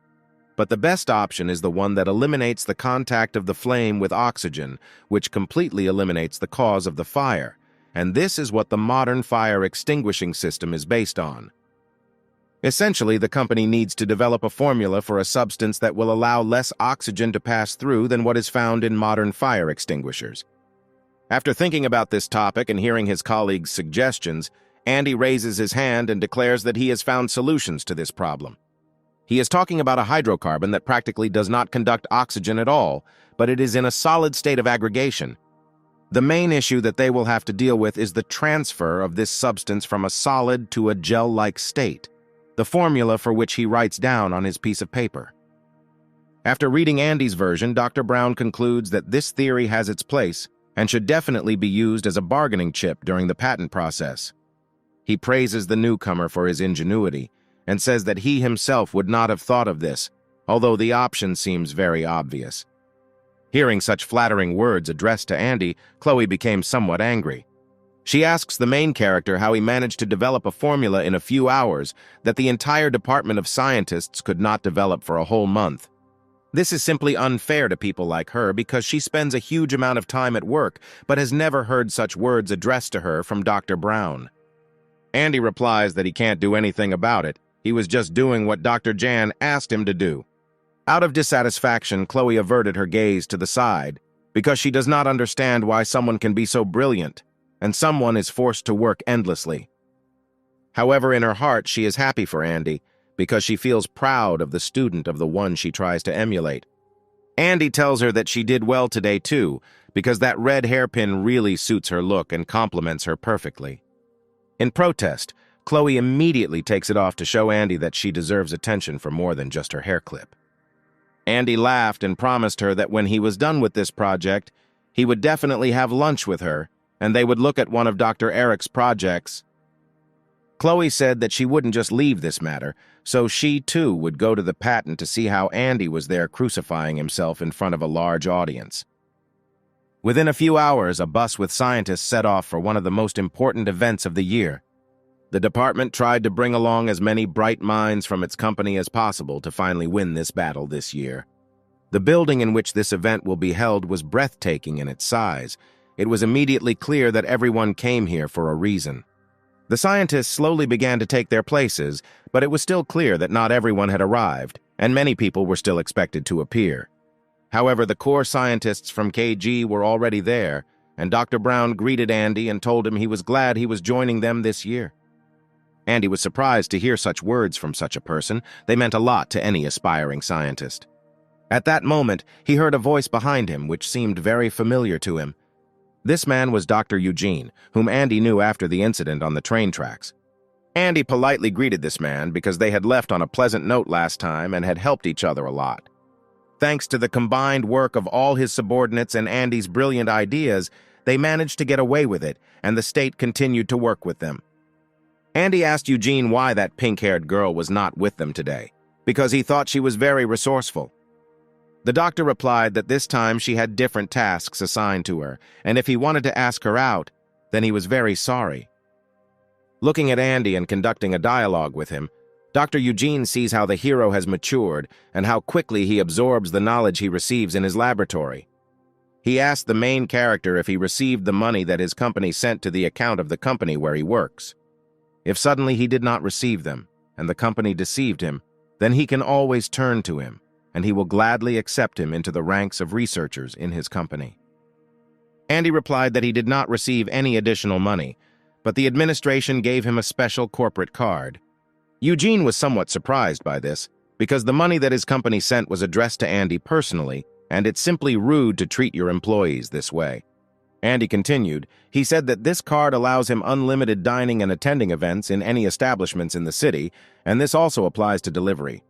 But the best option is the one that eliminates the contact of the flame with oxygen, which completely eliminates the cause of the fire, and this is what the modern fire extinguishing system is based on. Essentially, the company needs to develop a formula for a substance that will allow less oxygen to pass through than what is found in modern fire extinguishers. After thinking about this topic and hearing his colleagues' suggestions, Andy raises his hand and declares that he has found solutions to this problem. He is talking about a hydrocarbon that practically does not conduct oxygen at all, but it is in a solid state of aggregation. The main issue that they will have to deal with is the transfer of this substance from a solid to a gel-like state, the formula for which he writes down on his piece of paper. After reading Andy's version, Dr. Brown concludes that this theory has its place and should definitely be used as a bargaining chip during the patent process. He praises the newcomer for his ingenuity and says that he himself would not have thought of this, although the option seems very obvious. Hearing such flattering words addressed to Andy, Chloe became somewhat angry. She asks the main character how he managed to develop a formula in a few hours that the entire department of scientists could not develop for a whole month. This is simply unfair to people like her because she spends a huge amount of time at work but has never heard such words addressed to her from Dr. Brown. Andy replies that he can't do anything about it. He was just doing what Dr. Jan asked him to do. Out of dissatisfaction, Chloe averted her gaze to the side because she does not understand why someone can be so brilliant and someone is forced to work endlessly. However, in her heart, she is happy for Andy because she feels proud of the student of the one she tries to emulate. Andy tells her that she did well today too because that red hairpin really suits her look and complements her perfectly. In protest, Chloe immediately takes it off to show Andy that she deserves attention for more than just her hair clip. Andy laughed and promised her that when he was done with this project, he would definitely have lunch with her, and they would look at one of Dr. Eric's projects. Chloe said that she wouldn't just leave this matter, so she too would go to the patent to see how Andy was there crucifying himself in front of a large audience. Within a few hours, a bus with scientists set off for one of the most important events of the year. The department tried to bring along as many bright minds from its company as possible to finally win this battle this year. The building in which this event will be held was breathtaking in its size. It was immediately clear that everyone came here for a reason. The scientists slowly began to take their places, but it was still clear that not everyone had arrived, and many people were still expected to appear. However, the core scientists from KG were already there, and Dr. Brown greeted Andy and told him he was glad he was joining them this year. Andy was surprised to hear such words from such a person. They meant a lot to any aspiring scientist. At that moment, he heard a voice behind him which seemed very familiar to him. This man was Dr. Eugene, whom Andy knew after the incident on the train tracks. Andy politely greeted this man because they had left on a pleasant note last time and had helped each other a lot. Thanks to the combined work of all his subordinates and Andy's brilliant ideas, they managed to get away with it, and the state continued to work with them. Andy asked Eugene why that pink-haired girl was not with them today, because he thought she was very resourceful. The doctor replied that this time she had different tasks assigned to her, and if he wanted to ask her out, then he was very sorry. Looking at Andy and conducting a dialogue with him, Dr. Eugene sees how the hero has matured and how quickly he absorbs the knowledge he receives in his laboratory. He asked the main character if he received the money that his company sent to the account of the company where he works. If suddenly he did not receive them, and the company deceived him, then he can always turn to him, and he will gladly accept him into the ranks of researchers in his company. Andy replied that he did not receive any additional money, but the administration gave him a special corporate card. Eugene was somewhat surprised by this, because the money that his company sent was addressed to Andy personally, and it's simply rude to treat your employees this way. Andy continued, he said that this card allows him unlimited dining and attending events in any establishments in the city, and this also applies to delivery.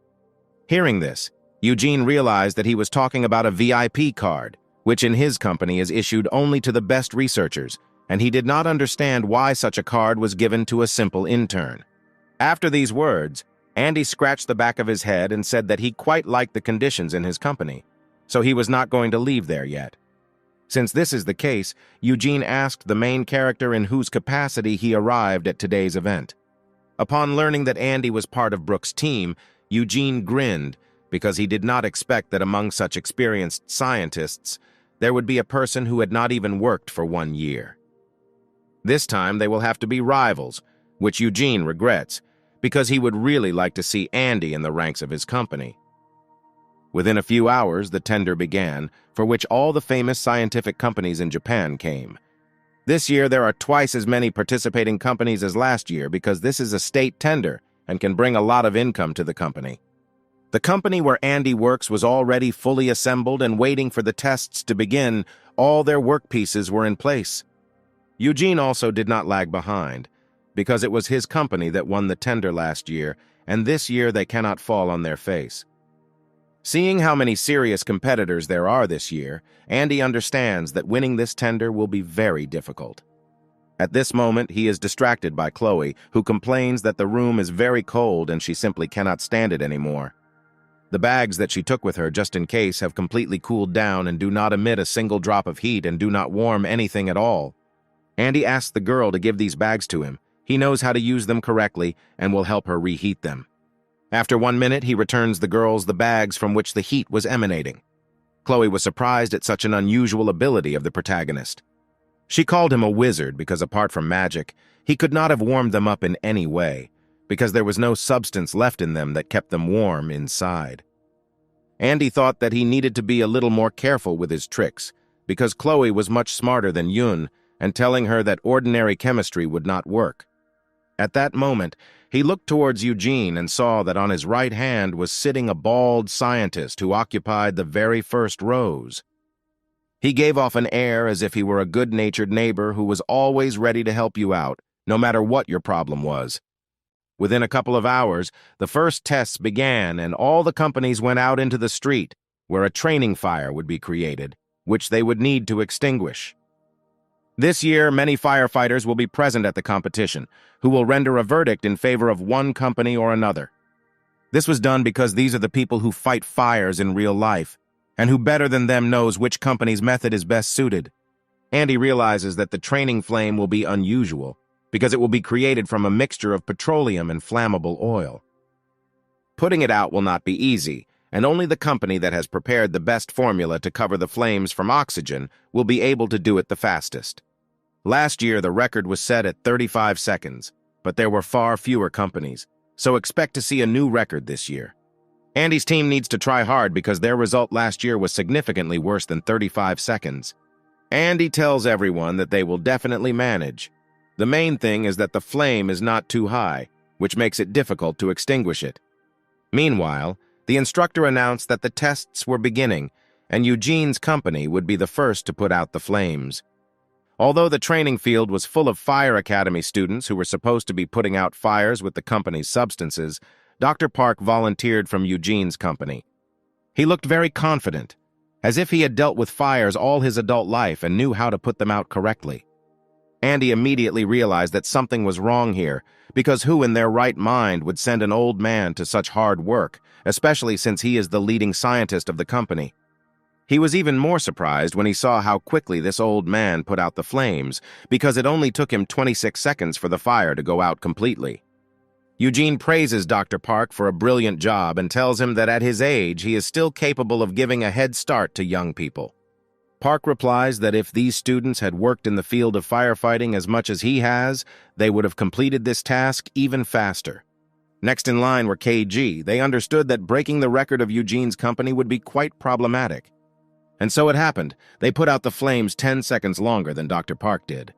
Hearing this, Eugene realized that he was talking about a VIP card, which in his company is issued only to the best researchers, and he did not understand why such a card was given to a simple intern. After these words, Andy scratched the back of his head and said that he quite liked the conditions in his company, so he was not going to leave there yet. Since this is the case, Eugene asked the main character in whose capacity he arrived at today's event. Upon learning that Andy was part of Brooke's team, Eugene grinned because he did not expect that among such experienced scientists, there would be a person who had not even worked for 1 year. This time they will have to be rivals, which Eugene regrets, because he would really like to see Andy in the ranks of his company. Within a few hours, the tender began, for which all the famous scientific companies in Japan came. This year, there are twice as many participating companies as last year because this is a state tender and can bring a lot of income to the company. The company where Andy works was already fully assembled and waiting for the tests to begin. All their work pieces were in place. Eugene also did not lag behind, because it was his company that won the tender last year, and this year they cannot fall on their face. Seeing how many serious competitors there are this year, Andy understands that winning this tender will be very difficult. At this moment, he is distracted by Chloe, who complains that the room is very cold and she simply cannot stand it anymore. The bags that she took with her just in case have completely cooled down and do not emit a single drop of heat and do not warm anything at all. Andy asks the girl to give these bags to him. He knows how to use them correctly and will help her reheat them. After 1 minute, he returns the girls the bags from which the heat was emanating. Chloe was surprised at such an unusual ability of the protagonist. She called him a wizard because apart from magic, he could not have warmed them up in any way, because there was no substance left in them that kept them warm inside. Andy thought that he needed to be a little more careful with his tricks, because Chloe was much smarter than Yun and telling her that ordinary chemistry would not work. At that moment, he looked towards Eugene and saw that on his right hand was sitting a bald scientist who occupied the very first rows. He gave off an air as if he were a good-natured neighbor who was always ready to help you out, no matter what your problem was. Within a couple of hours, the first tests began and all the companies went out into the street, where a training fire would be created, which they would need to extinguish. This year, many firefighters will be present at the competition, who will render a verdict in favor of one company or another. This was done because these are the people who fight fires in real life, and who better than them knows which company's method is best suited. Andy realizes that the training flame will be unusual, because it will be created from a mixture of petroleum and flammable oil. Putting it out will not be easy, and only the company that has prepared the best formula to cover the flames from oxygen will be able to do it the fastest. Last year, the record was set at 35 seconds, but there were far fewer companies, so expect to see a new record this year. Andy's team needs to try hard because their result last year was significantly worse than 35 seconds. Andy tells everyone that they will definitely manage. The main thing is that the flame is not too high, which makes it difficult to extinguish it. Meanwhile, the instructor announced that the tests were beginning, and Eugene's company would be the first to put out the flames. Although the training field was full of Fire Academy students who were supposed to be putting out fires with the company's substances, Dr. Park volunteered from Eugene's company. He looked very confident, as if he had dealt with fires all his adult life and knew how to put them out correctly. Andy immediately realized that something was wrong here, because who in their right mind would send an old man to such hard work, especially since he is the leading scientist of the company? He was even more surprised when he saw how quickly this old man put out the flames, because it only took him 26 seconds for the fire to go out completely. Eugene praises Dr. Park for a brilliant job and tells him that at his age he is still capable of giving a head start to young people. Park replies that if these students had worked in the field of firefighting as much as he has, they would have completed this task even faster. Next in line were KG. They understood that breaking the record of Eugene's company would be quite problematic. And so it happened. They put out the flames 10 seconds longer than Dr. Park did.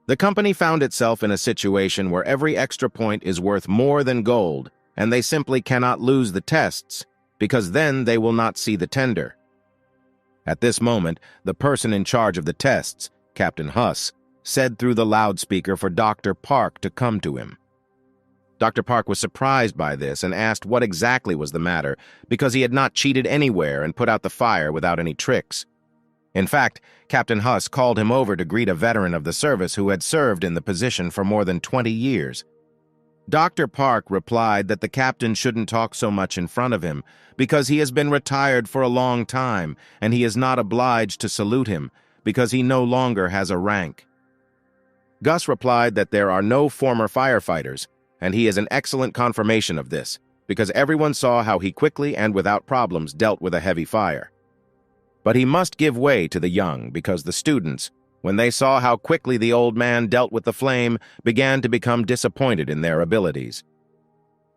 The company found itself in a situation where every extra point is worth more than gold, and they simply cannot lose the tests, because then they will not see the tender. At this moment, the person in charge of the tests, Captain Huss, said through the loudspeaker for Dr. Park to come to him. Dr. Park was surprised by this and asked what exactly was the matter, because he had not cheated anywhere and put out the fire without any tricks. In fact, Captain Huss called him over to greet a veteran of the service who had served in the position for more than 20 years. Dr. Park replied that the captain shouldn't talk so much in front of him, because he has been retired for a long time, and he is not obliged to salute him, because he no longer has a rank. Gus replied that there are no former firefighters, and he is an excellent confirmation of this, because everyone saw how he quickly and without problems dealt with a heavy fire. But he must give way to the young, because the students, when they saw how quickly the old man dealt with the flame, began to become disappointed in their abilities.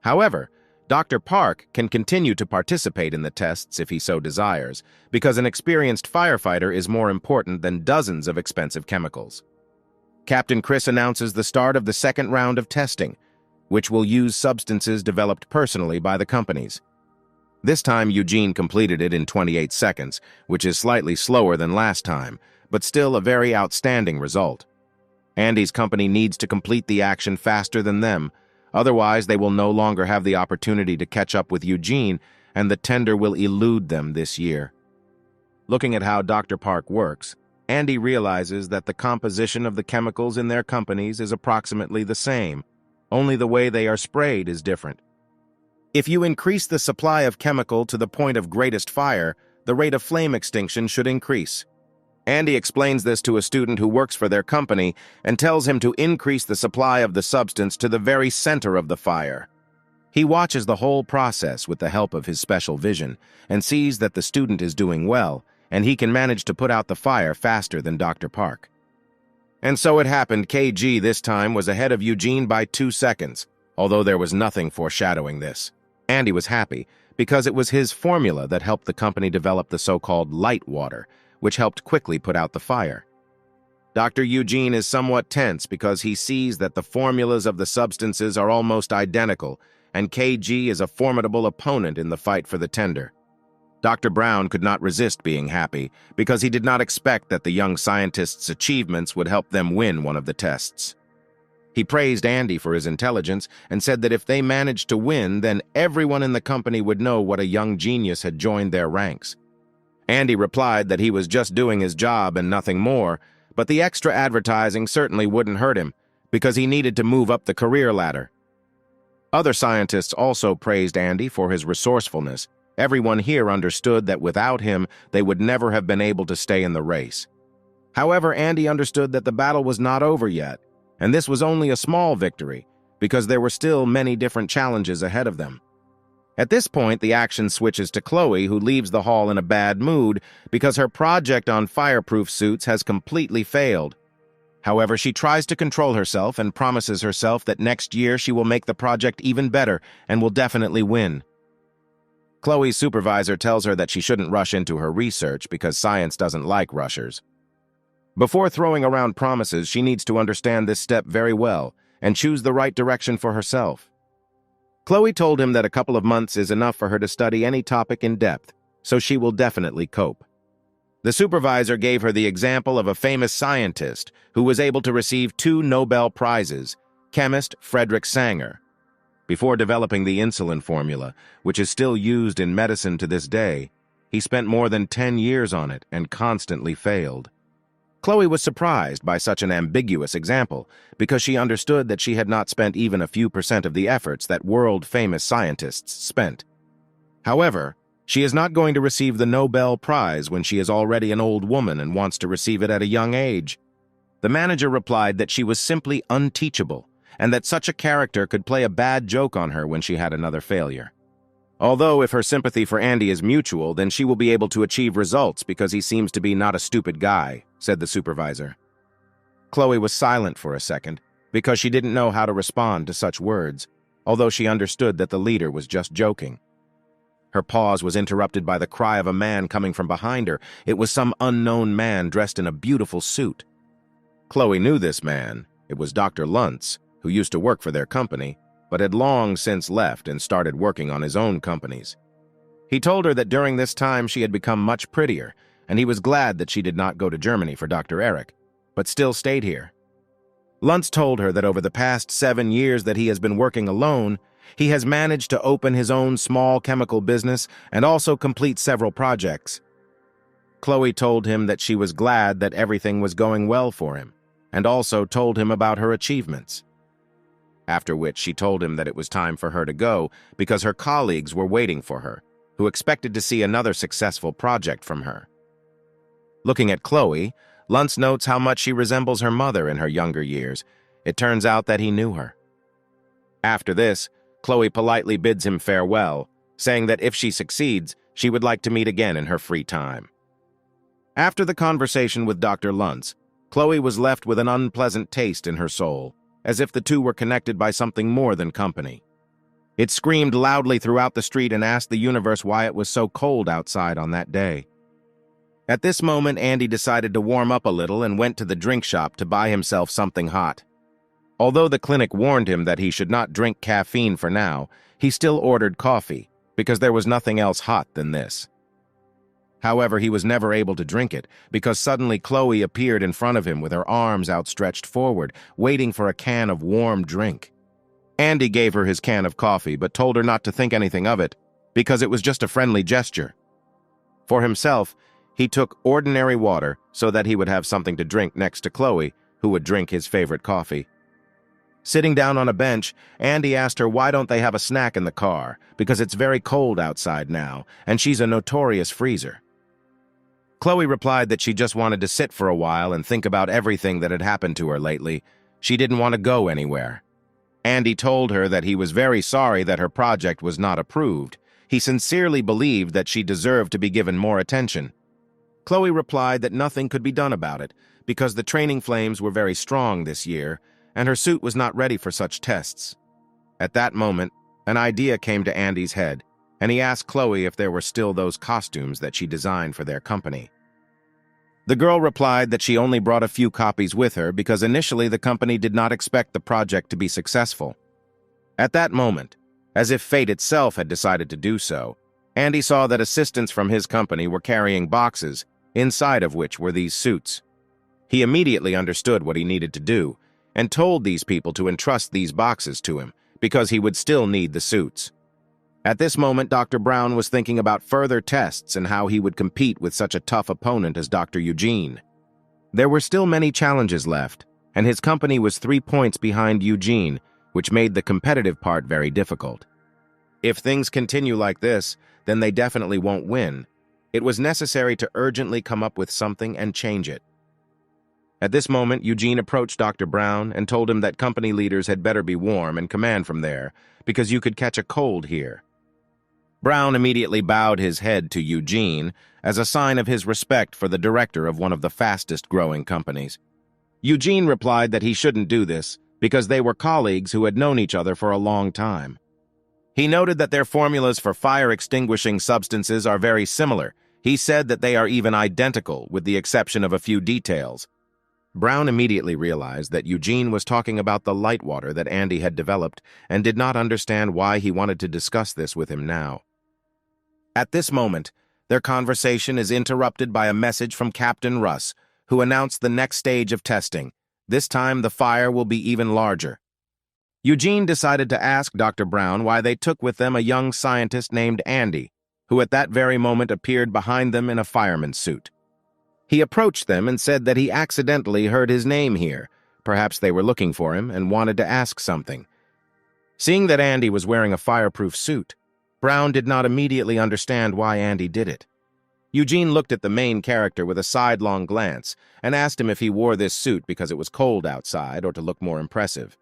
However, Dr. Park can continue to participate in the tests if he so desires, because an experienced firefighter is more important than dozens of expensive chemicals. Captain Chris announces the start of the second round of testing, which will use substances developed personally by the companies. This time, Eugene completed it in 28 seconds, which is slightly slower than last time, but still a very outstanding result. Andy's company needs to complete the action faster than them, otherwise they will no longer have the opportunity to catch up with Eugene, and the tender will elude them this year. Looking at how Dr. Park works, Andy realizes that the composition of the chemicals in their companies is approximately the same, only the way they are sprayed is different. If you increase the supply of chemical to the point of greatest fire, the rate of flame extinction should increase. Andy explains this to a student who works for their company and tells him to increase the supply of the substance to the very center of the fire. He watches the whole process with the help of his special vision and sees that the student is doing well, and he can manage to put out the fire faster than Dr. Park. And so it happened KG this time was ahead of Eugene by 2 seconds, although there was nothing foreshadowing this. Andy was happy because it was his formula that helped the company develop the so-called light water, which helped quickly put out the fire. Dr. Eugene is somewhat tense because he sees that the formulas of the substances are almost identical, and KG is a formidable opponent in the fight for the tender. Dr. Brown could not resist being happy because he did not expect that the young scientist's achievements would help them win one of the tests. He praised Andy for his intelligence and said that if they managed to win, then everyone in the company would know what a young genius had joined their ranks. Andy replied that he was just doing his job and nothing more, but the extra advertising certainly wouldn't hurt him because he needed to move up the career ladder. Other scientists also praised Andy for his resourcefulness. Everyone here understood that without him, they would never have been able to stay in the race. However, Andy understood that the battle was not over yet, and this was only a small victory because there were still many different challenges ahead of them. At this point, the action switches to Chloe, who leaves the hall in a bad mood because her project on fireproof suits has completely failed. However, she tries to control herself and promises herself that next year she will make the project even better and will definitely win. Chloe's supervisor tells her that she shouldn't rush into her research because science doesn't like rushers. Before throwing around promises, she needs to understand this step very well and choose the right direction for herself. Chloe told him that a couple of months is enough for her to study any topic in depth, so she will definitely cope. The supervisor gave her the example of a famous scientist who was able to receive 2 Nobel Prizes, chemist Frederick Sanger. Before developing the insulin formula, which is still used in medicine to this day, he spent more than 10 years on it and constantly failed. Chloe was surprised by such an ambiguous example because she understood that she had not spent even a few % of the efforts that world-famous scientists spent. However, she is not going to receive the Nobel Prize when she is already an old woman and wants to receive it at a young age. The manager replied that she was simply unteachable and that such a character could play a bad joke on her when she had another failure. Although if her sympathy for Andy is mutual, then she will be able to achieve results because he seems to be not a stupid guy, said the supervisor. Chloe was silent for a second because she didn't know how to respond to such words, although she understood that the leader was just joking. Her pause was interrupted by the cry of a man coming from behind her. It was some unknown man dressed in a beautiful suit. Chloe knew this man. It was Dr. Luntz, who used to work for their company, but had long since left and started working on his own companies. He told her that during this time she had become much prettier, and he was glad that she did not go to Germany for Dr. Eric, but still stayed here. Luntz told her that over the past 7 years that he has been working alone, he has managed to open his own small chemical business and also complete several projects. Chloe told him that she was glad that everything was going well for him, and also told him about her achievements. After which she told him that it was time for her to go because her colleagues were waiting for her, who expected to see another successful project from her. Looking at Chloe, Luntz notes how much she resembles her mother in her younger years. It turns out that he knew her. After this, Chloe politely bids him farewell, saying that if she succeeds, she would like to meet again in her free time. After the conversation with Dr. Luntz, Chloe was left with an unpleasant taste in her soul, as if the two were connected by something more than company. It screamed loudly throughout the street and asked the universe why it was so cold outside on that day. At this moment, Andy decided to warm up a little and went to the drink shop to buy himself something hot. Although the clinic warned him that he should not drink caffeine for now, he still ordered coffee, because there was nothing else hot than this. However, he was never able to drink it, because suddenly Chloe appeared in front of him with her arms outstretched forward, waiting for a can of warm drink. Andy gave her his can of coffee, but told her not to think anything of it, because it was just a friendly gesture. For himself, he took ordinary water so that he would have something to drink next to Chloe, who would drink his favorite coffee. Sitting down on a bench, Andy asked her why don't they have a snack in the car, because it's very cold outside now, and she's a notorious freezer. Chloe replied that she just wanted to sit for a while and think about everything that had happened to her lately. She didn't want to go anywhere. Andy told her that he was very sorry that her project was not approved. He sincerely believed that she deserved to be given more attention. Chloe replied that nothing could be done about it, because the training flames were very strong this year, and her suit was not ready for such tests. At that moment, an idea came to Andy's head, and he asked Chloe if there were still those costumes that she designed for their company. The girl replied that she only brought a few copies with her because initially the company did not expect the project to be successful. At that moment, as if fate itself had decided to do so, Andy saw that assistants from his company were carrying boxes, inside of which were these suits. He immediately understood what he needed to do, and told these people to entrust these boxes to him, because he would still need the suits. At this moment, Dr. Brown was thinking about further tests and how he would compete with such a tough opponent as Dr. Eugene. There were still many challenges left, and his company was 3 points behind Eugene, which made the competitive part very difficult. If things continue like this, then they definitely won't win. It was necessary to urgently come up with something and change it. At this moment, Eugene approached Dr. Brown and told him that company leaders had better be warm and command from there, because you could catch a cold here. Brown immediately bowed his head to Eugene as a sign of his respect for the director of one of the fastest-growing companies. Eugene replied that he shouldn't do this because they were colleagues who had known each other for a long time. He noted that their formulas for fire-extinguishing substances are very similar. He said that they are even identical, with the exception of a few details. Brown immediately realized that Eugene was talking about the light water that Andy had developed and did not understand why he wanted to discuss this with him now. At this moment, their conversation is interrupted by a message from Captain Russ, who announced the next stage of testing. This time, the fire will be even larger. Eugene decided to ask Dr. Brown why they took with them a young scientist named Andy, who at that very moment appeared behind them in a fireman's suit. He approached them and said that he accidentally heard his name here. Perhaps they were looking for him and wanted to ask something. Seeing that Andy was wearing a fireproof suit, Brown did not immediately understand why Andy did it. Eugene looked at the main character with a sidelong glance and asked him if he wore this suit because it was cold outside or to look more impressive.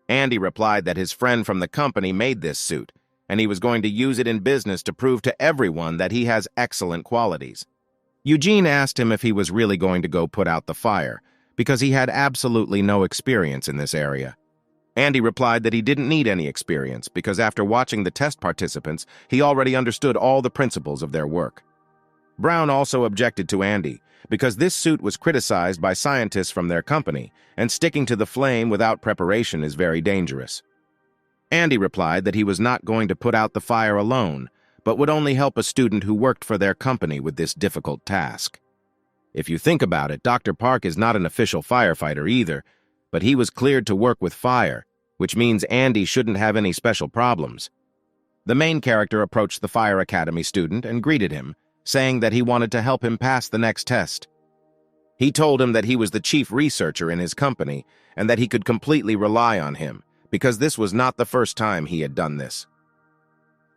Andy replied that his friend from the company made this suit, and he was going to use it in business to prove to everyone that he has excellent qualities. Eugene asked him if he was really going to go put out the fire, because he had absolutely no experience in this area. Andy replied that he didn't need any experience, because after watching the test participants, he already understood all the principles of their work. Brown also objected to Andy, because this suit was criticized by scientists from their company, and sticking to the flame without preparation is very dangerous. Andy replied that he was not going to put out the fire alone, but would only help a student who worked for their company with this difficult task. If you think about it, Dr. Park is not an official firefighter either, but he was cleared to work with fire, which means Andy shouldn't have any special problems. The main character approached the Fire Academy student and greeted him, saying that he wanted to help him pass the next test. He told him that he was the chief researcher in his company and that he could completely rely on him, because this was not the first time he had done this.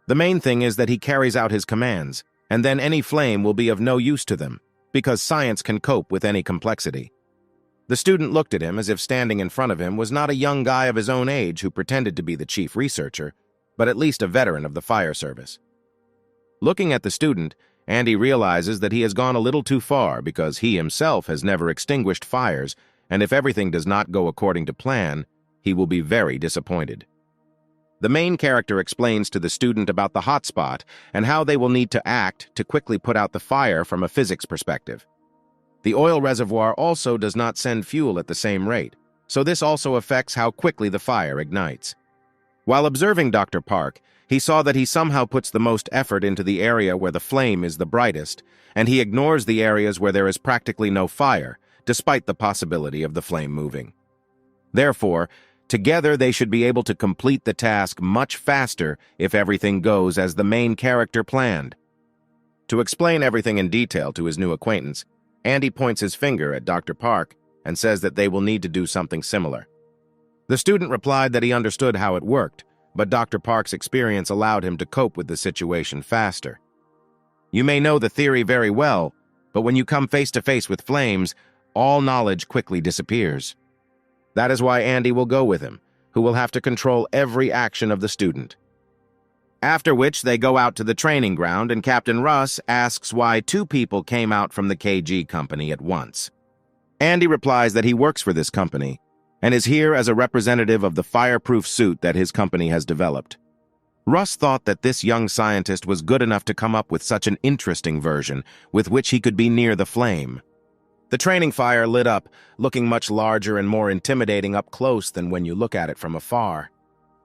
The main thing is that he carries out his commands, and then any flame will be of no use to them, because science can cope with any complexity. The student looked at him as if standing in front of him was not a young guy of his own age who pretended to be the chief researcher, but at least a veteran of the fire service. Looking at the student, Andy realizes that he has gone a little too far because he himself has never extinguished fires, and if everything does not go according to plan, he will be very disappointed. The main character explains to the student about the hotspot and how they will need to act to quickly put out the fire from a physics perspective. The oil reservoir also does not send fuel at the same rate, so this also affects how quickly the fire ignites. While observing Dr. Park, he saw that he somehow puts the most effort into the area where the flame is the brightest, and he ignores the areas where there is practically no fire, despite the possibility of the flame moving. Therefore, together they should be able to complete the task much faster if everything goes as the main character planned. To explain everything in detail to his new acquaintance, Andy points his finger at Dr. Park and says that they will need to do something similar. The student replied that he understood how it worked, but Dr. Park's experience allowed him to cope with the situation faster. You may know the theory very well, but when you come face to face with flames, all knowledge quickly disappears. That is why Andy will go with him, who will have to control every action of the student. After which, they go out to the training ground and Captain Russ asks why two people came out from the KG company at once. Andy replies that he works for this company and is here as a representative of the fireproof suit that his company has developed. Russ thought that this young scientist was good enough to come up with such an interesting version with which he could be near the flame. The training fire lit up, looking much larger and more intimidating up close than when you look at it from afar.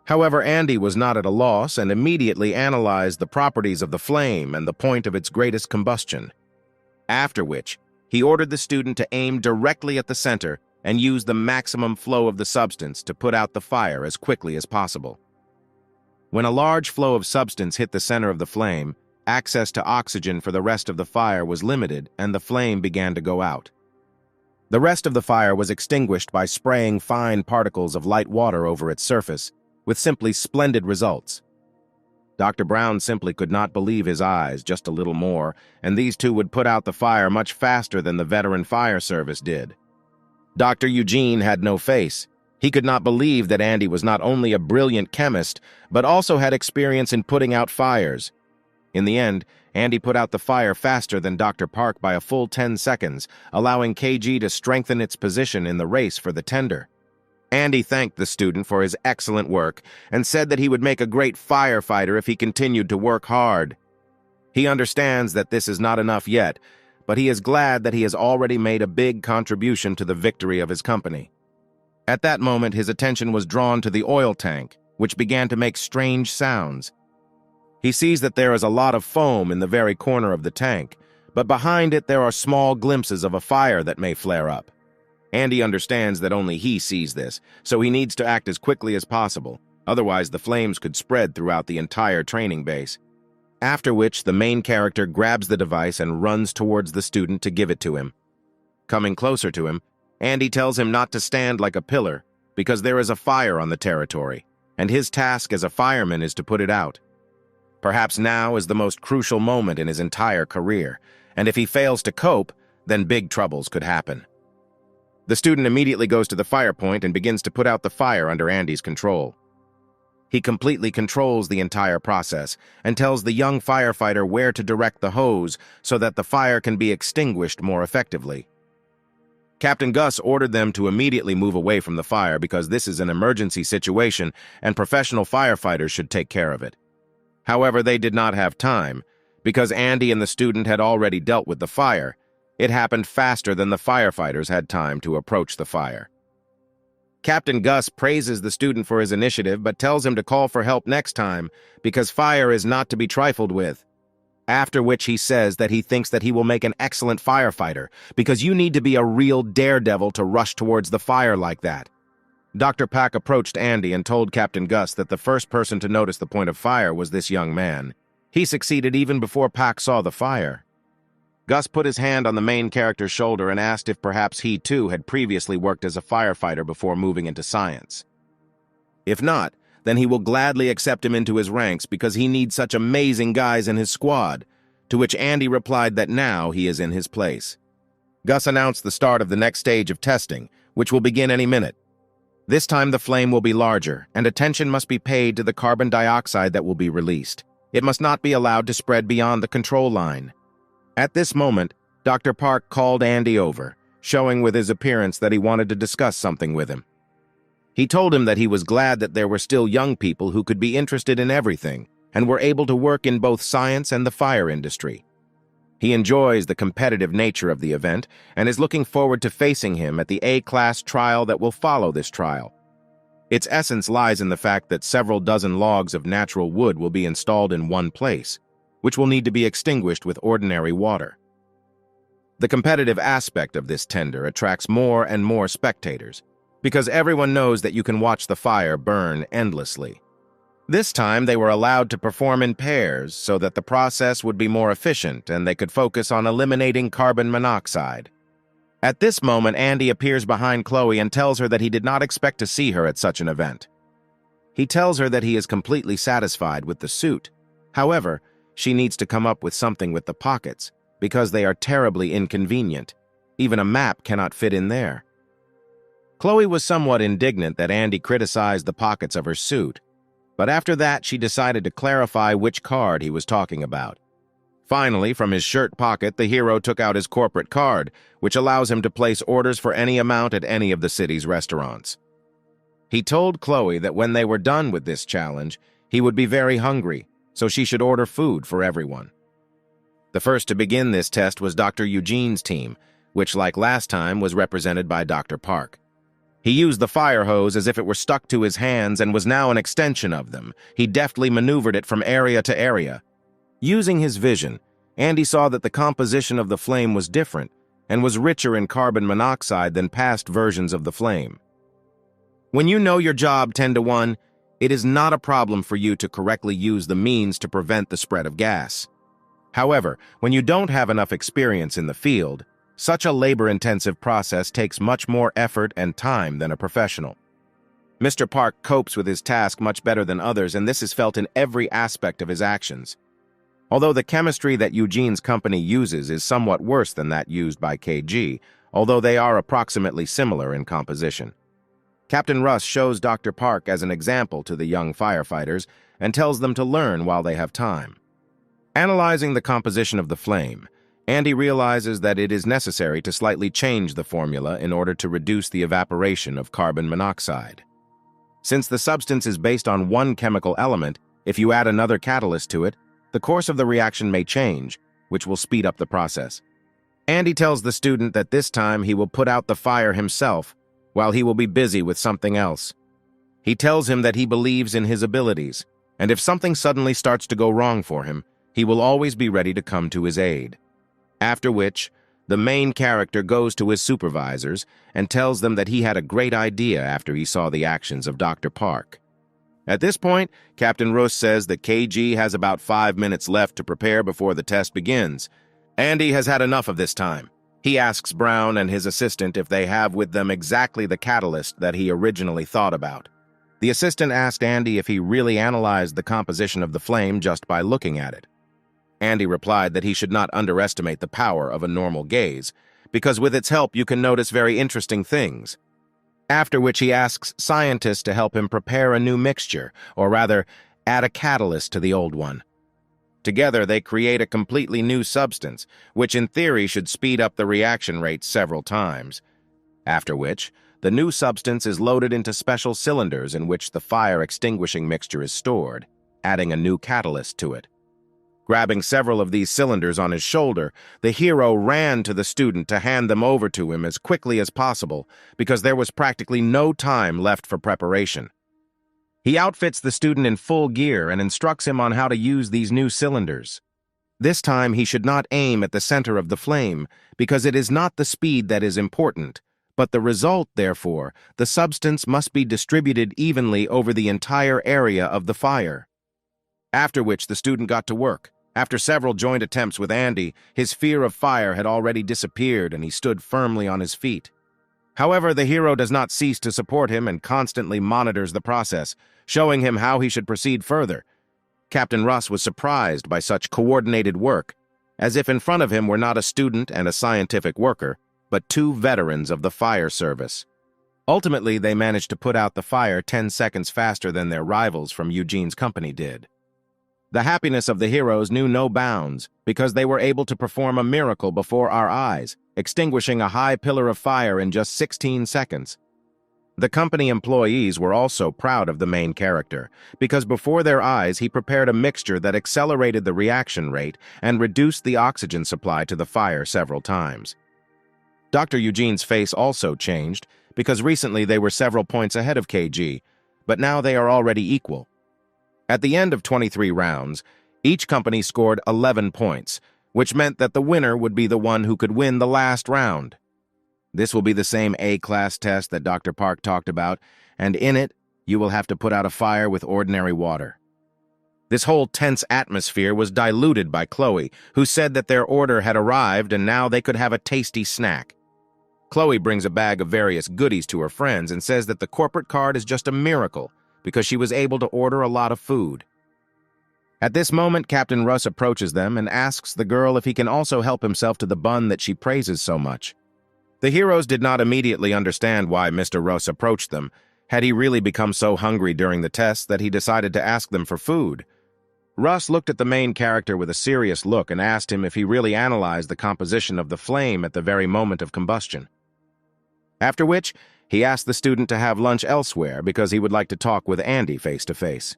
However, Andy was not at a loss and immediately analyzed the properties of the flame and the point of its greatest combustion. After which, he ordered the student to aim directly at the center and use the maximum flow of the substance to put out the fire as quickly as possible. When a large flow of substance hit the center of the flame, access to oxygen for the rest of the fire was limited and the flame began to go out. The rest of the fire was extinguished by spraying fine particles of light water over its surface, with simply splendid results. Dr. Brown simply could not believe his eyes just a little more, and these two would put out the fire much faster than the veteran fire service did. Dr. Eugene had no face. He could not believe that Andy was not only a brilliant chemist, but also had experience in putting out fires. In the end, Andy put out the fire faster than Dr. Park by a full 10 seconds, allowing KG to strengthen its position in the race for the tender. Andy thanked the student for his excellent work and said that he would make a great firefighter if he continued to work hard. He understands that this is not enough yet, but he is glad that he has already made a big contribution to the victory of his company. At that moment, his attention was drawn to the oil tank, which began to make strange sounds. He sees that there is a lot of foam in the very corner of the tank, but behind it there are small glimpses of a fire that may flare up. Andy understands that only he sees this, so he needs to act as quickly as possible, otherwise the flames could spread throughout the entire training base. After which, the main character grabs the device and runs towards the student to give it to him. Coming closer to him, Andy tells him not to stand like a pillar, because there is a fire on the territory, and his task as a fireman is to put it out. Perhaps now is the most crucial moment in his entire career, and if he fails to cope, then big troubles could happen. The student immediately goes to the fire point and begins to put out the fire under Andy's control. He completely controls the entire process and tells the young firefighter where to direct the hose so that the fire can be extinguished more effectively. Captain Gus ordered them to immediately move away from the fire because this is an emergency situation and professional firefighters should take care of it. However, they did not have time. Because Andy and the student had already dealt with the fire, it happened faster than the firefighters had time to approach the fire. Captain Gus praises the student for his initiative but tells him to call for help next time because fire is not to be trifled with. After which he says that he thinks that he will make an excellent firefighter because you need to be a real daredevil to rush towards the fire like that. Dr. Pack approached Andy and told Captain Gus that the first person to notice the point of fire was this young man. He succeeded even before Pack saw the fire. Gus put his hand on the main character's shoulder and asked if perhaps he too had previously worked as a firefighter before moving into science. If not, then he will gladly accept him into his ranks because he needs such amazing guys in his squad, to which Andy replied that now he is in his place. Gus announced the start of the next stage of testing, which will begin any minute. This time the flame will be larger, and attention must be paid to the carbon dioxide that will be released. It must not be allowed to spread beyond the control line. At this moment, Dr. Park called Andy over, showing with his appearance that he wanted to discuss something with him. He told him that he was glad that there were still young people who could be interested in everything and were able to work in both science and the fire industry. He enjoys the competitive nature of the event and is looking forward to facing him at the A-class trial that will follow this trial. Its essence lies in the fact that several dozen logs of natural wood will be installed in one place, which will need to be extinguished with ordinary water. The competitive aspect of this tender attracts more and more spectators, because everyone knows that you can watch the fire burn endlessly. This time, they were allowed to perform in pairs so that the process would be more efficient and they could focus on eliminating carbon monoxide. At this moment, Andy appears behind Chloe and tells her that he did not expect to see her at such an event. He tells her that he is completely satisfied with the suit. However, she needs to come up with something with the pockets, because they are terribly inconvenient. Even a map cannot fit in there. Chloe was somewhat indignant that Andy criticized the pockets of her suit, but after that she decided to clarify which card he was talking about. Finally, from his shirt pocket, the hero took out his corporate card, which allows him to place orders for any amount at any of the city's restaurants. He told Chloe that when they were done with this challenge, he would be very hungry, so she should order food for everyone. The first to begin this test was Dr. Eugene's team, which, like last time, was represented by Dr. Park. He used the fire hose as if it were stuck to his hands and was now an extension of them. He deftly maneuvered it from area to area. Using his vision, Andy saw that the composition of the flame was different and was richer in carbon monoxide than past versions of the flame. When you know your job 10-1, it is not a problem for you to correctly use the means to prevent the spread of gas. However, when you don't have enough experience in the field, such a labor-intensive process takes much more effort and time than a professional. Mr. Park copes with his task much better than others, and this is felt in every aspect of his actions. Although the chemistry that Eugene's company uses is somewhat worse than that used by KG, although they are approximately similar in composition. Captain Russ shows Dr. Park as an example to the young firefighters and tells them to learn while they have time. Analyzing the composition of the flame, Andy realizes that it is necessary to slightly change the formula in order to reduce the evaporation of carbon monoxide. Since the substance is based on one chemical element, if you add another catalyst to it, the course of the reaction may change, which will speed up the process. Andy tells the student that this time he will put out the fire himself, while he will be busy with something else. He tells him that he believes in his abilities, and if something suddenly starts to go wrong for him, he will always be ready to come to his aid. After which, the main character goes to his supervisors and tells them that he had a great idea after he saw the actions of Dr. Park. At this point, Captain Russ says that KG has about 5 minutes left to prepare before the test begins. Andy has had enough of this time. He asks Brown and his assistant if they have with them exactly the catalyst that he originally thought about. The assistant asked Andy if he really analyzed the composition of the flame just by looking at it. Andy replied that he should not underestimate the power of a normal gaze, because with its help you can notice very interesting things. After which he asks scientists to help him prepare a new mixture, or rather, add a catalyst to the old one. Together they create a completely new substance, which in theory should speed up the reaction rate several times. After which, the new substance is loaded into special cylinders in which the fire-extinguishing mixture is stored, adding a new catalyst to it. Grabbing several of these cylinders on his shoulder, the hero ran to the student to hand them over to him as quickly as possible, because there was practically no time left for preparation. He outfits the student in full gear and instructs him on how to use these new cylinders. This time he should not aim at the center of the flame, because it is not the speed that is important, but the result, therefore, the substance must be distributed evenly over the entire area of the fire. After which the student got to work. After several joint attempts with Andy, his fear of fire had already disappeared and he stood firmly on his feet. However, the hero does not cease to support him and constantly monitors the process, showing him how he should proceed further. Captain Russ was surprised by such coordinated work, as if in front of him were not a student and a scientific worker, but two veterans of the fire service. Ultimately, they managed to put out the fire 10 seconds faster than their rivals from Eugene's company did. The happiness of the heroes knew no bounds, because they were able to perform a miracle before our eyes, extinguishing a high pillar of fire in just 16 seconds. The company employees were also proud of the main character, because before their eyes he prepared a mixture that accelerated the reaction rate and reduced the oxygen supply to the fire several times. Dr. Eugene's face also changed, because recently they were several points ahead of KG, but now they are already equal. At the end of 23 rounds, each company scored 11 points, which meant that the winner would be the one who could win the last round. This will be the same A-class test that Dr. Park talked about, and in it, you will have to put out a fire with ordinary water. This whole tense atmosphere was diluted by Chloe, who said that their order had arrived and now they could have a tasty snack. Chloe brings a bag of various goodies to her friends and says that the corporate card is just a miracle because she was able to order a lot of food. At this moment, Captain Russ approaches them and asks the girl if he can also help himself to the bun that she praises so much. The heroes did not immediately understand why Mr. Russ approached them. Had he really become so hungry during the test that he decided to ask them for food? Russ looked at the main character with a serious look and asked him if he really analyzed the composition of the flame at the very moment of combustion. After which, he asked the student to have lunch elsewhere because he would like to talk with Andy face to face.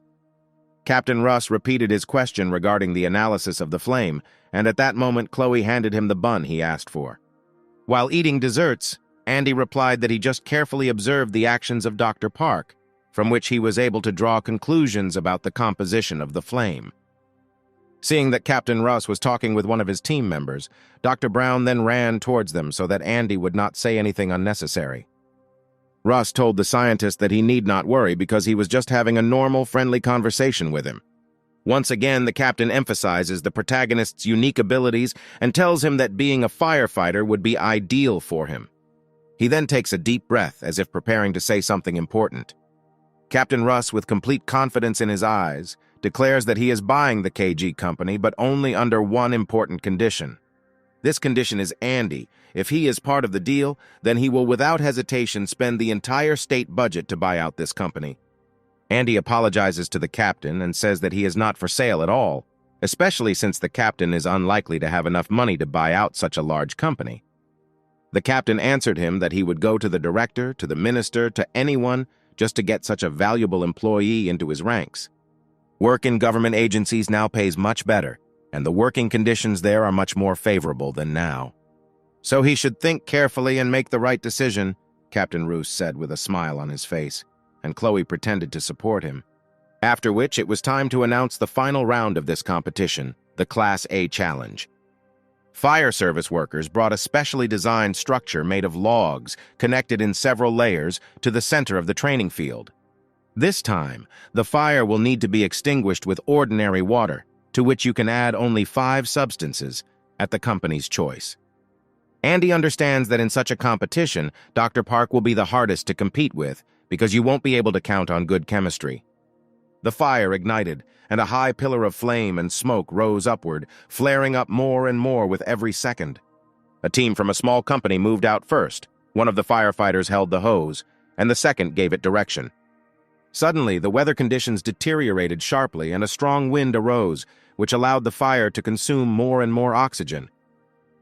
Captain Russ repeated his question regarding the analysis of the flame, and at that moment Chloe handed him the bun he asked for. While eating desserts, Andy replied that he just carefully observed the actions of Dr. Park, from which he was able to draw conclusions about the composition of the flame. Seeing that Captain Russ was talking with one of his team members, Dr. Brown then ran towards them so that Andy would not say anything unnecessary. Russ told the scientist that he need not worry because he was just having a normal, friendly conversation with him. Once again, the captain emphasizes the protagonist's unique abilities and tells him that being a firefighter would be ideal for him. He then takes a deep breath as if preparing to say something important. Captain Russ, with complete confidence in his eyes, declares that he is buying the KG company, but only under one important condition. This condition is Andy. If he is part of the deal, then he will without hesitation spend the entire state budget to buy out this company. Andy apologizes to the captain and says that he is not for sale at all, especially since the captain is unlikely to have enough money to buy out such a large company. The captain answered him that he would go to the director, to the minister, to anyone, just to get such a valuable employee into his ranks. Work in government agencies now pays much better, and the working conditions there are much more favorable than now. So he should think carefully and make the right decision, Captain Roos said with a smile on his face, and Chloe pretended to support him. After which, it was time to announce the final round of this competition, the Class A Challenge. Fire service workers brought a specially designed structure made of logs, connected in several layers, to the center of the training field. This time, the fire will need to be extinguished with ordinary water, to which you can add only 5 substances, at the company's choice. Andy understands that in such a competition, Dr. Park will be the hardest to compete with, because you won't be able to count on good chemistry. The fire ignited, and a high pillar of flame and smoke rose upward, flaring up more and more with every second. A team from a small company moved out first. One of the firefighters held the hose, and the second gave it direction. Suddenly, the weather conditions deteriorated sharply, and a strong wind arose, which allowed the fire to consume more and more oxygen.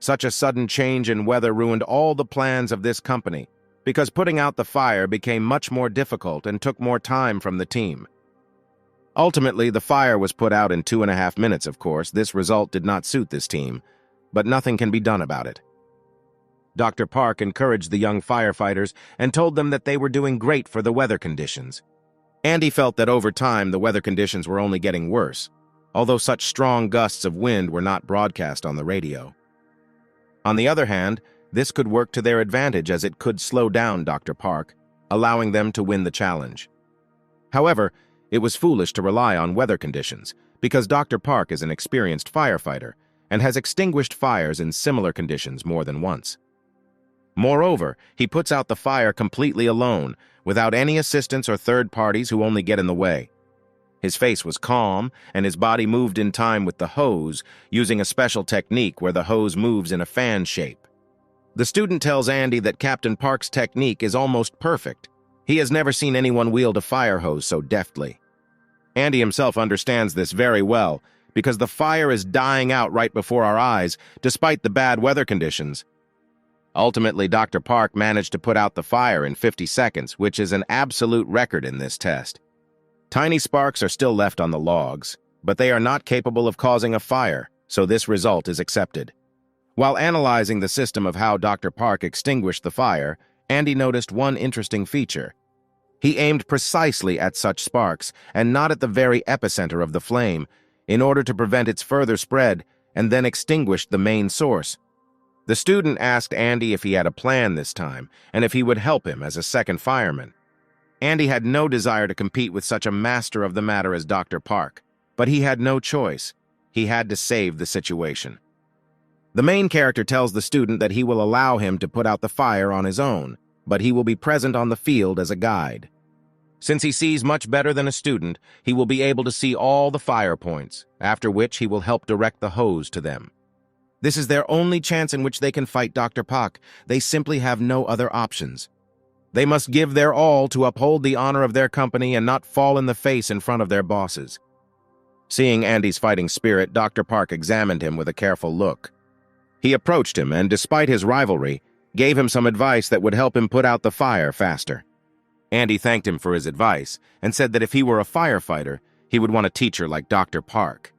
Such a sudden change in weather ruined all the plans of this company, because putting out the fire became much more difficult and took more time from the team. Ultimately, the fire was put out in 2.5 minutes, of course. This result did not suit this team, but nothing can be done about it. Dr. Park encouraged the young firefighters and told them that they were doing great for the weather conditions. Andy felt that over time the weather conditions were only getting worse, although such strong gusts of wind were not broadcast on the radio. On the other hand, this could work to their advantage as it could slow down Dr. Park, allowing them to win the challenge. However, it was foolish to rely on weather conditions, because Dr. Park is an experienced firefighter and has extinguished fires in similar conditions more than once. Moreover, he puts out the fire completely alone, without any assistance or third parties who only get in the way. His face was calm, and his body moved in time with the hose, using a special technique where the hose moves in a fan shape. The student tells Andy that Captain Park's technique is almost perfect. He has never seen anyone wield a fire hose so deftly. Andy himself understands this very well, because the fire is dying out right before our eyes, despite the bad weather conditions. Ultimately, Dr. Park managed to put out the fire in 50 seconds, which is an absolute record in this test. Tiny sparks are still left on the logs, but they are not capable of causing a fire, so this result is accepted. While analyzing the system of how Dr. Park extinguished the fire, Andy noticed one interesting feature. He aimed precisely at such sparks, and not at the very epicenter of the flame, in order to prevent its further spread, and then extinguished the main source. The student asked Andy if he had a plan this time, and if he would help him as a second fireman. Andy had no desire to compete with such a master of the matter as Dr. Park, but he had no choice. He had to save the situation. The main character tells the student that he will allow him to put out the fire on his own, but he will be present on the field as a guide. Since he sees much better than a student, he will be able to see all the fire points, after which he will help direct the hose to them. This is their only chance in which they can fight Dr. Park. They simply have no other options. They must give their all to uphold the honor of their company and not fall in the face in front of their bosses. Seeing Andy's fighting spirit, Dr. Park examined him with a careful look. He approached him and, despite his rivalry, gave him some advice that would help him put out the fire faster. Andy thanked him for his advice and said that if he were a firefighter, he would want a teacher like Dr. Park.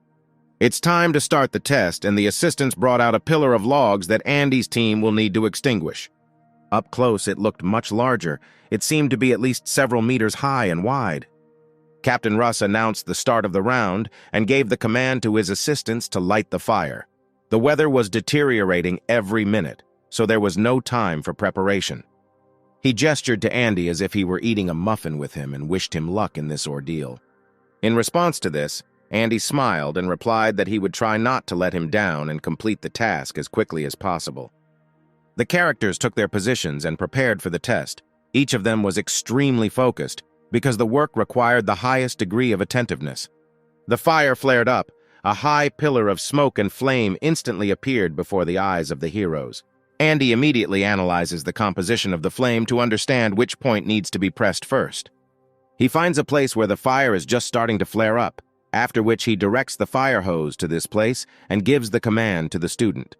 It's time to start the test, and the assistants brought out a pillar of logs that Andy's team will need to extinguish. Up close, it looked much larger. It seemed to be at least several meters high and wide. Captain Russ announced the start of the round and gave the command to his assistants to light the fire. The weather was deteriorating every minute, so there was no time for preparation. He gestured to Andy as if he were eating a muffin with him and wished him luck in this ordeal. In response to this, Andy smiled and replied that he would try not to let him down and complete the task as quickly as possible. The characters took their positions and prepared for the test. Each of them was extremely focused because the work required the highest degree of attentiveness. The fire flared up. A high pillar of smoke and flame instantly appeared before the eyes of the heroes. Andy immediately analyzes the composition of the flame to understand which point needs to be pressed first. He finds a place where the fire is just starting to flare up, after which he directs the fire hose to this place and gives the command to the student.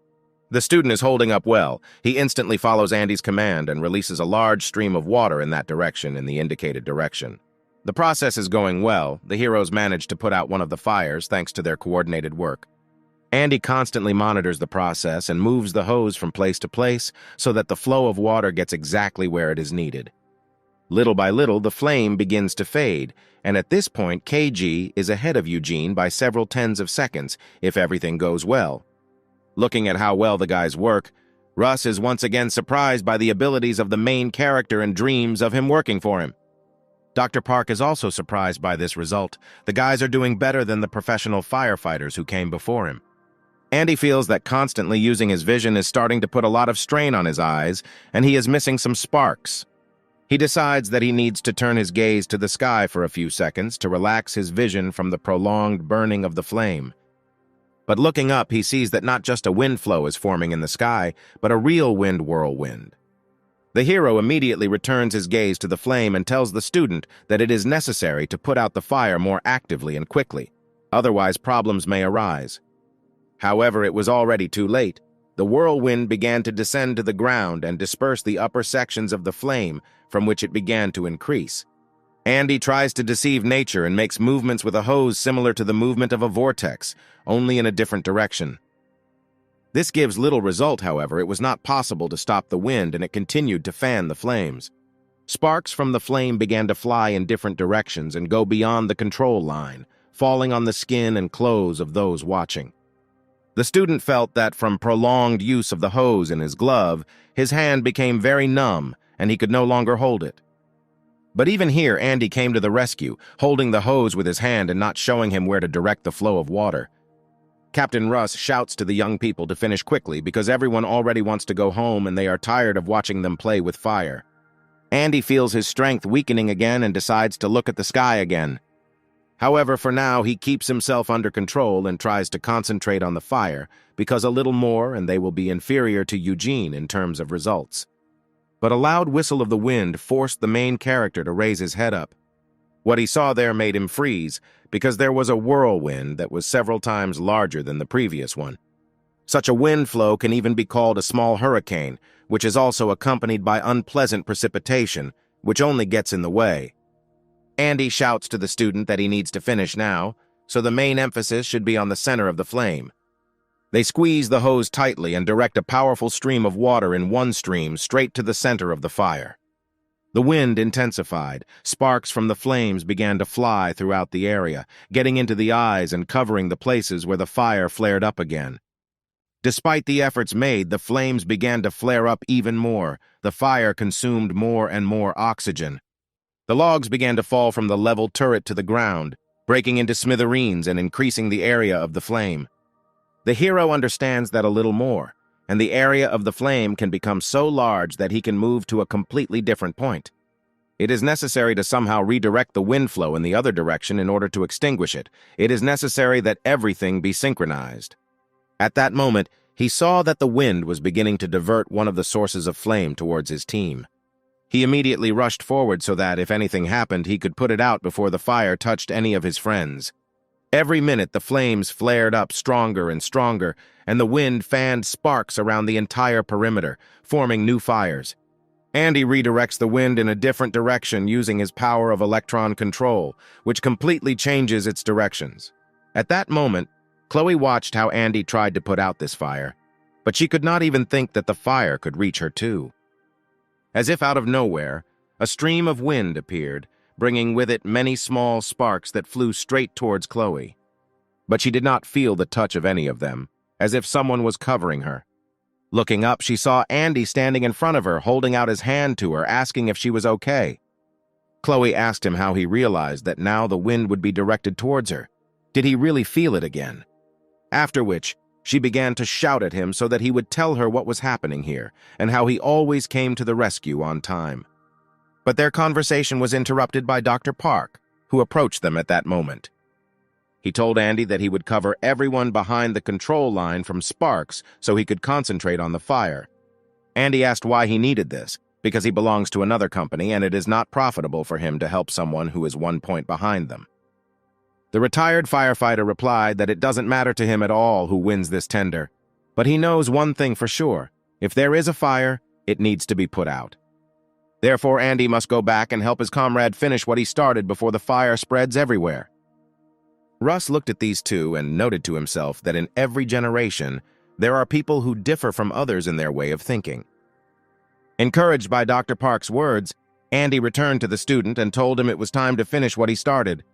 The student is holding up well. He instantly follows Andy's command and releases a large stream of water in that direction in the indicated direction. The process is going well. The heroes manage to put out one of the fires thanks to their coordinated work. Andy constantly monitors the process and moves the hose from place to place so that the flow of water gets exactly where it is needed. Little by little, the flame begins to fade, and at this point, KG is ahead of Eugene by several tens of seconds if everything goes well. Looking at how well the guys work, Russ is once again surprised by the abilities of the main character and dreams of him working for him. Dr. Park is also surprised by this result. The guys are doing better than the professional firefighters who came before him. Andy feels that constantly using his vision is starting to put a lot of strain on his eyes, and he is missing some sparks. He decides that he needs to turn his gaze to the sky for a few seconds to relax his vision from the prolonged burning of the flame. But looking up, he sees that not just a wind flow is forming in the sky, but a real wind whirlwind. The hero immediately returns his gaze to the flame and tells the student that it is necessary to put out the fire more actively and quickly, otherwise problems may arise. However, it was already too late. The whirlwind began to descend to the ground and disperse the upper sections of the flame, from which it began to increase. Andy tries to deceive nature and makes movements with a hose similar to the movement of a vortex, only in a different direction. This gives little result, however. It was not possible to stop the wind, and it continued to fan the flames. Sparks from the flame began to fly in different directions and go beyond the control line, falling on the skin and clothes of those watching. The student felt that from prolonged use of the hose in his glove, his hand became very numb, and he could no longer hold it. But even here, Andy came to the rescue, holding the hose with his hand and not showing him where to direct the flow of water. Captain Russ shouts to the young people to finish quickly because everyone already wants to go home and they are tired of watching them play with fire. Andy feels his strength weakening again and decides to look at the sky again. However, for now, he keeps himself under control and tries to concentrate on the fire because a little more and they will be inferior to Eugene in terms of results. But a loud whistle of the wind forced the main character to raise his head up. What he saw there made him freeze because there was a whirlwind that was several times larger than the previous one. Such a wind flow can even be called a small hurricane, which is also accompanied by unpleasant precipitation, which only gets in the way. Andy shouts to the student that he needs to finish now, so the main emphasis should be on the center of the flame. They squeeze the hose tightly and direct a powerful stream of water in one stream straight to the center of the fire. The wind intensified. Sparks from the flames began to fly throughout the area, getting into the eyes and covering the places where the fire flared up again. Despite the efforts made, the flames began to flare up even more. The fire consumed more and more oxygen. The logs began to fall from the level turret to the ground, breaking into smithereens and increasing the area of the flame. The hero understands that a little more, and the area of the flame can become so large that he can move to a completely different point. It is necessary to somehow redirect the wind flow in the other direction in order to extinguish it. It is necessary that everything be synchronized. At that moment, he saw that the wind was beginning to divert one of the sources of flame towards his team. He immediately rushed forward so that, if anything happened, he could put it out before the fire touched any of his friends. Every minute, the flames flared up stronger and stronger, and the wind fanned sparks around the entire perimeter, forming new fires. Andy redirects the wind in a different direction using his power of electron control, which completely changes its directions. At that moment, Chloe watched how Andy tried to put out this fire, but she could not even think that the fire could reach her too. As if out of nowhere, a stream of wind appeared, bringing with it many small sparks that flew straight towards Chloe. But she did not feel the touch of any of them, as if someone was covering her. Looking up, she saw Andy standing in front of her, holding out his hand to her, asking if she was okay. Chloe asked him how he realized that now the wind would be directed towards her. Did he really feel it again? After which, she began to shout at him so that he would tell her what was happening here, and how he always came to the rescue on time. But their conversation was interrupted by Dr. Park, who approached them at that moment. He told Andy that he would cover everyone behind the control line from sparks so he could concentrate on the fire. Andy asked why he needed this, because he belongs to another company and it is not profitable for him to help someone who is 1 point behind them. The retired firefighter replied that it doesn't matter to him at all who wins this tender, but he knows one thing for sure: if there is a fire, it needs to be put out. Therefore, Andy must go back and help his comrade finish what he started before the fire spreads everywhere. Russ looked at these two and noted to himself that in every generation, there are people who differ from others in their way of thinking. Encouraged by Dr. Park's words, Andy returned to the student and told him it was time to finish what he started.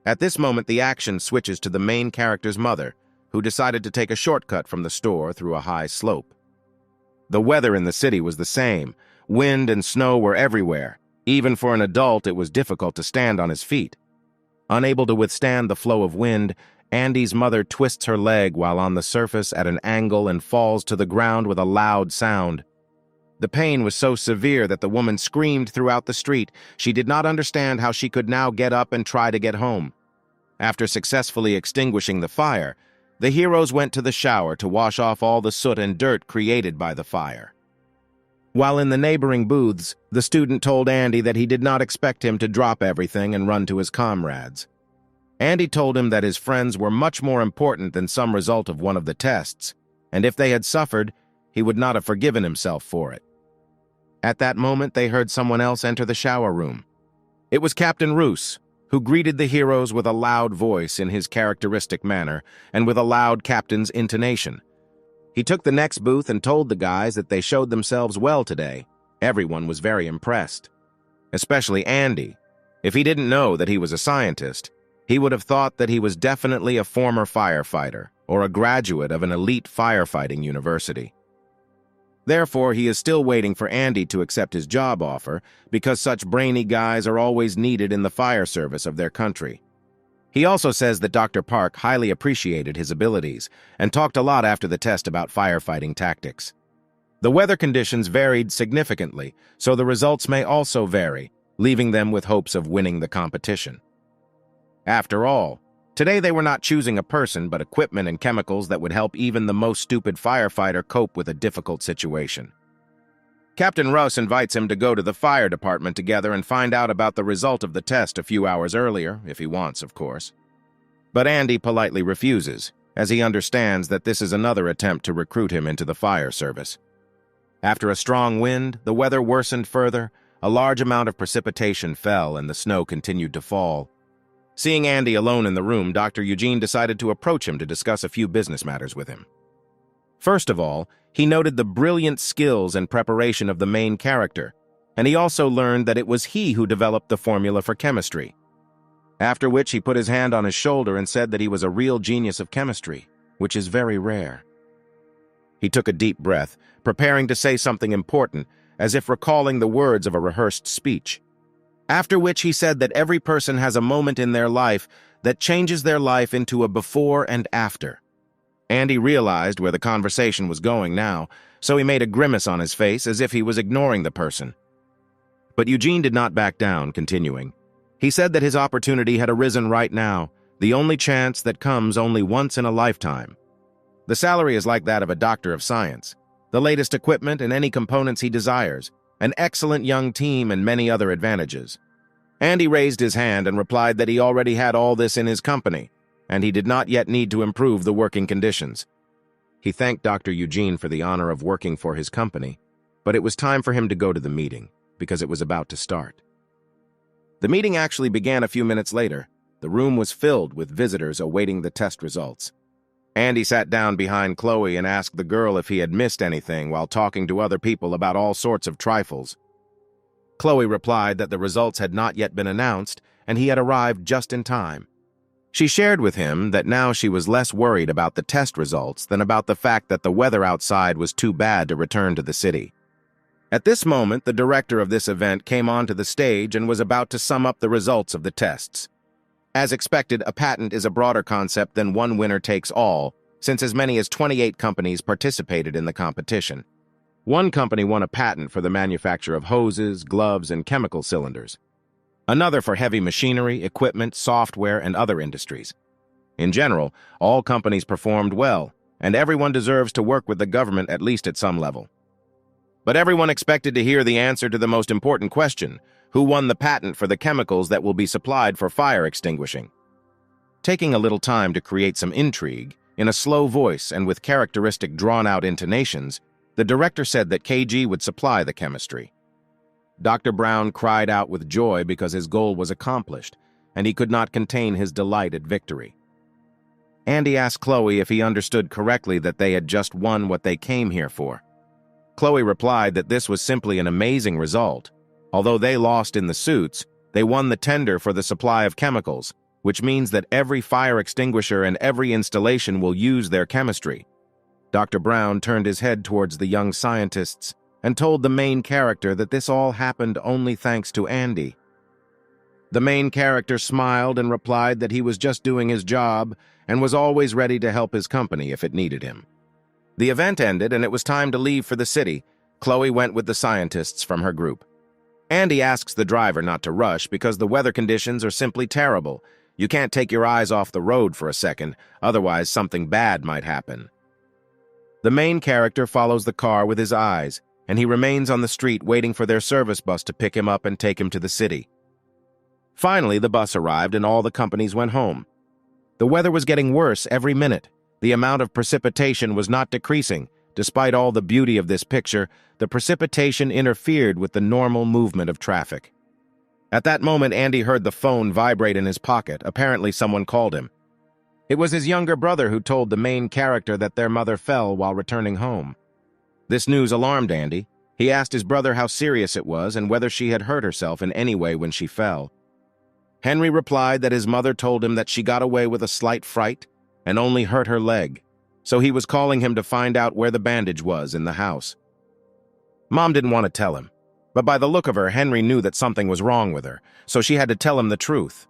At this moment, the action switches to the main character's mother, who decided to take a shortcut from the store through a high slope. The weather in the city was the same. Wind and snow were everywhere. Even for an adult, it was difficult to stand on his feet. Unable to withstand the flow of wind, Andy's mother twists her leg while on the surface at an angle and falls to the ground with a loud sound. The pain was so severe that the woman screamed throughout the street. She did not understand how she could now get up and try to get home. After successfully extinguishing the fire, the heroes went to the shower to wash off all the soot and dirt created by the fire. While in the neighboring booths, the student told Andy that he did not expect him to drop everything and run to his comrades. Andy told him that his friends were much more important than some result of one of the tests, and if they had suffered, he would not have forgiven himself for it. At that moment, they heard someone else enter the shower room. It was Captain Roos, who greeted the heroes with a loud voice in his characteristic manner and with a loud captain's intonation. He took the next booth and told the guys that they showed themselves well today. Everyone was very impressed. Especially Andy. If he didn't know that he was a scientist, he would have thought that he was definitely a former firefighter or a graduate of an elite firefighting university. Therefore, he is still waiting for Andy to accept his job offer because such brainy guys are always needed in the fire service of their country. He also says that Dr. Park highly appreciated his abilities and talked a lot after the test about firefighting tactics. The weather conditions varied significantly, so the results may also vary, leaving them with hopes of winning the competition. After all, today they were not choosing a person but equipment and chemicals that would help even the most stupid firefighter cope with a difficult situation. Captain Russ invites him to go to the fire department together and find out about the result of the test a few hours earlier, if he wants, of course. But Andy politely refuses, as he understands that this is another attempt to recruit him into the fire service. After a strong wind, the weather worsened further, a large amount of precipitation fell and the snow continued to fall. Seeing Andy alone in the room, Dr. Eugene decided to approach him to discuss a few business matters with him. First of all, he noted the brilliant skills and preparation of the main character, and he also learned that it was he who developed the formula for chemistry. After which he put his hand on his shoulder and said that he was a real genius of chemistry, which is very rare. He took a deep breath, preparing to say something important, as if recalling the words of a rehearsed speech. After which he said that every person has a moment in their life that changes their life into a before and after. Andy realized where the conversation was going now, so he made a grimace on his face as if he was ignoring the person. But Eugene did not back down, continuing. He said that his opportunity had arisen right now, the only chance that comes only once in a lifetime. The salary is like that of a doctor of science, the latest equipment and any components he desires, an excellent young team and many other advantages. Andy raised his hand and replied that he already had all this in his company, and he did not yet need to improve the working conditions. He thanked Dr. Eugene for the honor of working for his company, but it was time for him to go to the meeting, because it was about to start. The meeting actually began a few minutes later. The room was filled with visitors awaiting the test results. Andy sat down behind Chloe and asked the girl if he had missed anything while talking to other people about all sorts of trifles. Chloe replied that the results had not yet been announced and he had arrived just in time. She shared with him that now she was less worried about the test results than about the fact that the weather outside was too bad to return to the city. At this moment, the director of this event came onto the stage and was about to sum up the results of the tests. As expected, a patent is a broader concept than one winner takes all, since as many as 28 companies participated in the competition. One company won a patent for the manufacture of hoses, gloves, and chemical cylinders. Another for heavy machinery, equipment, software, and other industries. In general, all companies performed well, and everyone deserves to work with the government at least at some level. But everyone expected to hear the answer to the most important question: who won the patent for the chemicals that will be supplied for fire extinguishing? Taking a little time to create some intrigue, in a slow voice and with characteristic drawn-out intonations, the director said that KG would supply the chemistry. Dr. Brown cried out with joy because his goal was accomplished, and he could not contain his delight at victory. Andy asked Chloe if he understood correctly that they had just won what they came here for. Chloe replied that this was simply an amazing result. Although they lost in the suits, they won the tender for the supply of chemicals, which means that every fire extinguisher and every installation will use their chemistry. Dr. Brown turned his head towards the young scientists and told the main character that this all happened only thanks to Andy. The main character smiled and replied that he was just doing his job and was always ready to help his company if it needed him. The event ended and it was time to leave for the city. Chloe went with the scientists from her group. Andy asks the driver not to rush because the weather conditions are simply terrible. You can't take your eyes off the road for a second, otherwise something bad might happen. The main character follows the car with his eyes, and he remains on the street waiting for their service bus to pick him up and take him to the city. Finally, the bus arrived and all the companies went home. The weather was getting worse every minute. The amount of precipitation was not decreasing. Despite all the beauty of this picture, the precipitation interfered with the normal movement of traffic. At that moment, Andy heard the phone vibrate in his pocket. Apparently, someone called him. It was his younger brother who told the main character that their mother fell while returning home. This news alarmed Andy. He asked his brother how serious it was and whether she had hurt herself in any way when she fell. Henry replied that his mother told him that she got away with a slight fright and only hurt her leg, so he was calling him to find out where the bandage was in the house. Mom didn't want to tell him, but by the look of her, Henry knew that something was wrong with her, so she had to tell him the truth.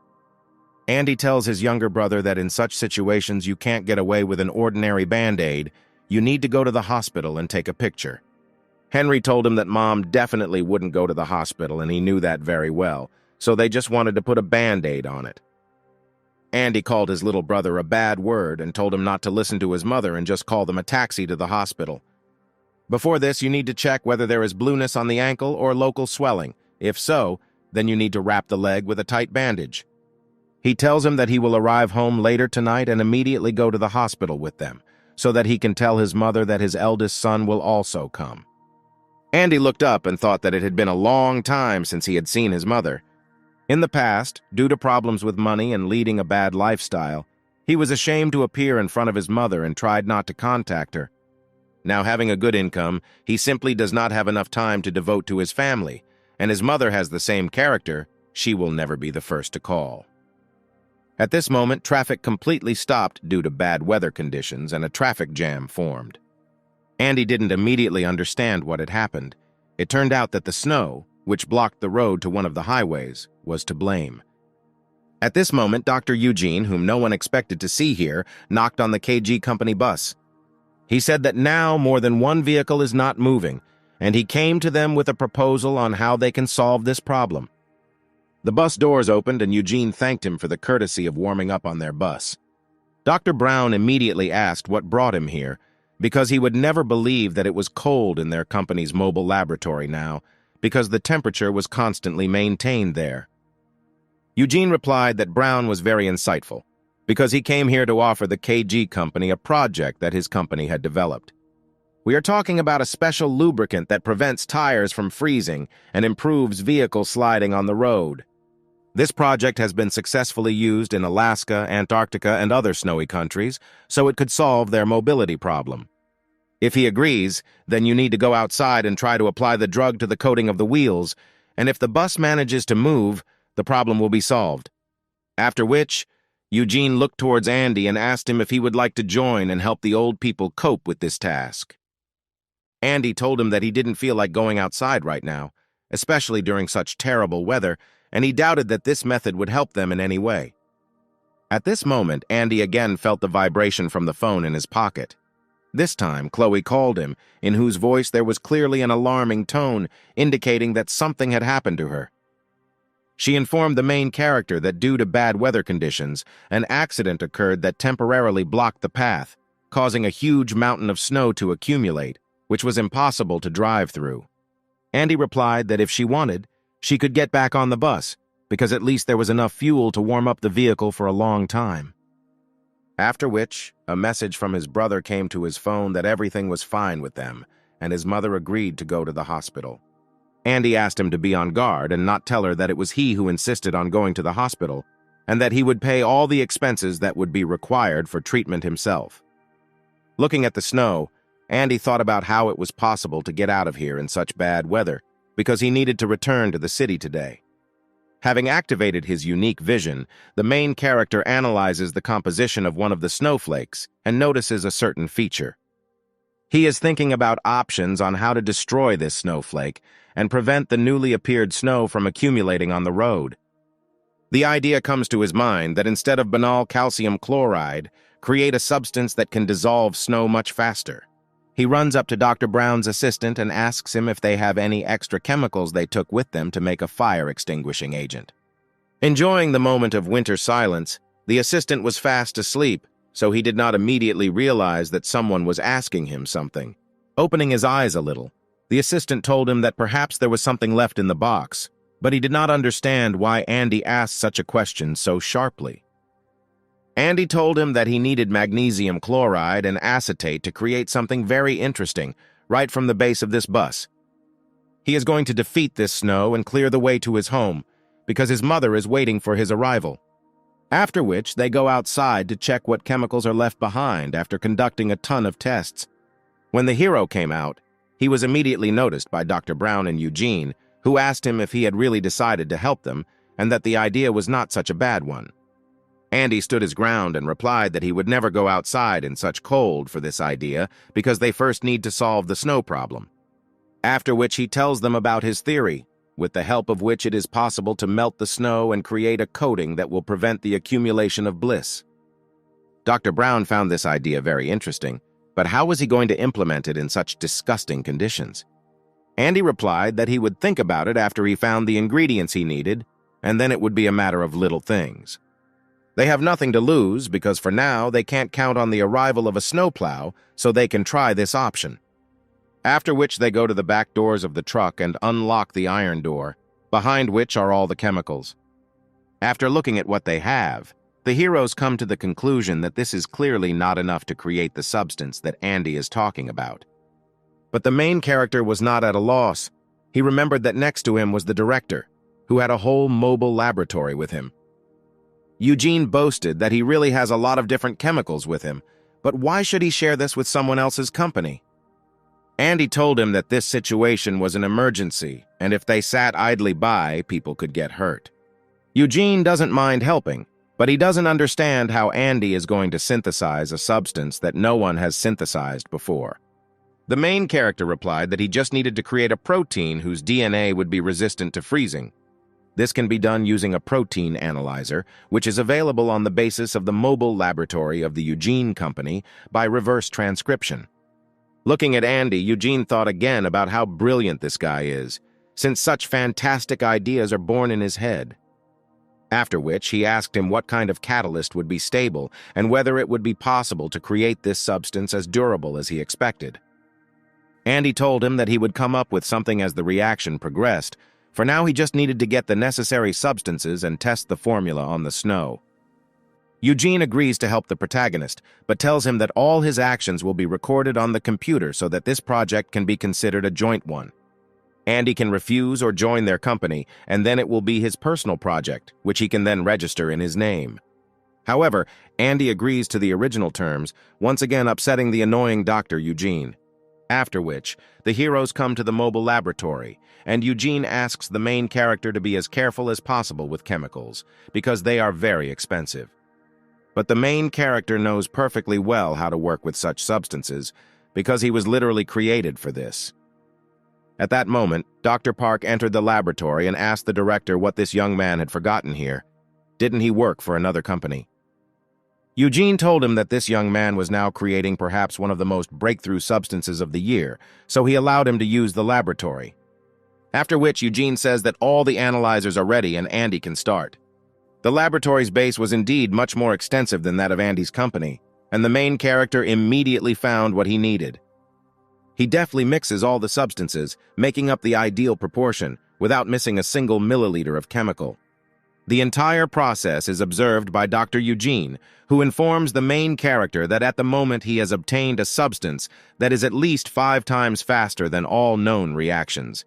Andy tells his younger brother that in such situations you can't get away with an ordinary Band-Aid. You need to go to the hospital and take a picture. Henry told him that Mom definitely wouldn't go to the hospital, and he knew that very well, so they just wanted to put a Band-Aid on it. Andy called his little brother a bad word and told him not to listen to his mother and just call them a taxi to the hospital. Before this, you need to check whether there is blueness on the ankle or local swelling. If so, then you need to wrap the leg with a tight bandage. He tells him that he will arrive home later tonight and immediately go to the hospital with them, so that he can tell his mother that his eldest son will also come. Andy looked up and thought that it had been a long time since he had seen his mother. In the past, due to problems with money and leading a bad lifestyle, he was ashamed to appear in front of his mother and tried not to contact her. Now, having a good income, he simply does not have enough time to devote to his family, and his mother has the same character. She will never be the first to call. At this moment, traffic completely stopped due to bad weather conditions and a traffic jam formed. Andy didn't immediately understand what had happened. It turned out that the snow, which blocked the road to one of the highways, was to blame. At this moment, Dr. Eugene, whom no one expected to see here, knocked on the KG company bus. He said that now more than one vehicle is not moving, and he came to them with a proposal on how they can solve this problem. The bus doors opened, and Eugene thanked him for the courtesy of warming up on their bus. Dr. Brown immediately asked what brought him here, because he would never believe that it was cold in their company's mobile laboratory now, because the temperature was constantly maintained there. Eugene replied that Brown was very insightful, because he came here to offer the KG company a project that his company had developed. We are talking about a special lubricant that prevents tires from freezing and improves vehicle sliding on the road. This project has been successfully used in Alaska, Antarctica, and other snowy countries, so it could solve their mobility problem. If he agrees, then you need to go outside and try to apply the drug to the coating of the wheels, and if the bus manages to move, the problem will be solved. After which, Eugene looked towards Andy and asked him if he would like to join and help the old people cope with this task. Andy told him that he didn't feel like going outside right now, especially during such terrible weather, and he doubted that this method would help them in any way. At this moment, Andy again felt the vibration from the phone in his pocket. This time, Chloe called him, in whose voice there was clearly an alarming tone, indicating that something had happened to her. She informed the main character that due to bad weather conditions, an accident occurred that temporarily blocked the path, causing a huge mountain of snow to accumulate, which was impossible to drive through. Andy replied that if she wanted, she could get back on the bus, because at least there was enough fuel to warm up the vehicle for a long time. After which, a message from his brother came to his phone that everything was fine with them, and his mother agreed to go to the hospital. Andy asked him to be on guard and not tell her that it was he who insisted on going to the hospital, and that he would pay all the expenses that would be required for treatment himself. Looking at the snow, Andy thought about how it was possible to get out of here in such bad weather, because he needed to return to the city today. Having activated his unique vision, the main character analyzes the composition of one of the snowflakes and notices a certain feature. He is thinking about options on how to destroy this snowflake and prevent the newly appeared snow from accumulating on the road. The idea comes to his mind that instead of banal calcium chloride, create a substance that can dissolve snow much faster. He runs up to Dr. Brown's assistant and asks him if they have any extra chemicals they took with them to make a fire-extinguishing agent. Enjoying the moment of winter silence, the assistant was fast asleep, so he did not immediately realize that someone was asking him something. Opening his eyes a little, the assistant told him that perhaps there was something left in the box, but he did not understand why Andy asked such a question so sharply. Andy told him that he needed magnesium chloride and acetate to create something very interesting, right from the base of this bus. He is going to defeat this snow and clear the way to his home, because his mother is waiting for his arrival. After which, they go outside to check what chemicals are left behind after conducting a ton of tests. When the hero came out, he was immediately noticed by Dr. Brown and Eugene, who asked him if he had really decided to help them and that the idea was not such a bad one. Andy stood his ground and replied that he would never go outside in such cold for this idea because they first need to solve the snow problem. After which he tells them about his theory, with the help of which it is possible to melt the snow and create a coating that will prevent the accumulation of bliss. Dr. Brown found this idea very interesting, but how was he going to implement it in such disgusting conditions? Andy replied that he would think about it after he found the ingredients he needed, and then it would be a matter of little things. They have nothing to lose because for now they can't count on the arrival of a snowplow, so they can try this option. After which they go to the back doors of the truck and unlock the iron door, behind which are all the chemicals. After looking at what they have, the heroes come to the conclusion that this is clearly not enough to create the substance that Andy is talking about. But the main character was not at a loss. He remembered that next to him was the director, who had a whole mobile laboratory with him. Eugene boasted that he really has a lot of different chemicals with him, but why should he share this with someone else's company? Andy told him that this situation was an emergency, and if they sat idly by, people could get hurt. Eugene doesn't mind helping, but he doesn't understand how Andy is going to synthesize a substance that no one has synthesized before. The main character replied that he just needed to create a protein whose DNA would be resistant to freezing. This can be done using a protein analyzer, which is available on the basis of the mobile laboratory of the Eugene Company by reverse transcription. Looking at Andy, Eugene thought again about how brilliant this guy is, since such fantastic ideas are born in his head. After which, he asked him what kind of catalyst would be stable and whether it would be possible to create this substance as durable as he expected. Andy told him that he would come up with something as the reaction progressed. For now, he just needed to get the necessary substances and test the formula on the snow. Eugene agrees to help the protagonist, but tells him that all his actions will be recorded on the computer so that this project can be considered a joint one. Andy can refuse or join their company, and then it will be his personal project, which he can then register in his name. However, Andy agrees to the original terms, once again upsetting the annoying Dr. Eugene. After which, the heroes come to the mobile laboratory, and Eugene asks the main character to be as careful as possible with chemicals, because they are very expensive. But the main character knows perfectly well how to work with such substances, because he was literally created for this. At that moment, Dr. Park entered the laboratory and asked the director what this young man had forgotten here. Didn't he work for another company? Eugene told him that this young man was now creating perhaps one of the most breakthrough substances of the year, so he allowed him to use the laboratory. After which, Eugene says that all the analyzers are ready and Andy can start. The laboratory's base was indeed much more extensive than that of Andy's company, and the main character immediately found what he needed. He deftly mixes all the substances, making up the ideal proportion, without missing a single milliliter of chemical. The entire process is observed by Dr. Eugene, who informs the main character that at the moment he has obtained a substance that is at least 5 times faster than all known reactions.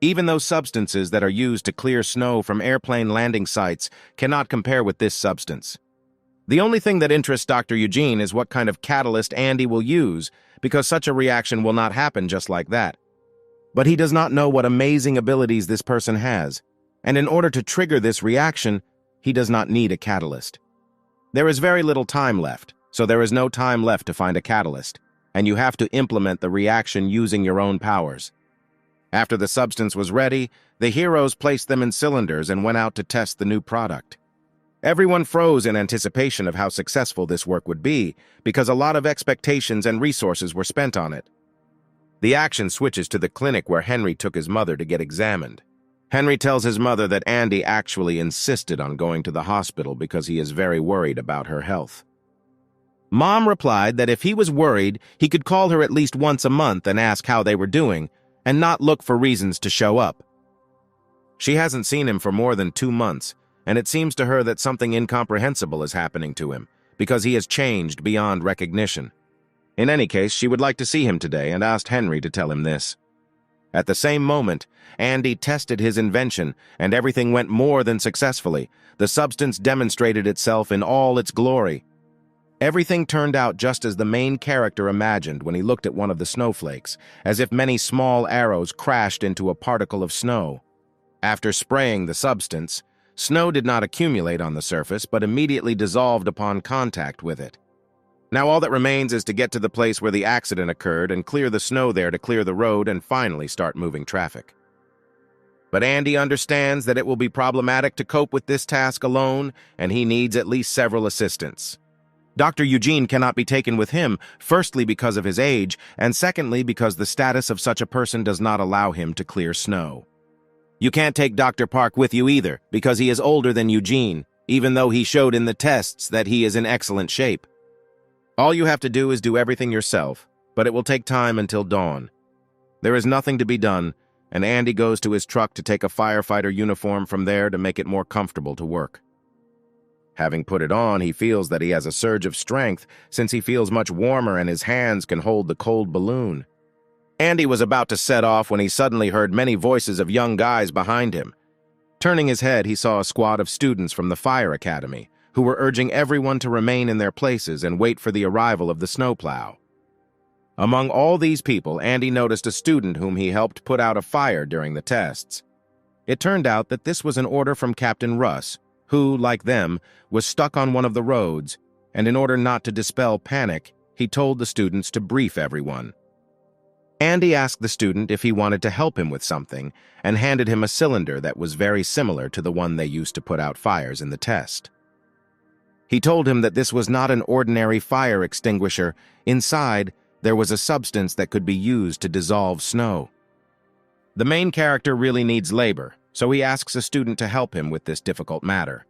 Even those substances that are used to clear snow from airplane landing sites cannot compare with this substance. The only thing that interests Dr. Eugene is what kind of catalyst Andy will use, because such a reaction will not happen just like that. But he does not know what amazing abilities this person has, and in order to trigger this reaction, he does not need a catalyst. There is very little time left, so there is no time left to find a catalyst, and you have to implement the reaction using your own powers. After the substance was ready, the heroes placed them in cylinders and went out to test the new product. Everyone froze in anticipation of how successful this work would be, because a lot of expectations and resources were spent on it. The action switches to the clinic where Henry took his mother to get examined. Henry tells his mother that Andy actually insisted on going to the hospital because he is very worried about her health. Mom replied that if he was worried, he could call her at least once a month and ask how they were doing, and not look for reasons to show up. She hasn't seen him for more than 2 months, and it seems to her that something incomprehensible is happening to him, because he has changed beyond recognition. In any case, she would like to see him today and asked Henry to tell him this. At the same moment, Andy tested his invention, and everything went more than successfully. The substance demonstrated itself in all its glory. Everything turned out just as the main character imagined when he looked at one of the snowflakes, as if many small arrows crashed into a particle of snow. After spraying the substance, snow did not accumulate on the surface, but immediately dissolved upon contact with it. Now all that remains is to get to the place where the accident occurred and clear the snow there to clear the road and finally start moving traffic. But Andy understands that it will be problematic to cope with this task alone, and he needs at least several assistants. Dr. Eugene cannot be taken with him, firstly because of his age, and secondly because the status of such a person does not allow him to clear snow. You can't take Dr. Park with you either, because he is older than Eugene, even though he showed in the tests that he is in excellent shape. All you have to do is do everything yourself, but it will take time until dawn. There is nothing to be done, and Andy goes to his truck to take a firefighter uniform from there to make it more comfortable to work. Having put it on, he feels that he has a surge of strength, since he feels much warmer and his hands can hold the cold balloon. Andy was about to set off when he suddenly heard many voices of young guys behind him. Turning his head, he saw a squad of students from the fire academy, who were urging everyone to remain in their places and wait for the arrival of the snowplow. Among all these people, Andy noticed a student whom he helped put out a fire during the tests. It turned out that this was an order from Captain Russ, who, like them, was stuck on one of the roads, and in order not to dispel panic, he told the students to brief everyone. Andy asked the student if he wanted to help him with something, and handed him a cylinder that was very similar to the one they used to put out fires in the test. He told him that this was not an ordinary fire extinguisher. Inside, there was a substance that could be used to dissolve snow. The main character really needs labor, so he asks a student to help him with this difficult matter.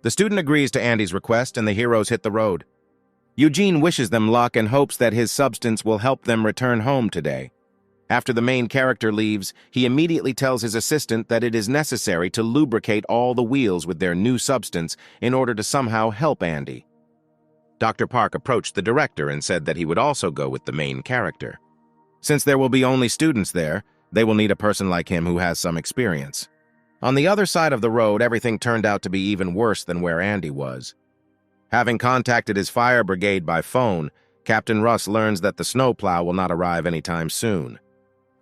The student agrees to Andy's request, and the heroes hit the road. Eugene wishes them luck and hopes that his substance will help them return home today. After the main character leaves, he immediately tells his assistant that it is necessary to lubricate all the wheels with their new substance in order to somehow help Andy. Dr. Park approached the director and said that he would also go with the main character. Since there will be only students there, they will need a person like him who has some experience. On the other side of the road, everything turned out to be even worse than where Andy was. Having contacted his fire brigade by phone, Captain Russ learns that the snowplow will not arrive anytime soon.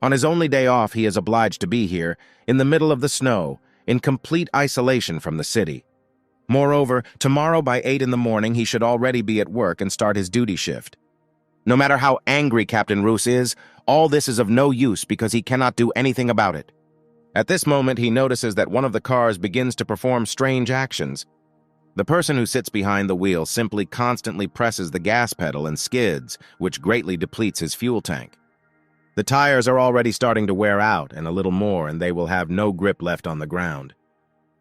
On his only day off, he is obliged to be here, in the middle of the snow, in complete isolation from the city. Moreover, tomorrow by 8 in the morning, he should already be at work and start his duty shift. No matter how angry Captain Russ is, all this is of no use because he cannot do anything about it. At this moment, he notices that one of the cars begins to perform strange actions. The person who sits behind the wheel simply constantly presses the gas pedal and skids, which greatly depletes his fuel tank. The tires are already starting to wear out, and a little more, and they will have no grip left on the ground.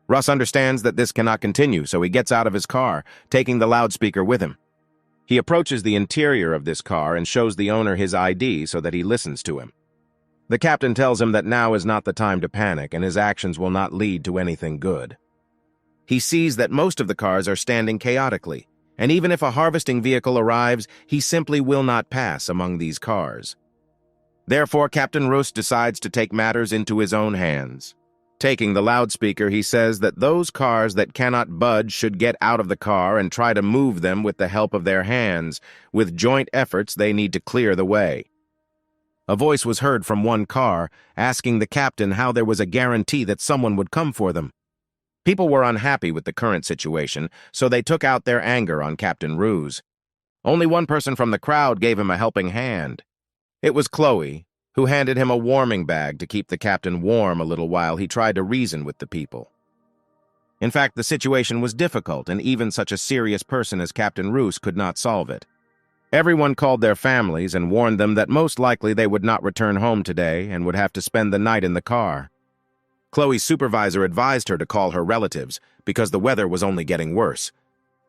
Russ understands that this cannot continue, so he gets out of his car, taking the loudspeaker with him. He approaches the interior of this car and shows the owner his ID so that he listens to him. The captain tells him that now is not the time to panic, and his actions will not lead to anything good. He sees that most of the cars are standing chaotically, and even if a harvesting vehicle arrives, he simply will not pass among these cars. Therefore, Captain Russ decides to take matters into his own hands. Taking the loudspeaker, he says that those cars that cannot budge should get out of the car and try to move them with the help of their hands. With joint efforts, they need to clear the way. A voice was heard from one car, asking the captain how there was a guarantee that someone would come for them. People were unhappy with the current situation, so they took out their anger on Captain Russ. Only one person from the crowd gave him a helping hand. It was Chloe, who handed him a warming bag to keep the captain warm a little while he tried to reason with the people. In fact, the situation was difficult, and even such a serious person as Captain Russ could not solve it. Everyone called their families and warned them that most likely they would not return home today and would have to spend the night in the car. Chloe's supervisor advised her to call her relatives because the weather was only getting worse.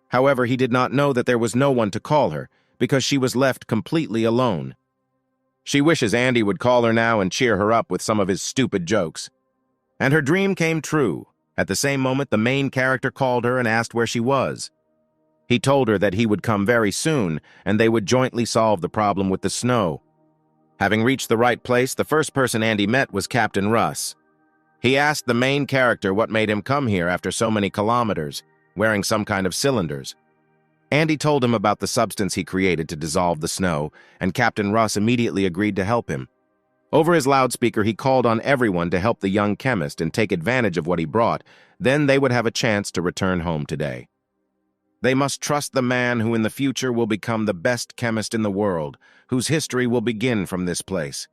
However, he did not know that there was no one to call her because she was left completely alone. She wishes Andy would call her now and cheer her up with some of his stupid jokes. And her dream came true. At the same moment, the main character called her and asked where she was. He told her that he would come very soon, and they would jointly solve the problem with the snow. Having reached the right place, the first person Andy met was Captain Russ. He asked the main character what made him come here after so many kilometers, wearing some kind of cylinders. Andy told him about the substance he created to dissolve the snow, and Captain Russ immediately agreed to help him. Over his loudspeaker, he called on everyone to help the young chemist and take advantage of what he brought. Then they would have a chance to return home today. They must trust the man who in the future will become the best chemist in the world, whose history will begin from this place.